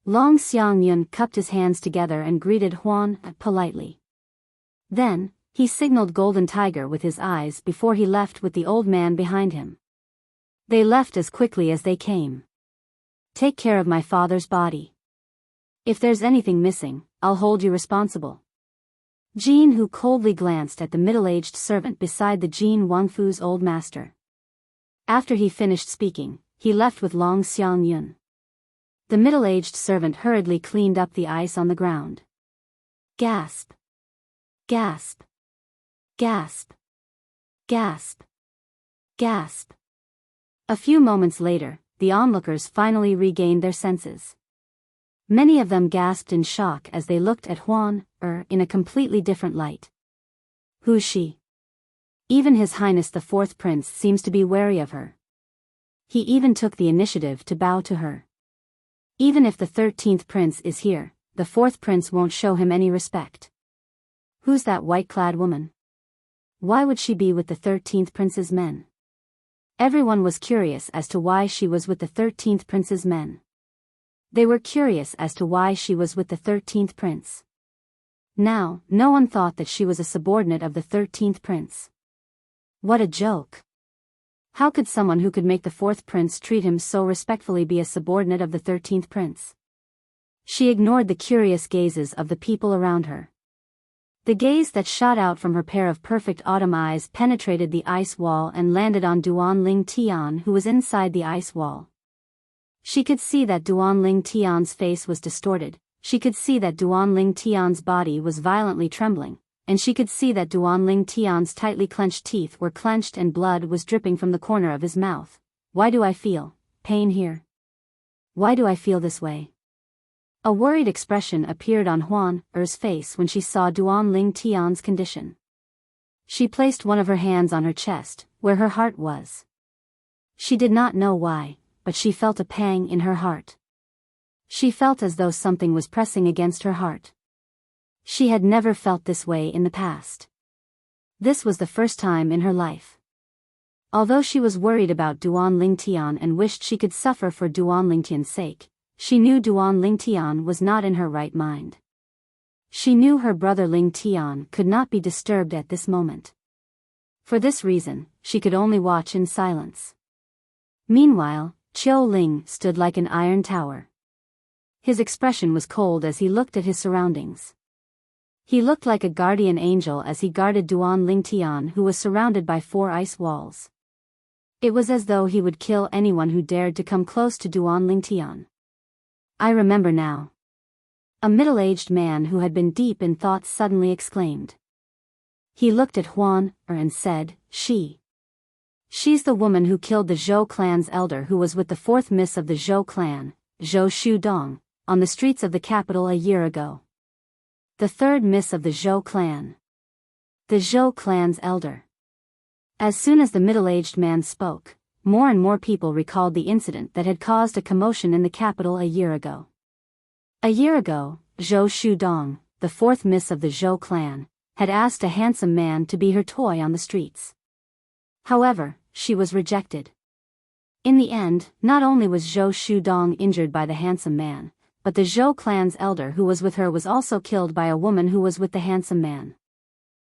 Long Xiangyun cupped his hands together and greeted Huan politely. Then, he signaled Golden Tiger with his eyes before he left with the old man behind him. They left as quickly as they came. "Take care of my father's body. If there's anything missing, I'll hold you responsible." Jin Hu coldly glanced at the middle-aged servant beside the Jin Wangfu's old master. After he finished speaking, he left with Long Xiangyun. The middle-aged servant hurriedly cleaned up the ice on the ground. Gasp! Gasp! Gasp! Gasp! Gasp! A few moments later, the onlookers finally regained their senses. Many of them gasped in shock as they looked at Huan in a completely different light. "Who's she?" Even His Highness the Fourth Prince seems to be wary of her. He even took the initiative to bow to her. Even if the 13th Prince is here, the 4th Prince won't show him any respect. Who's that white-clad woman? Why would she be with the 13th Prince's men? Everyone was curious as to why she was with the 13th Prince's men. They were curious as to why she was with the 13th Prince. Now, no one thought that she was a subordinate of the 13th Prince. What a joke! How could someone who could make the 4th Prince treat him so respectfully be a subordinate of the 13th Prince? She ignored the curious gazes of the people around her. The gaze that shot out from her pair of perfect autumn eyes penetrated the ice wall and landed on Duan Ling Tian, who was inside the ice wall. She could see that Duan Ling Tian's face was distorted, she could see that Duan Ling Tian's body was violently trembling, and she could see that Duan Ling Tian's tightly clenched teeth were clenched and blood was dripping from the corner of his mouth. "Why do I feel pain here? Why do I feel this way?" A worried expression appeared on Huan Er's face when she saw Duan Ling Tian's condition. She placed one of her hands on her chest, where her heart was. She did not know why, but she felt a pang in her heart. She felt as though something was pressing against her heart. She had never felt this way in the past. This was the first time in her life. Although she was worried about Duan Ling Tian and wished she could suffer for Duan Ling Tian's sake, she knew Duan Ling Tian was not in her right mind. She knew her brother Ling Tian could not be disturbed at this moment. For this reason, she could only watch in silence. Meanwhile, Qiu Ling stood like an iron tower. His expression was cold as he looked at his surroundings. He looked like a guardian angel as he guarded Duan Ling Tian, who was surrounded by 4 ice walls. It was as though he would kill anyone who dared to come close to Duan Ling Tian. "I remember now." A middle-aged man who had been deep in thought suddenly exclaimed. He looked at Huan and said, She's the woman who killed the Zhou clan's elder, who was with the 4th miss of the Zhou clan, Zhou Shudong, on the streets of the capital a year ago. The 3rd miss of the Zhou clan. The Zhou clan's elder. As soon as the middle-aged man spoke, more and more people recalled the incident that had caused a commotion in the capital a year ago. A year ago, Zhou Shudong, the 4th miss of the Zhou clan, had asked a handsome man to be her toy on the streets. However, she was rejected. In the end, not only was Zhou Shudong injured by the handsome man, but the Zhou clan's elder who was with her was also killed by a woman who was with the handsome man.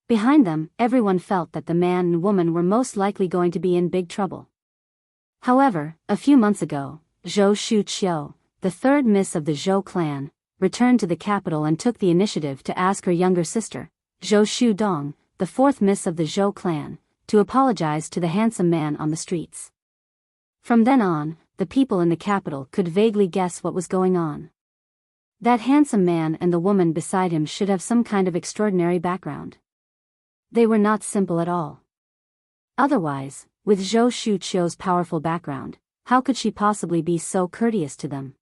Behind them, everyone felt that the man and woman were most likely going to be in big trouble. However, a few months ago, Zhou Shuqiu, the 3rd miss of the Zhou clan, returned to the capital and took the initiative to ask her younger sister, Zhou Shudong, the 4th miss of the Zhou clan, to apologize to the handsome man on the streets. From then on, the people in the capital could vaguely guess what was going on. That handsome man and the woman beside him should have some kind of extraordinary background. They were not simple at all. Otherwise, with Zhou Shuqiu's powerful background, how could she possibly be so courteous to them?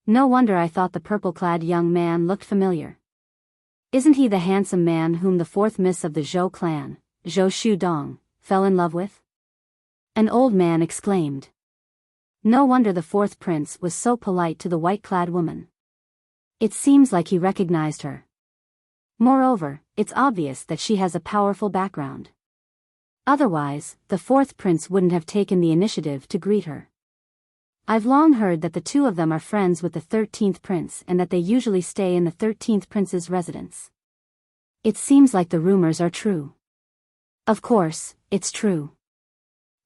No wonder I thought the purple-clad young man looked familiar. Isn't he the handsome man whom the 4th miss of the Zhou clan, Zhou Shudong, fell in love with? An old man exclaimed. No wonder the fourth prince was so polite to the white-clad woman. It seems like he recognized her. Moreover, it's obvious that she has a powerful background. Otherwise, the fourth prince wouldn't have taken the initiative to greet her. I've long heard that the two of them are friends with the 13th prince and that they usually stay in the 13th prince's residence. It seems like the rumors are true. Of course, it's true.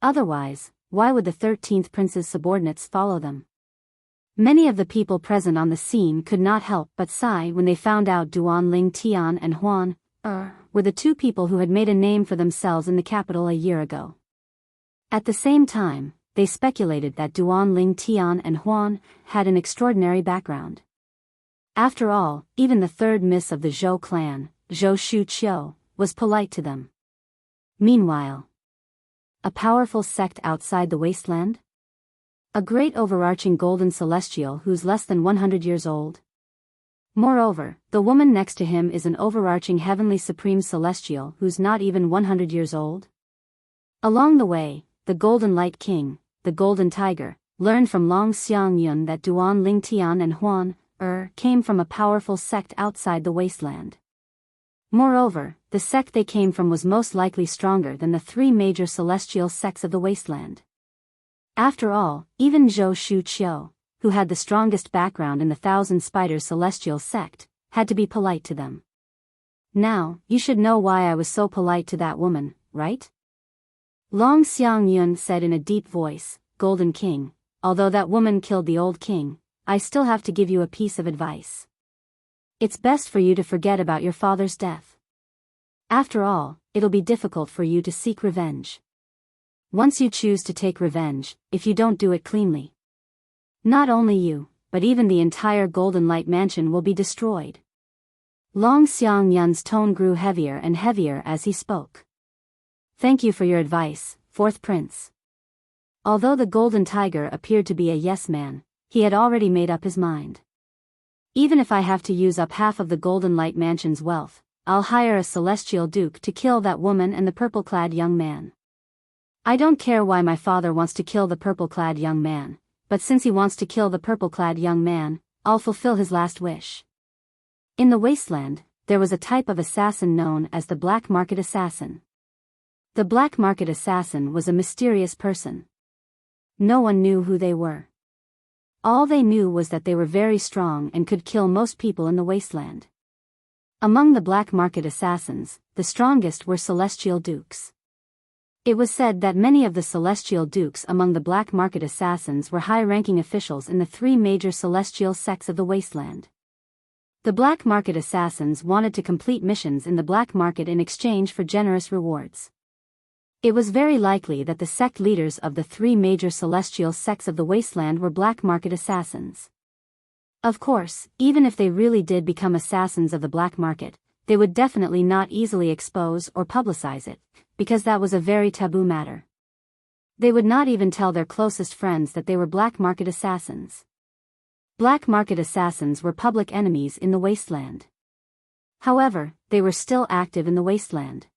Otherwise, why would the 13th prince's subordinates follow them? Many of the people present on the scene could not help but sigh when they found out Duan Ling Tian and Huan were the two people who had made a name for themselves in the capital a year ago. At the same time, they speculated that Duan Ling Tian and Huan had an extraordinary background. After all, even the third miss of the Zhou clan, Zhou Shuqiu, was polite to them. Meanwhile, a powerful sect outside the wasteland? A great overarching golden celestial who's less than 100 years old? Moreover, the woman next to him is an overarching heavenly supreme celestial who's not even 100 years old? Along the way, the Golden Light King, the Golden Tiger, learned from Long Xiangyun that Duan Lingtian and Huan came from a powerful sect outside the wasteland. Moreover, the sect they came from was most likely stronger than the three major celestial sects of the wasteland. After all, even Zhou Shuqiu, who had the strongest background in the Thousand Spiders celestial sect, had to be polite to them. Now, you should know why I was so polite to that woman, right? Long Xiangyun said in a deep voice, Golden King, although that woman killed the old king, I still have to give you a piece of advice. It's best for you to forget about your father's death. After all, it'll be difficult for you to seek revenge. Once you choose to take revenge, if you don't do it cleanly, not only you, but even the entire Golden Light Mansion will be destroyed. Long Xiangyun's tone grew heavier and heavier as he spoke. Thank you for your advice, fourth prince. Although the Golden Tiger appeared to be a yes man, he had already made up his mind. Even if I have to use up half of the Golden Light Mansion's wealth, I'll hire a celestial duke to kill that woman and the purple-clad young man. I don't care why my father wants to kill the purple-clad young man, but since he wants to kill the purple-clad young man, I'll fulfill his last wish. In the wasteland, there was a type of assassin known as the Black Market Assassin. The Black Market Assassin was a mysterious person. No one knew who they were. All they knew was that they were very strong and could kill most people in the wasteland. Among the Black Market Assassins, the strongest were celestial dukes. It was said that many of the celestial dukes among the Black Market Assassins were high-ranking officials in the three major celestial sects of the wasteland. The Black Market Assassins wanted to complete missions in the black market in exchange for generous rewards. It was very likely that the sect leaders of the three major celestial sects of the wasteland were Black Market Assassins. Of course, even if they really did become assassins of the black market, they would definitely not easily expose or publicize it, because that was a very taboo matter. They would not even tell their closest friends that they were Black Market Assassins. Black Market Assassins were public enemies in the wasteland. However, they were still active in the wasteland.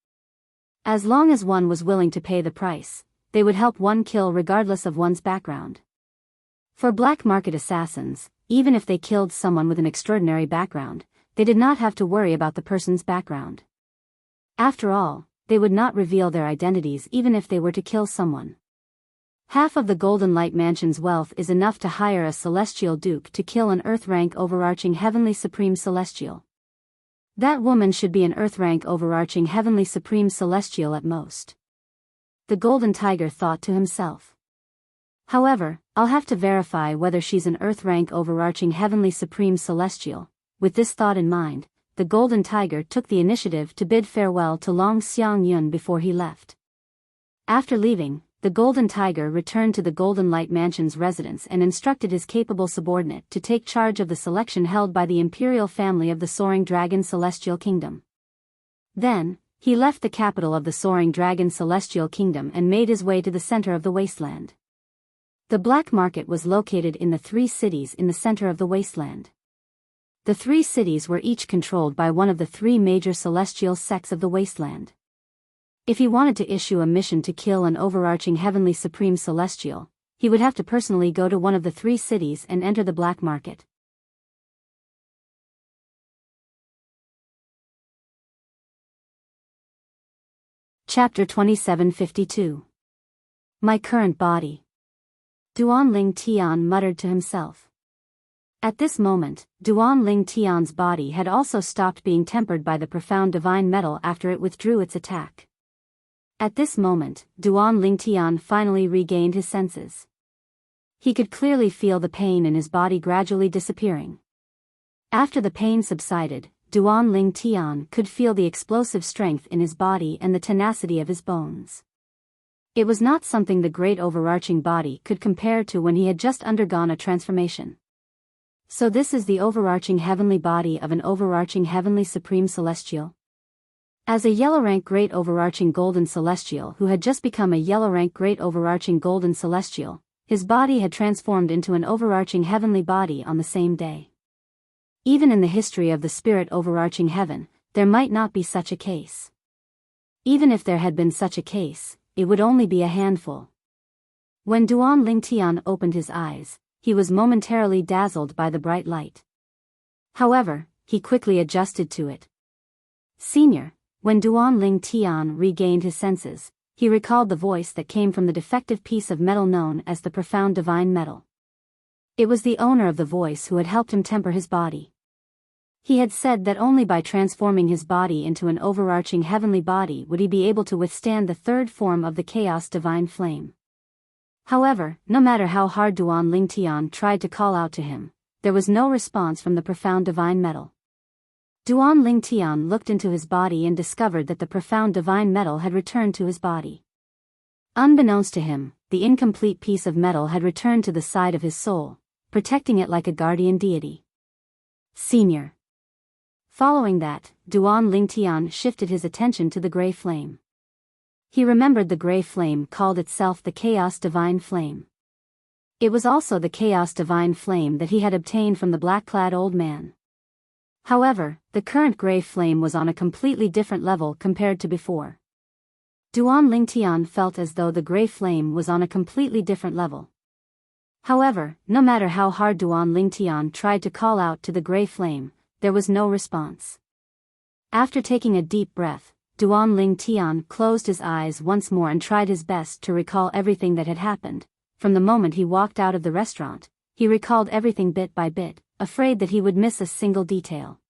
As long as one was willing to pay the price, they would help one kill regardless of one's background. For Black Market Assassins, even if they killed someone with an extraordinary background, they did not have to worry about the person's background. After all, they would not reveal their identities even if they were to kill someone. Half of the Golden Light Mansion's wealth is enough to hire a celestial duke to kill an Earth-rank overarching heavenly supreme celestial. That woman should be an Earth-rank overarching heavenly supreme celestial at most. The Golden Tiger thought to himself. However, I'll have to verify whether she's an Earth-rank overarching heavenly supreme celestial. With this thought in mind, the Golden Tiger took the initiative to bid farewell to Long Xiangyun before he left. After leaving, the Golden Tiger returned to the Golden Light Mansion's residence and instructed his capable subordinate to take charge of the selection held by the imperial family of the Soaring Dragon Celestial Kingdom. Then, he left the capital of the Soaring Dragon Celestial Kingdom and made his way to the center of the wasteland. The black market was located in the three cities in the center of the wasteland. The three cities were each controlled by one of the three major celestial sects of the wasteland. If he wanted to issue a mission to kill an overarching heavenly supreme celestial, he would have to personally go to one of the 3 cities and enter the black market. Chapter 2752. My current body. Duan Ling Tian muttered to himself. At this moment, Duan Ling Tian's body had also stopped being tempered by the profound divine metal after it withdrew its attack. At this moment, Duan Ling Tian finally regained his senses. He could clearly feel the pain in his body gradually disappearing. After the pain subsided, Duan Ling Tian could feel the explosive strength in his body and the tenacity of his bones. It was not something the great overarching body could compare to when he had just undergone a transformation. So this is the overarching heavenly body of an overarching heavenly supreme celestial? As a yellow rank great overarching golden celestial who had just become a yellow rank great overarching golden celestial, his body had transformed into an overarching heavenly body on the same day. Even in the history of the spirit overarching heaven, there might not be such a case. Even if there had been such a case, it would only be a handful. When Duan Ling Tian opened his eyes, he was momentarily dazzled by the bright light. However, he quickly adjusted to it. Senior, when Duan Ling Tian regained his senses, he recalled the voice that came from the defective piece of metal known as the profound divine metal. It was the owner of the voice who had helped him temper his body. He had said that only by transforming his body into an overarching heavenly body would he be able to withstand the 3rd form of the chaos divine flame. However, no matter how hard Duan Ling Tian tried to call out to him, there was no response from the profound divine metal. Duan Ling Tian looked into his body and discovered that the profound divine metal had returned to his body. Unbeknownst to him, the incomplete piece of metal had returned to the side of his soul, protecting it like a guardian deity. Senior. Following that, Duan Ling Tian shifted his attention to the gray flame. He remembered the gray flame called itself the Chaos Divine Flame. It was also the Chaos Divine Flame that he had obtained from the black-clad old man. However, the current gray flame was on a completely different level compared to before. Duan Ling Tian felt as though the gray flame was on a completely different level. However, no matter how hard Duan Ling Tian tried to call out to the gray flame, there was no response. After taking a deep breath, Duan Ling Tian closed his eyes once more and tried his best to recall everything that had happened. From the moment he walked out of the restaurant, he recalled everything bit by bit, afraid that he would miss a single detail.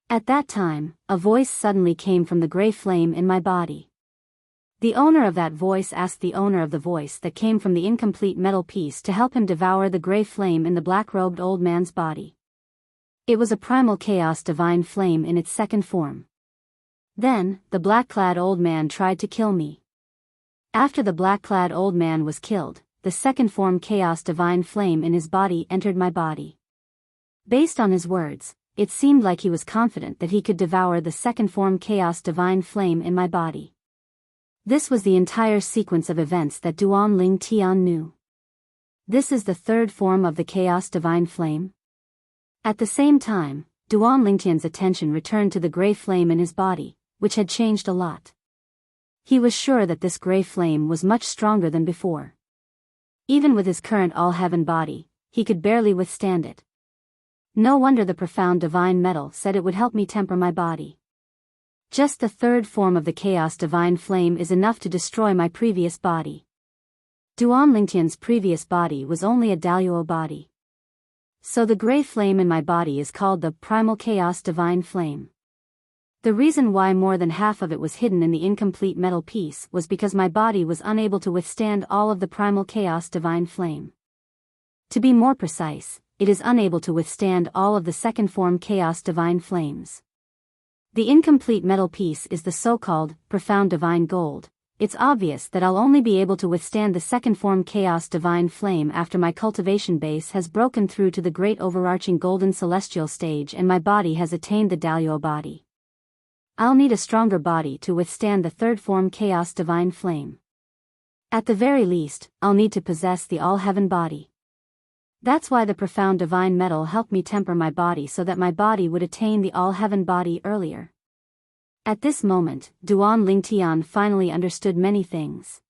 At that time, a voice suddenly came from the gray flame in my body. The owner of that voice asked the owner of the voice that came from the incomplete metal piece to help him devour the gray flame in the black-robed old man's body. It was a primal chaos divine flame in its 2nd form. Then, the black-clad old man tried to kill me. After the black-clad old man was killed, the 2nd form chaos divine flame in his body entered my body. Based on his words, it seemed like he was confident that he could devour the 2nd form chaos divine flame in my body. This was the entire sequence of events that Duan Ling Tian knew. This is the 3rd form of the chaos divine flame? At the same time, Duan Ling Tian's attention returned to the gray flame in his body, which had changed a lot. He was sure that this gray flame was much stronger than before. Even with his current all-heaven body, he could barely withstand it. No wonder the profound divine metal said it would help me temper my body. Just the 3rd form of the chaos divine flame is enough to destroy my previous body. Duan Ling Tian's previous body was only a Daliao body. So the gray flame in my body is called the primal chaos divine flame. The reason why more than half of it was hidden in the incomplete metal piece was because my body was unable to withstand all of the primal chaos divine flame. To be more precise, it is unable to withstand all of the 2nd form chaos divine flames. The incomplete metal piece is the so-called profound divine gold. It's obvious that I'll only be able to withstand the 2nd form chaos divine flame after my cultivation base has broken through to the great overarching golden celestial stage and my body has attained the Daliao body. I'll need a stronger body to withstand the 3rd form chaos divine flame. At the very least, I'll need to possess the all-heaven body. That's why the profound divine metal helped me temper my body so that my body would attain the all-heaven body earlier. At this moment, Duan Ling Tian finally understood many things.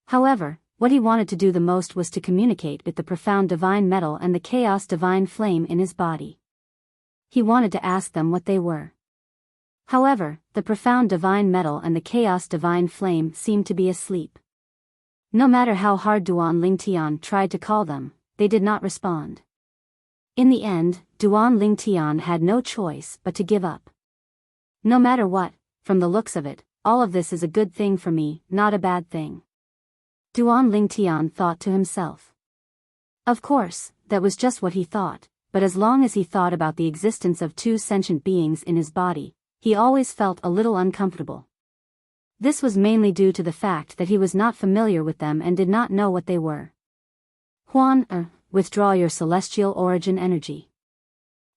However, What he wanted to do the most was to communicate with the profound divine metal and the chaos divine flame in his body. He wanted to ask them what they were. However, the profound divine metal and the chaos divine flame seemed to be asleep. No matter how hard Duan Lingtian tried to call them, they did not respond. In the end, Duan Lingtian had no choice but to give up. No matter what, from the looks of it, all of this is a good thing for me, not a bad thing. Duan Lingtian thought to himself. Of course, that was just what he thought, but as long as he thought about the existence of two sentient beings in his body, he always felt a little uncomfortable. This was mainly due to the fact that he was not familiar with them and did not know what they were. Huan, withdraw your celestial origin energy.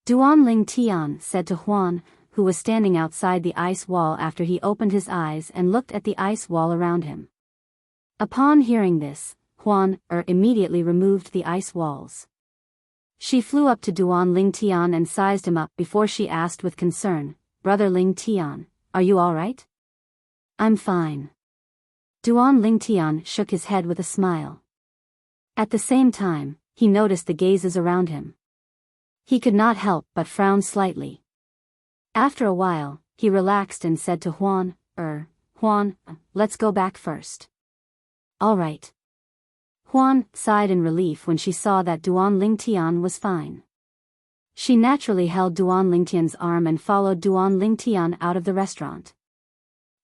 Duan Lingtian said to Huan, who was standing outside the ice wall after he opened his eyes and looked at the ice wall around him. Upon hearing this, Huan immediately removed the ice walls. She flew up to Duan Lingtian and sized him up before she asked with concern, Brother Lingtian, are you all right? I'm fine. Duan Lingtian shook his head with a smile. At the same time, he noticed the gazes around him. He could not help but frown slightly. After a while, he relaxed and said to Huan, Huan, let's go back first. All right. Huan sighed in relief when she saw that Duan Lingtian was fine. She naturally held Duan Lingtian's arm and followed Duan Lingtian out of the restaurant.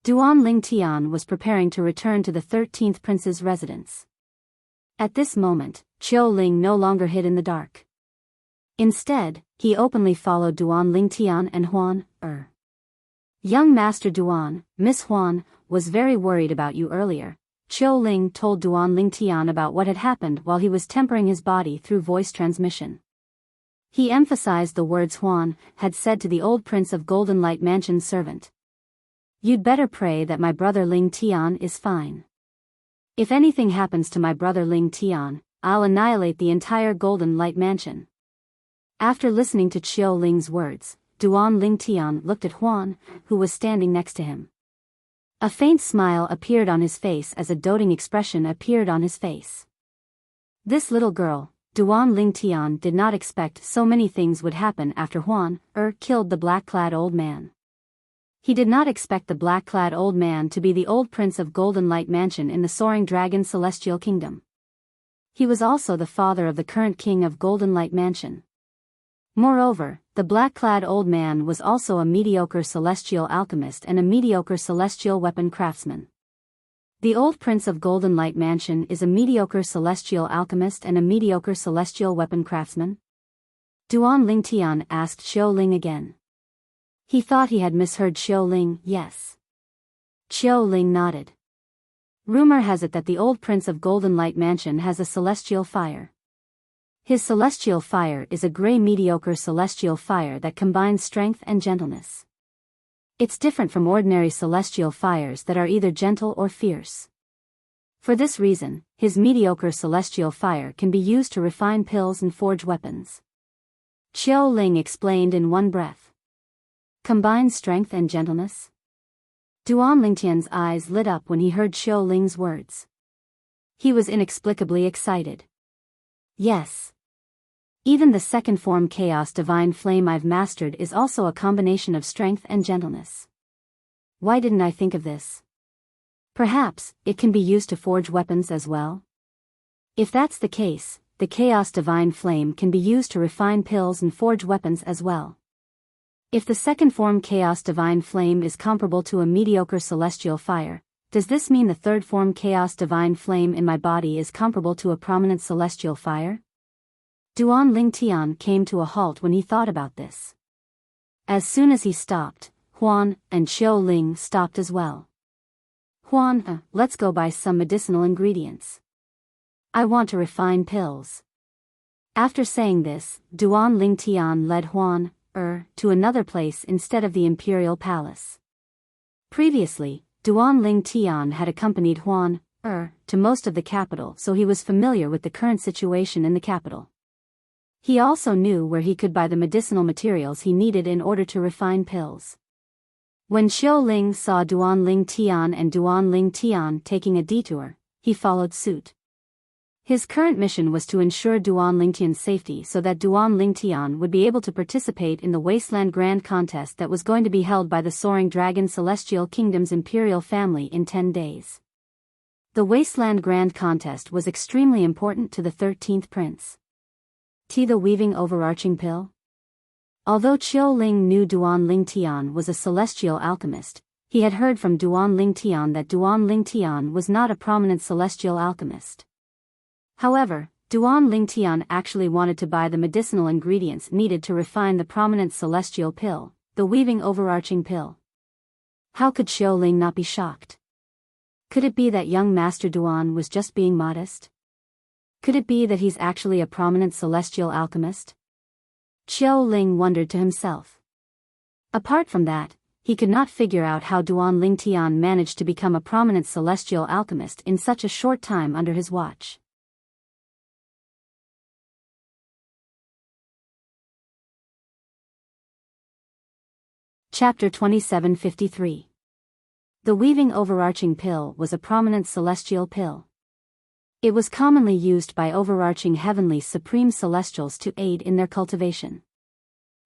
Duan Lingtian was preparing to return to the 13th prince's residence. At this moment, Qiu Ling no longer hid in the dark. Instead, he openly followed Duan Lingtian and Huan. Young Master Duan, Miss Huan, was very worried about you earlier. Qiu Ling told Duan Lingtian about what had happened while he was tempering his body through voice transmission. He emphasized the words Huan had said to the old Prince of Golden Light Mansion's servant. You'd better pray that my brother Lingtian is fine. If anything happens to my brother Lingtian, I'll annihilate the entire Golden Light Mansion. After listening to Qiu Ling's words, Duan Lingtian looked at Huan, who was standing next to him. A faint smile appeared on his face as a doting expression appeared on his face. This little girl, Duan Lingtian, did not expect so many things would happen after Huan killed the black-clad old man. He did not expect the black-clad old man to be the old Prince of Golden Light Mansion in the Soaring Dragon Celestial Kingdom. He was also the father of the current king of Golden Light Mansion. Moreover, the black-clad old man was also a mediocre celestial alchemist and a mediocre celestial weapon craftsman. The old Prince of Golden Light Mansion is a mediocre celestial alchemist and a mediocre celestial weapon craftsman? Duan Lingtian asked Qiu Ling again. He thought he had misheard Qiu Ling. Yes. Qiu Ling nodded. Rumor has it that the old Prince of Golden Light Mansion has a celestial fire. His celestial fire is a gray mediocre celestial fire that combines strength and gentleness. It's different from ordinary celestial fires that are either gentle or fierce. For this reason, his mediocre celestial fire can be used to refine pills and forge weapons. Qiu Ling explained in one breath. Combine strength and gentleness? Duan Lingtian's eyes lit up when he heard Qiu Ling's words. He was inexplicably excited. Yes. Even the second form Chaos Divine Flame I've mastered is also a combination of strength and gentleness. Why didn't I think of this? Perhaps it can be used to forge weapons as well? If that's the case, the Chaos Divine Flame can be used to refine pills and forge weapons as well. If the second form Chaos Divine Flame is comparable to a mediocre celestial fire, does this mean the third form Chaos Divine Flame in my body is comparable to a prominent celestial fire? Duan Lingtian came to a halt when he thought about this. As soon as he stopped, Huan and Qiu Ling stopped as well. Huan, let's go buy some medicinal ingredients. I want to refine pills. After saying this, Duan Lingtian led Huan, to another place instead of the imperial palace. Previously, Duan Lingtian had accompanied Huan, to most of the capital, so he was familiar with the current situation in the capital. He also knew where he could buy the medicinal materials he needed in order to refine pills. When Qiu Ling saw Duan Lingtian and Duan Lingtian taking a detour, he followed suit. His current mission was to ensure Duan Lingtian's safety so that Duan Lingtian would be able to participate in the Wasteland Grand Contest that was going to be held by the Soaring Dragon Celestial Kingdom's imperial family in 10 days. The Wasteland Grand Contest was extremely important to the 13th prince. The weaving overarching pill? Although Qiu Ling knew Duan Lingtian was a celestial alchemist, he had heard from Duan Lingtian that Duan Lingtian was not a prominent celestial alchemist. However, Duan Lingtian actually wanted to buy the medicinal ingredients needed to refine the prominent celestial pill, the weaving overarching pill. How could Qiu Ling not be shocked? Could it be that young Master Duan was just being modest? Could it be that he's actually a prominent celestial alchemist? Qiu Ling wondered to himself. Apart from that, he could not figure out how Duan Lingtian managed to become a prominent celestial alchemist in such a short time under his watch. Chapter 2753. The weaving overarching pill was a prominent celestial pill. It was commonly used by overarching heavenly supreme celestials to aid in their cultivation.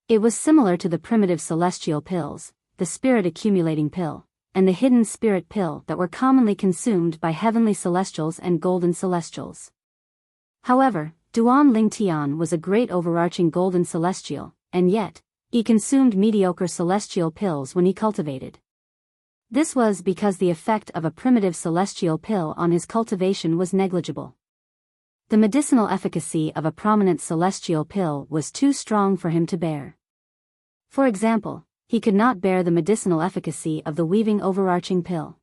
It was similar to the primitive celestial pills, the spirit accumulating pill, and the hidden spirit pill that were commonly consumed by heavenly celestials and golden celestials. However, Duan Lingtian was a great overarching golden celestial, and yet, he consumed mediocre celestial pills when he cultivated. This was because the effect of a primitive celestial pill on his cultivation was negligible. The medicinal efficacy of a prominent celestial pill was too strong for him to bear. For example, he could not bear the medicinal efficacy of the weaving overarching pill.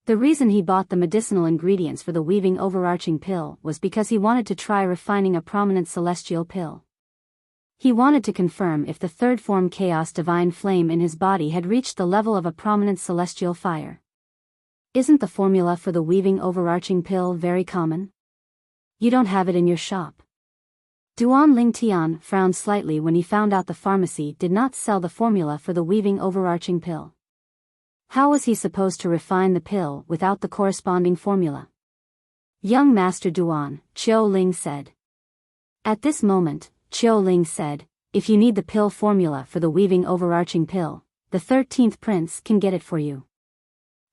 The reason he bought the medicinal ingredients for the weaving overarching pill was because he wanted to try refining a prominent celestial pill. He wanted to confirm if the third form chaos divine flame in his body had reached the level of a prominent celestial fire. Isn't the formula for the weaving overarching pill very common? You don't have it in your shop. Duan Lingtian frowned slightly when he found out the pharmacy did not sell the formula for the weaving overarching pill. How was he supposed to refine the pill without the corresponding formula? Young Master Duan, Qiu Ling said. At this moment, Qiu Ling said, if you need the pill formula for the weaving overarching pill, the 13th prince can get it for you.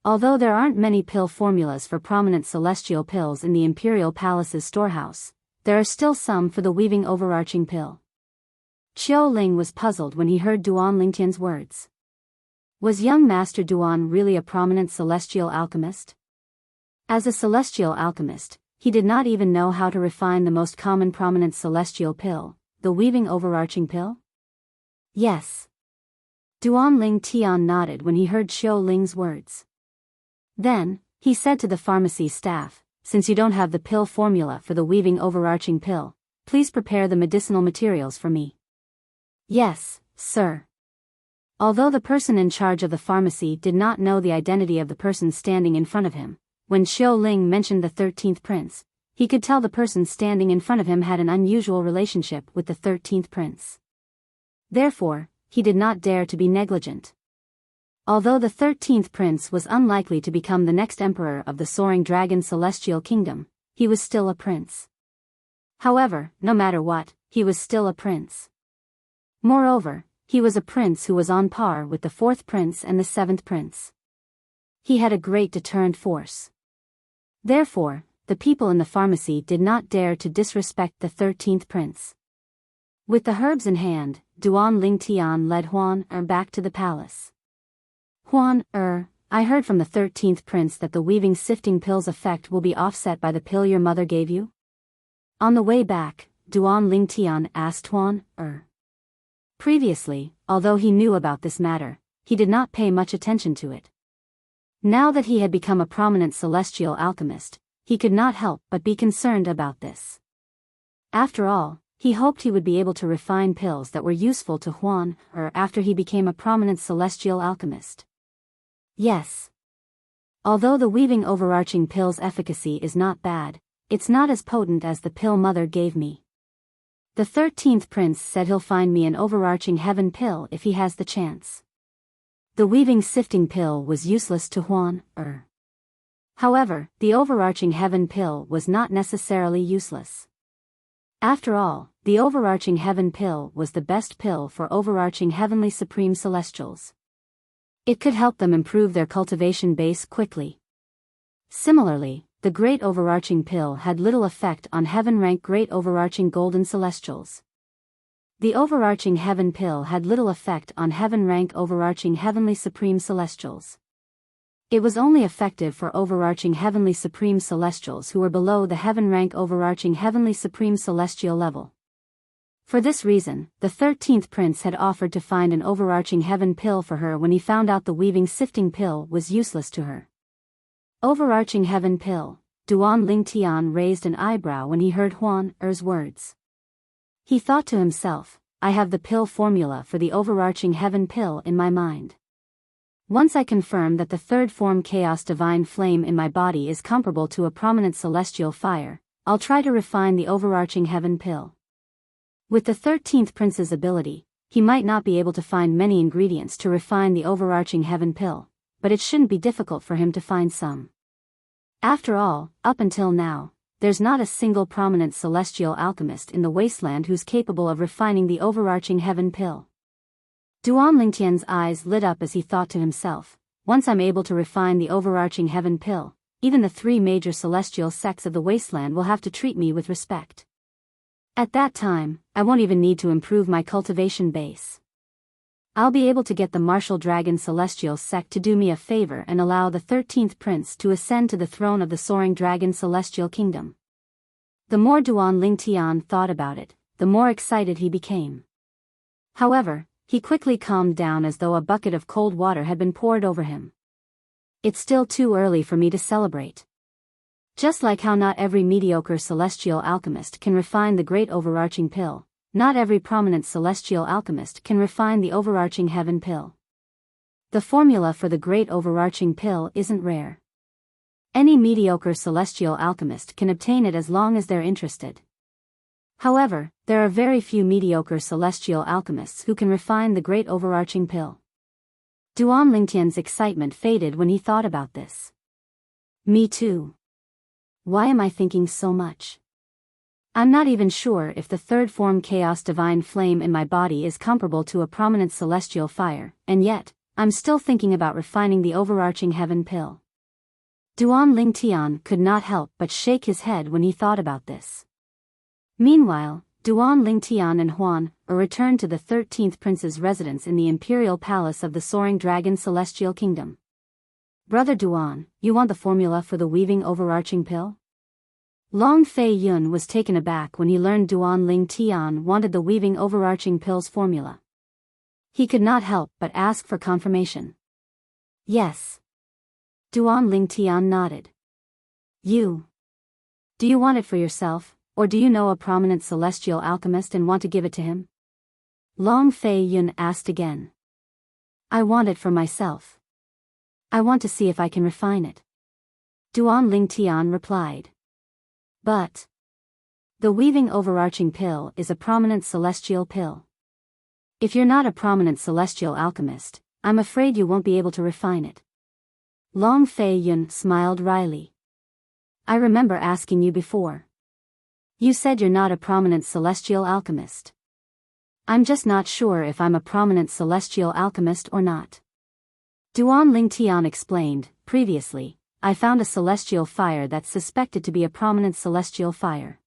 Although there aren't many pill formulas for prominent celestial pills in the Imperial Palace's storehouse, there are still some for the weaving overarching pill. Qiu Ling was puzzled when he heard Duan Lingtian's words. Was young Master Duan really a prominent celestial alchemist? As a celestial alchemist, he did not even know how to refine the most common prominent celestial pill, the weaving overarching pill? Yes. Duan Lingtian nodded when he heard Qiu Ling's words. Then, he said to the pharmacy staff, since you don't have the pill formula for the weaving overarching pill, please prepare the medicinal materials for me. Yes, sir. Although the person in charge of the pharmacy did not know the identity of the person standing in front of him, when Qiu Ling mentioned the 13th prince, he could tell the person standing in front of him had an unusual relationship with the 13th prince. Therefore, he did not dare to be negligent. Although the 13th prince was unlikely to become the next emperor of the Soaring Dragon Celestial Kingdom, he was still a prince. However, no matter what, he was still a prince. Moreover, he was a prince who was on par with the 4th prince and the 7th prince. He had a great deterrent force. Therefore, the people in the pharmacy did not dare to disrespect the 13th prince. With the herbs in hand, Duan Lingtian led Huan back to the palace. Huan I heard from the 13th prince that the weaving sifting pill's effect will be offset by the pill your mother gave you? On the way back, Duan Lingtian asked Huan Previously, although he knew about this matter, he did not pay much attention to it. Now that he had become a prominent celestial alchemist, he could not help but be concerned about this. After all, he hoped he would be able to refine pills that were useful to Huan after he became a prominent celestial alchemist. Yes. Although the weaving overarching pill's efficacy is not bad, it's not as potent as the pill mother gave me. The 13th prince said he'll find me an overarching heaven pill if he has the chance. The weaving sifting pill was useless to Huan However, the overarching heaven pill was not necessarily useless. After all, the overarching heaven pill was the best pill for overarching heavenly supreme celestials. It could help them improve their cultivation base quickly. Similarly, the great overarching pill had little effect on heaven-rank great overarching golden celestials. The overarching heaven pill had little effect on heaven-rank overarching heavenly supreme celestials. It was only effective for overarching heavenly supreme celestials who were below the heaven-rank overarching heavenly supreme celestial level. For this reason, the 13th prince had offered to find an overarching heaven pill for her when he found out the weaving sifting pill was useless to her. Overarching heaven pill. Duan Lingtian raised an eyebrow when he heard Huan Er's words. He thought to himself, I have the pill formula for the overarching heaven pill in my mind. Once I confirm that the third form chaos divine flame in my body is comparable to a prominent celestial fire, I'll try to refine the overarching heaven pill. With the 13th prince's ability, he might not be able to find many ingredients to refine the overarching heaven pill, but it shouldn't be difficult for him to find some. After all, up until now, there's not a single prominent celestial alchemist in the wasteland who's capable of refining the overarching heaven pill. Duan Lingtian's eyes lit up as he thought to himself, once I'm able to refine the overarching heaven pill, even the 3 major celestial sects of the wasteland will have to treat me with respect. At that time, I won't even need to improve my cultivation base. I'll be able to get the martial dragon celestial sect to do me a favor and allow the 13th prince to ascend to the throne of the soaring dragon celestial kingdom. The more Duan Lingtian thought about it, the more excited he became. However, he quickly calmed down as though a bucket of cold water had been poured over him. It's still too early for me to celebrate. Just like how not every mediocre celestial alchemist can refine the great overarching pill, not every prominent celestial alchemist can refine the overarching heaven pill. The formula for the great overarching pill isn't rare. Any mediocre celestial alchemist can obtain it as long as they're interested. However, there are very few mediocre celestial alchemists who can refine the great overarching pill. Duan Lingtian's excitement faded when he thought about this. Me too. Why am I thinking so much? I'm not even sure if the third form chaos divine flame in my body is comparable to a prominent celestial fire, and yet, I'm still thinking about refining the overarching heaven pill. Duan Lingtian could not help but shake his head when he thought about this. Meanwhile, Duan Lingtian and Huan returned to the 13th prince's residence in the imperial palace of the soaring dragon celestial kingdom. Brother Duan, you want the formula for the weaving overarching pill? Long Fei Yun was taken aback when he learned Duan Lingtian wanted the weaving overarching pill's formula. He could not help but ask for confirmation. Yes. Duan Lingtian nodded. Do you want it for yourself, or do you know a prominent celestial alchemist and want to give it to him? Long Fei Yun asked again. I want it for myself. I want to see if I can refine it. Duan Lingtian replied. But the weaving overarching pill is a prominent celestial pill. If you're not a prominent celestial alchemist, I'm afraid you won't be able to refine it. Long Fei Yun smiled wryly. I remember asking you before. You said you're not a prominent celestial alchemist. I'm just not sure if I'm a prominent celestial alchemist or not. Duan Lingtian explained, previously, I found a celestial fire that's suspected to be a prominent celestial fire.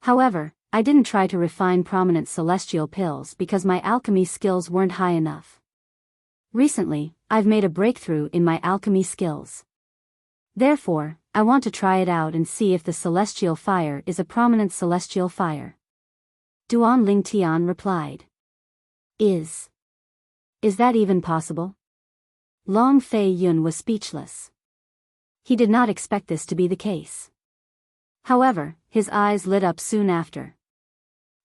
However, I didn't try to refine prominent celestial pills because my alchemy skills weren't high enough. Recently, I've made a breakthrough in my alchemy skills. Therefore, I want to try it out and see if the celestial fire is a prominent celestial fire. Duan Lingtian replied. Is that even possible? Long Fei Yun was speechless. He did not expect this to be the case. However, his eyes lit up soon after.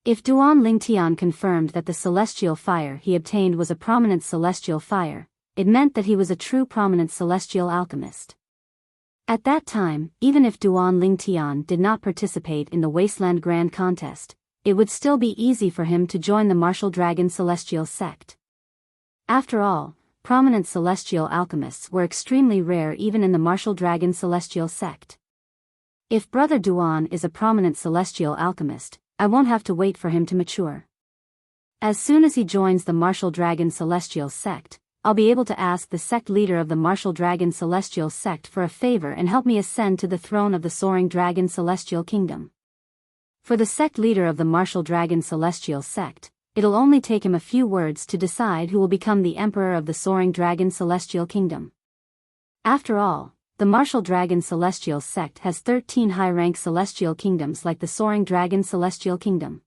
If Duan Lingtian confirmed that the celestial fire he obtained was a prominent celestial fire, it meant that he was a true prominent celestial alchemist. At that time, even if Duan Lingtian did not participate in the Wasteland Grand Contest, it would still be easy for him to join the Martial Dragon Celestial Sect. After all, prominent celestial alchemists were extremely rare even in the martial dragon celestial sect. If Brother Duan is a prominent celestial alchemist, I won't have to wait for him to mature. As soon as he joins the martial dragon celestial sect, I'll be able to ask the sect leader of the martial dragon celestial sect for a favor and help me ascend to the throne of the soaring dragon celestial kingdom. For the sect leader of the martial dragon celestial sect, it'll only take him a few words to decide who will become the emperor of the soaring dragon celestial kingdom. After all, the martial dragon celestial sect has 13 high-rank celestial kingdoms like the soaring dragon celestial kingdom.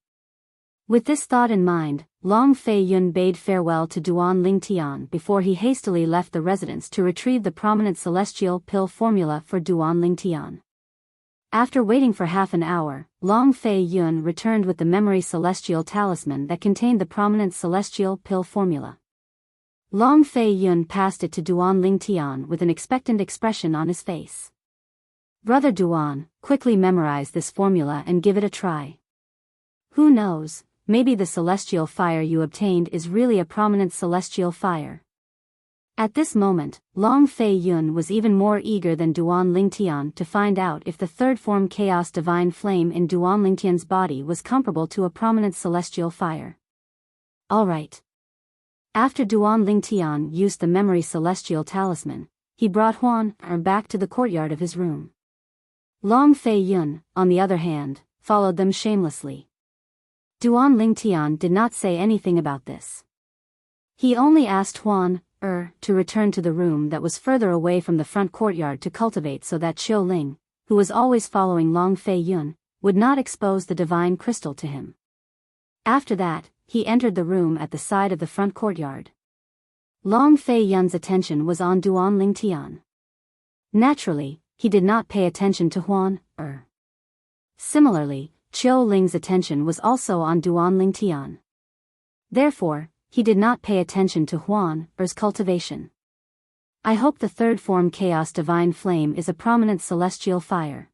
With this thought in mind, Long Fei Yun bade farewell to Duan Ling Tian before he hastily left the residence to retrieve the prominent celestial pill formula for Duan Ling Tian. After waiting for half an hour, Long Fei Yun returned with the memory celestial talisman that contained the prominent celestial pill formula. Long Fei Yun passed it to Duan Ling Tian with an expectant expression on his face. Brother Duan, quickly memorize this formula and give it a try. Who knows, maybe the celestial fire you obtained is really a prominent celestial fire. At this moment, Long Fei Yun was even more eager than Duan Ling Tian to find out if the third form chaos divine flame in Duan Ling Tian's body was comparable to a prominent celestial fire. Alright. After Duan Ling Tian used the memory celestial talisman, he brought Huan back to the courtyard of his room. Long Fei Yun, on the other hand, followed them shamelessly. Duan Ling Tian did not say anything about this. He only asked Huan to return to the room that was further away from the front courtyard to cultivate so that Qiu Ling, who was always following Long Fei Yun, would not expose the divine crystal to him. After that, he entered the room at the side of the front courtyard. Long Fei Yun's attention was on Duan Ling Tian. Naturally, he did not pay attention to Huan Similarly, Qiu Ling's attention was also on Duan Ling Tian. Therefore, he did not pay attention to Huan's cultivation. I hope the third form chaos divine flame is a prominent celestial fire.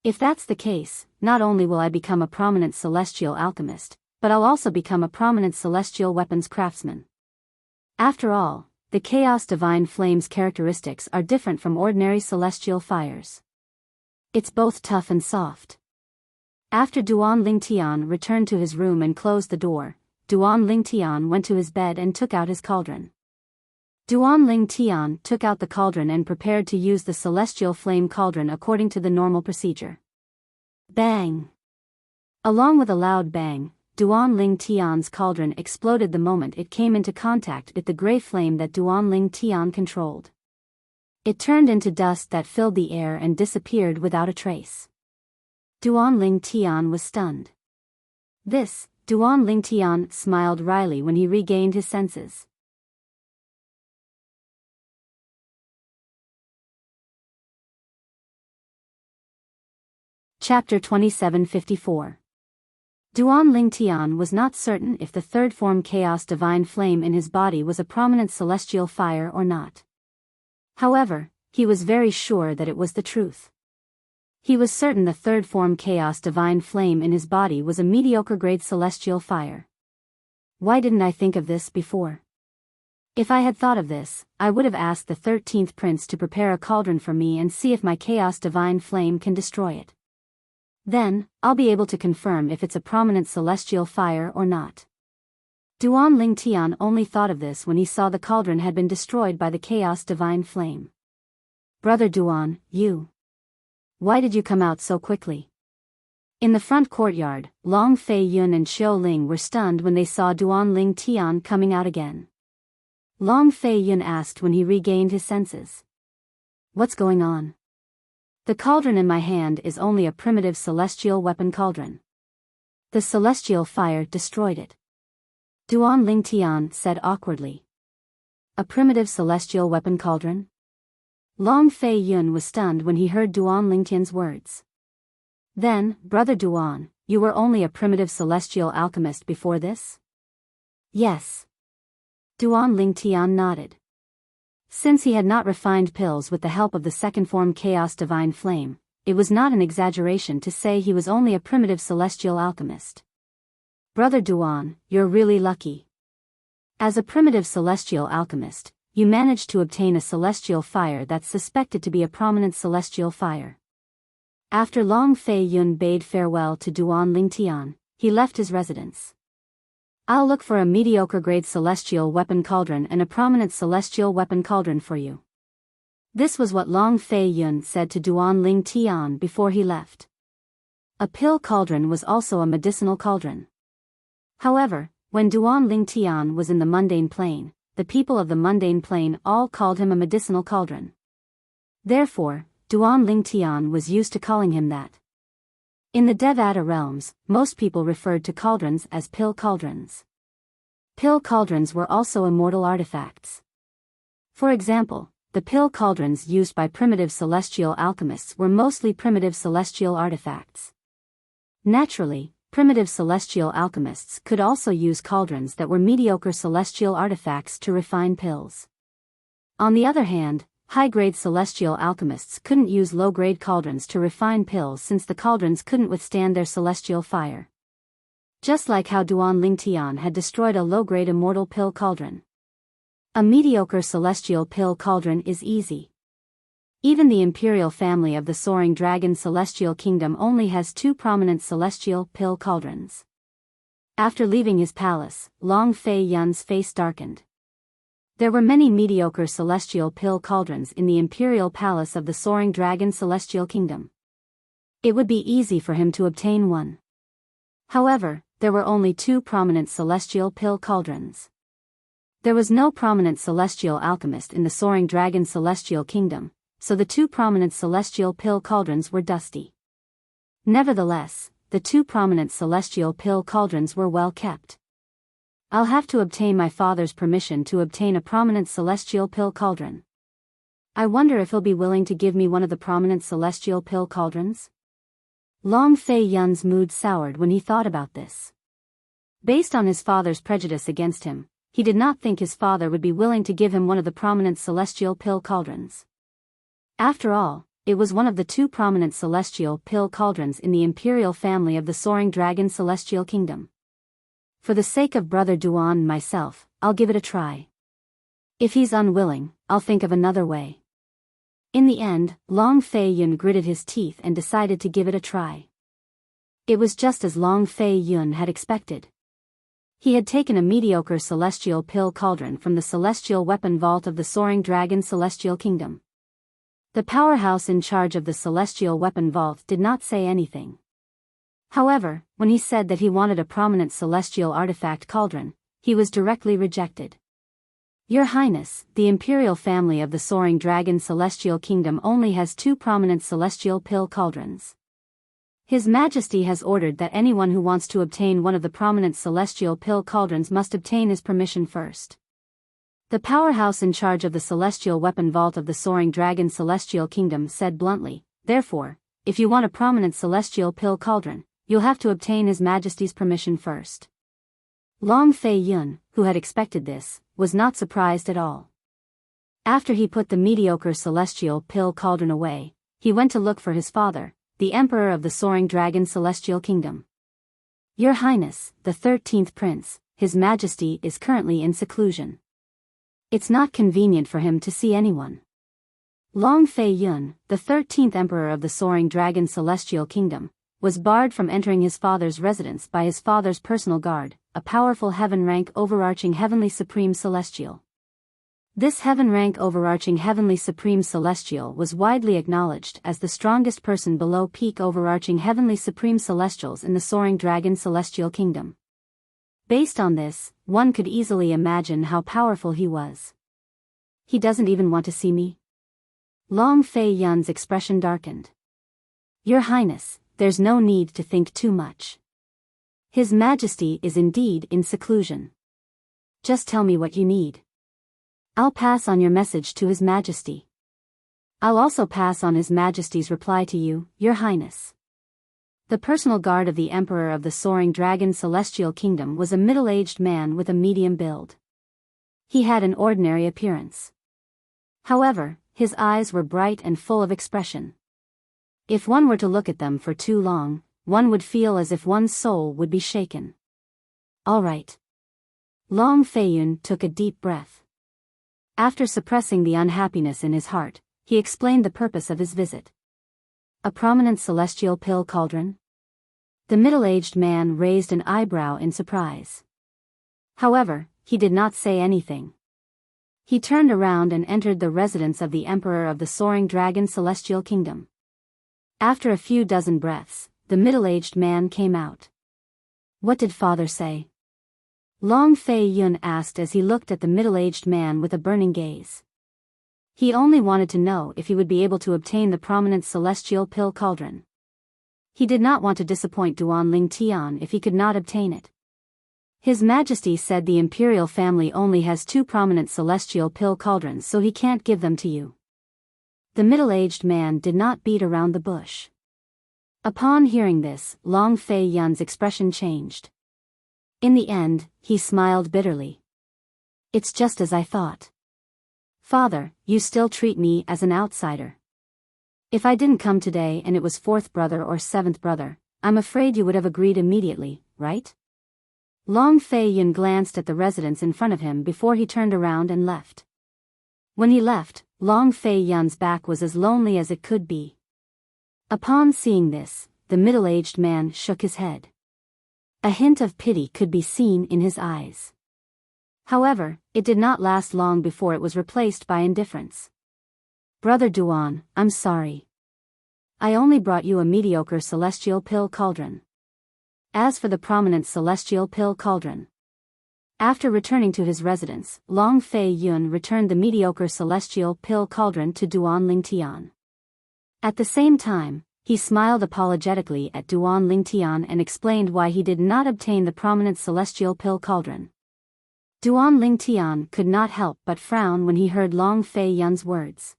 If that's the case, not only will I become a prominent celestial alchemist, but I'll also become a prominent celestial weapons craftsman. After all, the chaos divine flame's characteristics are different from ordinary celestial fires. It's both tough and soft. After Duan Ling Tian returned to his room and closed the door, Duan Ling Tian went to his bed and took out his cauldron. Duan Ling Tian took out the cauldron and prepared to use the celestial flame cauldron according to the normal procedure. Bang! Along with a loud bang, Duan Ling Tian's cauldron exploded the moment it came into contact with the gray flame that Duan Ling Tian controlled. It turned into dust that filled the air and disappeared without a trace. Duan Ling Tian was stunned. Duan Ling Tian smiled wryly when he regained his senses. Chapter 2754. Duan Ling Tian was not certain if the third form chaos divine flame in his body was a prominent celestial fire or not. However, he was very sure that it was the truth. He was certain the third form chaos divine flame in his body was a mediocre grade celestial fire. Why didn't I think of this before? If I had thought of this, I would have asked the 13th prince to prepare a cauldron for me and see if my chaos divine flame can destroy it. Then, I'll be able to confirm if it's a prominent celestial fire or not. Duan Ling Tian only thought of this when he saw the cauldron had been destroyed by the chaos divine flame. Brother Duan, why did you come out so quickly? In the front courtyard, Long Fei Yun and Qiu Ling were stunned when they saw Duan Ling Tian coming out again. Long Fei Yun asked when he regained his senses. What's going on? The cauldron in my hand is only a primitive celestial weapon cauldron. The celestial fire destroyed it. Duan Ling Tian said awkwardly. A primitive celestial weapon cauldron? Long Fei Yun was stunned when he heard Duan Ling Tian's words. Then, Brother Duan, you were only a primitive celestial alchemist before this? Yes. Duan Ling Tian nodded. Since he had not refined pills with the help of the second form chaos divine flame, it was not an exaggeration to say he was only a primitive celestial alchemist. Brother Duan, you're really lucky. As a primitive celestial alchemist, you managed to obtain a celestial fire that's suspected to be a prominent celestial fire. After Long Fei Yun bade farewell to Duan Lingtian, he left his residence. I'll look for a mediocre-grade celestial weapon cauldron and a prominent celestial weapon cauldron for you. This was what Long Fei Yun said to Duan Lingtian before he left. A pill cauldron was also a medicinal cauldron. However, when Duan Lingtian was in the mundane plane, the people of the mundane plane all called him a medicinal cauldron. Therefore, Duan Lingtian was used to calling him that. In the Devata realms, most people referred to cauldrons as pill cauldrons. Pill cauldrons were also immortal artifacts. For example, the pill cauldrons used by primitive celestial alchemists were mostly primitive celestial artifacts. Naturally, primitive celestial alchemists could also use cauldrons that were mediocre celestial artifacts to refine pills. On the other hand, high-grade celestial alchemists couldn't use low-grade cauldrons to refine pills since the cauldrons couldn't withstand their celestial fire. Just like how Duan Lingtian had destroyed a low-grade immortal pill cauldron. A mediocre celestial pill cauldron is easy. Even the imperial family of the Soaring Dragon Celestial Kingdom only has 2 prominent celestial pill cauldrons. After leaving his palace, Long Fei Yun's face darkened. There were many mediocre celestial pill cauldrons in the imperial palace of the Soaring Dragon Celestial Kingdom. It would be easy for him to obtain one. However, there were only 2 prominent celestial pill cauldrons. There was no prominent celestial alchemist in the Soaring Dragon Celestial Kingdom, so the 2 prominent celestial pill cauldrons were dusty. Nevertheless, the 2 prominent celestial pill cauldrons were well kept. I'll have to obtain my father's permission to obtain a prominent celestial pill cauldron. I wonder if he'll be willing to give me one of the prominent celestial pill cauldrons? Long Fei Yun's mood soured when he thought about this. Based on his father's prejudice against him, he did not think his father would be willing to give him one of the prominent celestial pill cauldrons. After all, it was one of the 2 prominent celestial pill cauldrons in the imperial family of the Soaring Dragon Celestial Kingdom. For the sake of Brother Duan and myself, I'll give it a try. If he's unwilling, I'll think of another way. In the end, Long Fei Yun gritted his teeth and decided to give it a try. It was just as Long Fei Yun had expected. He had taken a mediocre celestial pill cauldron from the celestial weapon vault of the Soaring Dragon Celestial Kingdom. The powerhouse in charge of the celestial weapon vault did not say anything. However, when he said that he wanted a prominent celestial artifact cauldron, he was directly rejected. Your Highness, the imperial family of the Soaring Dragon Celestial Kingdom only has 2 prominent celestial pill cauldrons. His Majesty has ordered that anyone who wants to obtain one of the prominent celestial pill cauldrons must obtain his permission first. The powerhouse in charge of the celestial weapon vault of the Soaring Dragon Celestial Kingdom said bluntly, therefore, if you want a prominent celestial pill cauldron, you'll have to obtain His Majesty's permission first. Long Fei Yun, who had expected this, was not surprised at all. After he put the mediocre celestial pill cauldron away, he went to look for his father, the Emperor of the Soaring Dragon Celestial Kingdom. Your Highness, the 13th Prince, His Majesty is currently in seclusion. It's not convenient for him to see anyone. Long Fei Yun, the 13th Emperor of the Soaring Dragon Celestial Kingdom, was barred from entering his father's residence by his father's personal guard, a powerful heaven-rank overarching heavenly supreme celestial. This heaven-rank overarching heavenly supreme celestial was widely acknowledged as the strongest person below peak overarching heavenly supreme celestials in the Soaring Dragon Celestial Kingdom. Based on this, one could easily imagine how powerful he was. He doesn't even want to see me? Long Fei Yun's expression darkened. Your Highness, there's no need to think too much. His Majesty is indeed in seclusion. Just tell me what you need. I'll pass on your message to His Majesty. I'll also pass on His Majesty's reply to you, Your Highness. The personal guard of the Emperor of the Soaring Dragon Celestial Kingdom was a middle-aged man with a medium build. He had an ordinary appearance. However, his eyes were bright and full of expression. If one were to look at them for too long, one would feel as if one's soul would be shaken. All right. Long Feiyun took a deep breath. After suppressing the unhappiness in his heart, he explained the purpose of his visit. A prominent celestial pill cauldron? The middle-aged man raised an eyebrow in surprise. However, he did not say anything. He turned around and entered the residence of the Emperor of the Soaring Dragon Celestial Kingdom. After a few dozen breaths, the middle-aged man came out. What did father say? Long Feiyun asked as he looked at the middle-aged man with a burning gaze. He only wanted to know if he would be able to obtain the prominent celestial pill cauldron. He did not want to disappoint Duan Ling Tian if he could not obtain it. His Majesty said the imperial family only has 2 prominent celestial pill cauldrons, so he can't give them to you. The middle-aged man did not beat around the bush. Upon hearing this, Long Feiyun's expression changed. In the end, he smiled bitterly. It's just as I thought. Father, you still treat me as an outsider. If I didn't come today and it was 4th brother or 7th brother, I'm afraid you would have agreed immediately, right? Long Feiyun glanced at the residence in front of him before he turned around and left. When he left, Long Feiyun's back was as lonely as it could be. Upon seeing this, the middle-aged man shook his head. A hint of pity could be seen in his eyes. However, it did not last long before it was replaced by indifference. Brother Duan, I'm sorry. I only brought you a mediocre celestial pill cauldron. As for the prominent celestial pill cauldron. After returning to his residence, Long Feiyun returned the mediocre celestial pill cauldron to Duan Ling Tian. At the same time, he smiled apologetically at Duan Ling Tian and explained why he did not obtain the prominent celestial pill cauldron. Duan Ling Tian could not help but frown when he heard Long Feiyun's words.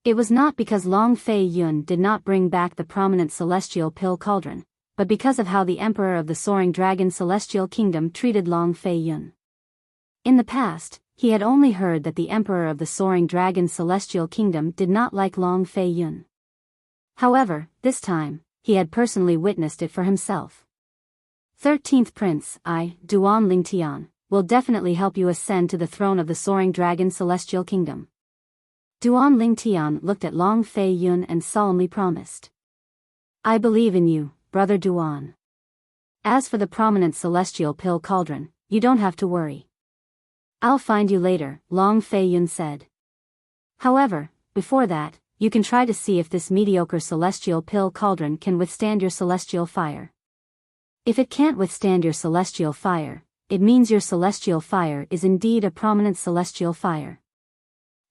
It was not because Long Feiyun did not bring back the prominent celestial pill cauldron, but because of how the Emperor of the Soaring Dragon Celestial Kingdom treated Long Feiyun. In the past, he had only heard that the Emperor of the Soaring Dragon Celestial Kingdom did not like Long Feiyun. However, this time, he had personally witnessed it for himself. 13th Prince, I, Duan Ling Tian, will definitely help you ascend to the throne of the Soaring Dragon Celestial Kingdom. Duan Ling Tian looked at Long Feiyun and solemnly promised. I believe in you, Brother Duan. As for the prominent celestial pill cauldron, you don't have to worry. I'll find you later, Long Feiyun said. However, before that, you can try to see if this mediocre celestial pill cauldron can withstand your celestial fire. If it can't withstand your celestial fire, it means your celestial fire is indeed a prominent celestial fire.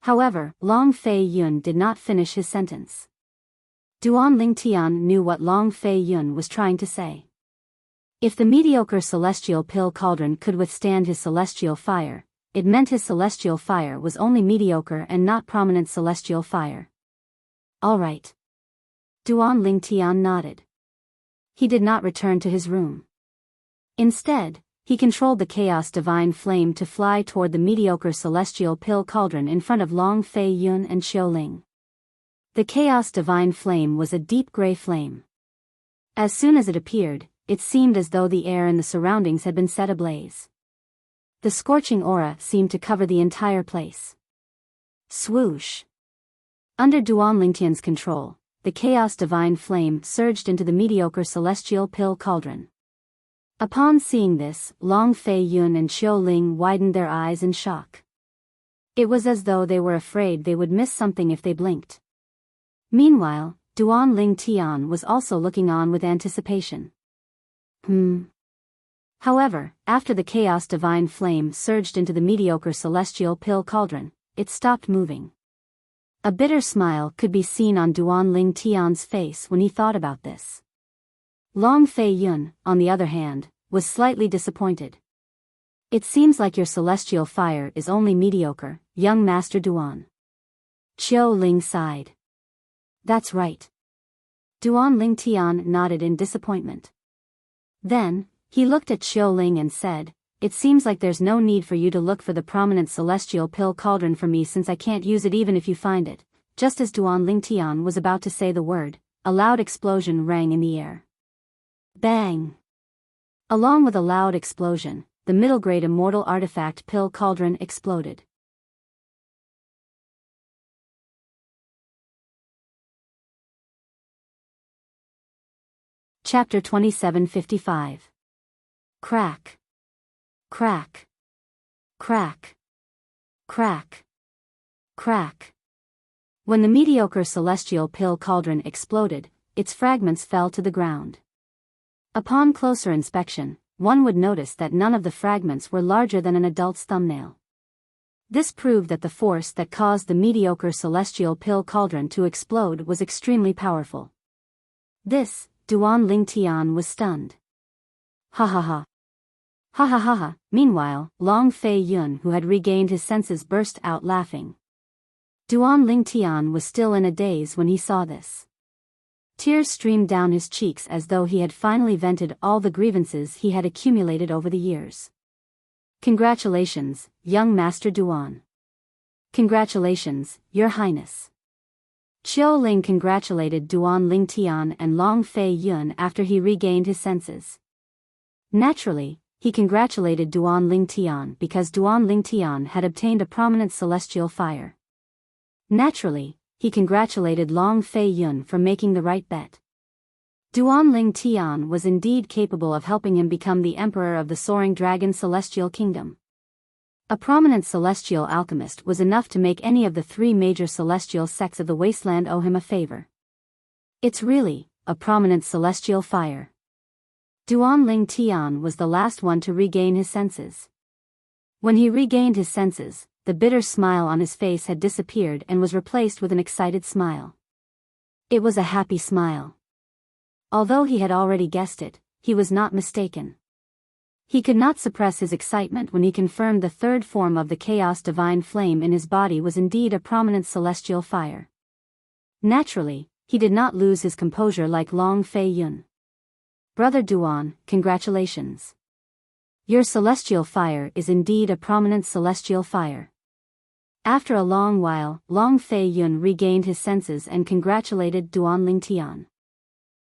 However, Long Feiyun did not finish his sentence. Duan Ling Tian knew what Long Feiyun was trying to say. If the mediocre celestial pill cauldron could withstand his celestial fire, it meant his celestial fire was only mediocre and not prominent celestial fire. All right. Duan Ling Tian nodded. He did not return to his room. Instead, he controlled the Chaos Divine Flame to fly toward the mediocre celestial pill cauldron in front of Long Feiyun and Xiaoling. The Chaos Divine Flame was a deep gray flame. As soon as it appeared, it seemed as though the air and the surroundings had been set ablaze. The scorching aura seemed to cover the entire place. Swoosh! Under Duan Lingtian's control, the Chaos Divine Flame surged into the mediocre celestial pill cauldron. Upon seeing this, Long Feiyun and Xiaoling widened their eyes in shock. It was as though they were afraid they would miss something if they blinked. Meanwhile, Duan Ling Tian was also looking on with anticipation. However, after the Chaos Divine Flame surged into the mediocre celestial pill cauldron, it stopped moving. A bitter smile could be seen on Duan Ling Tian's face when he thought about this. Long Feiyun, on the other hand, was slightly disappointed. It seems like your celestial fire is only mediocre, young Master Duan. Xiaoling sighed. That's right. Duan Ling Tian nodded in disappointment. Then, he looked at Xiaoling and said, It seems like there's no need for you to look for the prominent celestial pill cauldron for me since I can't use it even if you find it. Just as Duan Ling Tian was about to say the word, a loud explosion rang in the air. Bang! Along with a loud explosion, the middle-grade immortal artifact pill cauldron exploded. Chapter 2755. Crack. Crack. Crack. Crack. Crack. When the mediocre celestial pill cauldron exploded, its fragments fell to the ground. Upon closer inspection, one would notice that none of the fragments were larger than an adult's thumbnail. This proved that the force that caused the mediocre celestial pill cauldron to explode was extremely powerful. This, Duan Lingtian was stunned. Ha ha ha. Ha ha ha ha. Meanwhile, Long Fei Yun, who had regained his senses, burst out laughing. Duan Lingtian was still in a daze when he saw this. Tears streamed down his cheeks as though he had finally vented all the grievances he had accumulated over the years. Congratulations, young Master Duan. Congratulations, Your Highness. Qiu Ling congratulated Duan Lingtian and Long Fei Yun after he regained his senses. Naturally, he congratulated Duan Lingtian because Duan Lingtian had obtained a prominent celestial fire. Naturally, he congratulated Long Fei Yun for making the right bet. Duan Lingtian was indeed capable of helping him become the emperor of the Soaring Dragon Celestial Kingdom. A prominent celestial alchemist was enough to make any of the three major celestial sects of the wasteland owe him a favor. It's really a prominent celestial fire. Duan Lingtian was the last one to regain his senses. When he regained his senses, the bitter smile on his face had disappeared and was replaced with an excited smile. It was a happy smile. Although he had already guessed it, he was not mistaken. He could not suppress his excitement when he confirmed the third form of the chaos divine flame in his body was indeed a prominent celestial fire. Naturally, he did not lose his composure like Long Fei Yun. Brother Duan, congratulations. Your celestial fire is indeed a prominent celestial fire. After a long while, Long Fei Yun regained his senses and congratulated Duan Lingtian.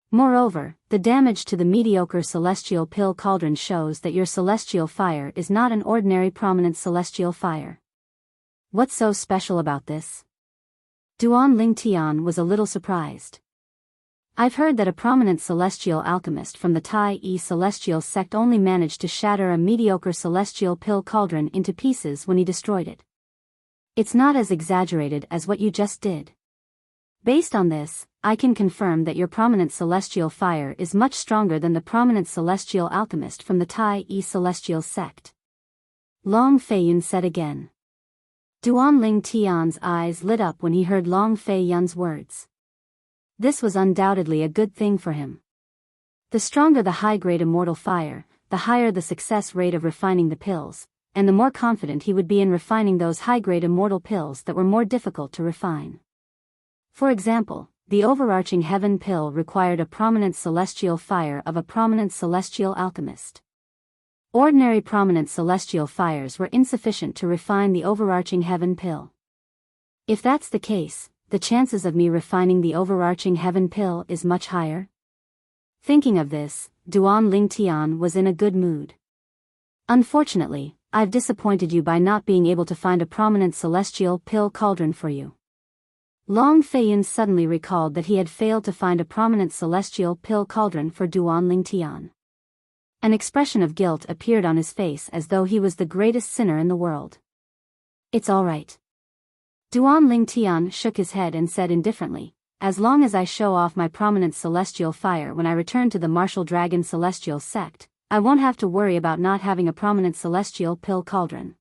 Moreover, the damage to the mediocre celestial pill cauldron shows that your celestial fire is not an ordinary prominent celestial fire. What's so special about this? Duan Lingtian was a little surprised. I've heard that a prominent celestial alchemist from the Tai Yi celestial sect only managed to shatter a mediocre celestial pill cauldron into pieces when he destroyed it. It's not as exaggerated as what you just did. Based on this, I can confirm that your prominent celestial fire is much stronger than the prominent celestial alchemist from the Tai Yi celestial sect. Long Fei Yun said again. Duan Lingtian's eyes lit up when he heard Long Fei Yun's words. This was undoubtedly a good thing for him. The stronger the high-grade immortal fire, the higher the success rate of refining the pills, and the more confident he would be in refining those high-grade immortal pills that were more difficult to refine. For example, the overarching heaven pill required a prominent celestial fire of a prominent celestial alchemist. Ordinary prominent celestial fires were insufficient to refine the overarching heaven pill. If that's the case, the chances of me refining the overarching heaven pill is much higher. Thinking of this, Duan Lingtian was in a good mood. Unfortunately, I've disappointed you by not being able to find a prominent celestial pill cauldron for you. Long Fei Yun suddenly recalled that he had failed to find a prominent celestial pill cauldron for Duan Lingtian. An expression of guilt appeared on his face as though he was the greatest sinner in the world. It's all right. Duan Lingtian shook his head and said indifferently, as long as I show off my prominent celestial fire when I return to the Martial Dragon Celestial Sect, I won't have to worry about not having a prominent celestial pill cauldron.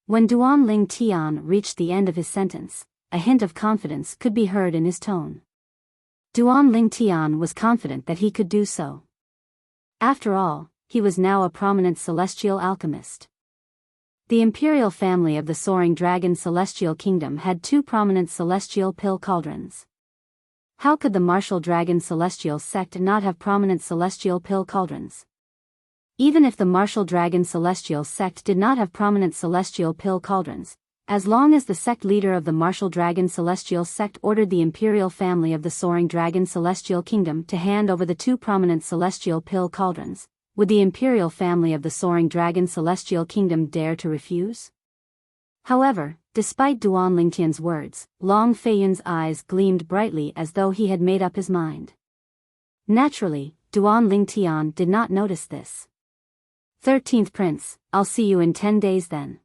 When Duan Lingtian reached the end of his sentence, a hint of confidence could be heard in his tone. Duan Lingtian was confident that he could do so. After all, he was now a prominent celestial alchemist. The imperial family of the Soaring Dragon Celestial Kingdom had two prominent celestial pill cauldrons. How could the Martial Dragon Celestial Sect not have prominent celestial pill cauldrons? Even if the Martial Dragon Celestial Sect did not have prominent celestial pill cauldrons, as long as the sect leader of the Martial Dragon Celestial Sect ordered the imperial family of the Soaring Dragon Celestial Kingdom to hand over the two prominent celestial pill cauldrons, would the imperial family of the Soaring Dragon Celestial Kingdom dare to refuse? However, despite Duan Lingtian's words, Long Feiyun's eyes gleamed brightly as though he had made up his mind. Naturally, Duan Lingtian did not notice this. 13th Prince, I'll see you in 10 days then.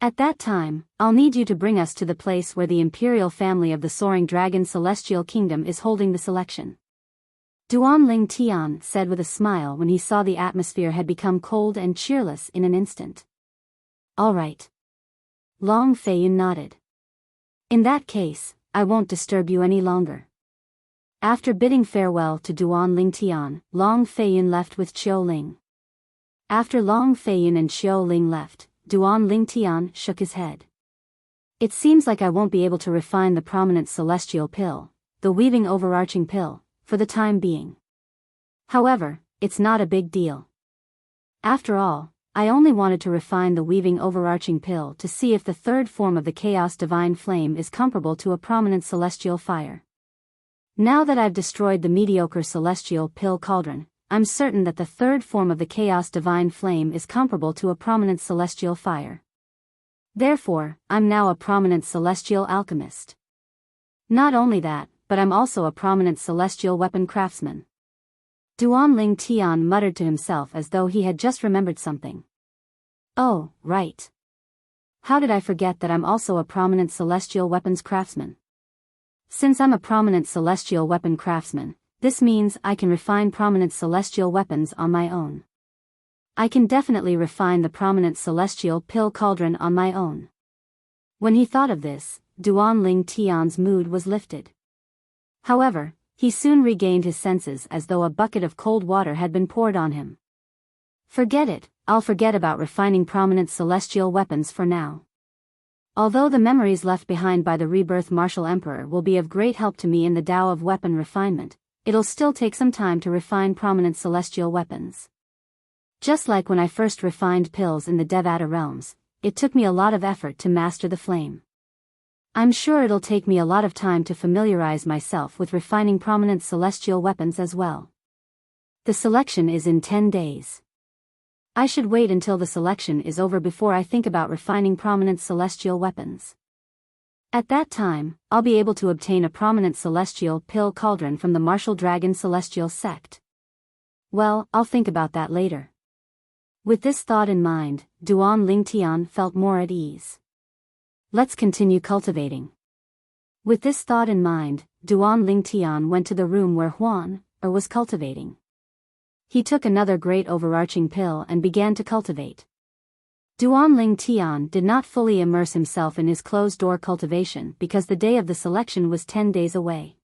At that time, I'll need you to bring us to the place where the imperial family of the Soaring Dragon Celestial Kingdom is holding the selection. Duan Lingtian said with a smile when he saw the atmosphere had become cold and cheerless in an instant. All right. Long Feiyun nodded. In that case, I won't disturb you any longer. After bidding farewell to Duan Lingtian, Long Feiyun left with Qiu Ling. After Long Feiyun and Qiu Ling left, Duan Lingtian shook his head. It seems like I won't be able to refine the prominent celestial pill, the weaving overarching pill, for the time being. However, it's not a big deal. After all, I only wanted to refine the weaving overarching pill to see if the third form of the chaos divine flame is comparable to a prominent celestial fire. Now that I've destroyed the mediocre celestial pill cauldron, I'm certain that the third form of the chaos divine flame is comparable to a prominent celestial fire. Therefore, I'm now a prominent celestial alchemist. Not only that, but I'm also a prominent celestial weapon craftsman. Duan Lingtian muttered to himself as though he had just remembered something. Oh, right. How did I forget that I'm also a prominent celestial weapons craftsman? Since I'm a prominent celestial weapon craftsman, this means I can refine prominent celestial weapons on my own. I can definitely refine the prominent celestial pill cauldron on my own. When he thought of this, Duan Lingtian's mood was lifted. However, he soon regained his senses as though a bucket of cold water had been poured on him. Forget it, I'll forget about refining prominent celestial weapons for now. Although the memories left behind by the rebirth martial emperor will be of great help to me in the Tao of weapon refinement, it'll still take some time to refine prominent celestial weapons. Just like when I first refined pills in the Devata realms, it took me a lot of effort to master the flame. I'm sure it'll take me a lot of time to familiarize myself with refining prominent celestial weapons as well. The selection is in 10 days. I should wait until the selection is over before I think about refining prominent celestial weapons. At that time, I'll be able to obtain a prominent celestial pill cauldron from the martial dragon celestial sect. Well, I'll think about that later. With this thought in mind, Duan Lingtian felt more at ease. Let's continue cultivating. With this thought in mind, Duan Lingtian went to the room where Huan was cultivating. He took another great overarching pill and began to cultivate. Duan Lingtian did not fully immerse himself in his closed-door cultivation because the day of the selection was 10 days away.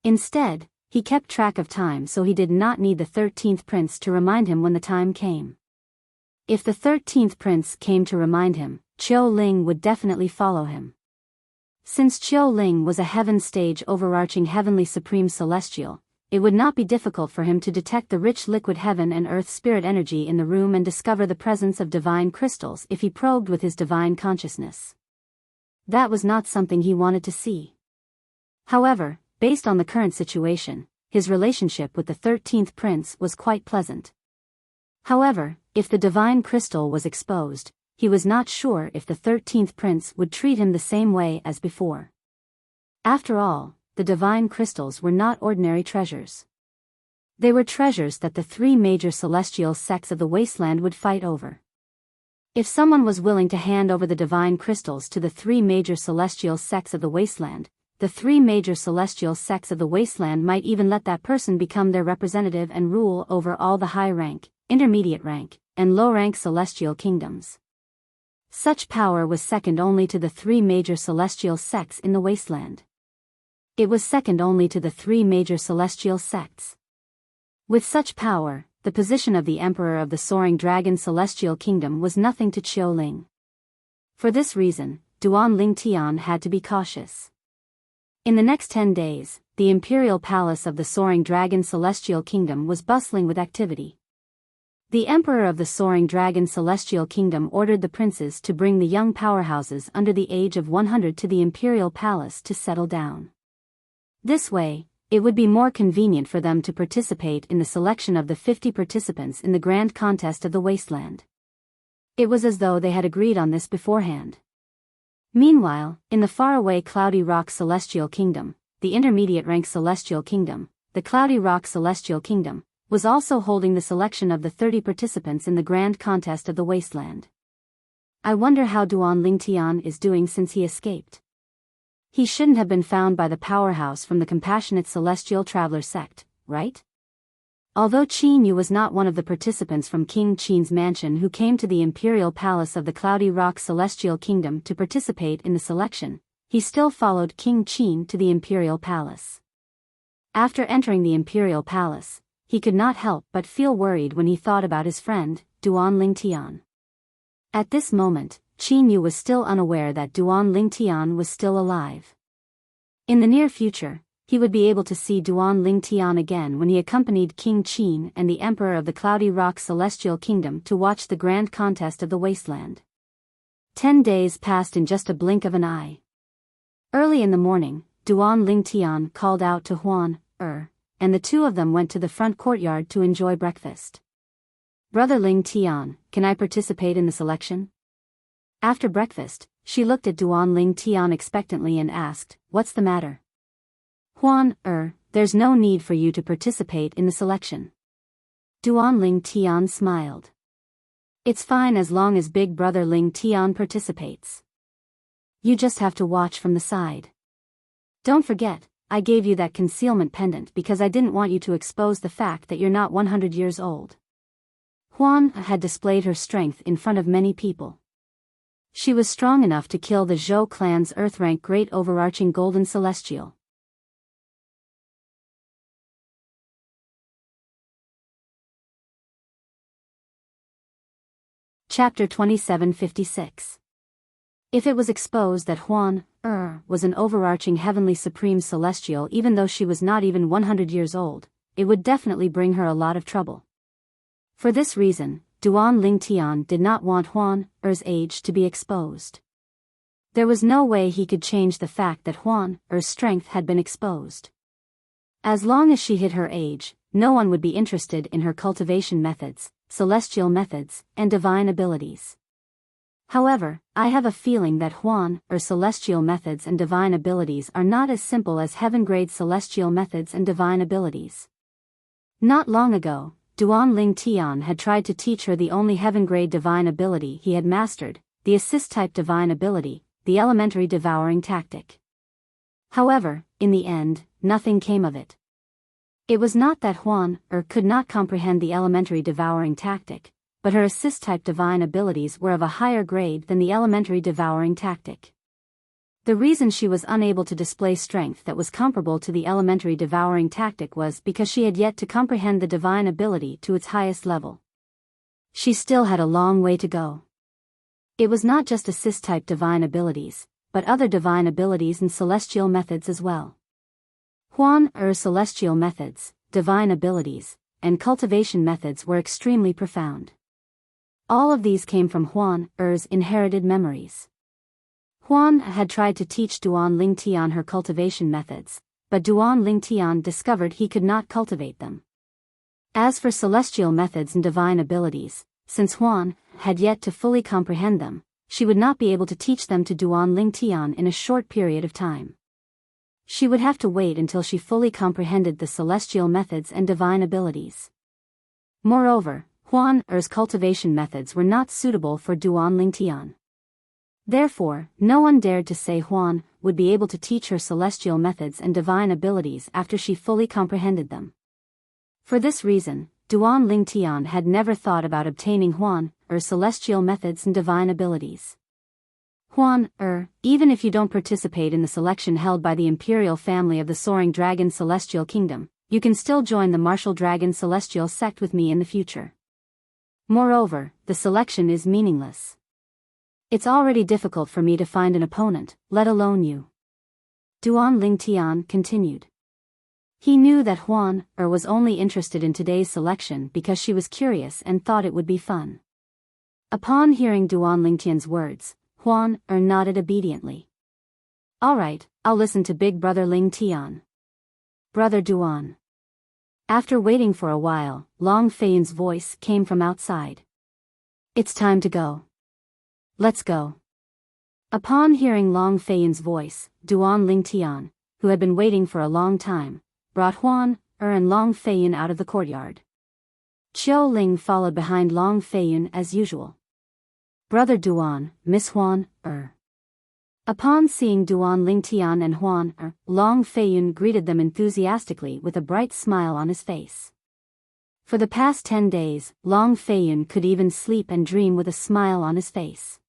Instead, he kept track of time so he did not need the 13th prince to remind him when the time came. If the 13th prince came to remind him, Qiu Ling would definitely follow him. Since Qiu Ling was a heaven stage overarching heavenly supreme celestial, it would not be difficult for him to detect the rich liquid heaven and earth spirit energy in the room and discover the presence of divine crystals if he probed with his divine consciousness. That was not something he wanted to see. However, based on the current situation, his relationship with the 13th prince was quite pleasant. However, if the divine crystal was exposed, he was not sure if the 13th prince would treat him the same way as before. After all, the divine crystals were not ordinary treasures. They were treasures that the three major celestial sects of the wasteland would fight over. If someone was willing to hand over the divine crystals to the three major celestial sects of the wasteland, the three major celestial sects of the wasteland might even let that person become their representative and rule over all the high-rank, intermediate-rank, and low-rank celestial kingdoms. Such power was second only to the three major celestial sects in the wasteland. It was second only to the three major celestial sects. With such power, the position of the Emperor of the Soaring Dragon Celestial Kingdom was nothing to Qiu Ling. For this reason, Duan Lingtian had to be cautious. In the next 10 days, the imperial palace of the Soaring Dragon Celestial Kingdom was bustling with activity. The Emperor of the Soaring Dragon Celestial Kingdom ordered the princes to bring the young powerhouses under the age of 100 to the imperial palace to settle down. This way, It would be more convenient for them to participate in the selection of the 50 participants in the grand contest of the wasteland. It was as though they had agreed on this beforehand. Meanwhile, in the faraway Cloudy Rock Celestial Kingdom, the intermediate rank Celestial Kingdom, the Cloudy Rock Celestial Kingdom, was also holding the selection of the 30 participants in the grand contest of the wasteland. I wonder how Duan Lingtian is doing since he escaped. He shouldn't have been found by the powerhouse from the compassionate celestial traveler sect, right? Although Qin Yu was not one of the participants from King Qin's mansion who came to the imperial palace of the Cloudy Rock Celestial Kingdom to participate in the selection, he still followed King Qin to the imperial palace. After entering the imperial palace, he could not help but feel worried when he thought about his friend, Duan Lingtian. At this moment, Qin Yu was still unaware that Duan Lingtian was still alive. In the near future, he would be able to see Duan Lingtian again when he accompanied King Qin and the Emperor of the Cloudy Rock Celestial Kingdom to watch the grand contest of the wasteland. 10 days passed in just a blink of an eye. Early in the morning, Duan Lingtian called out to Huan, and the two of them went to the front courtyard to enjoy breakfast. Brother Lingtian, can I participate in the selection? After breakfast, she looked at Duan Lingtian expectantly and asked, what's the matter? Huan, there's no need for you to participate in the selection. Duan Lingtian smiled. It's fine as long as big brother Lingtian participates. You just have to watch from the side. Don't forget, I gave you that concealment pendant because I didn't want you to expose the fact that you're not 100 years old. Huan had displayed her strength in front of many people. She was strong enough to kill the Zhou clan's Earth-rank Great Overarching Golden Celestial. Chapter 2756. If it was exposed that Huan, was an overarching heavenly supreme celestial even though she was not even 100 years old, it would definitely bring her a lot of trouble. For this reason, Duan Lingtian did not want Huan's age to be exposed. There was no way he could change the fact that Huan's strength had been exposed. As long as she hid her age, no one would be interested in her cultivation methods, celestial methods, and divine abilities. However, I have a feeling that Huan's celestial methods and divine abilities are not as simple as heaven-grade celestial methods and divine abilities. Not long ago, Duan Lingtian had tried to teach her the only heaven-grade divine ability he had mastered, the assist-type divine ability, the elementary devouring tactic. However, in the end, nothing came of it. It was not that Huan could not comprehend the elementary devouring tactic, but her assist-type divine abilities were of a higher grade than the elementary devouring tactic. The reason she was unable to display strength that was comparable to the elementary devouring tactic was because she had yet to comprehend the divine ability to its highest level. She still had a long way to go. It was not just assist-type divine abilities, but other divine abilities and celestial methods as well. Huan's celestial methods, divine abilities, and cultivation methods were extremely profound. All of these came from Huan's inherited memories. Huan had tried to teach Duan Lingtian her cultivation methods, but Duan Lingtian discovered he could not cultivate them. As for celestial methods and divine abilities, since Huan had yet to fully comprehend them, she would not be able to teach them to Duan Lingtian in a short period of time. She would have to wait until she fully comprehended the celestial methods and divine abilities. Moreover, Huan's cultivation methods were not suitable for Duan Lingtian. Therefore, no one dared to say Huan would be able to teach her celestial methods and divine abilities after she fully comprehended them. For this reason, Duan Lingtian had never thought about obtaining Huan's celestial methods and divine abilities. Huan, even if you don't participate in the selection held by the imperial family of the Soaring Dragon Celestial Kingdom, you can still join the Martial Dragon Celestial sect with me in the future. Moreover, the selection is meaningless. It's already difficult for me to find an opponent, let alone you. Duan Lingtian continued. He knew that Huan was only interested in today's selection because she was curious and thought it would be fun. Upon hearing Duan Lingtian's words, Huan nodded obediently. All right, I'll listen to Big Brother Lingtian. Brother Duan. After waiting for a while, Long Feiyun's voice came from outside. It's time to go. Let's go. Upon hearing Long Feiyun's voice, Duan Lingtian, who had been waiting for a long time, brought Huan, and Long Feiyun out of the courtyard. Qiu Ling followed behind Long Feiyun as usual. Brother Duan, Miss Huan, Upon seeing Duan Lingtian and Huan, Long Feiyun greeted them enthusiastically with a bright smile on his face. For the past 10 days, Long Feiyun could even sleep and dream with a smile on his face.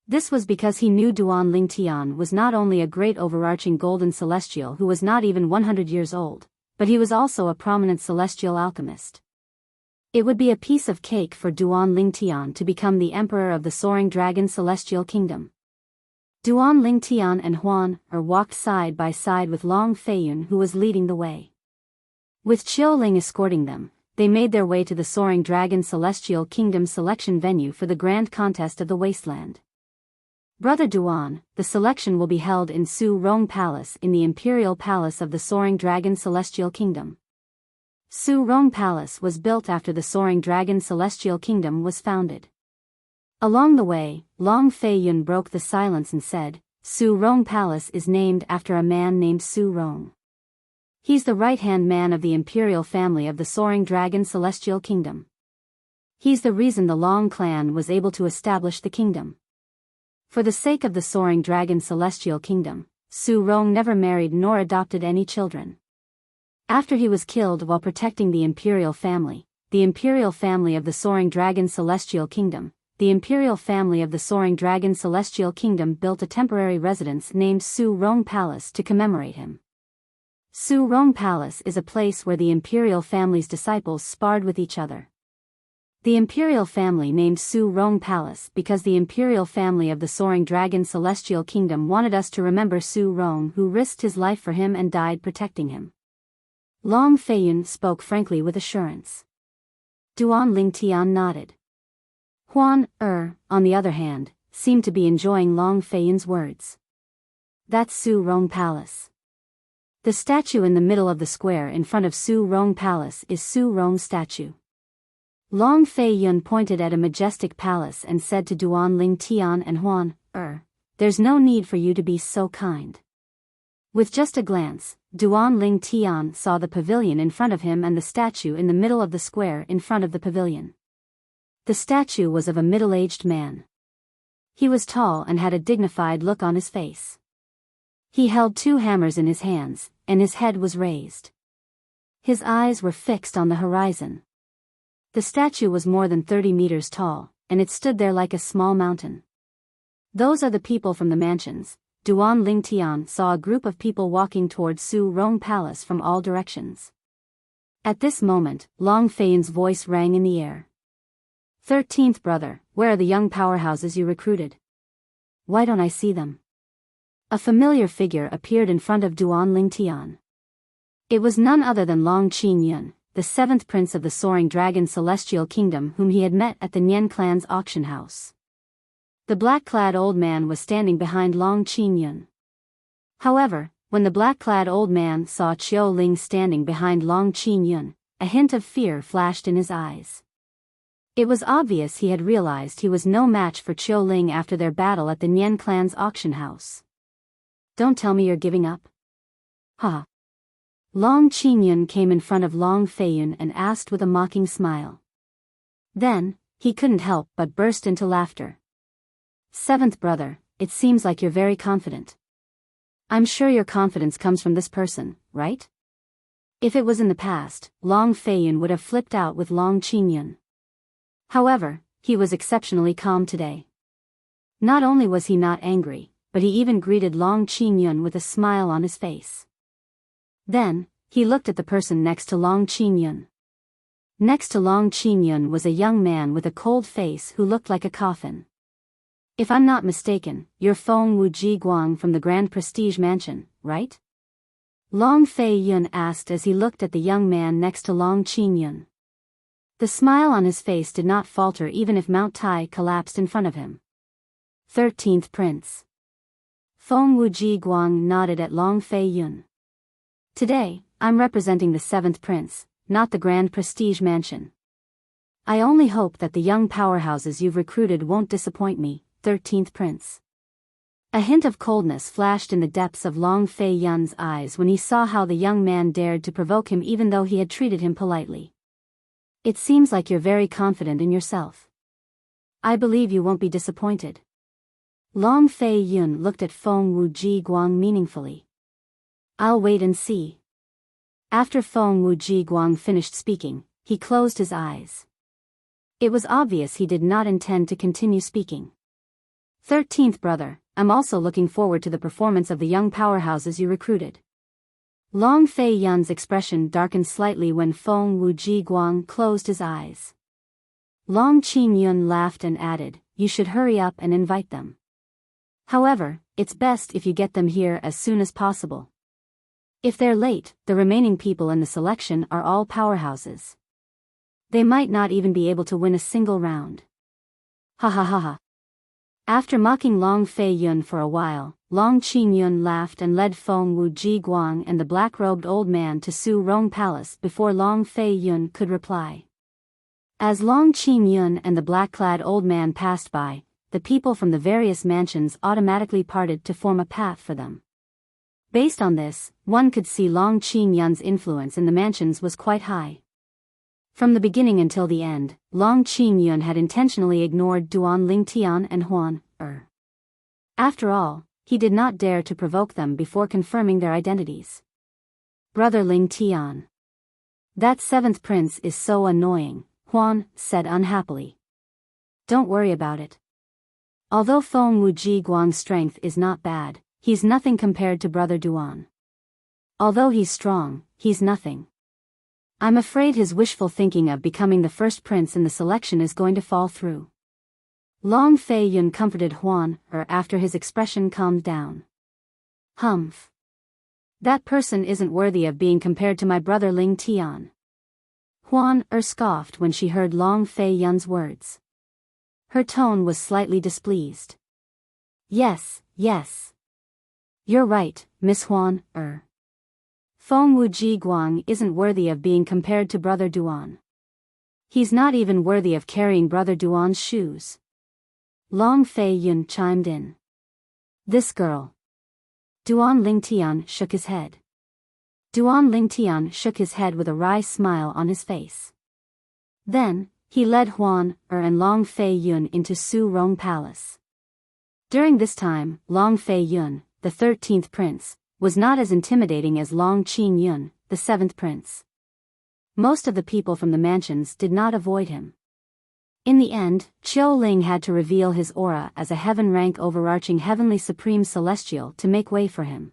This was because he knew Duan Lingtian was not only a great overarching golden celestial who was not even 100 years old, but he was also a prominent celestial alchemist. It would be a piece of cake for Duan Lingtian to become the emperor of the Soaring Dragon Celestial Kingdom. Duan Lingtian and Huan walked side by side with Long Feiyun, who was leading the way. With Qiu Ling escorting them, they made their way to the Soaring Dragon Celestial Kingdom selection venue for the grand contest of the Wasteland. Brother Duan, the selection will be held in Soaring Palace in the Imperial Palace of the Soaring Dragon Celestial Kingdom. Soaring Palace was built after the Soaring Dragon Celestial Kingdom was founded. Along the way, Long Feiyun broke the silence and said, Soaring Palace is named after a man named Soaring. He's the right-hand man of the imperial family of the Soaring Dragon Celestial Kingdom. He's the reason the Long clan was able to establish the kingdom. For the sake of the Soaring Dragon Celestial Kingdom, Soaring never married nor adopted any children. After he was killed while protecting the imperial family of the Soaring Dragon Celestial Kingdom, the imperial family of the Soaring Dragon Celestial Kingdom built a temporary residence named Soaring Palace to commemorate him. Soaring Palace is a place where the imperial family's disciples sparred with each other. The imperial family named Soaring Palace because the imperial family of the Soaring Dragon Celestial Kingdom wanted us to remember Soaring, who risked his life for him and died protecting him. Long Feiyun spoke frankly with assurance. Duan Lingtian nodded. Huan, on the other hand, seemed to be enjoying Long Feiyun's words. That's Soaring Palace. The statue in the middle of the square in front of Soaring Palace is Soaring's statue. Long Feiyun pointed at a majestic palace and said to Duan Lingtian and Huan, there's no need for you to be so kind. With just a glance, Duan Lingtian saw the pavilion in front of him and the statue in the middle of the square in front of the pavilion. The statue was of a middle-aged man. He was tall and had a dignified look on his face. He held 2 hammers in his hands, and his head was raised. His eyes were fixed on the horizon. The statue was more than 30 meters tall, and it stood there like a small mountain. Those are the people from the mansions. Duan Lingtian saw a group of people walking towards Soaring Palace from all directions. At this moment, Long Feiyun's voice rang in the air. 13th brother, where are the young powerhouses you recruited? Why don't I see them? A familiar figure appeared in front of Duan Lingtian. It was none other than Long Qingyun, the 7th prince of the Soaring Dragon Celestial Kingdom, whom he had met at the Nian clan's auction house. The black-clad old man was standing behind Long Qingyun. However, when the black-clad old man saw Qiu Ling standing behind Long Qingyun, a hint of fear flashed in his eyes. It was obvious he had realized he was no match for Qiu Ling after their battle at the Nian clan's auction house. Don't tell me you're giving up? Ha! Long Qingyun came in front of Long Feiyun and asked with a mocking smile. Then, he couldn't help but burst into laughter. 7th brother, it seems like you're very confident. I'm sure your confidence comes from this person, right? If it was in the past, Long Feiyun would have flipped out with Long Qingyun. However, he was exceptionally calm today. Not only was he not angry, but he even greeted Long Qingyun with a smile on his face. Then, he looked at the person next to Long Qingyun. Next to Long Qingyun was a young man with a cold face who looked like a coffin. If I'm not mistaken, you're Feng Wuji Guang from the Grand Prestige Mansion, right? Long Feiyun asked as he looked at the young man next to Long Qingyun. The smile on his face did not falter even if Mount Tai collapsed in front of him. 13th Prince. Feng Wuji Guang nodded at Long Feiyun. Today, I'm representing the 7th prince, not the grand prestige mansion. I only hope that the young powerhouses you've recruited won't disappoint me, 13th prince. A hint of coldness flashed in the depths of Long Fei Yun's eyes when he saw how the young man dared to provoke him even though he had treated him politely. It seems like you're very confident in yourself. I believe you won't be disappointed. Long Fei Yun looked at Feng Wuji Guang meaningfully. I'll wait and see. After Feng Wuji Guang finished speaking, he closed his eyes. It was obvious he did not intend to continue speaking. 13th brother, I'm also looking forward to the performance of the young powerhouses you recruited. Long Fei Yun's expression darkened slightly when Feng Wuji Guang closed his eyes. Long Qin Yun laughed and added, you should hurry up and invite them. However, it's best if you get them here as soon as possible. If they're late, the remaining people in the selection are all powerhouses. They might not even be able to win a single round. Ha ha ha ha. After mocking Long Fei Yun for a while, Long Qin Yun laughed and led Feng Wuji Guang and the black-robed old man to Soaring Palace before Long Fei Yun could reply. As Long Qin Yun and the black-clad old man passed by, the people from the various mansions automatically parted to form a path for them. Based on this, one could see Long Qin Yun's influence in the mansions was quite high. From the beginning until the end, Long Qin Yun had intentionally ignored Duan Lingtian and Huan Er. After all, he did not dare to provoke them before confirming their identities. Brother Lingtian. That 7th prince is so annoying, Huan said unhappily. Don't worry about it. Although Feng Wuji Guang's strength is not bad, he's nothing compared to Brother Duan. Although he's strong, he's nothing. I'm afraid his wishful thinking of becoming the first prince in the selection is going to fall through. Long Fei Yun comforted Huan Er after his expression calmed down. Humph. That person isn't worthy of being compared to my brother Ling Tian. Huan Er scoffed when she heard Long Fei Yun's words. Her tone was slightly displeased. Yes. You're right, Miss Huan Er. Feng Wuji Guang isn't worthy of being compared to Brother Duan. He's not even worthy of carrying Brother Duan's shoes. Long Fei Yun chimed in. This girl. Duan Lingtian shook his head. Duan Lingtian shook his head with a wry smile on his face. Then, he led Huan Er and Long Fei Yun into Soaring Palace. During this time, Long Fei Yun, the 13th prince, was not as intimidating as Long Qin Yun, the 7th prince. Most of the people from the mansions did not avoid him. In the end, Qiu Ling had to reveal his aura as a heaven-rank overarching heavenly supreme celestial to make way for him.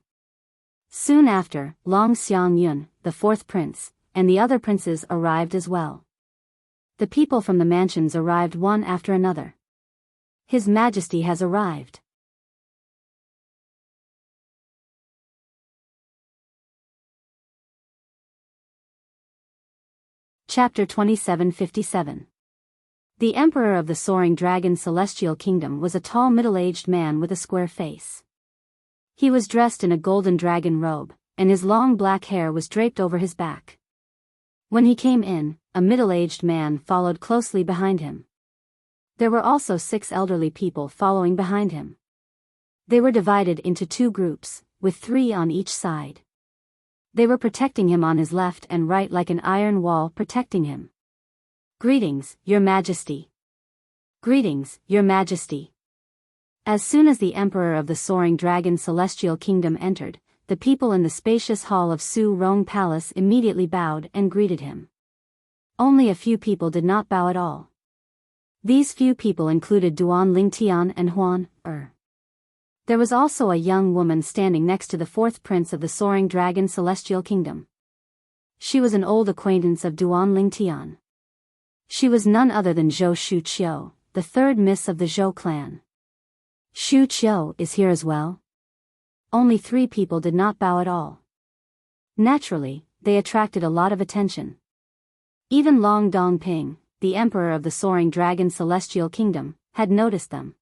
Soon after, Long Xiang Yun, the 4th prince, and the other princes arrived as well. The people from the mansions arrived one after another. His Majesty has arrived. Chapter 2757. The Emperor of the Soaring Dragon Celestial Kingdom was a tall middle-aged man with a square face. He was dressed in a golden dragon robe, and his long black hair was draped over his back. When he came in, a middle-aged man followed closely behind him. There were also 6 elderly people following behind him. They were divided into 2 groups, with 3 on each side. They were protecting him on his left and right like an iron wall protecting him. Greetings, Your Majesty. Greetings, Your Majesty. As soon as the Emperor of the Soaring Dragon Celestial Kingdom entered, the people in the spacious hall of Soaring Palace immediately bowed and greeted him. Only a few people did not bow at all. These few people included Duan Lingtian and Huan Er. There was also a young woman standing next to the 4th prince of the Soaring Dragon Celestial Kingdom. She was an old acquaintance of Duan Lingtian. She was none other than Zhou Shuqiu, the 3rd miss of the Zhou clan. Shuqiu is here as well? Only 3 people did not bow at all. Naturally, they attracted a lot of attention. Even Long Dongping, the Emperor of the Soaring Dragon Celestial Kingdom, had noticed them.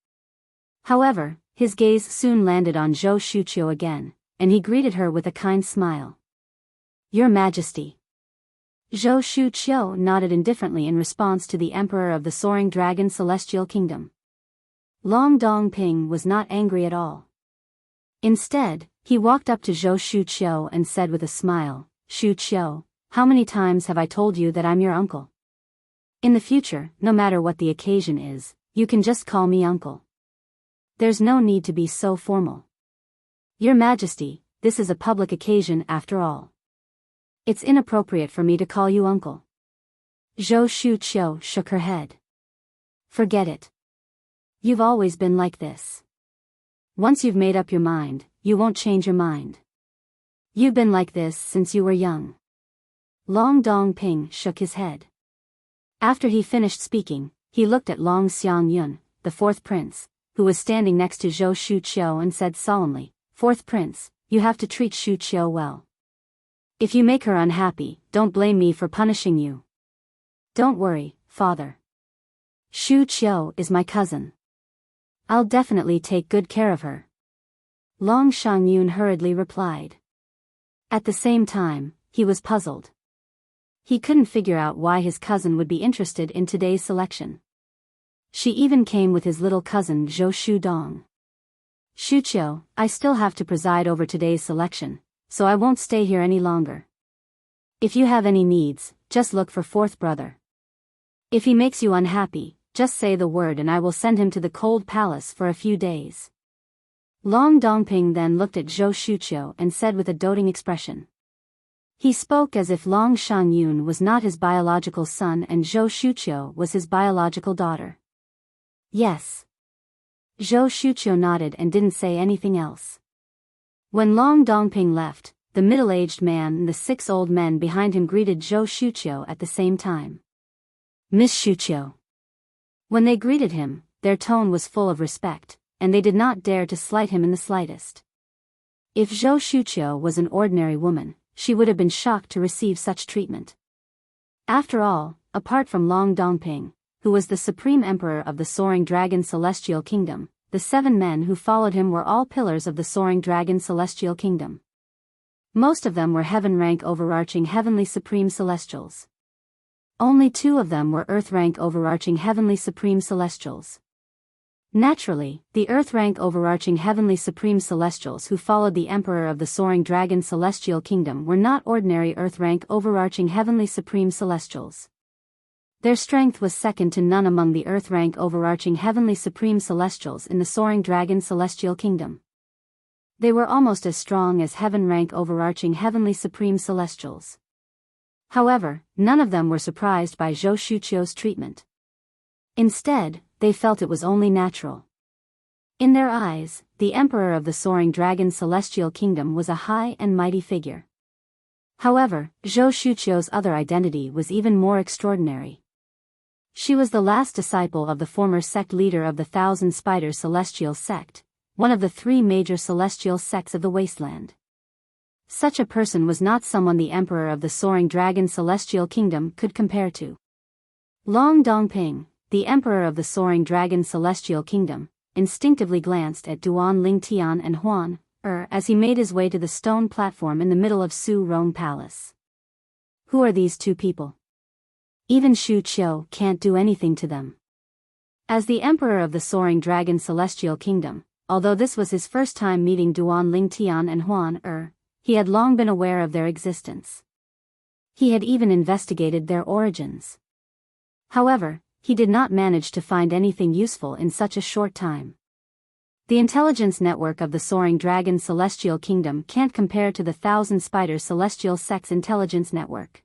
However, his gaze soon landed on Zhou Shuqiu again, and he greeted her with a kind smile. Your Majesty. Zhou Shuqiu nodded indifferently in response to the Emperor of the Soaring Dragon Celestial Kingdom. Long Dongping was not angry at all. Instead, he walked up to Zhou Shuqiu and said with a smile, Shuqiu, how many times have I told you that I'm your uncle? In the future, no matter what the occasion is, you can just call me uncle. There's no need to be so formal. Your Majesty, this is a public occasion after all. It's inappropriate for me to call you uncle. Zhou Shuqiu shook her head. Forget it. You've always been like this. Once you've made up your mind, you won't change your mind. You've been like this since you were young. Long Dongping shook his head. After he finished speaking, he looked at Long Xiangyun, the fourth prince, who was standing next to Zhou Shuqiu and said solemnly, Fourth prince, you have to treat Shuqiu well. If you make her unhappy, don't blame me for punishing you. Don't worry, father. Shuqiu is my cousin. I'll definitely take good care of her. Long Xiangyun hurriedly replied. At the same time, he was puzzled. He couldn't figure out why his cousin would be interested in today's selection. She even came with his little cousin Zhou Shudong. Shuqiu, I still have to preside over today's selection, so I won't stay here any longer. If you have any needs, just look for fourth brother. If he makes you unhappy, just say the word and I will send him to the cold palace for a few days. Long Dongping then looked at Zhou Shuqiu and said with a doting expression. He spoke as if Long Xiangyun was not his biological son and Zhou Shuqiu was his biological daughter. Yes. Zhou Shuqiu nodded and didn't say anything else. When Long Dongping left, the middle-aged man and the 6 old men behind him greeted Zhou Shuqiu at the same time. Miss Shuqiu. When they greeted him, their tone was full of respect, and they did not dare to slight him in the slightest. If Zhou Shuqiu was an ordinary woman, she would have been shocked to receive such treatment. After all, apart from Long Dongping, who was the supreme emperor of the Soaring Dragon Celestial Kingdom, the 7 men who followed him were all pillars of the Soaring Dragon Celestial Kingdom. Most of them were heaven-rank overarching heavenly supreme celestials. Only 2 of them were earth-rank overarching heavenly supreme celestials. Naturally, the earth-rank overarching heavenly supreme celestials who followed the emperor of the Soaring Dragon Celestial Kingdom were not ordinary earth-rank overarching heavenly supreme celestials. Their strength was second to none among the earth-rank overarching heavenly supreme celestials in the Soaring Dragon Celestial Kingdom. They were almost as strong as heaven-rank overarching heavenly supreme celestials. However, none of them were surprised by Zhou Shuqiu's treatment. Instead, they felt it was only natural. In their eyes, the emperor of the Soaring Dragon Celestial Kingdom was a high and mighty figure. However, Zhou Shuqiu's other identity was even more extraordinary. She was the last disciple of the former sect leader of the Thousand Spiders Celestial Sect, one of the 3 major celestial sects of the wasteland. Such a person was not someone the emperor of the Soaring Dragon Celestial Kingdom could compare to. Long Dongping, the emperor of the Soaring Dragon Celestial Kingdom, instinctively glanced at Duan Lingtian and Huan as he made his way to the stone platform in the middle of Su Rong Palace. Who are these 2 people? Even Shuqiu can't do anything to them. As the emperor of the Soaring Dragon Celestial Kingdom, although this was his first time meeting Duan Lingtian and Huan he had long been aware of their existence. He had even investigated their origins. However, he did not manage to find anything useful in such a short time. The intelligence network of the Soaring Dragon Celestial Kingdom can't compare to the Thousand Spiders Celestial Sect's intelligence network.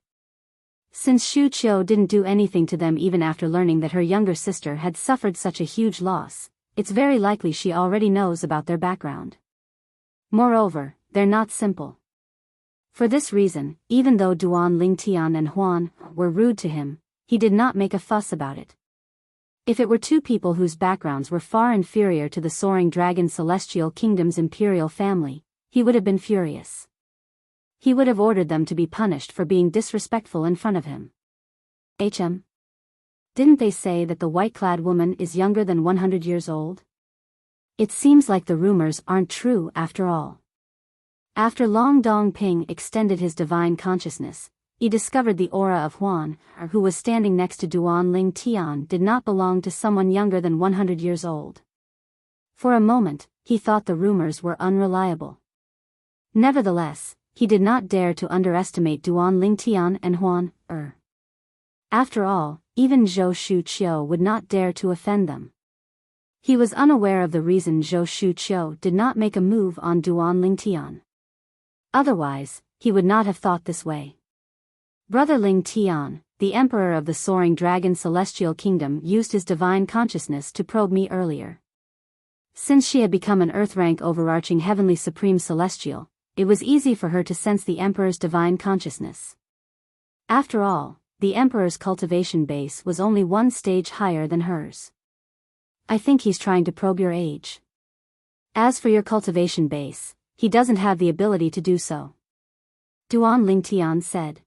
Since Shuqiu didn't do anything to them even after learning that her younger sister had suffered such a huge loss, it's very likely she already knows about their background. Moreover, they're not simple. For this reason, even though Duan Lingtian and Huan were rude to him, he did not make a fuss about it. If it were 2 people whose backgrounds were far inferior to the Soaring Dragon Celestial Kingdom's imperial family, he would have been furious. He would have ordered them to be punished for being disrespectful in front of him. Didn't they say that the white-clad woman is younger than 100 years old? It seems like the rumors aren't true after all. After Long Dongping extended his divine consciousness, he discovered the aura of Huan, who was standing next to Duan Ling Tian, did not belong to someone younger than 100 years old. For a moment, he thought the rumors were unreliable. Nevertheless, he did not dare to underestimate Duan Ling Tian and Huan. After all, even Zhou Shuqiu would not dare to offend them. He was unaware of the reason Zhou Shuqiu did not make a move on Duan Ling Tian. Otherwise, he would not have thought this way. Brother Ling Tian, the emperor of the Soaring Dragon Celestial Kingdom, used his divine consciousness to probe me earlier. Since she had become an earth-rank overarching heavenly supreme celestial, it was easy for her to sense the emperor's divine consciousness. After all, the emperor's cultivation base was only one stage higher than hers. I think he's trying to probe your age. As for your cultivation base, he doesn't have the ability to do so. Duan Ling Tian said.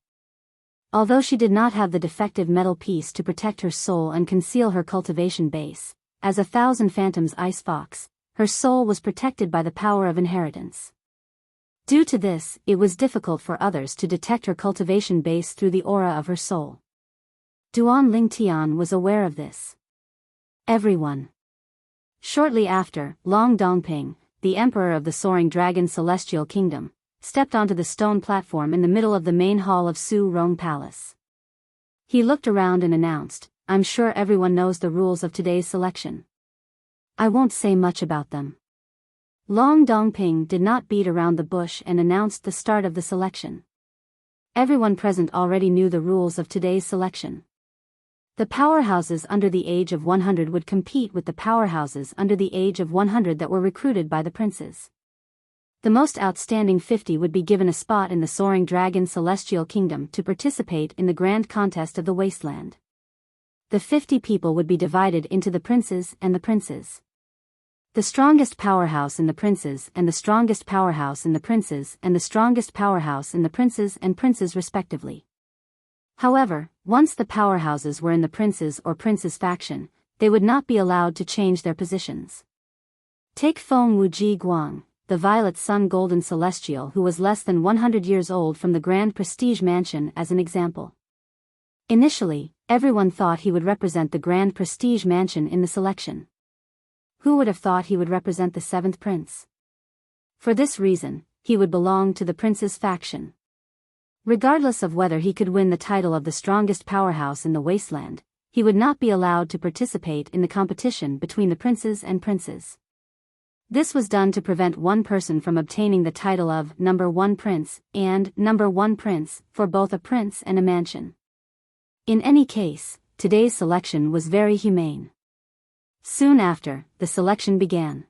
Although she did not have the defective metal piece to protect her soul and conceal her cultivation base, as a thousand phantoms ice fox, her soul was protected by the power of inheritance. Due to this, it was difficult for others to detect her cultivation base through the aura of her soul. Duan Ling Tian was aware of this. Everyone. Shortly after, Long Dongping, the emperor of the Soaring Dragon Celestial Kingdom, stepped onto the stone platform in the middle of the main hall of Su Rong Palace. He looked around and announced, "I'm sure everyone knows the rules of today's selection. I won't say much about them." Long Dongping did not beat around the bush and announced the start of the selection. Everyone present already knew the rules of today's selection. The powerhouses under the age of 100 would compete with the powerhouses under the age of 100 that were recruited by the princes. The most outstanding 50 would be given a spot in the Soaring Dragon Celestial Kingdom to participate in the grand contest of the wasteland. The 50 people would be divided into the princes and the princes. The strongest powerhouse in the princes and the strongest powerhouse in the princes and the strongest powerhouse in the princes and princes respectively. However, once the powerhouses were in the princes or princes faction, they would not be allowed to change their positions. Take Feng Wuji Guang, the Violet Sun Golden Celestial who was less than 100 years old from the Grand Prestige Mansion as an example. Initially, everyone thought he would represent the Grand Prestige Mansion in the selection. Who would have thought he would represent the 7th prince? For this reason, he would belong to the prince's faction. Regardless of whether he could win the title of the strongest powerhouse in the wasteland, he would not be allowed to participate in the competition between the princes and princes. This was done to prevent one person from obtaining the title of number 1 prince and number 1 prince for both a prince and a mansion. In any case, today's selection was very humane. Soon after, the selection began.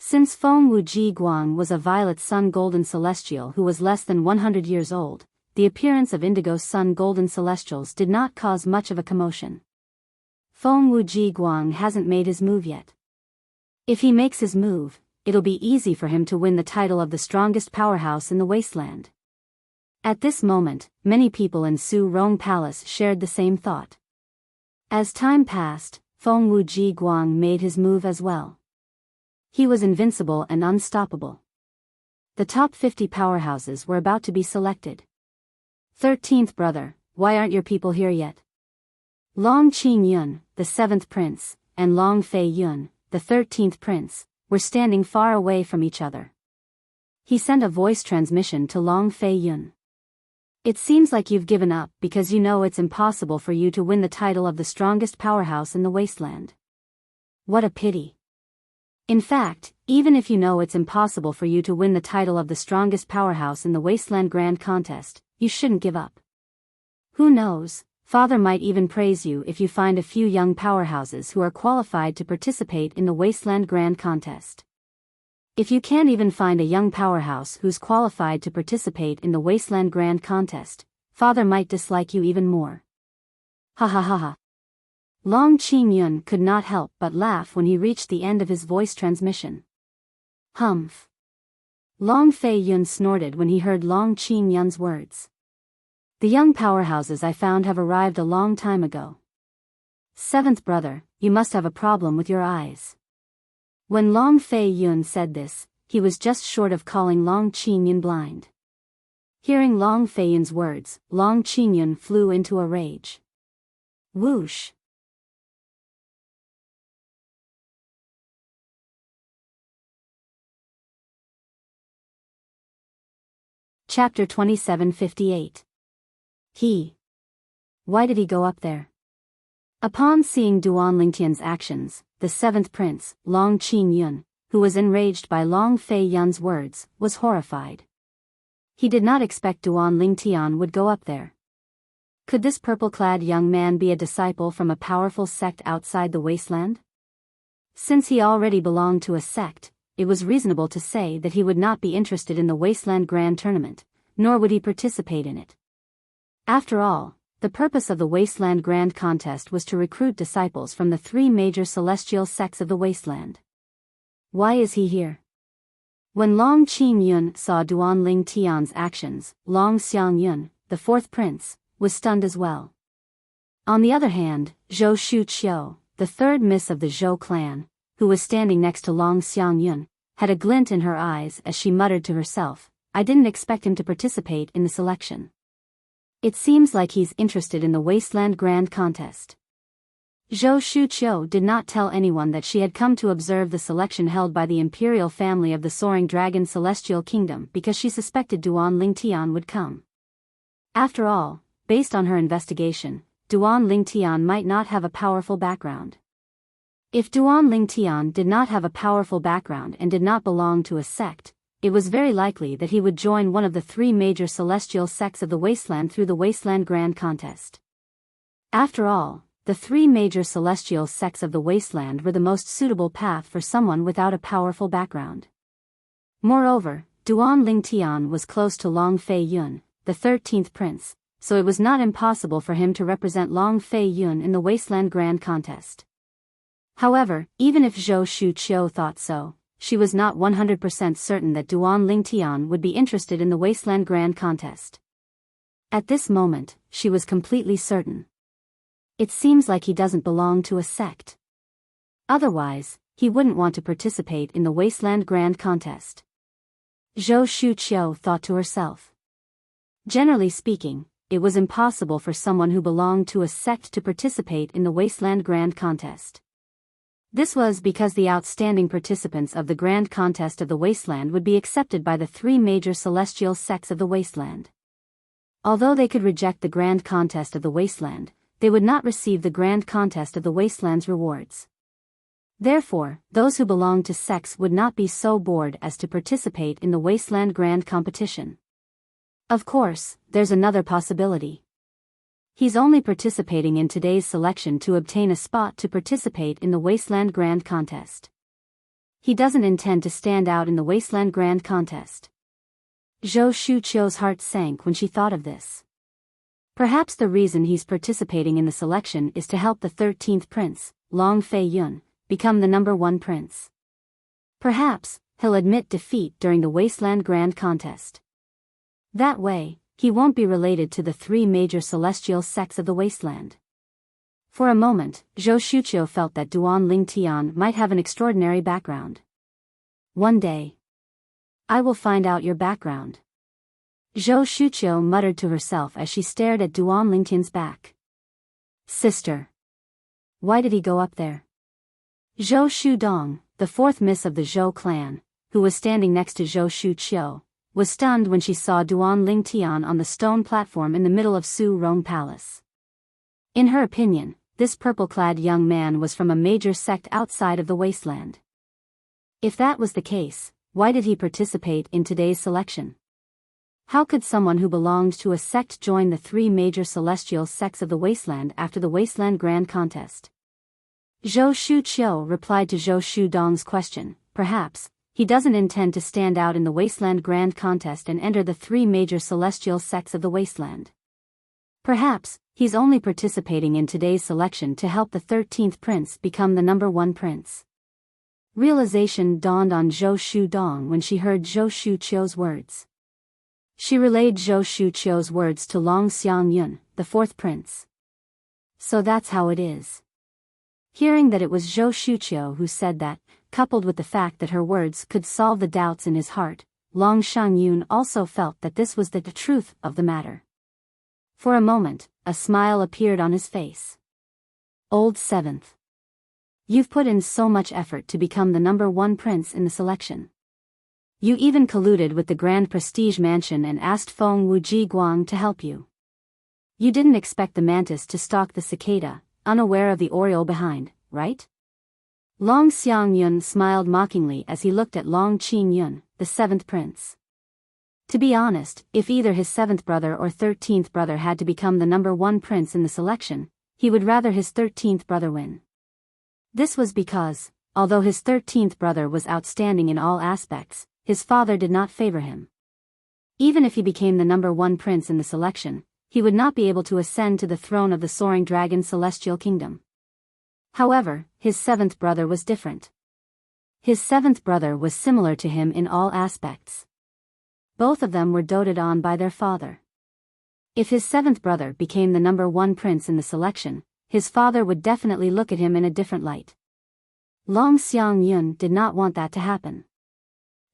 Since Feng Wuji Guang was a Violet Sun Golden Celestial who was less than 100 years old, the appearance of Indigo Sun Golden Celestials did not cause much of a commotion. Feng Wuji Guang hasn't made his move yet. If he makes his move, it'll be easy for him to win the title of the strongest powerhouse in the wasteland. At this moment, many people in Su Rong Palace shared the same thought. As time passed, Feng Wuji Guang made his move as well. He was invincible and unstoppable. The top 50 powerhouses were about to be selected. 13th brother, why aren't your people here yet? Long Qing Yun, the 7th prince, and Long Fei Yun, the 13th prince, were standing far away from each other. He sent a voice transmission to Long Fei Yun. It seems like you've given up because you know it's impossible for you to win the title of the strongest powerhouse in the wasteland. What a pity. In fact, even if you know it's impossible for you to win the title of the strongest powerhouse in the wasteland grand contest, you shouldn't give up. Who knows, Father might even praise you if you find a few young powerhouses who are qualified to participate in the wasteland grand contest. If you can't even find a young powerhouse who's qualified to participate in the Wasteland Grand Contest, Father might dislike you even more. Ha ha ha ha. Long Qing Yun could not help but laugh when he reached the end of his voice transmission. Humph. Long Fei Yun snorted when he heard Long Qing Yun's words. The young powerhouses I found have arrived a long time ago. 7th brother, you must have a problem with your eyes. When Long Fei Yun said this, he was just short of calling Long Qingyun blind. Hearing Long Feiyun's words, Long Qingyun flew into a rage. Whoosh! Chapter 2758. Why did he go up there? Upon seeing Duan Lingtian's actions, the seventh prince, Long Qingyun, who was enraged by Long Feiyun's words, was horrified. He did not expect Duan Lingtian would go up there. Could this purple-clad young man be a disciple from a powerful sect outside the wasteland? Since he already belonged to a sect, it was reasonable to say that he would not be interested in the Wasteland Grand Tournament, nor would he participate in it. After all, the purpose of the Wasteland Grand Contest was to recruit disciples from the three major celestial sects of the Wasteland. Why is he here? When Long Qingyun saw Duan Lingtian's actions, Long Xiangyun, the fourth prince, was stunned as well. On the other hand, Zhou Shuqiu, the third miss of the Zhou clan, who was standing next to Long Xiangyun, had a glint in her eyes as she muttered to herself, I didn't expect him to participate in the selection. It seems like he's interested in the Wasteland Grand Contest. Zhou Shuqiu did not tell anyone that she had come to observe the selection held by the imperial family of the Soaring Dragon Celestial Kingdom because she suspected Duan Lingtian would come. After all, based on her investigation, Duan Lingtian might not have a powerful background. If Duan Lingtian did not have a powerful background and did not belong to a sect, it was very likely that he would join one of the three major celestial sects of the Wasteland through the Wasteland Grand Contest. After all, the three major celestial sects of the Wasteland were the most suitable path for someone without a powerful background. Moreover, Duan Lingtian was close to Long Feiyun, the 13th prince, so it was not impossible for him to represent Long Feiyun in the Wasteland Grand Contest. However, even if Zhou Shuqiu thought so, she was not 100% certain that Duan Lingtian would be interested in the Wasteland Grand Contest. At this moment, she was completely certain. It seems like he doesn't belong to a sect. Otherwise, he wouldn't want to participate in the Wasteland Grand Contest. Zhou Shuqiu thought to herself. Generally speaking, it was impossible for someone who belonged to a sect to participate in the Wasteland Grand Contest. This was because the outstanding participants of the Grand Contest of the Wasteland would be accepted by the three major celestial sects of the Wasteland. Although they could reject the Grand Contest of the Wasteland, they would not receive the Grand Contest of the Wasteland's rewards. Therefore, those who belonged to sects would not be so bored as to participate in the Wasteland Grand Competition. Of course, there's another possibility. He's only participating in today's selection to obtain a spot to participate in the Wasteland Grand Contest. He doesn't intend to stand out in the Wasteland Grand Contest. Zhou Shuqiu's heart sank when she thought of this. Perhaps the reason he's participating in the selection is to help the 13th prince, Long Feiyun, become the number one prince. Perhaps, he'll admit defeat during the Wasteland Grand Contest. That way, he won't be related to the three major celestial sects of the Wasteland. For a moment, Zhou Shuqiu felt that Duan Lingtian might have an extraordinary background. One day, I will find out your background. Zhou Shuqiu muttered to herself as she stared at Duan Lingtian's back. Sister. Why did he go up there? Zhou Shudong, the fourth miss of the Zhou clan, who was standing next to Zhou Shuqiu, was stunned when she saw Duan Lingtian on the stone platform in the middle of Su Rong Palace. In her opinion, this purple-clad young man was from a major sect outside of the Wasteland. If that was the case, why did he participate in today's selection? How could someone who belonged to a sect join the three major celestial sects of the Wasteland after the Wasteland Grand Contest? Zhou Shuqiu replied to Zhou Shudong's question, perhaps, he doesn't intend to stand out in the Wasteland Grand Contest and enter the three major celestial sects of the Wasteland. Perhaps, he's only participating in today's selection to help the 13th prince become the number one prince. Realization dawned on Zhou Shudong when she heard Zhou Shuqiu's words. She relayed Zhou Shuqiu's words to Long Xiangyun, the fourth prince. So that's how it is. Hearing that it was Zhou Shuqiu who said that, coupled with the fact that her words could solve the doubts in his heart, Long Shangyun also felt that this was the truth of the matter. For a moment, a smile appeared on his face. Old Seventh. You've put in so much effort to become the #1 prince in the selection. You even colluded with the Grand Prestige Mansion and asked Feng Wuji Guang to help you. You didn't expect the mantis to stalk the cicada, unaware of the oriole behind, right? Long Xiangyun smiled mockingly as he looked at Long Qingyun, the 7th prince. To be honest, if either his 7th brother or 13th brother had to become the #1 prince in the selection, he would rather his 13th brother win. This was because, although his 13th brother was outstanding in all aspects, his father did not favor him. Even if he became the #1 prince in the selection, he would not be able to ascend to the throne of the Soaring Dragon Celestial Kingdom. However, his 7th brother was different. His 7th brother was similar to him in all aspects. Both of them were doted on by their father. If his 7th brother became the #1 prince in the selection, his father would definitely look at him in a different light. Long Xiangyun did not want that to happen.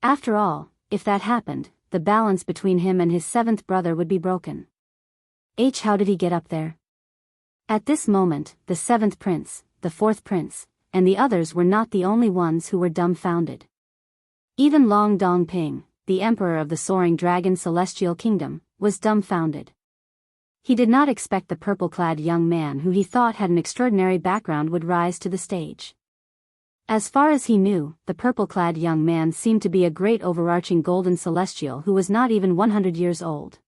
After all, if that happened, the balance between him and his 7th brother would be broken. How did he get up there? At this moment, the 7th prince, the 4th prince, and the others were not the only ones who were dumbfounded. Even Long Dongping, the emperor of the Soaring Dragon Celestial Kingdom, was dumbfounded. He did not expect the purple-clad young man who he thought had an extraordinary background would rise to the stage. As far as he knew, the purple-clad young man seemed to be a great overarching golden celestial who was not even 100 years old.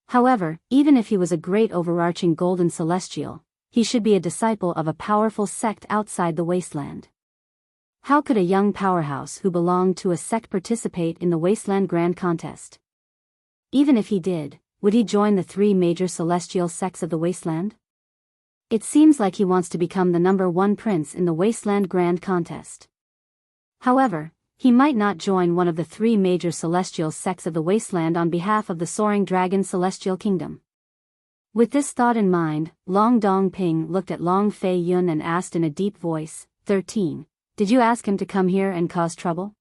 However, even if he was a great overarching golden celestial, he should be a disciple of a powerful sect outside the wasteland. How could a young powerhouse who belonged to a sect participate in the Wasteland Grand Contest? Even if he did, would he join the 3 major celestial sects of the wasteland? It seems like he wants to become the #1 prince in the Wasteland Grand Contest. However, he might not join one of the 3 major celestial sects of the wasteland on behalf of the Soaring Dragon Celestial Kingdom. With this thought in mind, Long Dongping looked at Long Fei Yun and asked in a deep voice, 13, did you ask him to come here and cause trouble?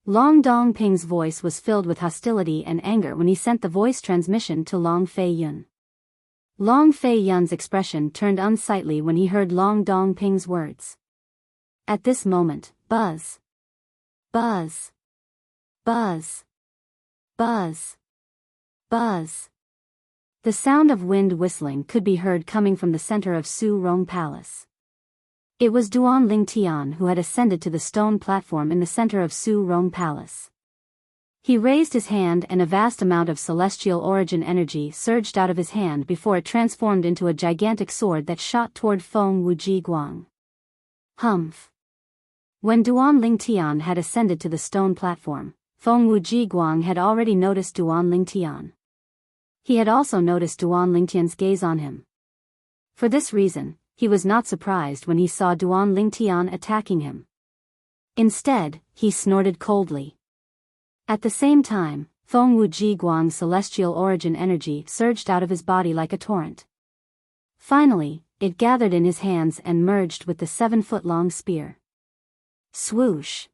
Long Dongping's voice was filled with hostility and anger when he sent the voice transmission to Long Fei Yun. Long Fei Yun's expression turned unsightly when he heard Long Dongping's words. At this moment, buzz. Buzz. Buzz. Buzz. Buzz. The sound of wind whistling could be heard coming from the center of Su Rong Palace. It was Duan Lingtian who had ascended to the stone platform in the center of Su Rong Palace. He raised his hand and a vast amount of celestial origin energy surged out of his hand before it transformed into a gigantic sword that shot toward Feng Wuji Guang. Humph. When Duan Lingtian had ascended to the stone platform, Feng Wuji Guang had already noticed Duan Lingtian. He had also noticed Duan Lingtian's gaze on him. For this reason, he was not surprised when he saw Duan Lingtian attacking him. Instead, he snorted coldly. At the same time, Feng Wuji Guang's celestial origin energy surged out of his body like a torrent. Finally, it gathered in his hands and merged with the 7-foot-long spear. Swoosh!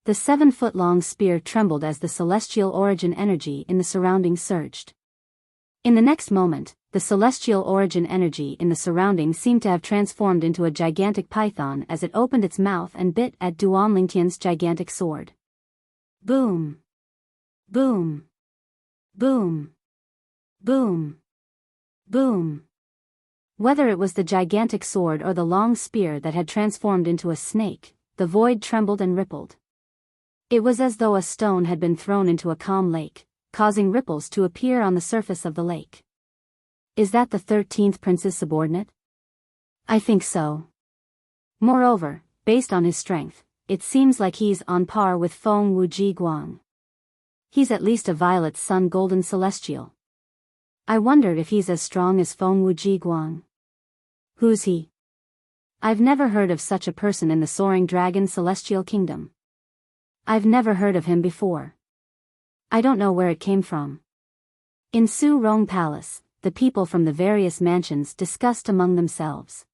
The 7-foot-long spear trembled as the celestial origin energy in the surroundings surged. In the next moment, the celestial origin energy in the surroundings seemed to have transformed into a gigantic python as it opened its mouth and bit at Duan Lingtian's gigantic sword. Boom! Boom! Boom! Boom! Boom! Whether it was the gigantic sword or the long spear that had transformed into a snake, the void trembled and rippled. It was as though a stone had been thrown into a calm lake, causing ripples to appear on the surface of the lake. Is that the 13th prince's subordinate? I think so. Moreover, based on his strength, it seems like he's on par with Feng Wuji Guang. He's at least a Violet Sun Golden Celestial. I wonder if he's as strong as Feng Wuji Guang. Who's he? I've never heard of such a person in the Soaring Dragon Celestial Kingdom. I've never heard of him before. I don't know where it came from. In Su Rong Palace, the people from the various mansions discussed among themselves.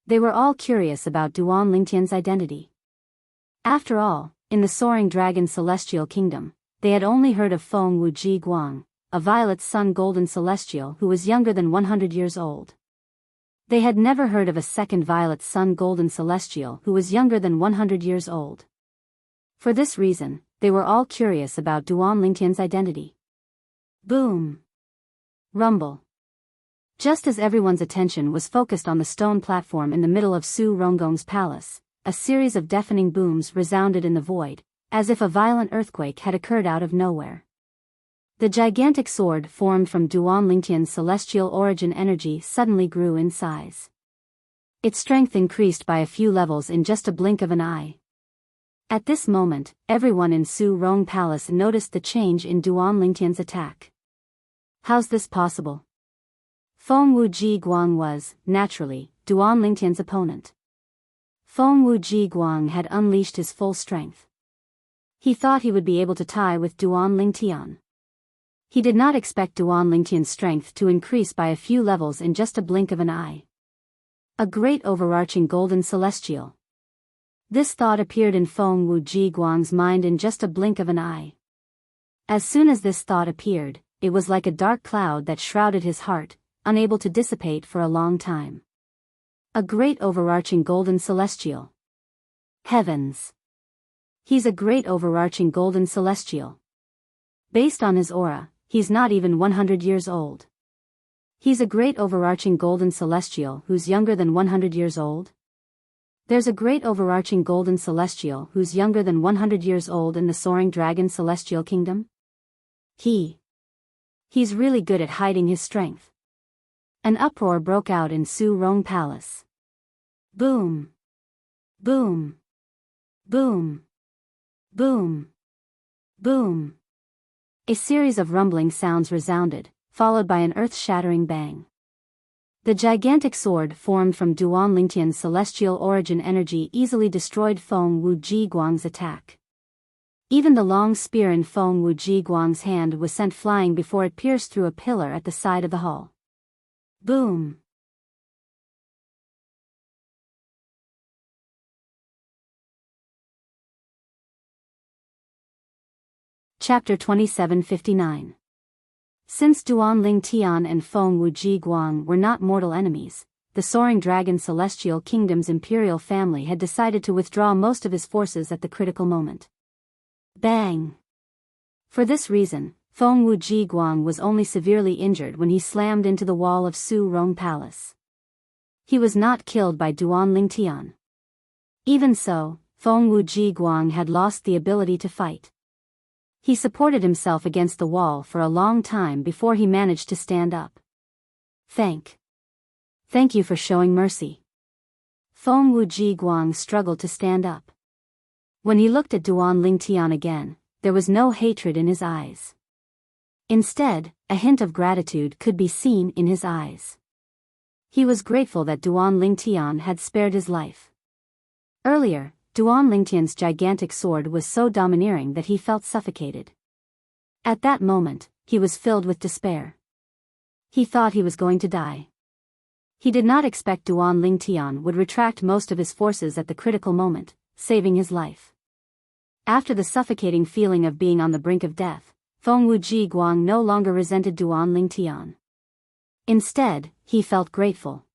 They were all curious about Duan Lingtian's identity. After all, in the Soaring Dragon Celestial Kingdom, they had only heard of Feng Wuji Guang, a Violet Sun Golden Celestial who was younger than 100 years old. They had never heard of a second Violet Sun Golden Celestial who was younger than 100 years old. For this reason, they were all curious about Duan Lingtian's identity. Boom! Rumble. Just as everyone's attention was focused on the stone platform in the middle of Su Ronggong's palace, a series of deafening booms resounded in the void, as if a violent earthquake had occurred out of nowhere. The gigantic sword formed from Duan Lingtian's celestial origin energy suddenly grew in size. Its strength increased by a few levels in just a blink of an eye. At this moment, everyone in Su Rong Palace noticed the change in Duan Lingtian's attack. How's this possible? Feng Wuji Guang was, naturally, Duan Lingtian's opponent. Feng Wuji Guang had unleashed his full strength. He thought he would be able to tie with Duan Lingtian. He did not expect Duan Lingtian's strength to increase by a few levels in just a blink of an eye. A great overarching golden celestial. This thought appeared in Feng Wuji Guang's mind in just a blink of an eye. As soon as this thought appeared, it was like a dark cloud that shrouded his heart, unable to dissipate for a long time. A great overarching golden celestial. Heavens! He's a great overarching golden celestial. Based on his aura, he's not even 100 years old. He's a great overarching golden celestial who's younger than 100 years old? There's a great overarching golden celestial who's younger than 100 years old in the Soaring Dragon Celestial Kingdom? He's really good at hiding his strength. An uproar broke out in Su Rong Palace. Boom! Boom! Boom! Boom! Boom! A series of rumbling sounds resounded, followed by an earth-shattering bang. The gigantic sword formed from Duan Lingtian's celestial origin energy easily destroyed Feng Wuji Guang's attack. Even the long spear in Feng Wuji Guang's hand was sent flying before it pierced through a pillar at the side of the hall. Boom! Chapter 2759. Since Duan Lingtian and Feng Wuji Guang were not mortal enemies, the Soaring Dragon Celestial Kingdom's imperial family had decided to withdraw most of his forces at the critical moment. Bang! For this reason, Feng Wuji Guang was only severely injured when he slammed into the wall of Su Rong Palace. He was not killed by Duan Lingtian. Even so, Feng Wuji Guang had lost the ability to fight. He supported himself against the wall for a long time before he managed to stand up. Thank you for showing mercy. Feng Wuji Guang struggled to stand up. When he looked at Duan Lingtian again, there was no hatred in his eyes. Instead, a hint of gratitude could be seen in his eyes. He was grateful that Duan Lingtian had spared his life. Earlier, Duan Lingtian's gigantic sword was so domineering that he felt suffocated. At that moment, he was filled with despair. He thought he was going to die. He did not expect Duan Lingtian would retract most of his forces at the critical moment, saving his life. After the suffocating feeling of being on the brink of death, Feng Wuji Guang no longer resented Duan Lingtian. Instead, he felt grateful.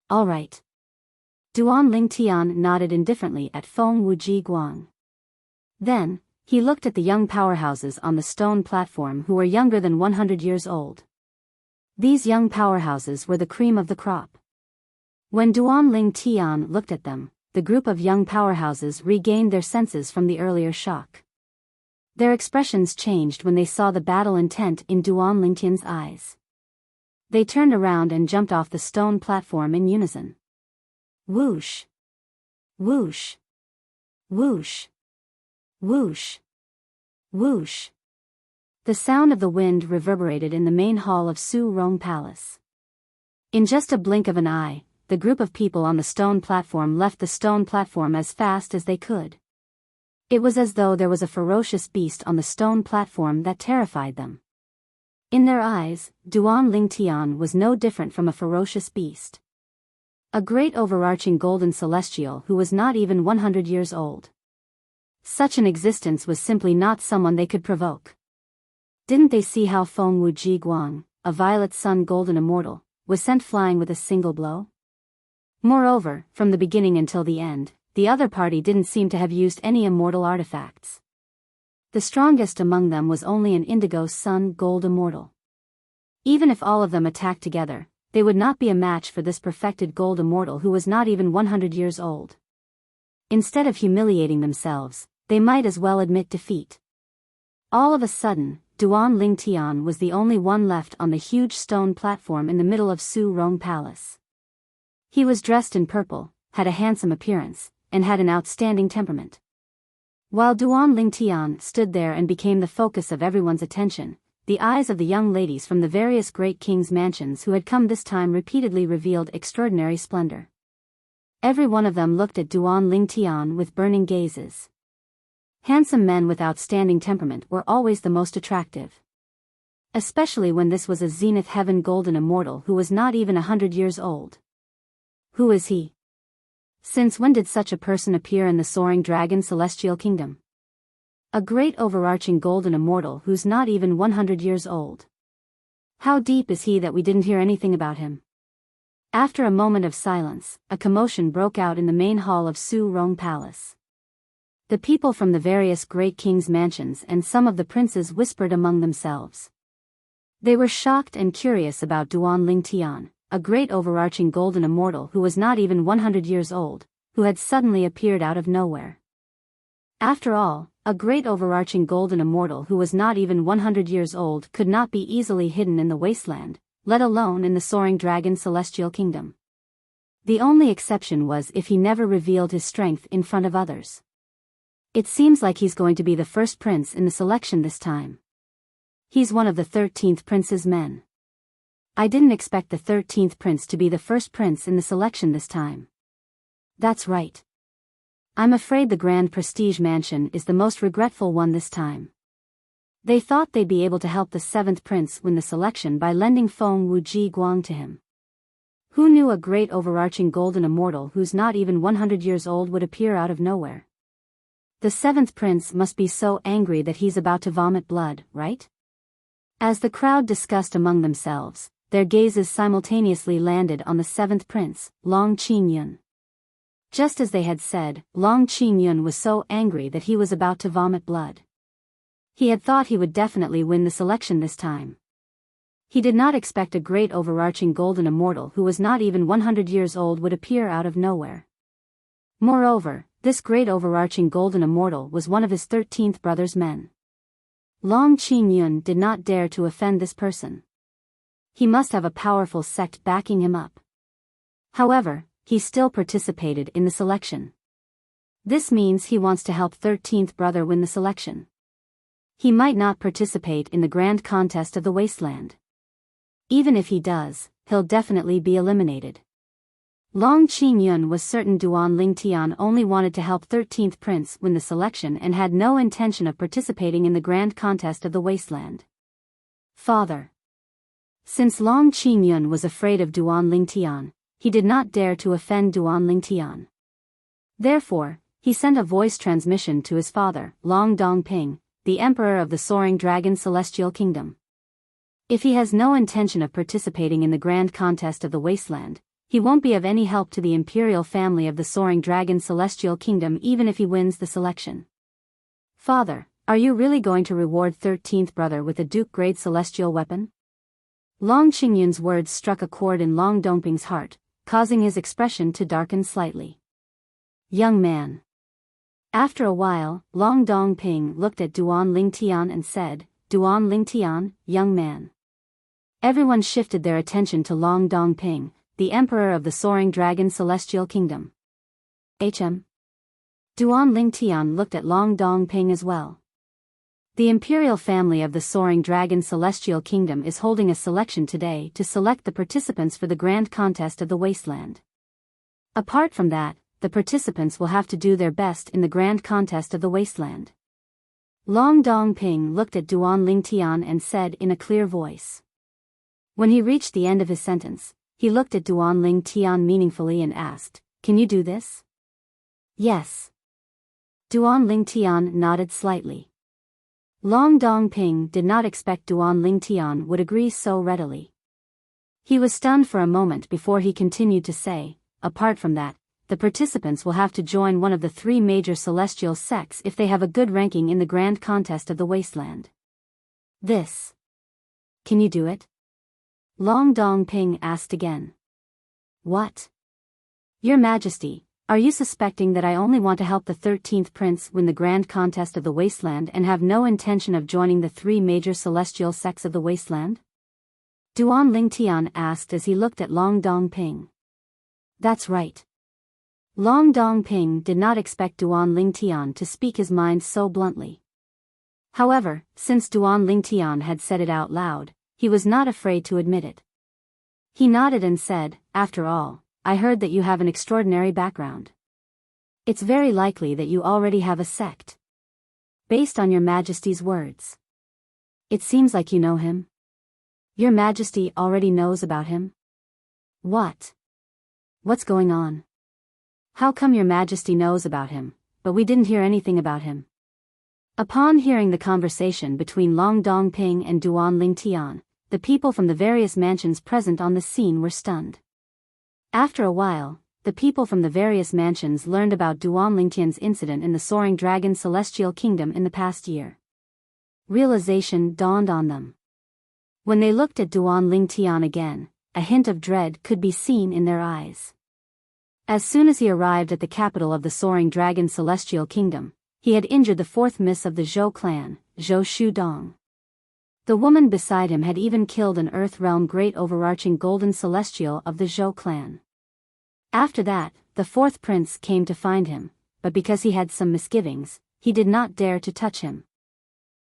All right. Duan Lingtian nodded indifferently at Feng Wuji Guang. Then, he looked at the young powerhouses on the stone platform who were younger than 100 years old. These young powerhouses were the cream of the crop. When Duan Lingtian looked at them, the group of young powerhouses regained their senses from the earlier shock. Their expressions changed when they saw the battle intent in Duan Lingtian's eyes. They turned around and jumped off the stone platform in unison. Whoosh! Whoosh! Whoosh! Whoosh! Whoosh! The sound of the wind reverberated in the main hall of Su Rong Palace. In just a blink of an eye, the group of people on the stone platform left the stone platform as fast as they could. It was as though there was a ferocious beast on the stone platform that terrified them. In their eyes, Duan Lingtian was no different from a ferocious beast. A great overarching golden celestial who was not even 100 years old. Such an existence was simply not someone they could provoke. Didn't they see how Feng Wuji Guang, a violet sun golden immortal, was sent flying with a single blow? Moreover, from the beginning until the end, the other party didn't seem to have used any immortal artifacts. The strongest among them was only an indigo sun gold immortal. Even if all of them attacked together, they would not be a match for this perfected gold immortal who was not even 100 years old. Instead of humiliating themselves, they might as well admit defeat. All of a sudden, Duan Lingtian was the only one left on the huge stone platform in the middle of Soaring Palace. He was dressed in purple, had a handsome appearance, and had an outstanding temperament. While Duan Lingtian stood there and became the focus of everyone's attention, the eyes of the young ladies from the various great kings' mansions who had come this time repeatedly revealed extraordinary splendor. Every one of them looked at Duan Lingtian with burning gazes. Handsome men with outstanding temperament were always the most attractive. Especially when this was a zenith heaven golden immortal who was not even 100 years old. Who is he? Since when did such a person appear in the Soaring Dragon Celestial Kingdom? A great overarching golden immortal who's not even 100 years old. How deep is he that we didn't hear anything about him? After a moment of silence, a commotion broke out in the main hall of Soaring Palace. The people from the various great kings' mansions and some of the princes whispered among themselves. They were shocked and curious about Duan Lingtian, a great overarching golden immortal who was not even 100 years old, who had suddenly appeared out of nowhere. After all, a great overarching golden immortal who was not even 100 years old could not be easily hidden in the wasteland, let alone in the Soaring Dragon Celestial Kingdom. The only exception was if he never revealed his strength in front of others. It seems like he's going to be the first prince in the selection this time. He's one of the 13th prince's men. I didn't expect the 13th prince to be the first prince in the selection this time. That's right. I'm afraid the Grand Prestige Mansion is the most regretful one this time. They thought they'd be able to help the 7th prince win the selection by lending Feng Wuji Guang to him. Who knew a great overarching golden immortal who's not even 100 years old would appear out of nowhere? The 7th prince must be so angry that he's about to vomit blood, right? As the crowd discussed among themselves, their gazes simultaneously landed on the 7th prince, Long Qingyun. Just as they had said, Long Qingyun was so angry that he was about to vomit blood. He had thought he would definitely win the selection this time. He did not expect a great overarching golden immortal who was not even 100 years old would appear out of nowhere. Moreover, this great overarching golden immortal was one of his 13th brother's men. Long Qingyun did not dare to offend this person. He must have a powerful sect backing him up. However, he still participated in the selection. This means he wants to help 13th brother win the selection. He might not participate in the grand contest of the wasteland. Even if he does, he'll definitely be eliminated. Long Qingyun was certain Duan Lingtian only wanted to help 13th prince win the selection and had no intention of participating in the grand contest of the wasteland. Father. Since Long Qingyun was afraid of Duan Lingtian, he did not dare to offend Duan Lingtian. Therefore, he sent a voice transmission to his father, Long Dongping, the emperor of the Soaring Dragon Celestial Kingdom. If he has no intention of participating in the grand contest of the wasteland, he won't be of any help to the imperial family of the Soaring Dragon Celestial Kingdom even if he wins the selection. Father, are you really going to reward 13th brother with a Duke-grade celestial weapon? Long Qingyun's words struck a chord in Long Dongping's heart, causing his expression to darken slightly. Young man. After a while, Long Dongping looked at Duan Lingtian and said, Duan Lingtian, young man. Everyone shifted their attention to Long Dongping, the emperor of the Soaring Dragon Celestial Kingdom. Duan Lingtian looked at Long Dongping as well. The imperial family of the Soaring Dragon Celestial Kingdom is holding a selection today to select the participants for the grand contest of the wasteland. Apart from that, the participants will have to do their best in the grand contest of the wasteland. Long Dongping looked at Duan Lingtian and said in a clear voice. When he reached the end of his sentence, he looked at Duan Lingtian meaningfully and asked, Can you do this? Yes. Duan Lingtian nodded slightly. Long Dongping did not expect Duan Lingtian would agree so readily. He was stunned for a moment before he continued to say, apart from that, the participants will have to join one of the three major celestial sects if they have a good ranking in the grand contest of the wasteland. This. Can you do it? Long Dongping asked again. What? Your Majesty, are you suspecting that I only want to help the 13th prince win the grand contest of the wasteland and have no intention of joining the three major celestial sects of the wasteland? Duan Lingtian asked as he looked at Long Dongping. That's right. Long Dongping did not expect Duan Lingtian to speak his mind so bluntly. However, since Duan Lingtian had said it out loud, he was not afraid to admit it. He nodded and said, after all, I heard that you have an extraordinary background. It's very likely that you already have a sect. Based on your Majesty's words. It seems like you know him. Your Majesty already knows about him? What? What's going on? How come your Majesty knows about him, but we didn't hear anything about him? Upon hearing the conversation between Long Dongping and Duan Lingtian, the people from the various mansions present on the scene were stunned. After a while, the people from the various mansions learned about Duan Lingtian's incident in the Soaring Dragon Celestial Kingdom in the past year. Realization dawned on them. When they looked at Duan Lingtian again, a hint of dread could be seen in their eyes. As soon as he arrived at the capital of the Soaring Dragon Celestial Kingdom, he had injured the fourth miss of the Zhou clan, Zhou Shudong. The woman beside him had even killed an Earth Realm great overarching golden celestial of the Zhou clan. After that, the fourth prince came to find him, but because he had some misgivings, he did not dare to touch him.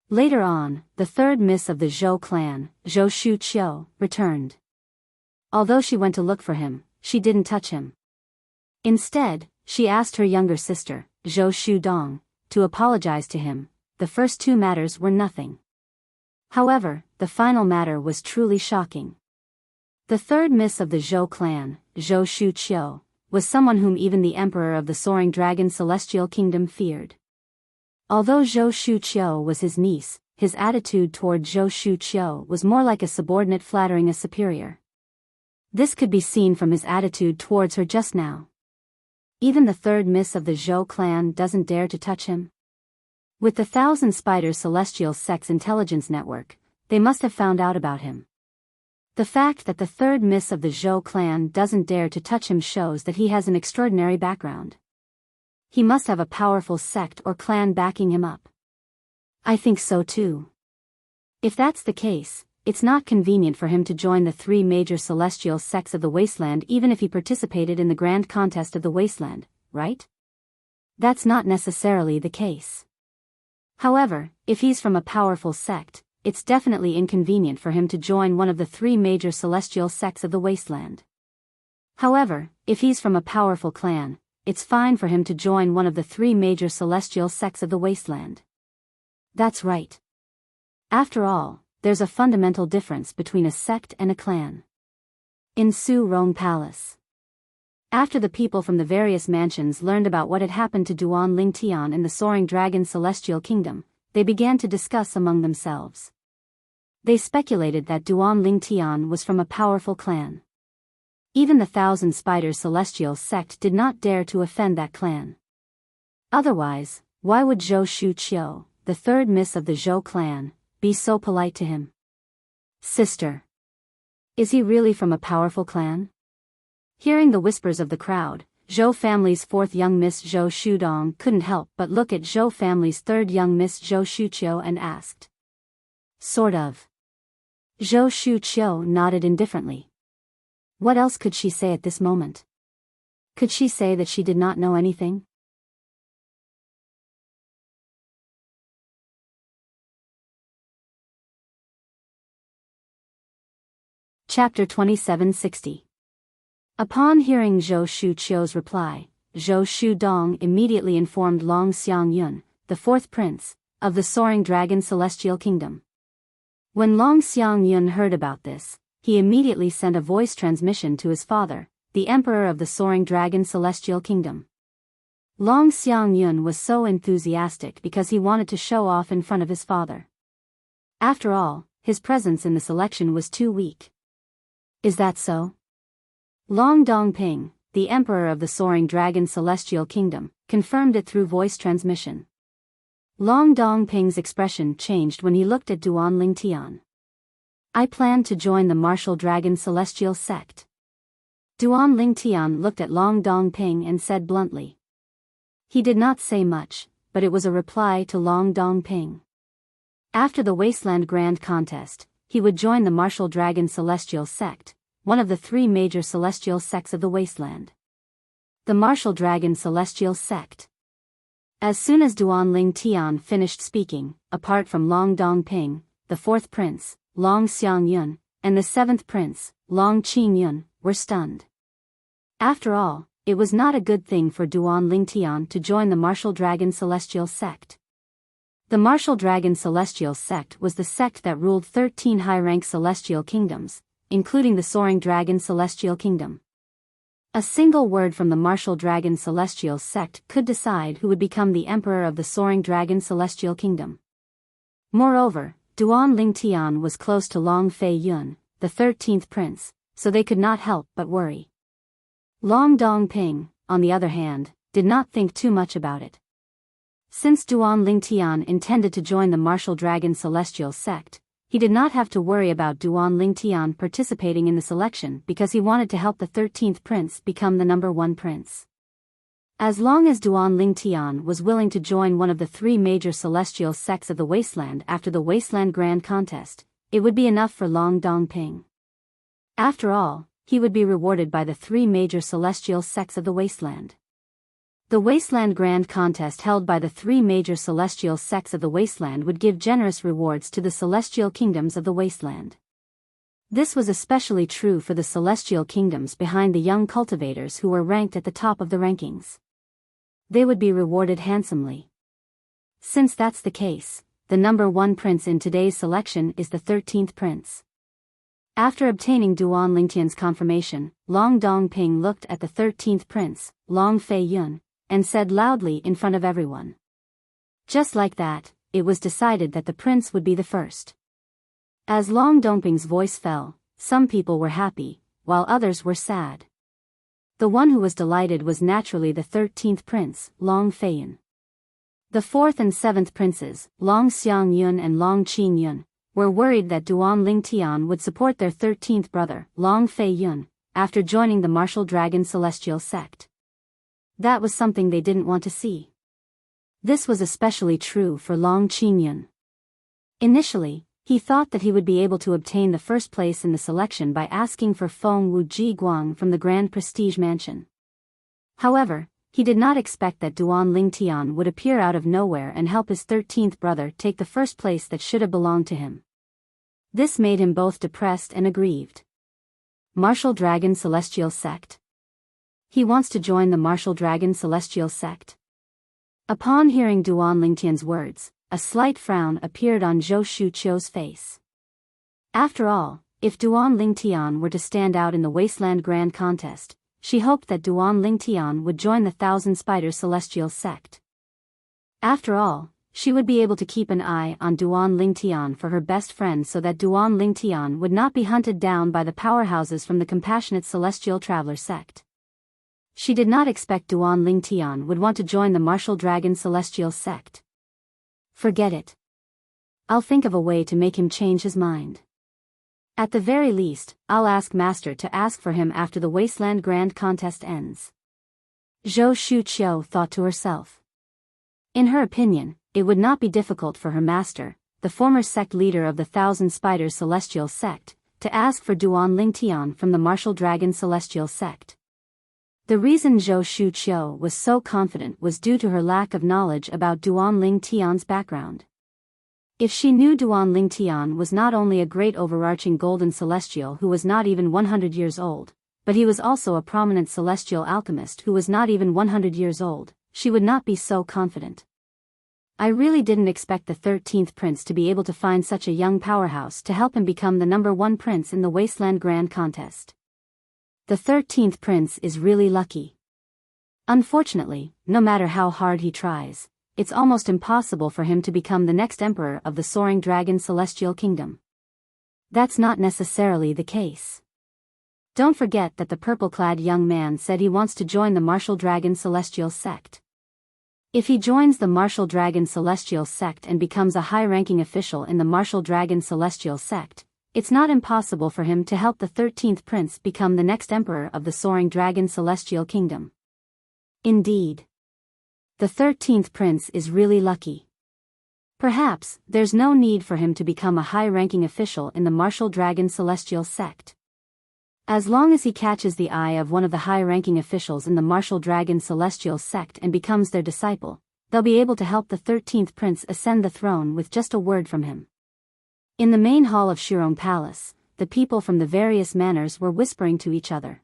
Later on, the third miss of the Zhou clan, Zhou Shuqiu, returned. Although she went to look for him, she didn't touch him. Instead, she asked her younger sister, Zhou Shudong, to apologize to him. The first two matters were nothing. However, the final matter was truly shocking. The third miss of the Zhou clan, Zhou Shuqiu, was someone whom even the Emperor of the Soaring Dragon Celestial Kingdom feared. Although Zhou Shuqiu was his niece, his attitude toward Zhou Shuqiu was more like a subordinate flattering a superior. This could be seen from his attitude towards her just now. Even the third miss of the Zhou clan doesn't dare to touch him. With the Thousand Spiders Celestial Sects Intelligence Network, they must have found out about him. The fact that the third miss of the Zhou clan doesn't dare to touch him shows that he has an extraordinary background. He must have a powerful sect or clan backing him up. I think so too. If that's the case, it's not convenient for him to join the three major celestial sects of the wasteland even if he participated in the grand contest of the wasteland, right? That's not necessarily the case. However, if he's from a powerful sect, it's definitely inconvenient for him to join one of the three major celestial sects of the wasteland. However, if he's from a powerful clan, it's fine for him to join one of the three major celestial sects of the wasteland. That's right. After all, there's a fundamental difference between a sect and a clan. In Su Rong Palace. After the people from the various mansions learned about what had happened to Duan Lingtian in the Soaring Dragon Celestial Kingdom, they began to discuss among themselves. They speculated that Duan Lingtian was from a powerful clan. Even the Thousand Spiders Celestial Sect did not dare to offend that clan. Otherwise, why would Zhou Shuqiu, the third miss of the Zhou clan, be so polite to him? Sister. Is he really from a powerful clan? Hearing the whispers of the crowd, Zhou family's fourth young miss Zhou Shudong couldn't help but look at Zhou family's third young miss Zhou Shuqiu and asked. Sort of. Zhou Shuqiu nodded indifferently. What else could she say at this moment? Could she say that she did not know anything? Chapter 2760. Upon hearing Zhou Shuqiu's reply, Zhou Shudong immediately informed Long Xiangyun, the fourth prince, of the Soaring Dragon Celestial Kingdom. When Long Xiangyun heard about this, he immediately sent a voice transmission to his father, the Emperor of the Soaring Dragon Celestial Kingdom. Long Xiangyun was so enthusiastic because he wanted to show off in front of his father. After all, his presence in the selection was too weak. Is that so? Long Dongping, the emperor of the Soaring Dragon Celestial Kingdom, confirmed it through voice transmission. Long Dongping's expression changed when he looked at Duan Lingtian. I plan to join the Martial Dragon Celestial Sect. Duan Lingtian looked at Long Dongping and said bluntly. He did not say much, but it was a reply to Long Dongping. After the Wasteland Grand Contest, he would join the Martial Dragon Celestial Sect, one of the three major celestial sects of the Wasteland. The Martial Dragon Celestial Sect. As soon as Duan Lingtian finished speaking, apart from Long Dongping, the fourth prince, Long Xiangyun, and the seventh prince, Long Qingyun, were stunned. After all, it was not a good thing for Duan Lingtian to join the Martial Dragon Celestial Sect. The Martial Dragon Celestial Sect was the sect that ruled 13 high-rank celestial kingdoms, including the Soaring Dragon Celestial Kingdom. A single word from the Martial Dragon Celestial Sect could decide who would become the emperor of the Soaring Dragon Celestial Kingdom. Moreover, Duan Lingtian was close to Long Fei Yun, the 13th prince, so they could not help but worry. Long Dongping, on the other hand, did not think too much about it. Since Duan Lingtian intended to join the Martial Dragon Celestial Sect, he did not have to worry about Duan Lingtian participating in the selection because he wanted to help the 13th prince become the number 1 prince. As long as Duan Lingtian was willing to join one of the three major celestial sects of the Wasteland after the Wasteland Grand Contest, it would be enough for Long Dongping. After all, he would be rewarded by the three major celestial sects of the Wasteland. The Wasteland Grand Contest held by the three major celestial sects of the Wasteland would give generous rewards to the celestial kingdoms of the Wasteland. This was especially true for the celestial kingdoms behind the young cultivators who were ranked at the top of the rankings. They would be rewarded handsomely. Since that's the case, the number 1 prince in today's selection is the 13th prince. After obtaining Duan Lingtian's confirmation, Long Dongping looked at the 13th prince, Long Fei Yun, and said loudly in front of everyone. Just like that, it was decided that the prince would be the first. As Long Dongping's voice fell, some people were happy, while others were sad. The one who was delighted was naturally the 13th prince, Long Feiyun. The 4th and 7th princes, Long Xiangyun and Long Qingyun, were worried that Duan Lingtian would support their 13th brother, Long Fei Yun, after joining the Martial Dragon Celestial Sect. That was something they didn't want to see. This was especially true for Long Qingyun. Initially, he thought that he would be able to obtain the first place in the selection by asking for Feng Wu Ji Guang from the Grand Prestige Mansion. However, he did not expect that Duan Lingtian would appear out of nowhere and help his 13th brother take the first place that should have belonged to him. This made him both depressed and aggrieved. Martial Dragon Celestial Sect. He wants to join the Martial Dragon Celestial Sect. Upon hearing Duan Lingtian's words, a slight frown appeared on Zhou Shuqiu's face. After all, if Duan Lingtian were to stand out in the Wasteland Grand Contest, she hoped that Duan Lingtian would join the Thousand Spiders Celestial Sect. After all, she would be able to keep an eye on Duan Lingtian for her best friend so that Duan Lingtian would not be hunted down by the powerhouses from the Compassionate Celestial Traveler Sect. She did not expect Duan Lingtian would want to join the Martial Dragon Celestial Sect. Forget it. I'll think of a way to make him change his mind. At the very least, I'll ask Master to ask for him after the Wasteland Grand Contest ends. Zhou Shuqiu thought to herself. In her opinion, it would not be difficult for her master, the former sect leader of the Thousand Spiders Celestial Sect, to ask for Duan Lingtian from the Martial Dragon Celestial Sect. The reason Zhou Shuqiu was so confident was due to her lack of knowledge about Duan Lingtian's background. If she knew Duan Lingtian was not only a great overarching golden celestial who was not even 100 years old, but he was also a prominent celestial alchemist who was not even 100 years old, she would not be so confident. I really didn't expect the 13th prince to be able to find such a young powerhouse to help him become the number 1 prince in the Wasteland Grand Contest. The 13th prince is really lucky. Unfortunately, no matter how hard he tries, it's almost impossible for him to become the next emperor of the Soaring Dragon Celestial Kingdom. That's not necessarily the case. Don't forget that the purple-clad young man said he wants to join the Martial Dragon Celestial Sect. If he joins the Martial Dragon Celestial Sect and becomes a high-ranking official in the Martial Dragon Celestial Sect, it's not impossible for him to help the 13th Prince become the next emperor of the Soaring Dragon Celestial Kingdom. Indeed. The 13th Prince is really lucky. Perhaps, there's no need for him to become a high-ranking official in the Martial Dragon Celestial Sect. As long as he catches the eye of one of the high-ranking officials in the Martial Dragon Celestial Sect and becomes their disciple, they'll be able to help the 13th Prince ascend the throne with just a word from him. In the main hall of Shirong Palace, the people from the various manors were whispering to each other.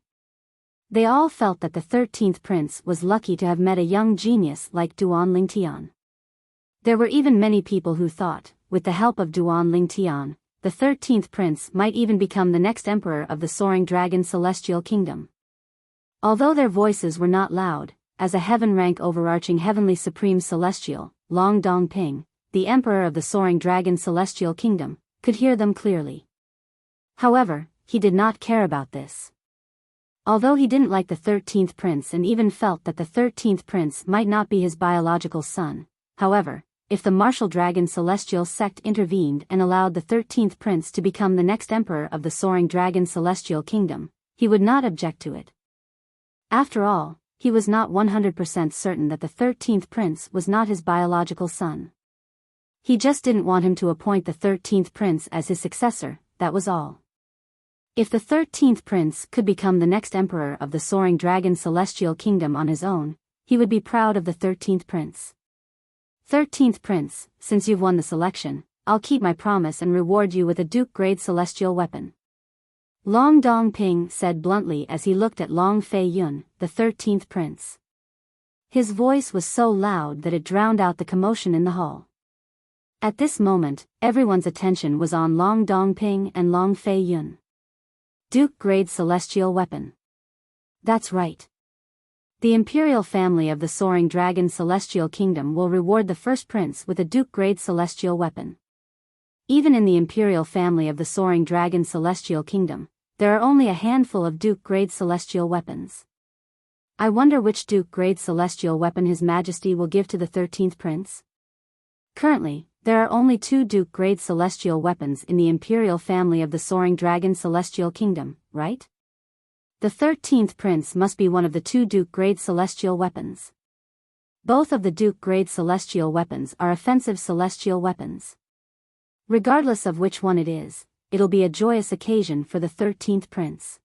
They all felt that the 13th Prince was lucky to have met a young genius like Duan Lingtian. There were even many people who thought, with the help of Duan Lingtian, the 13th Prince might even become the next emperor of the Soaring Dragon Celestial Kingdom. Although their voices were not loud, as a heaven-rank overarching heavenly supreme celestial, Long Dongping, the emperor of the Soaring Dragon Celestial Kingdom, could hear them clearly. However, he did not care about this. Although he didn't like the 13th Prince and even felt that the 13th Prince might not be his biological son, however, if the Martial Dragon Celestial Sect intervened and allowed the 13th Prince to become the next emperor of the Soaring Dragon Celestial Kingdom, he would not object to it. After all, he was not 100% certain that the 13th Prince was not his biological son. He just didn't want him to appoint the 13th Prince as his successor, that was all. If the 13th Prince could become the next emperor of the Soaring Dragon Celestial Kingdom on his own, he would be proud of the 13th Prince. 13th Prince, since you've won the selection, I'll keep my promise and reward you with a Duke-grade celestial weapon. Long Dongping said bluntly as he looked at Long Fei Yun, the 13th Prince. His voice was so loud that it drowned out the commotion in the hall. At this moment, everyone's attention was on Long Dongping and Long Fei Yun. Duke-grade celestial weapon. That's right. The imperial family of the Soaring Dragon Celestial Kingdom will reward the first prince with a Duke-grade celestial weapon. Even in the imperial family of the Soaring Dragon Celestial Kingdom, there are only a handful of Duke-grade celestial weapons. I wonder which Duke-grade celestial weapon His Majesty will give to the 13th Prince? Currently, there are only 2 Duke-grade celestial weapons in the imperial family of the Soaring Dragon Celestial Kingdom, right? The 13th Prince must be one of the 2 Duke-grade celestial weapons. Both of the Duke-grade celestial weapons are offensive celestial weapons. Regardless of which one it is, it'll be a joyous occasion for the 13th Prince.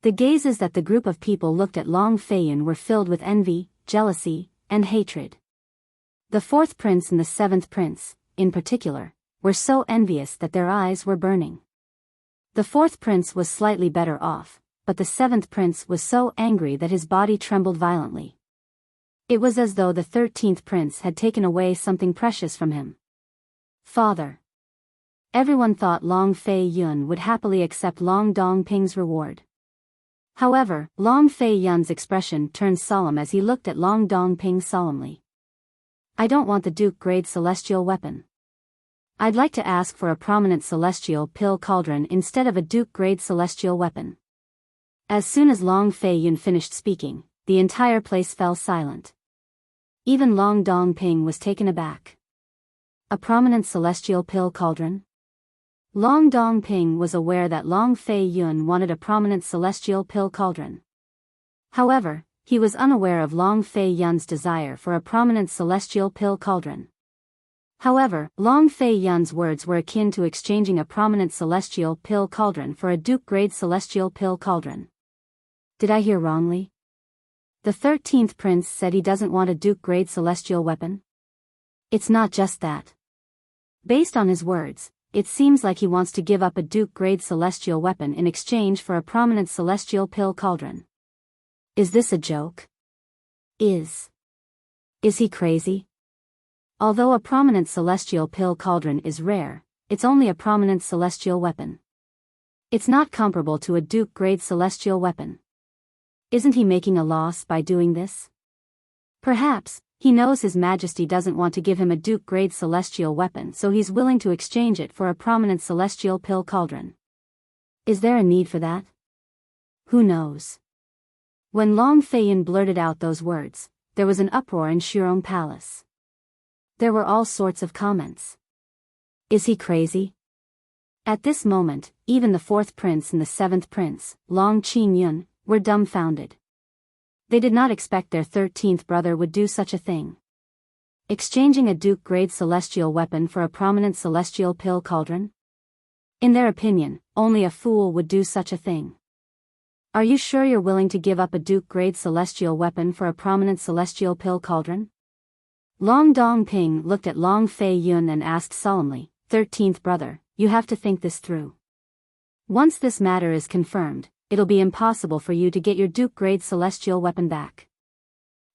The gazes that the group of people looked at Long Feiyun were filled with envy, jealousy, and hatred. The 4th Prince and the 7th Prince, in particular, were so envious that their eyes were burning. The 4th Prince was slightly better off, but the 7th Prince was so angry that his body trembled violently. It was as though the 13th Prince had taken away something precious from him. Father. Everyone thought Long Fei Yun would happily accept Long Dongping's reward. However, Long Fei Yun's expression turned solemn as he looked at Long Dongping solemnly. I don't want the Duke-grade celestial weapon. I'd like to ask for a prominent celestial pill cauldron instead of a Duke-grade celestial weapon. As soon as Long Fei Yun finished speaking, the entire place fell silent. Even Long Dongping was taken aback. A prominent celestial pill cauldron? Long Dongping was aware that Long Fei Yun wanted a prominent celestial pill cauldron. However, he was unaware of Long Fei Yun's desire for a prominent celestial pill cauldron. However, Long Fei Yun's words were akin to exchanging a prominent celestial pill cauldron for a Duke-grade celestial pill cauldron. Did I hear wrongly? The 13th Prince said he doesn't want a Duke-grade celestial weapon? It's not just that. Based on his words, it seems like he wants to give up a Duke-grade celestial weapon in exchange for a prominent celestial pill cauldron. Is this a joke? Is he crazy? Although a prominent celestial pill cauldron is rare, it's only a prominent celestial weapon. It's not comparable to a Duke-grade celestial weapon. Isn't he making a loss by doing this? Perhaps, he knows His Majesty doesn't want to give him a Duke-grade celestial weapon, so he's willing to exchange it for a prominent celestial pill cauldron. Is there a need for that? Who knows? When Long Feiyun blurted out those words, there was an uproar in Shurong Palace. There were all sorts of comments. Is he crazy? At this moment, even the 4th prince and the 7th prince, Long Qingyun, were dumbfounded. They did not expect their 13th brother would do such a thing. Exchanging a Duke-grade celestial weapon for a prominent celestial pill cauldron? In their opinion, only a fool would do such a thing. Are you sure you're willing to give up a Duke-grade celestial weapon for a prominent celestial pill cauldron? Long Dongping looked at Long Feiyun and asked solemnly, 13th brother, you have to think this through. Once this matter is confirmed, it'll be impossible for you to get your Duke-grade celestial weapon back.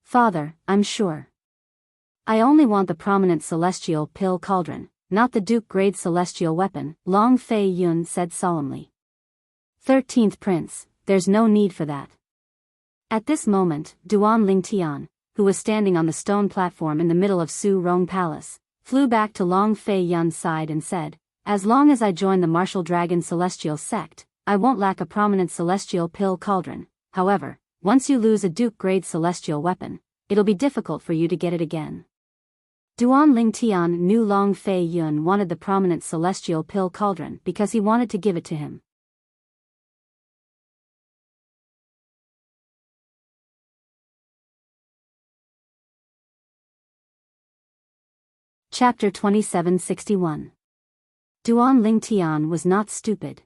Father, I'm sure. I only want the prominent celestial pill cauldron, not the Duke-grade celestial weapon, Long Feiyun said solemnly. 13th prince, there's no need for that. At this moment, Duan Lingtian, who was standing on the stone platform in the middle of Su Rong Palace, flew back to Long Feiyun's side and said, as long as I join the Martial Dragon Celestial Sect, I won't lack a prominent celestial pill cauldron. However, once you lose a Duke-grade celestial weapon, it'll be difficult for you to get it again. Duan Lingtian knew Long Feiyun wanted the prominent celestial pill cauldron because he wanted to give it to him. Chapter 2761. Duan Lingtian was not stupid.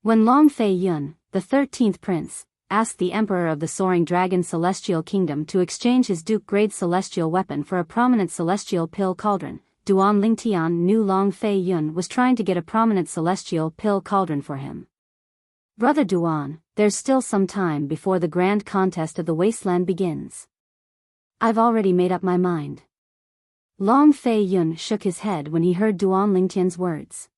When Long Feiyun, the 13th prince, asked the emperor of the Soaring Dragon Celestial Kingdom to exchange his Duke-grade celestial weapon for a prominent celestial pill cauldron, Duan Lingtian knew Long Feiyun was trying to get a prominent celestial pill cauldron for him. Brother Duan, there's still some time before the grand contest of the wasteland begins. I've already made up my mind. Long Feiyun shook his head when he heard Duan Lingtian's words.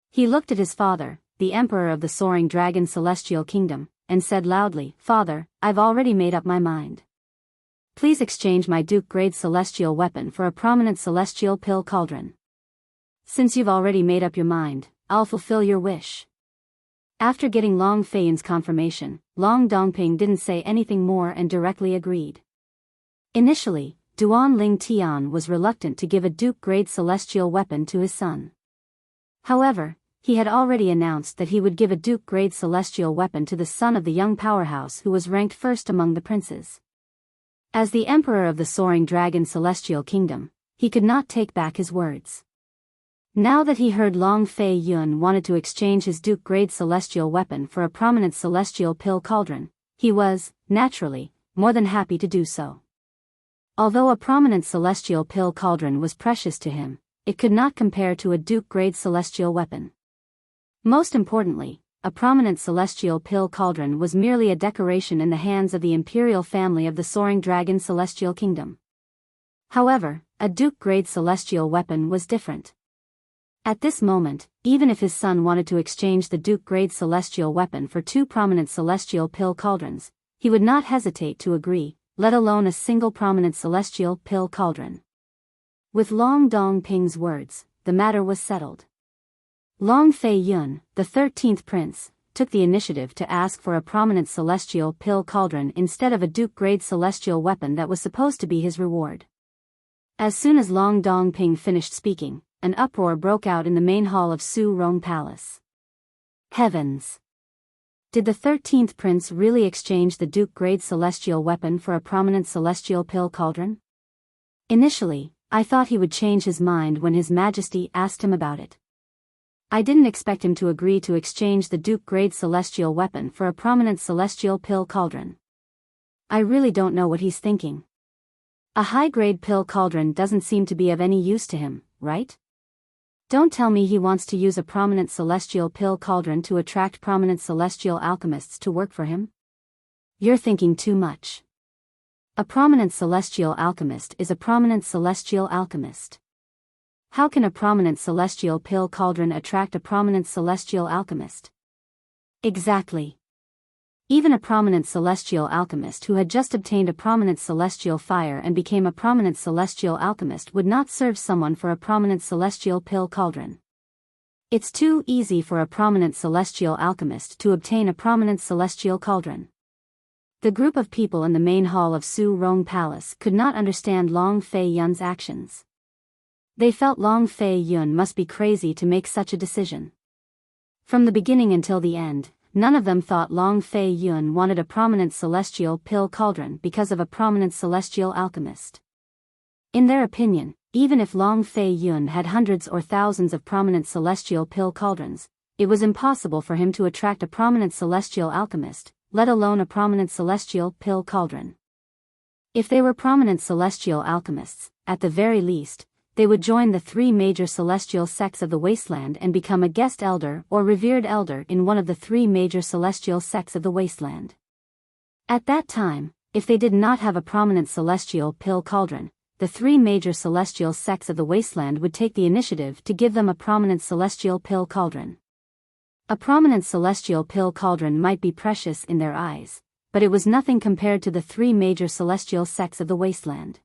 He looked at his father, the emperor of the Soaring Dragon Celestial Kingdom, and said loudly, Father, I've already made up my mind. Please exchange my Duke-grade celestial weapon for a prominent celestial pill cauldron. Since you've already made up your mind, I'll fulfill your wish. After getting Long Feiyun's confirmation, Long Dongping didn't say anything more and directly agreed. Initially, Duan Lingtian was reluctant to give a Duke-grade celestial weapon to his son. However, he had already announced that he would give a Duke-grade celestial weapon to the son of the young powerhouse who was ranked first among the princes. As the emperor of the Soaring Dragon Celestial Kingdom, he could not take back his words. Now that he heard Long Feiyun wanted to exchange his Duke-grade celestial weapon for a prominent celestial pill cauldron, he was, naturally, more than happy to do so. Although a prominent celestial pill cauldron was precious to him, it could not compare to a Duke-grade celestial weapon. Most importantly, a prominent celestial pill cauldron was merely a decoration in the hands of the imperial family of the Soaring Dragon Celestial Kingdom. However, a Duke-grade celestial weapon was different. At this moment, even if his son wanted to exchange the Duke-grade celestial weapon for 2 prominent celestial pill cauldrons, he would not hesitate to agree, let alone a single prominent celestial pill cauldron. With Long Dongping's words, the matter was settled. Long Feiyun, the 13th prince, took the initiative to ask for a prominent celestial pill cauldron instead of a Duke-grade celestial weapon that was supposed to be his reward. As soon as Long Dongping finished speaking, an uproar broke out in the main hall of Su Rong Palace. Heavens! Did the 13th prince really exchange the Duke-grade celestial weapon for a prominent celestial pill cauldron? Initially, I thought he would change his mind when His Majesty asked him about it. I didn't expect him to agree to exchange the Duke-grade celestial weapon for a prominent celestial pill cauldron. I really don't know what he's thinking. A high-grade pill cauldron doesn't seem to be of any use to him, right? Don't tell me he wants to use a prominent celestial pill cauldron to attract prominent celestial alchemists to work for him? You're thinking too much. A prominent celestial alchemist is a prominent celestial alchemist. How can a prominent celestial pill cauldron attract a prominent celestial alchemist? Exactly. Even a prominent celestial alchemist who had just obtained a prominent celestial fire and became a prominent celestial alchemist would not serve someone for a prominent celestial pill cauldron. It's too easy for a prominent celestial alchemist to obtain a prominent celestial cauldron. The group of people in the main hall of Soaring Palace could not understand Long Fei Yun's actions. They felt Long Fei Yun must be crazy to make such a decision. From the beginning until the end, none of them thought Long Fei Yun wanted a prominent celestial pill cauldron because of a prominent celestial alchemist. In their opinion, even if Long Fei Yun had hundreds or thousands of prominent celestial pill cauldrons, it was impossible for him to attract a prominent celestial alchemist, let alone a prominent celestial pill cauldron. If they were prominent celestial alchemists, at the very least, they would join the 3 major celestial sects of the wasteland and become a guest elder or revered elder in one of the 3 major celestial sects of the wasteland. At that time, if they did not have a prominent celestial pill cauldron, the 3 major celestial sects of the wasteland would take the initiative to give them a prominent celestial pill cauldron. A prominent celestial pill cauldron might be precious in their eyes, but it was nothing compared to the 3 major celestial sects of the wasteland.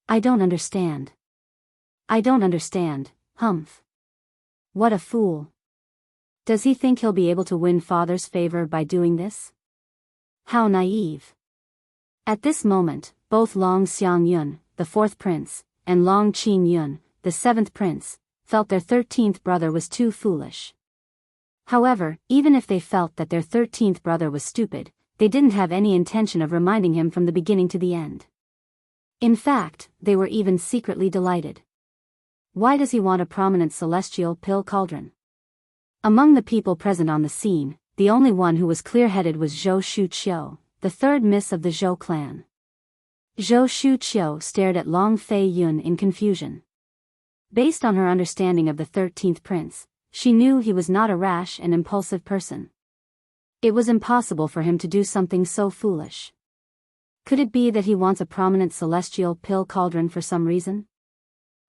I don't understand. I don't understand, humph. What a fool. Does he think he'll be able to win father's favor by doing this? How naive. At this moment, both Long Xiang Yun, the 4th prince, and Long Qin Yun, the 7th prince, felt their 13th brother was too foolish. However, even if they felt that their 13th brother was stupid, they didn't have any intention of reminding him from the beginning to the end. In fact, they were even secretly delighted. Why does he want a prominent celestial pill cauldron? Among the people present on the scene, the only one who was clear-headed was Zhou Shuqiu, the 3rd miss of the Zhou clan. Zhou Shuqiu stared at Long Fei Yun in confusion. Based on her understanding of the 13th prince, she knew he was not a rash and impulsive person. It was impossible for him to do something so foolish. Could it be that he wants a prominent celestial pill cauldron for some reason?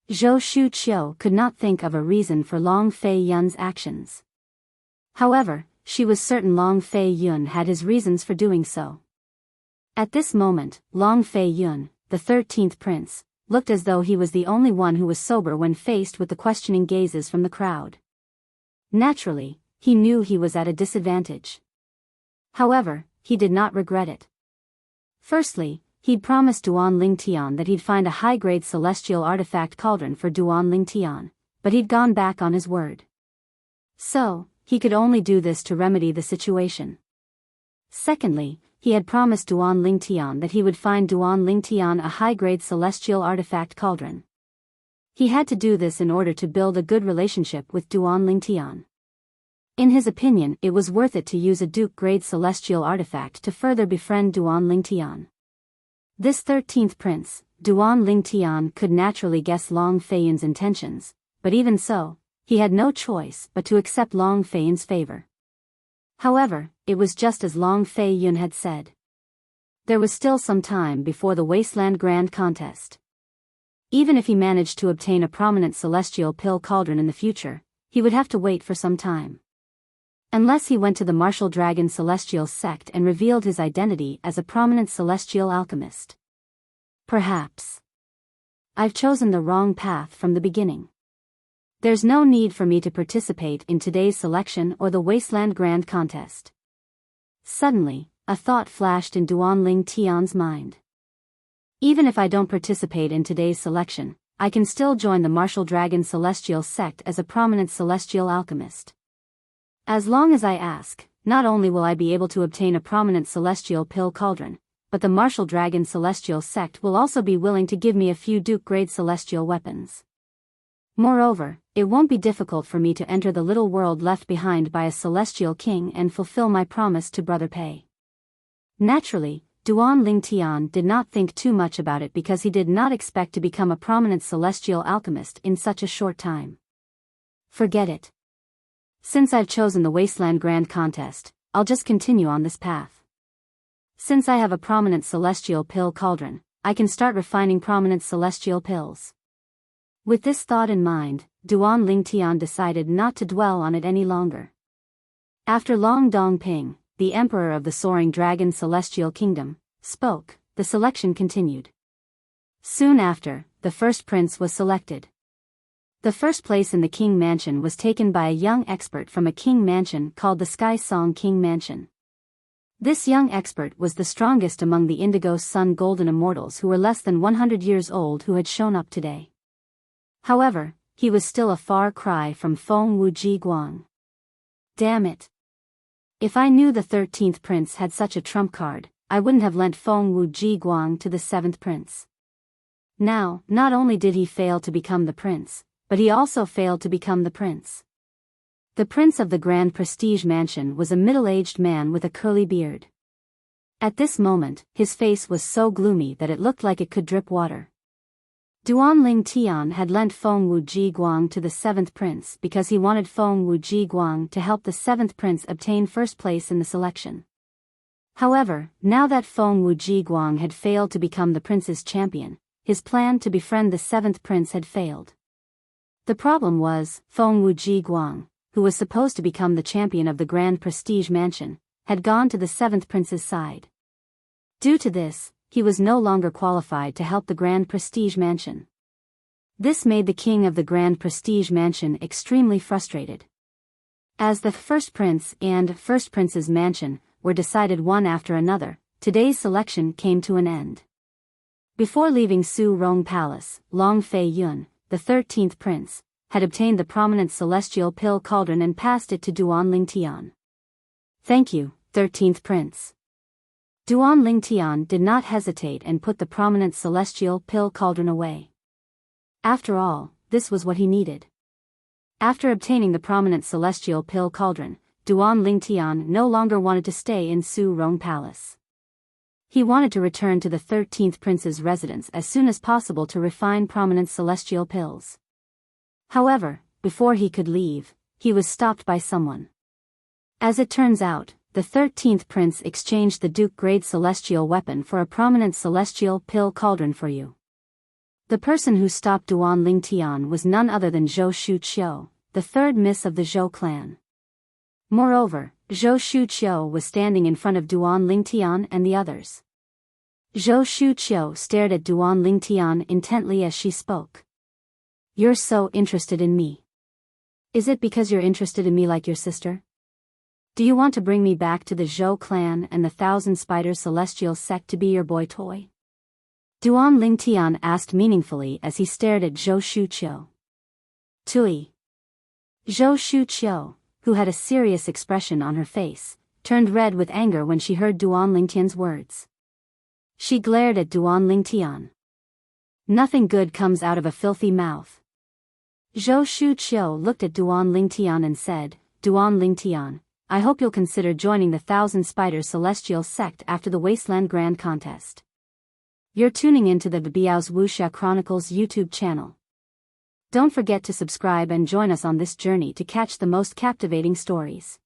Zhou Shuqiu could not think of a reason for Long Fei Yun's actions. However, she was certain Long Fei Yun had his reasons for doing so. At this moment, Long Fei Yun, the 13th prince, looked as though he was the only one who was sober when faced with the questioning gazes from the crowd. Naturally, he knew he was at a disadvantage. However, he did not regret it. Firstly, he'd promised Duan Lingtian that he'd find a high-grade celestial artifact cauldron for Duan Lingtian, but he'd gone back on his word. So, he could only do this to remedy the situation. Secondly, he had promised Duan Lingtian that he would find Duan Lingtian a high-grade celestial artifact cauldron. He had to do this in order to build a good relationship with Duan Lingtian. In his opinion, it was worth it to use a Duke-grade celestial artifact to further befriend Duan Lingtian. This 13th prince, Duan Lingtian, could naturally guess Long Fei Yun's intentions, but even so, he had no choice but to accept Long Fei Yun's favor. However, it was just as Long Fei Yun had said. There was still some time before the Wasteland Grand Contest. Even if he managed to obtain a prominent celestial pill cauldron in the future, he would have to wait for some time. Unless he went to the Martial Dragon Celestial sect and revealed his identity as a prominent celestial alchemist. Perhaps. I've chosen the wrong path from the beginning. There's no need for me to participate in today's selection or the Wasteland Grand Contest. Suddenly, a thought flashed in Duan Lingtian's mind. Even if I don't participate in today's selection, I can still join the Martial Dragon Celestial sect as a prominent celestial alchemist. As long as I ask, not only will I be able to obtain a prominent celestial pill cauldron, but the Martial Dragon Celestial sect will also be willing to give me a few Duke-grade celestial weapons. Moreover, it won't be difficult for me to enter the little world left behind by a celestial king and fulfill my promise to Brother Pei. Naturally, Duan Lingtian did not think too much about it because he did not expect to become a prominent celestial alchemist in such a short time. Forget it. Since I've chosen the Wasteland Grand Contest, I'll just continue on this path. Since I have a prominent celestial pill cauldron, I can start refining prominent celestial pills. With this thought in mind, Duan Lingtian decided not to dwell on it any longer. After Long Dong Ping, the emperor of the Soaring Dragon Celestial Kingdom, spoke. The selection continued. Soon after, the first prince was selected. The first place in the King Mansion was taken by a young expert from a king mansion called the Sky Song King Mansion. This young expert was the strongest among the Indigo Sun Golden Immortals who were less than 100 years old who had shown up today. However, he was still a far cry from Feng Wuji Guang. Damn it. If I knew the 13th prince had such a trump card, I wouldn't have lent Feng Wuji Guang to the 7th prince. Now, not only did he fail to become the prince, but he also failed to become the prince. The prince of the Grand Prestige Mansion was a middle-aged man with a curly beard. At this moment, his face was so gloomy that it looked like it could drip water. Duanling Tian had lent Feng Wuji Guang to the 7th prince because he wanted Feng Wuji Guang to help the 7th prince obtain first place in the selection. However, now that Feng Wuji Guang had failed to become the prince's champion, his plan to befriend the 7th prince had failed. The problem was, Feng Wuji Guang, who was supposed to become the champion of the Grand Prestige Mansion, had gone to the 7th prince's side. Due to this, he was no longer qualified to help the Grand Prestige Mansion. This made the king of the Grand Prestige Mansion extremely frustrated. As the first prince and first prince's mansion were decided one after another, today's selection came to an end. Before leaving Su Rong Palace, Long Fei Yun, the 13th prince, had obtained the prominent celestial pill cauldron and passed it to Duanling Tian. Thank you, 13th prince. Duanling Tian did not hesitate and put the prominent celestial pill cauldron away. After all, this was what he needed. After obtaining the prominent celestial pill cauldron, Duanling Tian no longer wanted to stay in Su Rong Palace. He wanted to return to the 13th prince's residence as soon as possible to refine prominent celestial pills. However, before he could leave, he was stopped by someone. As it turns out, the 13th prince exchanged the Duke-grade celestial weapon for a prominent celestial pill cauldron for you. The person who stopped Duanling Tian was none other than Zhou Shuqiu, the third miss of the Zhou clan. Moreover, Zhou Shuqiu was standing in front of Duanling Tian and the others. Zhou Shuqiu stared at Duanling Tian intently as she spoke. You're so interested in me. Is it because you're interested in me like your sister? Do you want to bring me back to the Zhou clan and the Thousand Spiders Celestial sect to be your boy toy? Duanling Tian asked meaningfully as he stared at Zhou Shuqiu. Tui. Zhou Shuqiu, who had a serious expression on her face, turned red with anger when she heard Duanling Tian's words. She glared at Duanling Tian. Nothing good comes out of a filthy mouth. Zhou Shuqiu looked at Duanling Tian and said, Duanling Tian, I hope you'll consider joining the Thousand Spiders Celestial sect after the Wasteland Grand Contest. You're tuning into the Biyao's Wuxia Chronicles YouTube channel. Don't forget to subscribe and join us on this journey to catch the most captivating stories.